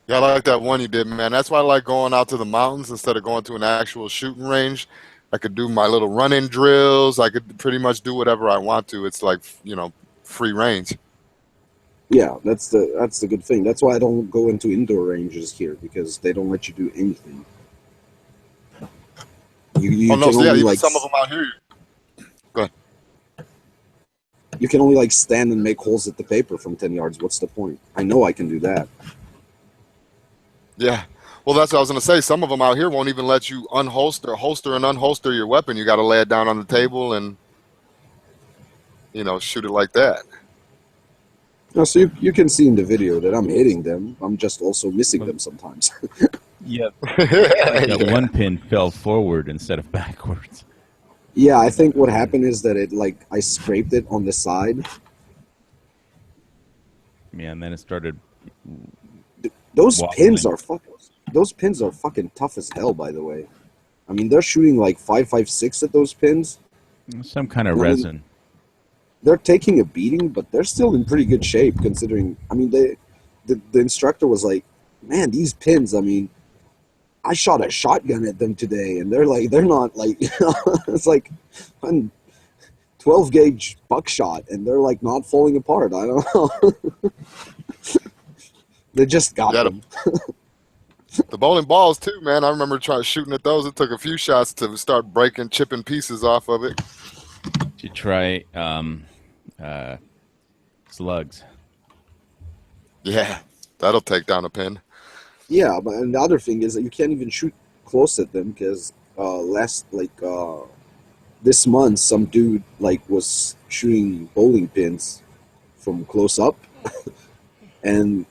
Yeah, I like that one you did, man. That's why I like going out to the mountains instead of going to an actual shooting range. I could do my little run-in drills. I could pretty much do whatever I want to. It's like, free range. Yeah, that's the good thing. That's why I don't go into indoor ranges here, because they don't let you do anything. You even like, some of them out here. Go ahead. You can only like stand and make holes at the paper from 10 yards. What's the point? I know I can do that. Yeah. Well, that's what I was gonna say. Some of them out here won't even let you holster and unholster your weapon. You got to lay it down on the table and shoot it like that. No, so you can see in the video that I'm hitting them. I'm just also missing them sometimes. Yeah. That one pin fell forward instead of backwards. Yeah, I think what happened is that I scraped it on the side. Yeah, and then it started. Those wobbling. pins are fucking tough as hell, by the way. I mean, they're shooting like 5.56 at those pins. Some kind of resin. They're taking a beating, but they're still in pretty good shape considering. I mean, the instructor was like, "Man, these pins. I mean, I shot a shotgun at them today, and they're not like it's like a 12 gauge buckshot, and they're like not falling apart. I don't know. They just got them." The bowling balls too, man. I remember shooting at those. It took a few shots to start chipping pieces off of it. Did you try slugs? Yeah, that'll take down a pin. Yeah, but and the other thing is that you can't even shoot close at them because this month some dude was shooting bowling pins from close up, and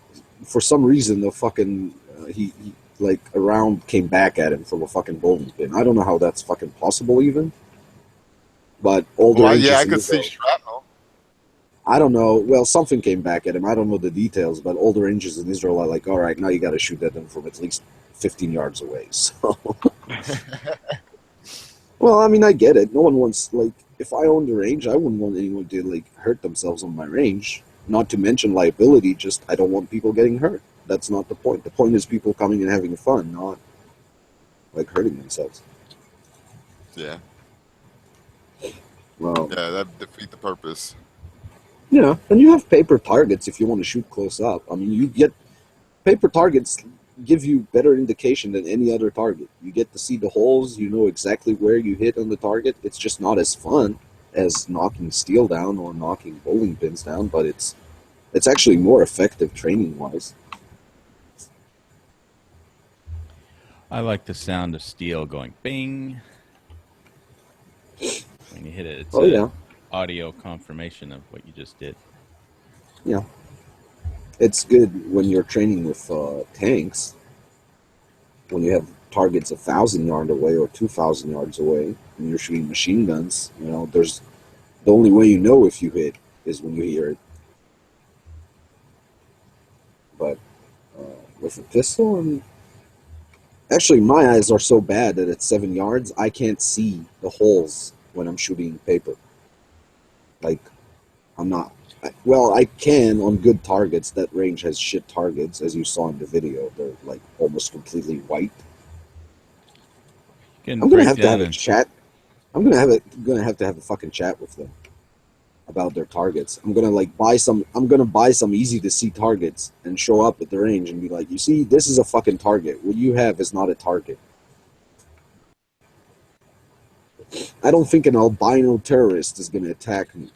for some reason the fucking he a round came back at him from a fucking bowling pin. I don't know how that's fucking possible even. But older ranges yeah, I in could Israel, see shrapnel. I don't know. Well, something came back at him. I don't know the details, but older ranges in Israel are like, all right, now you got to shoot at them from at least 15 yards away. So, well, I mean, I get it. No one wants if I owned a range, I wouldn't want anyone to hurt themselves on my range. Not to mention liability. Just I don't want people getting hurt. That's not the point. The point is people coming and having fun, not hurting themselves. Yeah. Well, yeah, that defeat the purpose. Yeah, and you have paper targets if you want to shoot close up. I mean, you get paper targets give you better indication than any other target. You get to see the holes. You know exactly where you hit on the target. It's just not as fun as knocking steel down or knocking bowling pins down, but it's actually more effective training wise. I like the sound of steel going bing. When you hit it, it's audio confirmation of what you just did. Yeah. It's good when you're training with tanks, when you have targets 1,000 yards away or 2,000 yards away, and you're shooting machine guns. There's the only way you know if you hit is when you hear it. But with a pistol, actually, my eyes are so bad that at 7 yards, I can't see the holes when I'm shooting paper. I'm not. I can on good targets. That range has shit targets, as you saw in the video. They're almost completely white. I'm gonna have to have a chat. I'm gonna have to have a fucking chat with them about their targets. I'm gonna buy some. I'm gonna buy some easy to see targets and show up at the range and be like, you see, this is a fucking target. What you have is not a target. I don't think an albino terrorist is gonna attack me.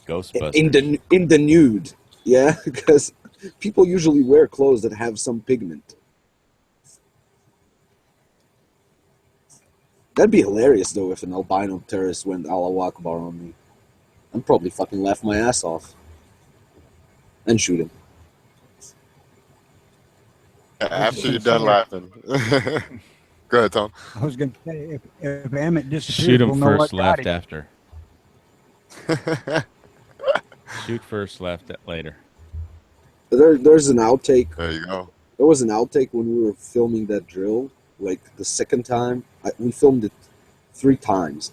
Ghostbusters. In the nude, yeah, because people usually wear clothes that have some pigment. That'd be hilarious though if an albino terrorist went Allahu Akbar on me. I'd probably fucking laugh my ass off and shoot him. After you're done laughing. Go ahead, Tom. I was going to say, if Emmett disappears, Shoot him we'll know first, what left got him. after. Shoot first, left later. There's an outtake. There you go. There was an outtake when we were filming that drill. The second time, we filmed it 3 times.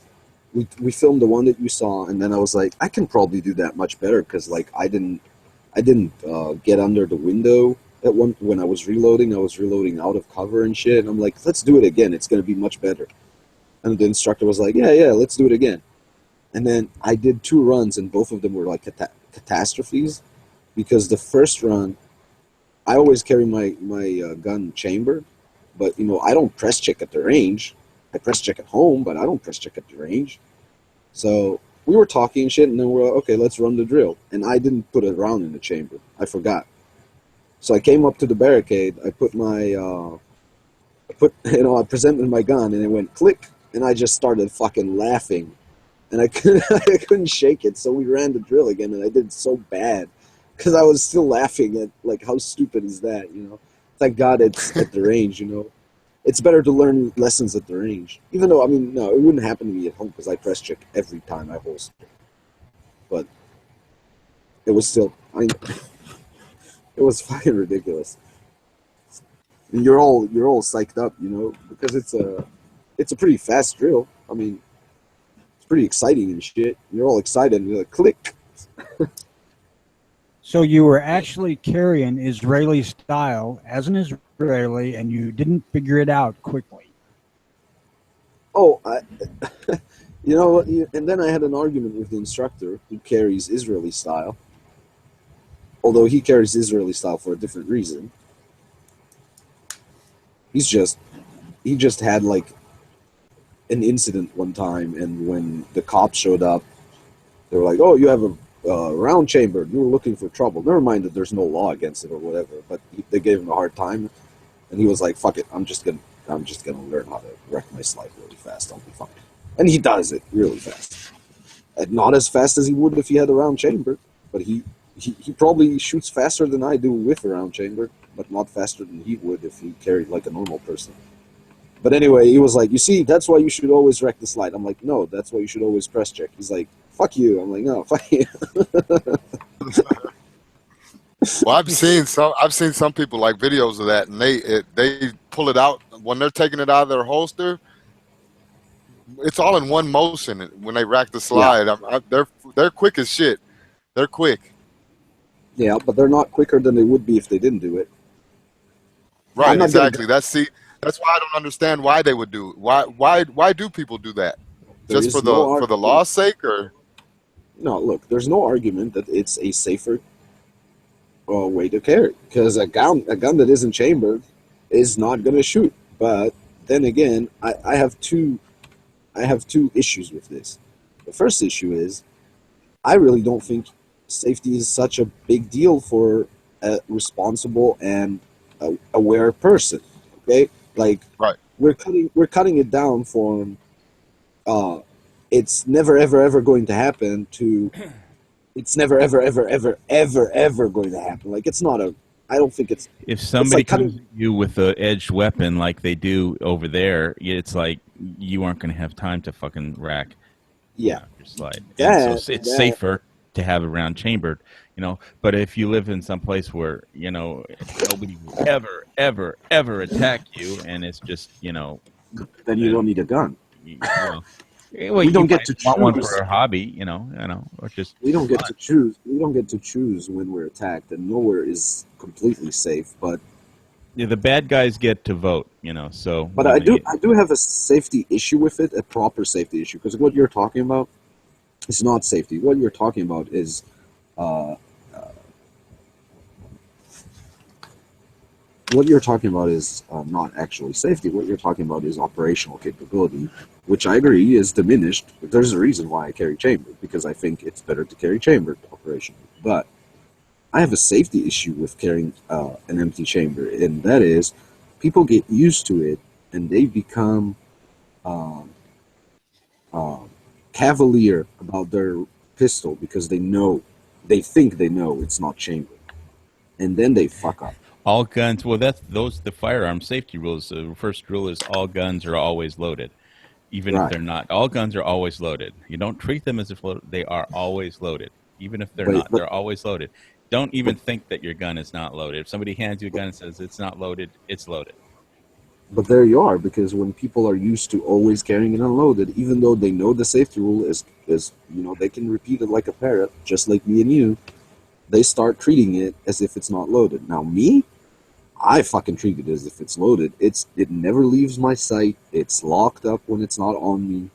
We filmed the one that you saw, and then I was like, I can probably do that much better because I didn't get under the window at one when I was reloading. I was reloading out of cover and shit. And I'm like, let's do it again. It's gonna be much better. And the instructor was like, yeah, let's do it again. And then I did 2 runs, and both of them were catastrophes, because the first run, I always carry my gun chambered, but I don't press check at the range. I press check at home, but I don't press check at the range. So we were talking and shit, and then we're like, okay, let's run the drill. And I didn't put a round in the chamber. I forgot. So I came up to the barricade. I put my, I presented my gun, and it went click, and I just started fucking laughing, and I couldn't shake it. So we ran the drill again, and I did so bad because I was still laughing at like how stupid is that, you know? Thank God it's at the range, you know. It's better to learn lessons at the range, even though, I mean, no, it wouldn't happen to me at home because I press check every time I holster. But it was still, it was fucking ridiculous. And you're all psyched up, you know, because it's a pretty fast drill. I mean, it's pretty exciting and shit. You're all excited, and you're like, click. So you were actually carrying Israeli style as an Israeli, and you didn't figure it out quickly. Oh, you know, and then I had an argument with the instructor who carries Israeli style, although he carries Israeli style for a different reason. He just had like an incident one time, and when the cops showed up, they were like, "Oh, you have a round chamber. You were looking for trouble." Never mind that there's no law against it or whatever, but they gave him a hard time, and he was like, "Fuck it, I'm just gonna learn how to wreck my slide really fast. I'll be fine." And he does it really fast, and not as fast as he would if he had a round chamber, but he probably shoots faster than I do with a round chamber, but not faster than he would if he carried like a normal person. But anyway, he was like, "You see, that's why you should always wreck the slide." I'm like, "No, that's why you should always press check." He's like, "Fuck you." I'm like, "No, fuck you." Well, I've seen some people like videos of that, and they pull it out when they're taking it out of their holster. It's all in one motion when they rack the slide. Yeah. They're quick as shit. They're quick. Yeah, but they're not quicker than they would be if they didn't do it. Right, exactly. That's why I don't understand why they would do it. Why do people do that? Just for the law's sake, or? No, look, there's no argument that it's a safer way to carry, because a gun that isn't chambered is not going to shoot. But then again, I have two issues with this. The first issue is I really don't think safety is such a big deal for a responsible and aware person. Okay, like right. We're cutting it down from it's never ever going to happen to it's never ever going to happen. Like, it's not I don't think it's. If somebody comes at you with an edged weapon like they do over there, it's like you aren't going to have time to fucking rack. Yeah. Your slide. Yeah. So it's safer to have a round chambered, you know. But if you live in some place where, you know, nobody will ever attack you, and it's just, you know, then you don't need a gun. Well, we don't get to choose one for a hobby, you know, or just we don't get to choose. We don't get to choose when we're attacked, and nowhere is completely safe. But yeah, the bad guys get to vote, you know. So, but I do have a safety issue with it, a proper safety issue, because what you're talking about is not safety. What you're talking about is not actually safety. What you're talking about is operational capability, which I agree is diminished. But there's a reason why I carry chambered, because I think it's better to carry chambered operationally. But I have a safety issue with carrying an empty chamber, and that is people get used to it and they become cavalier about their pistol because they think they know it's not chambered, and then they fuck up. All guns. Well, the firearm safety rules. The first rule is all guns are always loaded, even if they're not. All guns are always loaded. You don't treat them as if they are always loaded, even if they're not. They're always loaded. Don't even think that your gun is not loaded. If somebody hands you a gun and says it's not loaded, it's loaded. But there you are, because when people are used to always carrying it unloaded, even though they know the safety rule is you know, they can repeat it like a parrot, just like me and you, they start treating it as if it's not loaded. Now me, I fucking treat it as if it's loaded. It never leaves my sight. It's locked up when it's not on me.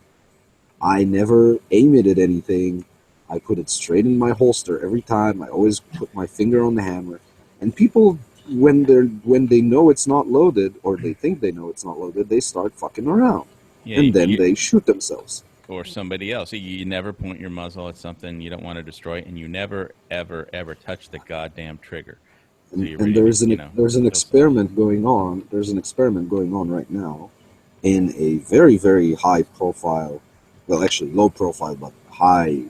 I never aim it at anything. I put it straight in my holster every time. I always put my finger on the hammer. And people, when they know it's not loaded, or they think they know it's not loaded, they start fucking around. Yeah, and then they shoot themselves. Or somebody else. You never point your muzzle at something you don't want to destroy, and you never, ever, ever touch the goddamn trigger. And, you're and ready there's to, an you know, there's an kill experiment going on. There's an experiment going on right now in a very, very high profile, well, actually low profile, but high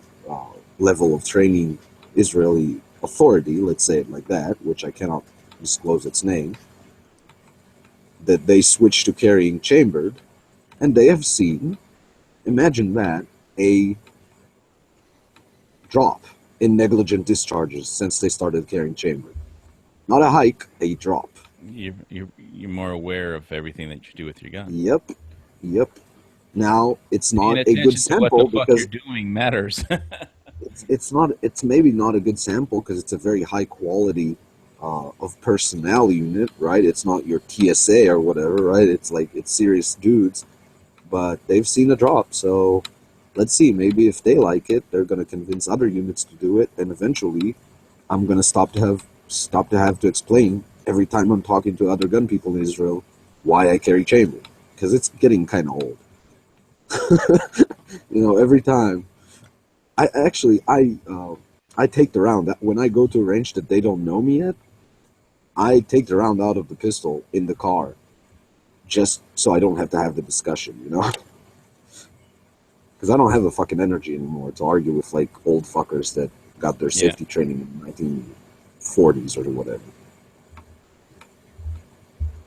level of training Israeli authority, let's say it like that, which I cannot disclose its name, that they switched to carrying chambered, and they have seen, imagine that, a drop in negligent discharges since they started carrying chambered. Not a hike, a drop. You're more aware of everything that you do with your gun. Yep. Now it's Paying not a attention good to sample what the fuck because you're doing matters. it's maybe not a good sample because it's a very high quality of personnel unit, right? It's not your TSA or whatever, right? It's serious dudes, but they've seen a drop. So let's see. Maybe if they like it, they're going to convince other units to do it, and eventually, I'm going to stop to have to explain every time I'm talking to other gun people in Israel why I carry chamber, because it's getting kind of old. Every time. I take the round. When I go to a range that they don't know me yet, I take the round out of the pistol in the car, just so I don't have to have the discussion, Because I don't have the fucking energy anymore to argue with like old fuckers that got their safety training in 1940s or whatever.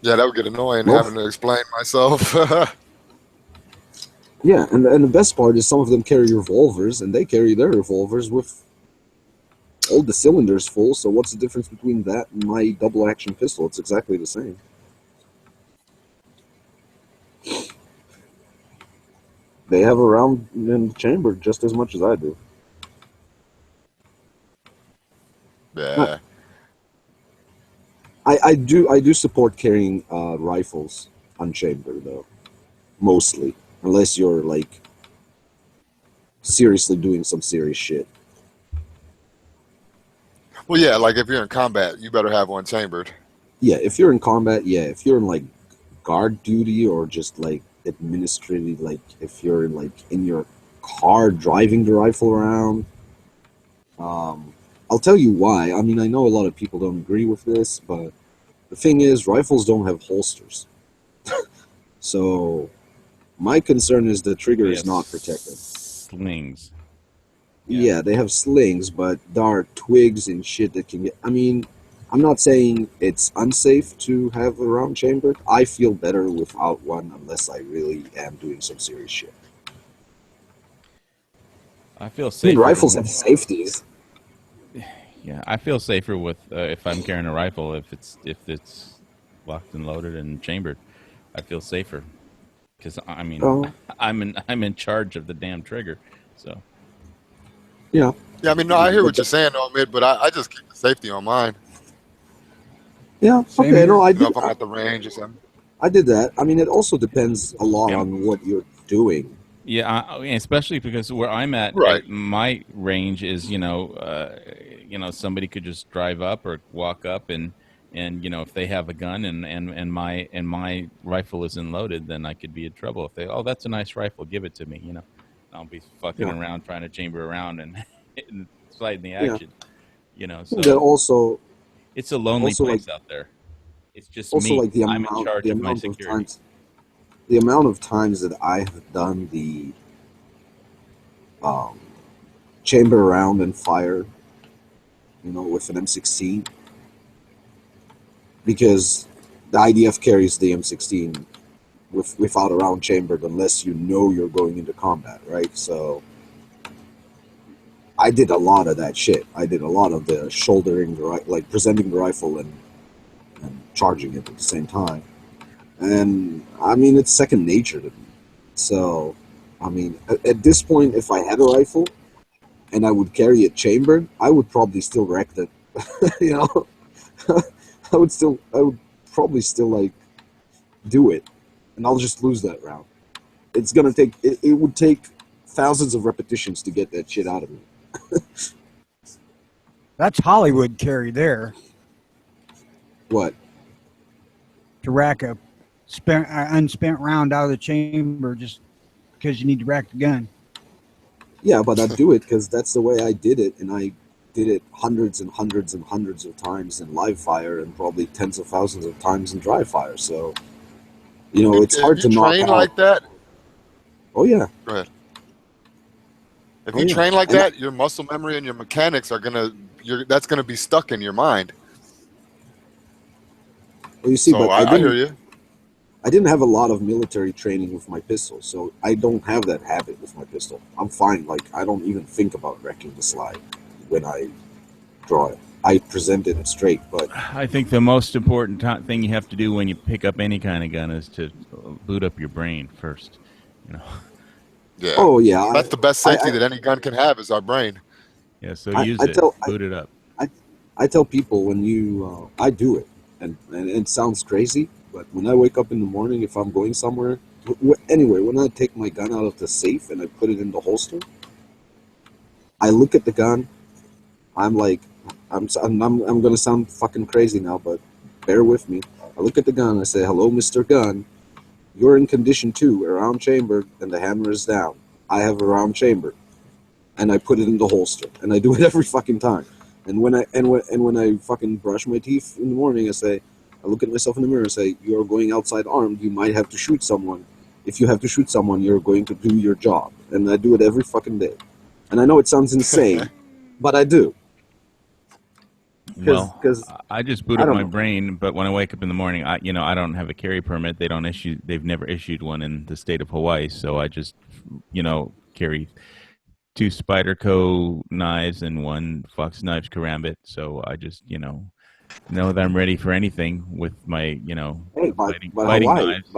Yeah, that would get annoying having to explain myself. Yeah, and the best part is some of them carry revolvers, and they carry their revolvers with all the cylinders full, so what's the difference between that and my double-action pistol? It's exactly the same. They have a round in the chamber just as much as I do. Yeah. I do support carrying rifles unchambered, though. Mostly. Unless you're, like, seriously doing some serious shit. Well, yeah, like if you're in combat, you better have one chambered. Yeah, if you're in combat, yeah. If you're in, like, guard duty or just, like, administrative, like, if you're, like, in your car driving the rifle around, I'll tell you why. I mean, I know a lot of people don't agree with this, but the thing is, rifles don't have holsters. So, my concern is the trigger is not protected. Slings. Yeah, they have slings, but there are twigs and shit that can get... I mean, I'm not saying it's unsafe to have a round chambered. I feel better without one unless I really am doing some serious shit. I feel safer. I mean, rifles have safeties. Yeah, I feel safer with if I'm carrying a rifle if it's locked and loaded and chambered. I feel safer because I mean I'm in charge of the damn trigger. So yeah. Yeah, I mean, no, I hear what you're saying, Omid, but I just keep the safety on mine. Yeah. Okay. No, I did. If I'm at the range or something. I did that. I mean, it also depends a lot on what you're doing. Yeah, especially because where I'm at, right. My range is, somebody could just drive up or walk up and if they have a gun and my rifle isn't loaded, then I could be in trouble. If that's a nice rifle, give it to me. I'll be fucking around trying to chamber around and sliding the action. So also, it's a lonely place out there. It's just also me. Like the I'm amount, in charge the of my amount of security. The amount of times that I have done the chamber around and fire, with an M16, because the IDF carries the M16 without a round chambered unless you're going into combat, right? So I did a lot of that shit. I did a lot of the shouldering, like presenting the rifle and charging it at the same time. And, I mean, it's second nature to me. So, I mean, at this point, if I had a rifle and I would carry it chambered, I would probably still wreck it. I would probably still, like, do it. And I'll just lose that round. It's gonna take, it would take thousands of repetitions to get that shit out of me. That's Hollywood carry there. What? To rack a unspent round out of the chamber just because you need to rack the gun. Yeah, but I do it because that's the way I did it, and I did it hundreds and hundreds and hundreds of times in live fire and probably tens of thousands of times in dry fire. So, it's hard to knock train out. like that. Oh yeah. Go ahead. If Oh, you yeah. train like And that, your muscle memory and your mechanics are that's gonna be stuck in your mind. Well, you see, So but I hear you. I didn't have a lot of military training with my pistol, so I don't have that habit with my pistol. I'm fine. Like, I don't even think about wrecking the slide when I draw it. I present it straight, but I think the most important thing you have to do when you pick up any kind of gun is to boot up your brain first. Yeah. oh yeah, That's the best safety that any gun can have is our brain. Yeah, so I- use I it. tell- Boot it up. I tell people when I do it, and it sounds crazy, but when I wake up in the morning, if I'm going somewhere, anyway, when I take my gun out of the safe and I put it in the holster, I look at the gun. I'm like, I'm gonna sound fucking crazy now, but bear with me. I look at the gun. I say, "Hello, Mr. Gun. You're in condition 2, around chambered, and the hammer is down. I have a round chamber," and I put it in the holster, and I do it every fucking time. And when I fucking brush my teeth in the morning, I look at myself in the mirror and say, "You're going outside armed. You might have to shoot someone. If you have to shoot someone, you're going to do your job." And I do it every fucking day. And I know it sounds insane, but I do. Well, 'cause I just boot I up don't my know. brain, but when I wake up in the morning, I don't have a carry permit. They've never issued one in the state of Hawaii, so I just, carry 2 Spyderco knives and 1 Fox Knives Karambit. So I just, know that I'm ready for anything with my, Hey, but fighting Hawaii, knives.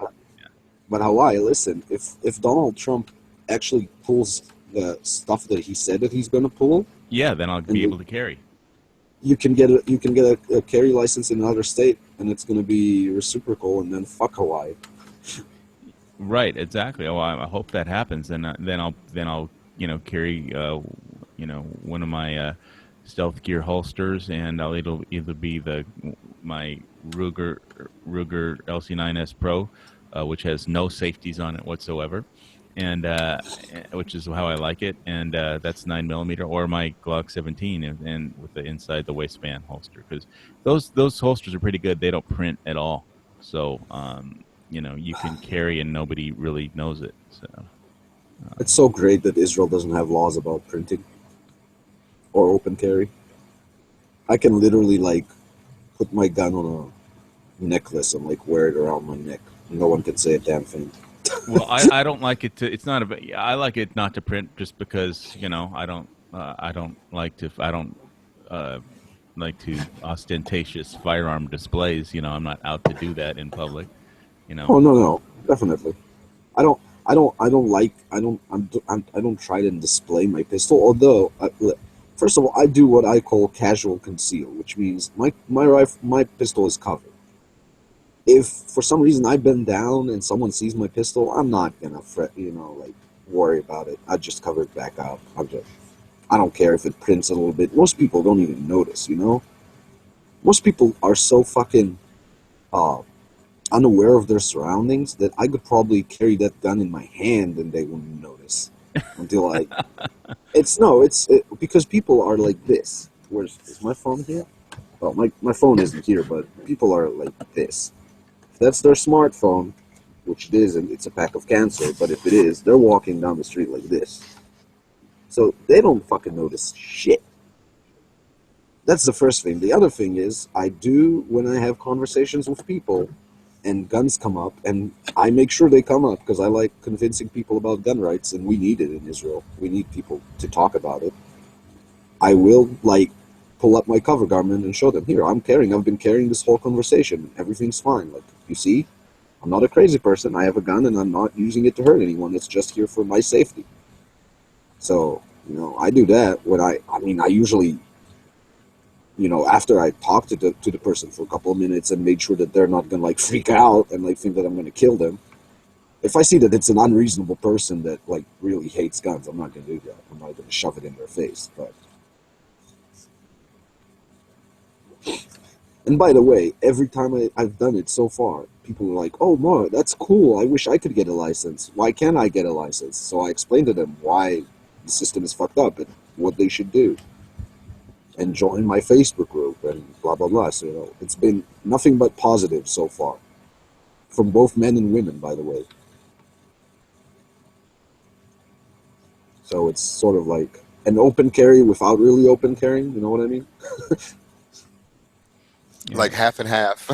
but Hawaii, listen, if Donald Trump actually pulls the stuff that he said that he's going to pull, Yeah, then I'll be able to carry. you can get a carry license in another state, and it's going to be reciprocal, and then fuck Hawaii. Right, exactly. Oh, I hope that happens. Then I'll carry one of my stealth gear holsters, and it'll either be my Ruger LC9S Pro, which has no safeties on it whatsoever, and which is how I like it, and that's 9mm, or my Glock 17, and with the inside the waistband holster, because those holsters are pretty good. They don't print at all, so you can carry and nobody really knows it. So It's so great that Israel doesn't have laws about printing or open carry. I can literally put my gun on a necklace and wear it around my neck. No one can say a damn thing. well, I don't like it to. It's not a. I like it not to print just because I don't like to ostentatious firearm displays. I'm not out to do that in public. Oh no, definitely. I don't try to display my pistol. Although, first of all, I do what I call casual conceal, which means my pistol is covered. If for some reason I bend down and someone sees my pistol, I'm not gonna fret, worry about it. I just cover it back up. I don't care if it prints a little bit. Most people don't even notice, Most people are so fucking unaware of their surroundings that I could probably carry that gun in my hand and they wouldn't notice until it's because people are like this. Is my phone here? Well, my phone isn't here, but people are like this. If that's their smartphone, which it isn't, it's a pack of cancer, but if it is, they're walking down the street like this. So they don't fucking notice shit. That's the first thing. The other thing is, I do, when I have conversations with people and guns come up, and I make sure they come up because I like convincing people about gun rights, and we need it in Israel. We need people to talk about it. I will, pull up my cover garment and show them, here, I've been carrying this whole conversation. Everything's fine. You see, I'm not a crazy person. I have a gun, and I'm not using it to hurt anyone. It's just here for my safety. So, I do that when I usually, after I talk to the person for a couple of minutes and made sure that they're not going to freak out and think that I'm going to kill them. If I see that it's an unreasonable person that really hates guns, I'm not going to do that. I'm not going to shove it in their face. And by the way, every time I've done it so far, people are like, "Oh, Mar, that's cool. I wish I could get a license. Why can't I get a license?" So I explain to them why the system is fucked up and what they should do. and join my Facebook group and blah blah blah. So it's been nothing but positive so far, from both men and women, by the way. So it's sort of like an open carry without really open carrying. You know what I mean? Like half and half.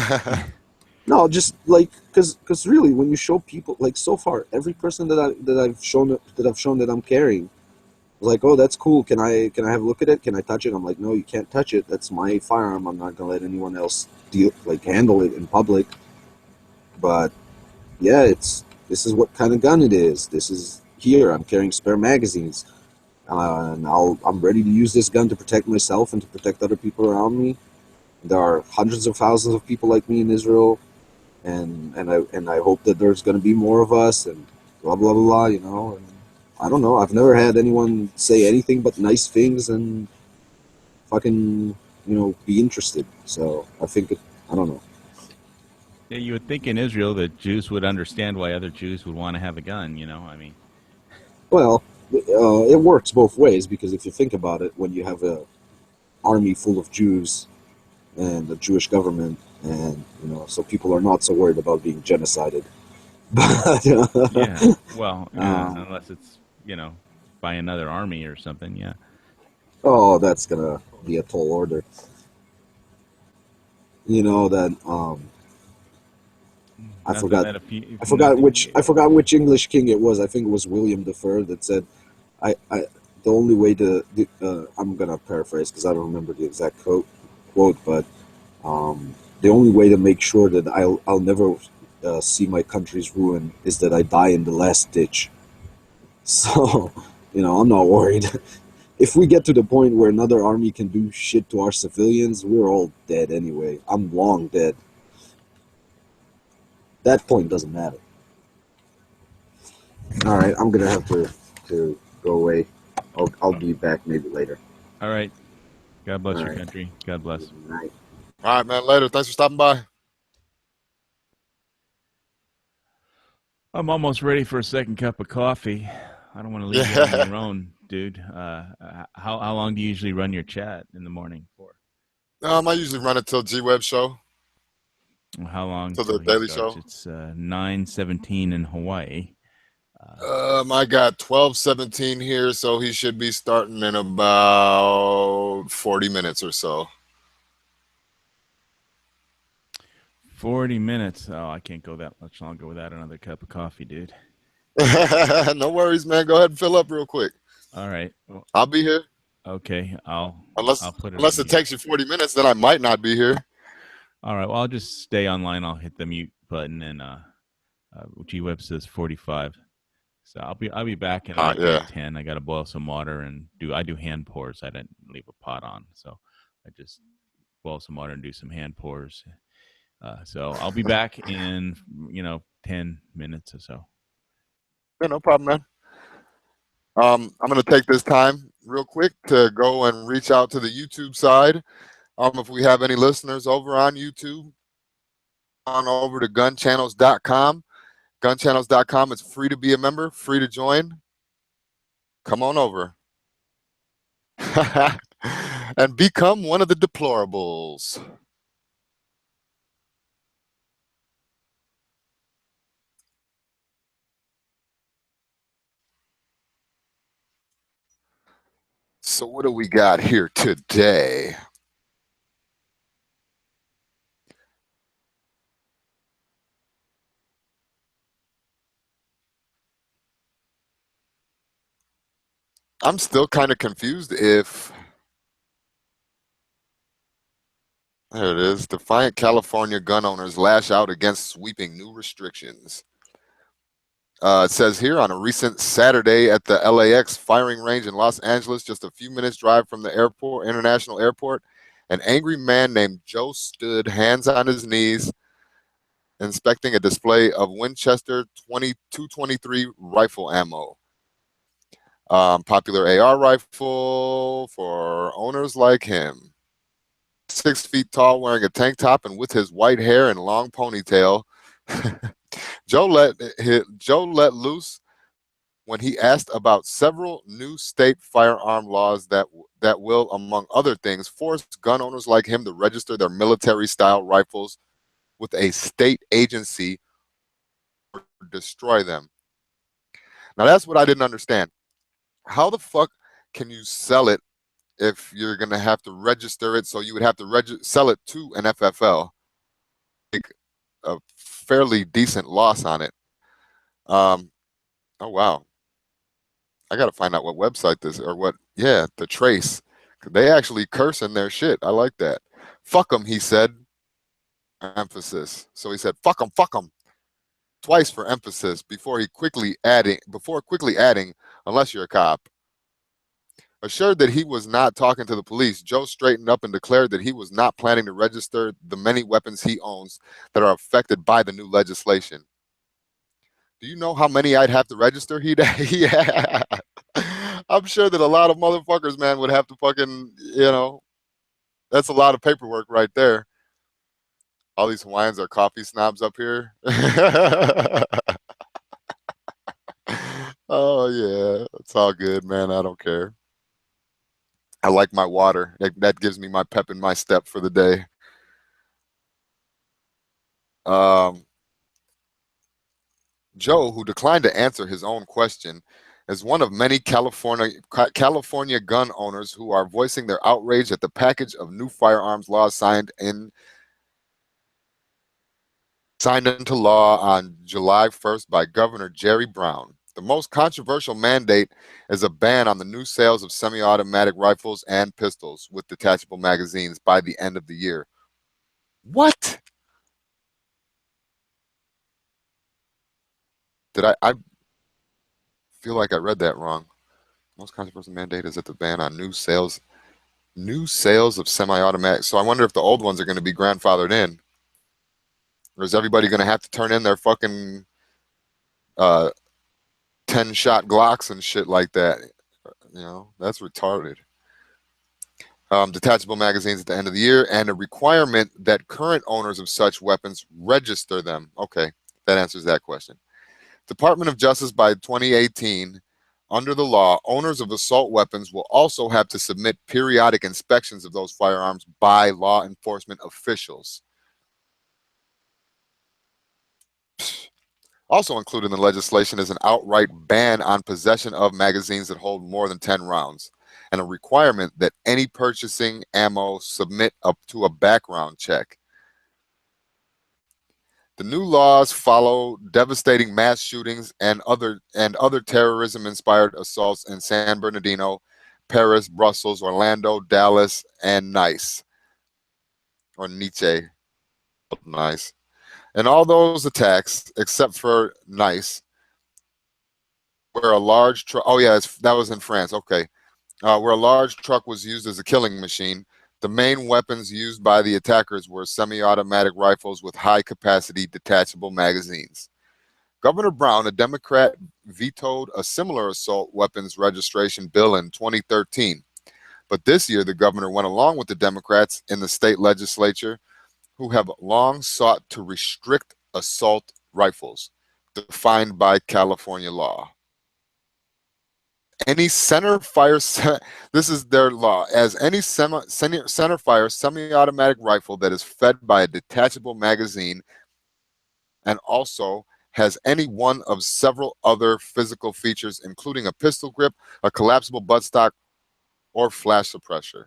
No, just like because really, when you show people, like so far, every person that I've shown that I'm carrying, like, oh, that's cool. Can I have a look at it? Can I touch it? I'm like, no, you can't touch it. That's my firearm. I'm not gonna let anyone else handle it in public. But yeah, this is what kind of gun it is. This is here. I'm carrying spare magazines, and I'm ready to use this gun to protect myself and to protect other people around me. There are hundreds of thousands of people like me in Israel, and I hope that there's going to be more of us, and blah blah blah. And I don't know. I've never had anyone say anything but nice things and fucking be interested. So I think I don't know. Yeah, you would think in Israel that Jews would understand why other Jews would want to have a gun. I mean, well, it works both ways, because if you think about it, when you have a army full of Jews and the Jewish government, and so people are not so worried about being genocided. But yeah, well, unless it's by another army or something, yeah. Oh, that's gonna be a tall order. That I forgot which English king it was. I think it was William III that said, the only way to I'm gonna paraphrase because I don't remember the exact quote, but the only way to make sure that I'll never see my country's ruin is that I die in the last ditch. So, I'm not worried. If we get to the point where another army can do shit to our civilians, we're all dead anyway. I'm long dead. That point doesn't matter. All right, I'm gonna have to go away. I'll be back maybe later. All right. God bless All your right. country. God bless. Good night. All right, man. Later. Thanks for stopping by. I'm almost ready for a second cup of coffee. I don't want to leave you on your own, dude. How long do you usually run your chat in the morning for? I usually run it till G-Web show. How long? Till the he Daily starts? Show. It's 9:17 in Hawaii. I got 12:17 here, so he should be starting in about 40 minutes or so. 40 minutes. Oh, I can't go that much longer without another cup of coffee, dude. No worries, man. Go ahead and fill up real quick. All right. Well, I'll be here. okay. I'll put it Unless on it mute. takes you 40 minutes, then I might not be here. All right. Well, I'll just stay online. I'll hit the mute button, and G-Web says 45. So I'll be back in about 10. I got to boil some water and I do hand pours. I didn't leave a pot on, so I just boil some water and do some hand pours. So I'll be back in 10 minutes or so. Yeah, no problem, man. I'm going to take this time real quick to go and reach out to the YouTube side. If we have any listeners over on YouTube, on over to gunchannels.com. Gunchannels.com. It's free to be a member, free to join. Come on over. And become one of the deplorables. So what do we got here today? I'm still kind of confused if... There it is. Defiant California gun owners lash out against sweeping new restrictions. It says here, on a recent Saturday at the LAX firing range in Los Angeles, just a few minutes drive from the international airport, an angry man named Joe stood, hands on his knees, inspecting a display of Winchester 223 rifle ammo. Popular AR rifle for owners like him. 6 feet tall, wearing a tank top, and with his white hair and long ponytail, Joe let loose when he asked about several new state firearm laws that will, among other things, force gun owners like him to register their military-style rifles with a state agency or destroy them. Now, that's what I didn't understand. How the fuck can you sell it if you're going to have to register it? So you would have to sell it to an FFL, make a fairly decent loss on it. Oh, wow. I got to find out what website this, or what, yeah, the Trace. They actually curse in their shit. I like that. Fuck them, he said. Emphasis. So he said, fuck them. Twice for emphasis before quickly adding, unless you're a cop. Assured that he was not talking to the police, Joe straightened up and declared that he was not planning to register the many weapons he owns that are affected by the new legislation. Do you know how many I'd have to register? Yeah. I'm sure that a lot of motherfuckers, man, would have to fucking, that's a lot of paperwork right there. All these Hawaiians are coffee snobs up here. Oh, yeah. It's all good, man. I don't care. I like my water. That gives me my pep in my step for the day. Joe, who declined to answer his own question, is one of many California gun owners who are voicing their outrage at the package of new firearms laws signed into law on July 1st by Governor Jerry Brown. The most controversial mandate is a ban on the new sales of semi-automatic rifles and pistols with detachable magazines by the end of the year. What? Did I feel like I read that wrong. Most controversial mandate is that the ban on new sales of semi-automatic. So I wonder if the old ones are going to be grandfathered in. Or is everybody going to have to turn in their fucking 10-shot Glocks and shit like that? That's retarded. Detachable magazines at the end of the year, and a requirement that current owners of such weapons register them. Okay, that answers that question. Department of Justice by 2018, under the law, owners of assault weapons will also have to submit periodic inspections of those firearms by law enforcement officials. Also included in the legislation is an outright ban on possession of magazines that hold more than 10 rounds, and a requirement that any purchasing ammo submit up to a background check. The new laws follow devastating mass shootings and other terrorism-inspired assaults in San Bernardino, Paris, Brussels, Orlando, Dallas, and Nice, or Nice. Nice. And all those attacks, except for Nice, where a large truck, that was in France, okay, where a large truck was used as a killing machine. The main weapons used by the attackers were semi-automatic rifles with high-capacity detachable magazines. Governor Brown, a Democrat, vetoed a similar assault weapons registration bill in 2013. But this year, the governor went along with the Democrats in the state legislature, who have long sought to restrict assault rifles, defined by California law. Any center fire, this is their law, as any center fire semi-automatic rifle that is fed by a detachable magazine and also has any one of several other physical features, including a pistol grip, a collapsible buttstock, or flash suppressor.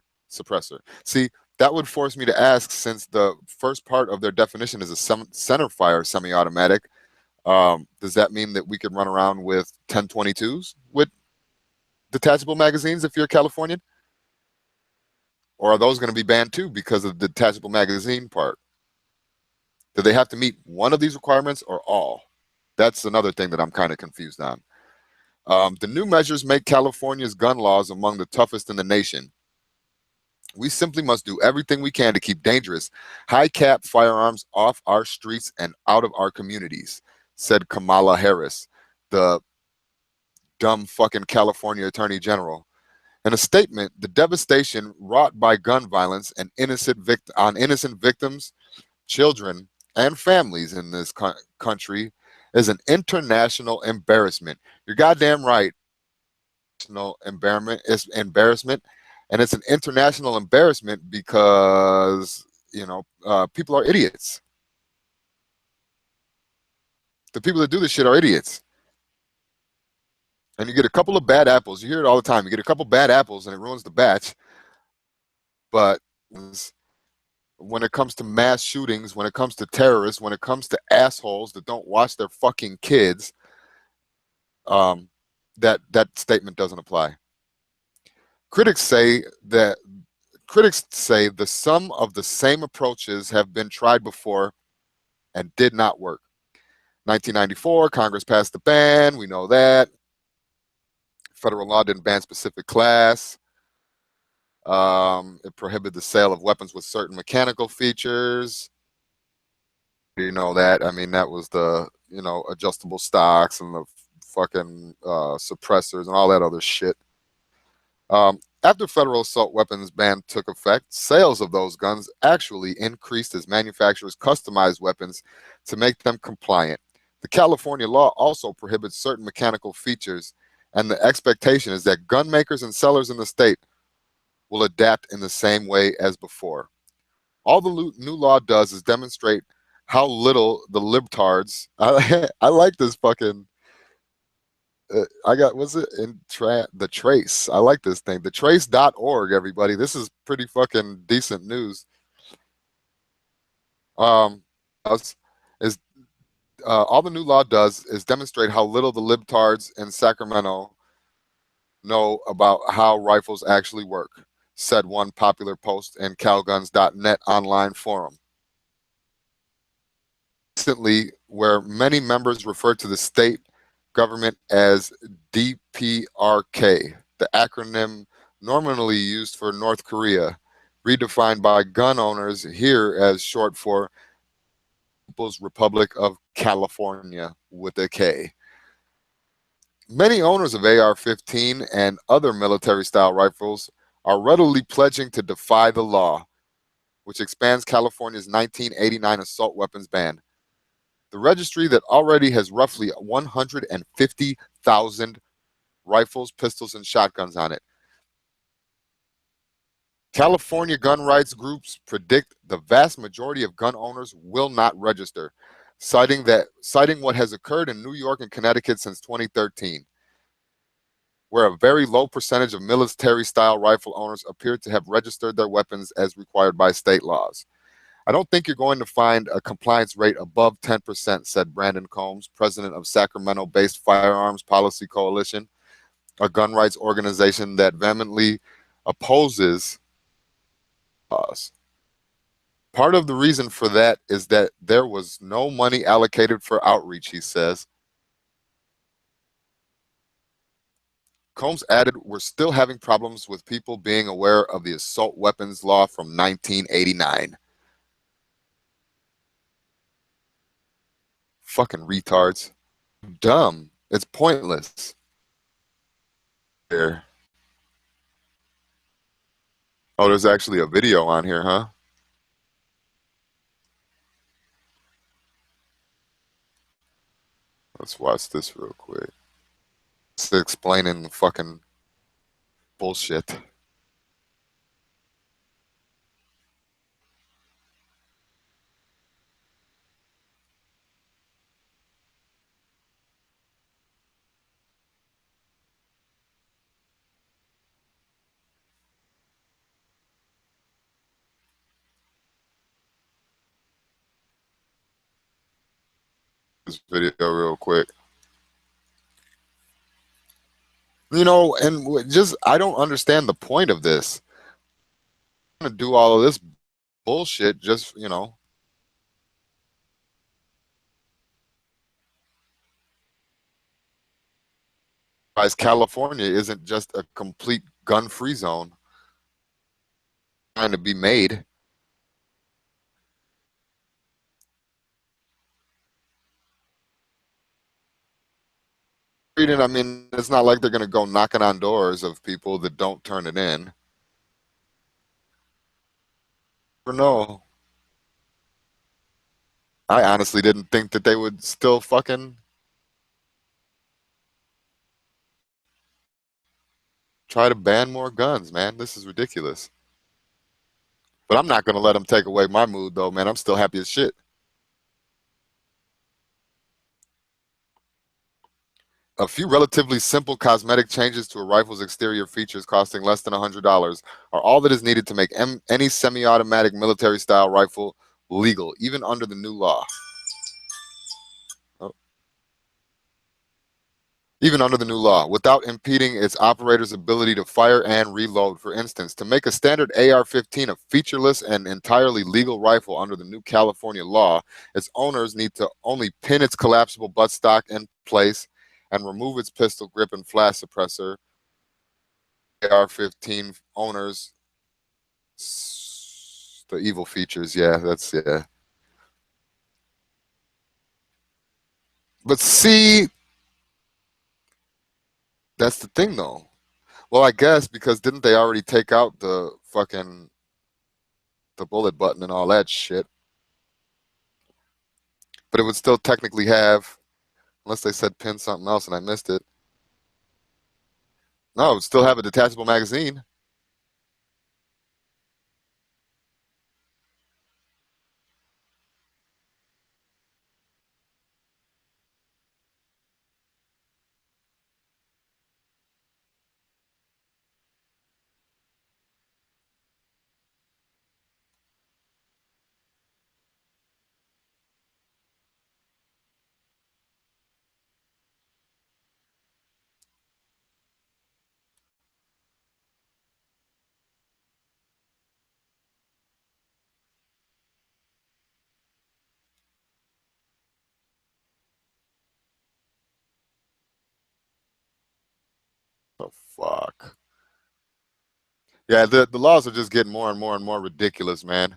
See, that would force me to ask, since the first part of their definition is a center fire semi-automatic, does that mean that we could run around with 1022s with detachable magazines if you're Californian? Or are those going to be banned too because of the detachable magazine part? Do they have to meet one of these requirements or all? That's another thing that I'm kind of confused on. The new measures make California's gun laws among the toughest in the nation. We simply must do everything we can to keep dangerous, high-cap firearms off our streets and out of our communities, said Kamala Harris, the dumb fucking California Attorney General. In a statement, the devastation wrought by gun violence and innocent victims, children, and families in this country is an international embarrassment. You're goddamn right. National embarrassment is embarrassment, and it's an international embarrassment because people are idiots. The people that do this shit are idiots. And you get a couple of bad apples. You hear it all the time. You get a couple bad apples and it ruins the batch. But when it comes to mass shootings, when it comes to terrorists, when it comes to assholes that don't watch their fucking kids, that statement doesn't apply. Critics say the sum of the same approaches have been tried before and did not work. 1994, Congress passed the ban. We know that. Federal law didn't ban specific class. It prohibited the sale of weapons with certain mechanical features. You know that. I mean, that was the, adjustable stocks and the fucking suppressors and all that other shit. After federal assault weapons ban took effect, sales of those guns actually increased as manufacturers customized weapons to make them compliant. The California law also prohibits certain mechanical features, and the expectation is that gun makers and sellers in the state will adapt in the same way as before. All the new law does is demonstrate how little the libtards. I like this fucking. The Trace. I like this thing. TheTrace.org, everybody. This is pretty fucking decent news. All the new law does is demonstrate how little the libtards in Sacramento know about how rifles actually work, said one popular post in CalGuns.net online forum. Recently, where many members refer to the state government as DPRK, the acronym normally used for North Korea, redefined by gun owners here as short for People's Republic of California with a K. Many owners of AR-15 and other military-style rifles are readily pledging to defy the law, which expands California's 1989 assault weapons ban. The registry that already has roughly 150,000 rifles, pistols, and shotguns on it. California gun rights groups predict the vast majority of gun owners will not register, citing what has occurred in New York and Connecticut since 2013, where a very low percentage of military-style rifle owners appear to have registered their weapons as required by state laws. I don't think you're going to find a compliance rate above 10%, said Brandon Combs, president of Sacramento-based Firearms Policy Coalition, a gun rights organization that vehemently opposes laws. Part of the reason for that is that there was no money allocated for outreach, he says. Combs added, we're still having problems with people being aware of the assault weapons law from 1989. Fucking retards. Dumb. It's pointless. There. Oh, there's actually a video on here, huh? Let's watch this real quick. It's explaining the fucking bullshit. This video real quick. And just, I don't understand the point of this. I'm gonna do all of this bullshit just, California isn't just a complete gun-free zone trying to be made. I mean, it's not like they're going to go knocking on doors of people that don't turn it in. Or no. I honestly didn't think that they would still fucking try to ban more guns, man. This is ridiculous. But I'm not going to let them take away my mood, though, man. I'm still happy as shit. A few relatively simple cosmetic changes to a rifle's exterior features costing less than $100 are all that is needed to make any semi-automatic military-style rifle legal, even under the new law. Even under the new law, without impeding its operator's ability to fire and reload. For instance, to make a standard AR-15 a featureless and entirely legal rifle under the new California law, its owners need to only pin its collapsible buttstock in place and remove its pistol grip and flash suppressor. AR-15 owners, the evil features, yeah. But see, that's the thing, though. Well, I guess because didn't they already take out the bullet button and all that shit? But it would still technically have, unless they said pin something else and I missed it. No, it would still have a detachable magazine. The fuck? Yeah, the laws are just getting more and more and more ridiculous, man.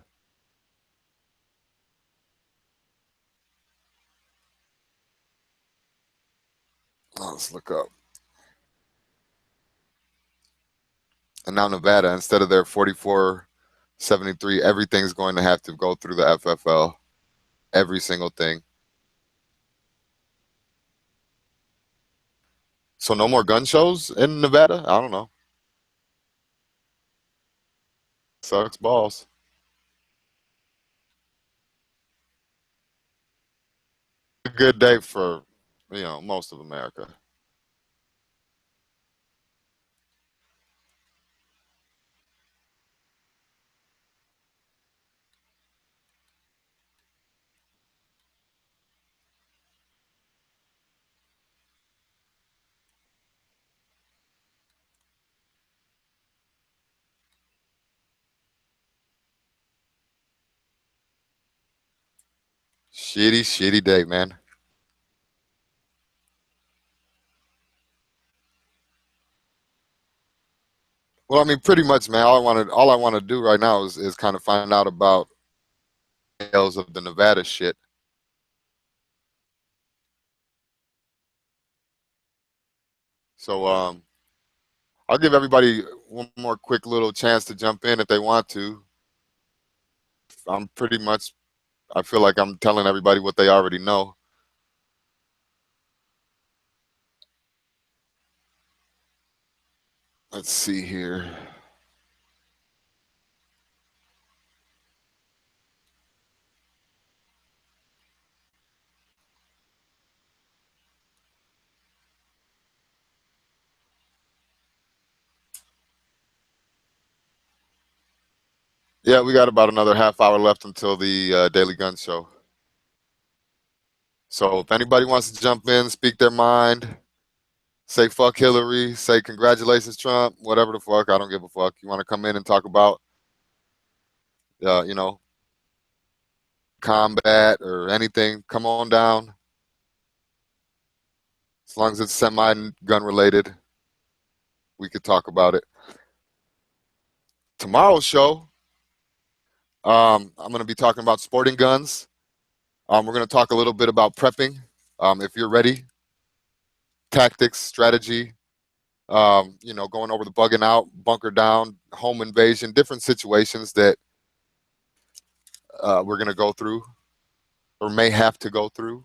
Let's look up. And now Nevada, instead of their 4473, everything's going to have to go through the FFL. Every single thing. So no more gun shows in Nevada? I don't know. Sucks balls. A good day for, most of America. Shitty, shitty day, man. Well, I mean, pretty much, man. All I want to do right now is kind of find out about details of the Nevada shit. So, I'll give everybody one more quick little chance to jump in if they want to. I feel like I'm telling everybody what they already know. Let's see here. Yeah, we got about another half hour left until the Daily Gun Show. So if anybody wants to jump in, speak their mind, say fuck Hillary, say congratulations Trump, whatever the fuck, I don't give a fuck. You want to come in and talk about, combat or anything, come on down. As long as it's semi-gun related, we could talk about it. Tomorrow's show, I'm going to be talking about sporting guns. We're going to talk a little bit about prepping, if you're ready, tactics, strategy, going over the bugging out, bunker down, home invasion, different situations that we're going to go through or may have to go through.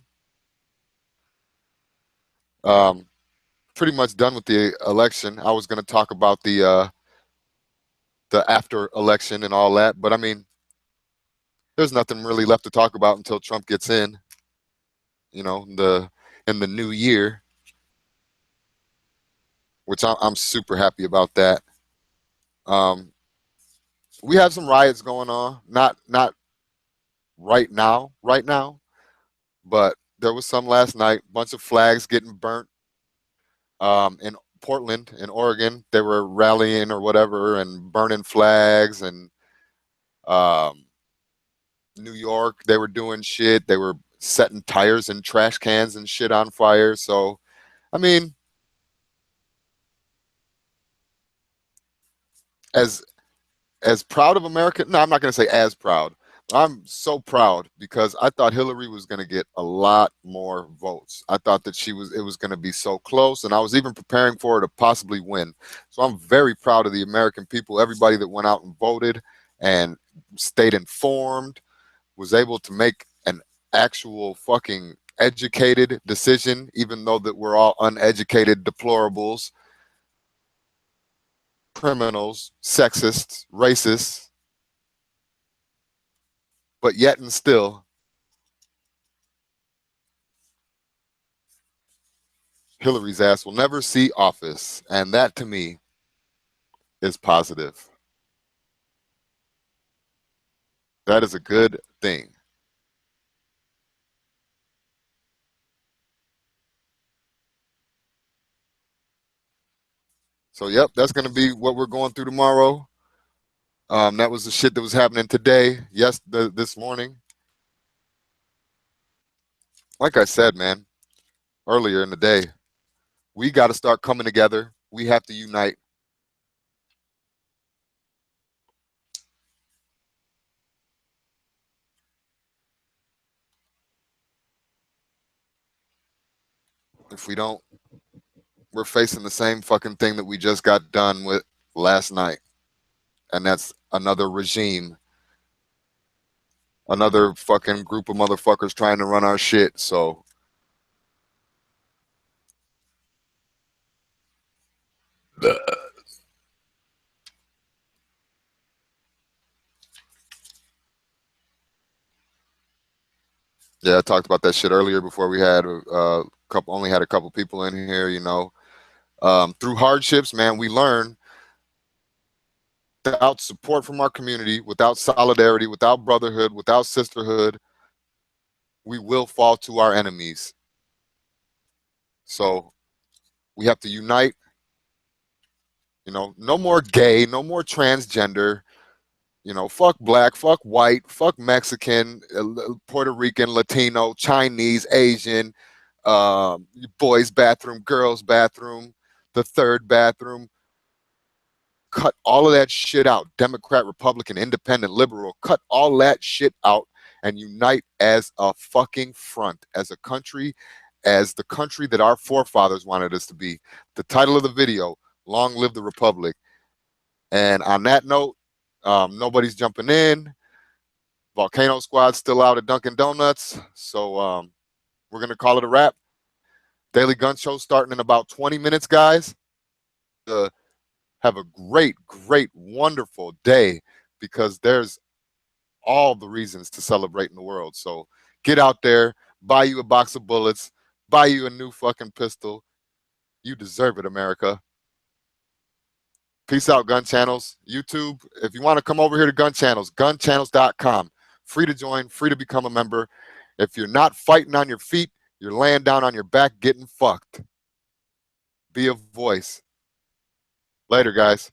pretty much done with the election. I was going to talk about the after election and all that, but I mean, there's nothing really left to talk about until Trump gets in. You know, in the new year, which I'm super happy about that. We have some riots going on, not right now, but there was some last night. Bunch of flags getting burnt. In Portland, in Oregon, they were rallying or whatever and burning flags, and New York, they were doing shit. They were setting tires and trash cans and shit on fire. So, I mean, as proud of America, no, I'm not going to say as proud. I'm so proud because I thought Hillary was going to get a lot more votes. I thought that it was going to be so close, and I was even preparing for her to possibly win. So I'm very proud of the American people, everybody that went out and voted and stayed informed, was able to make an actual fucking educated decision, even though that we're all uneducated deplorables, criminals, sexists, racists. But yet and still, Hillary's ass will never see office. And that, to me, is positive. That is a good thing. So, yep, that's going to be what we're going through tomorrow. That was the shit that was happening today, this morning. Like I said, man, earlier in the day, we got to start coming together. We have to unite. If we don't, we're facing the same fucking thing that we just got done with last night. And that's another regime, another fucking group of motherfuckers trying to run our shit. So yeah, I talked about that shit earlier before we had only had a couple people in here, you know. Through hardships, man, we learn without support from our community, without solidarity, without brotherhood, without sisterhood, we will fall to our enemies. So we have to unite. You know, no more gay, no more transgender. You know, fuck black, fuck white, fuck Mexican, Puerto Rican, Latino, Chinese, Asian, boys' bathroom, girls' bathroom, the third bathroom. Cut all of that shit out. Democrat, Republican, Independent, Liberal. Cut all that shit out and unite as a fucking front, as a country, as the country that our forefathers wanted us to be. The title of the video, Long Live the Republic. And on that note, nobody's jumping in. Volcano Squad's still out at Dunkin' Donuts. So we're going to call it a wrap. Daily Gun Show starting in about 20 minutes, guys. Have a great, wonderful day, because there's all the reasons to celebrate in the world. So get out there, buy you a box of bullets, buy you a new fucking pistol. You deserve it, America. Peace out, Gun Channels. YouTube, if you want to come over here to Gun Channels, gunchannels.com. Free to join, free to become a member. If you're not fighting on your feet, you're laying down on your back getting fucked. Be a voice. Later, guys.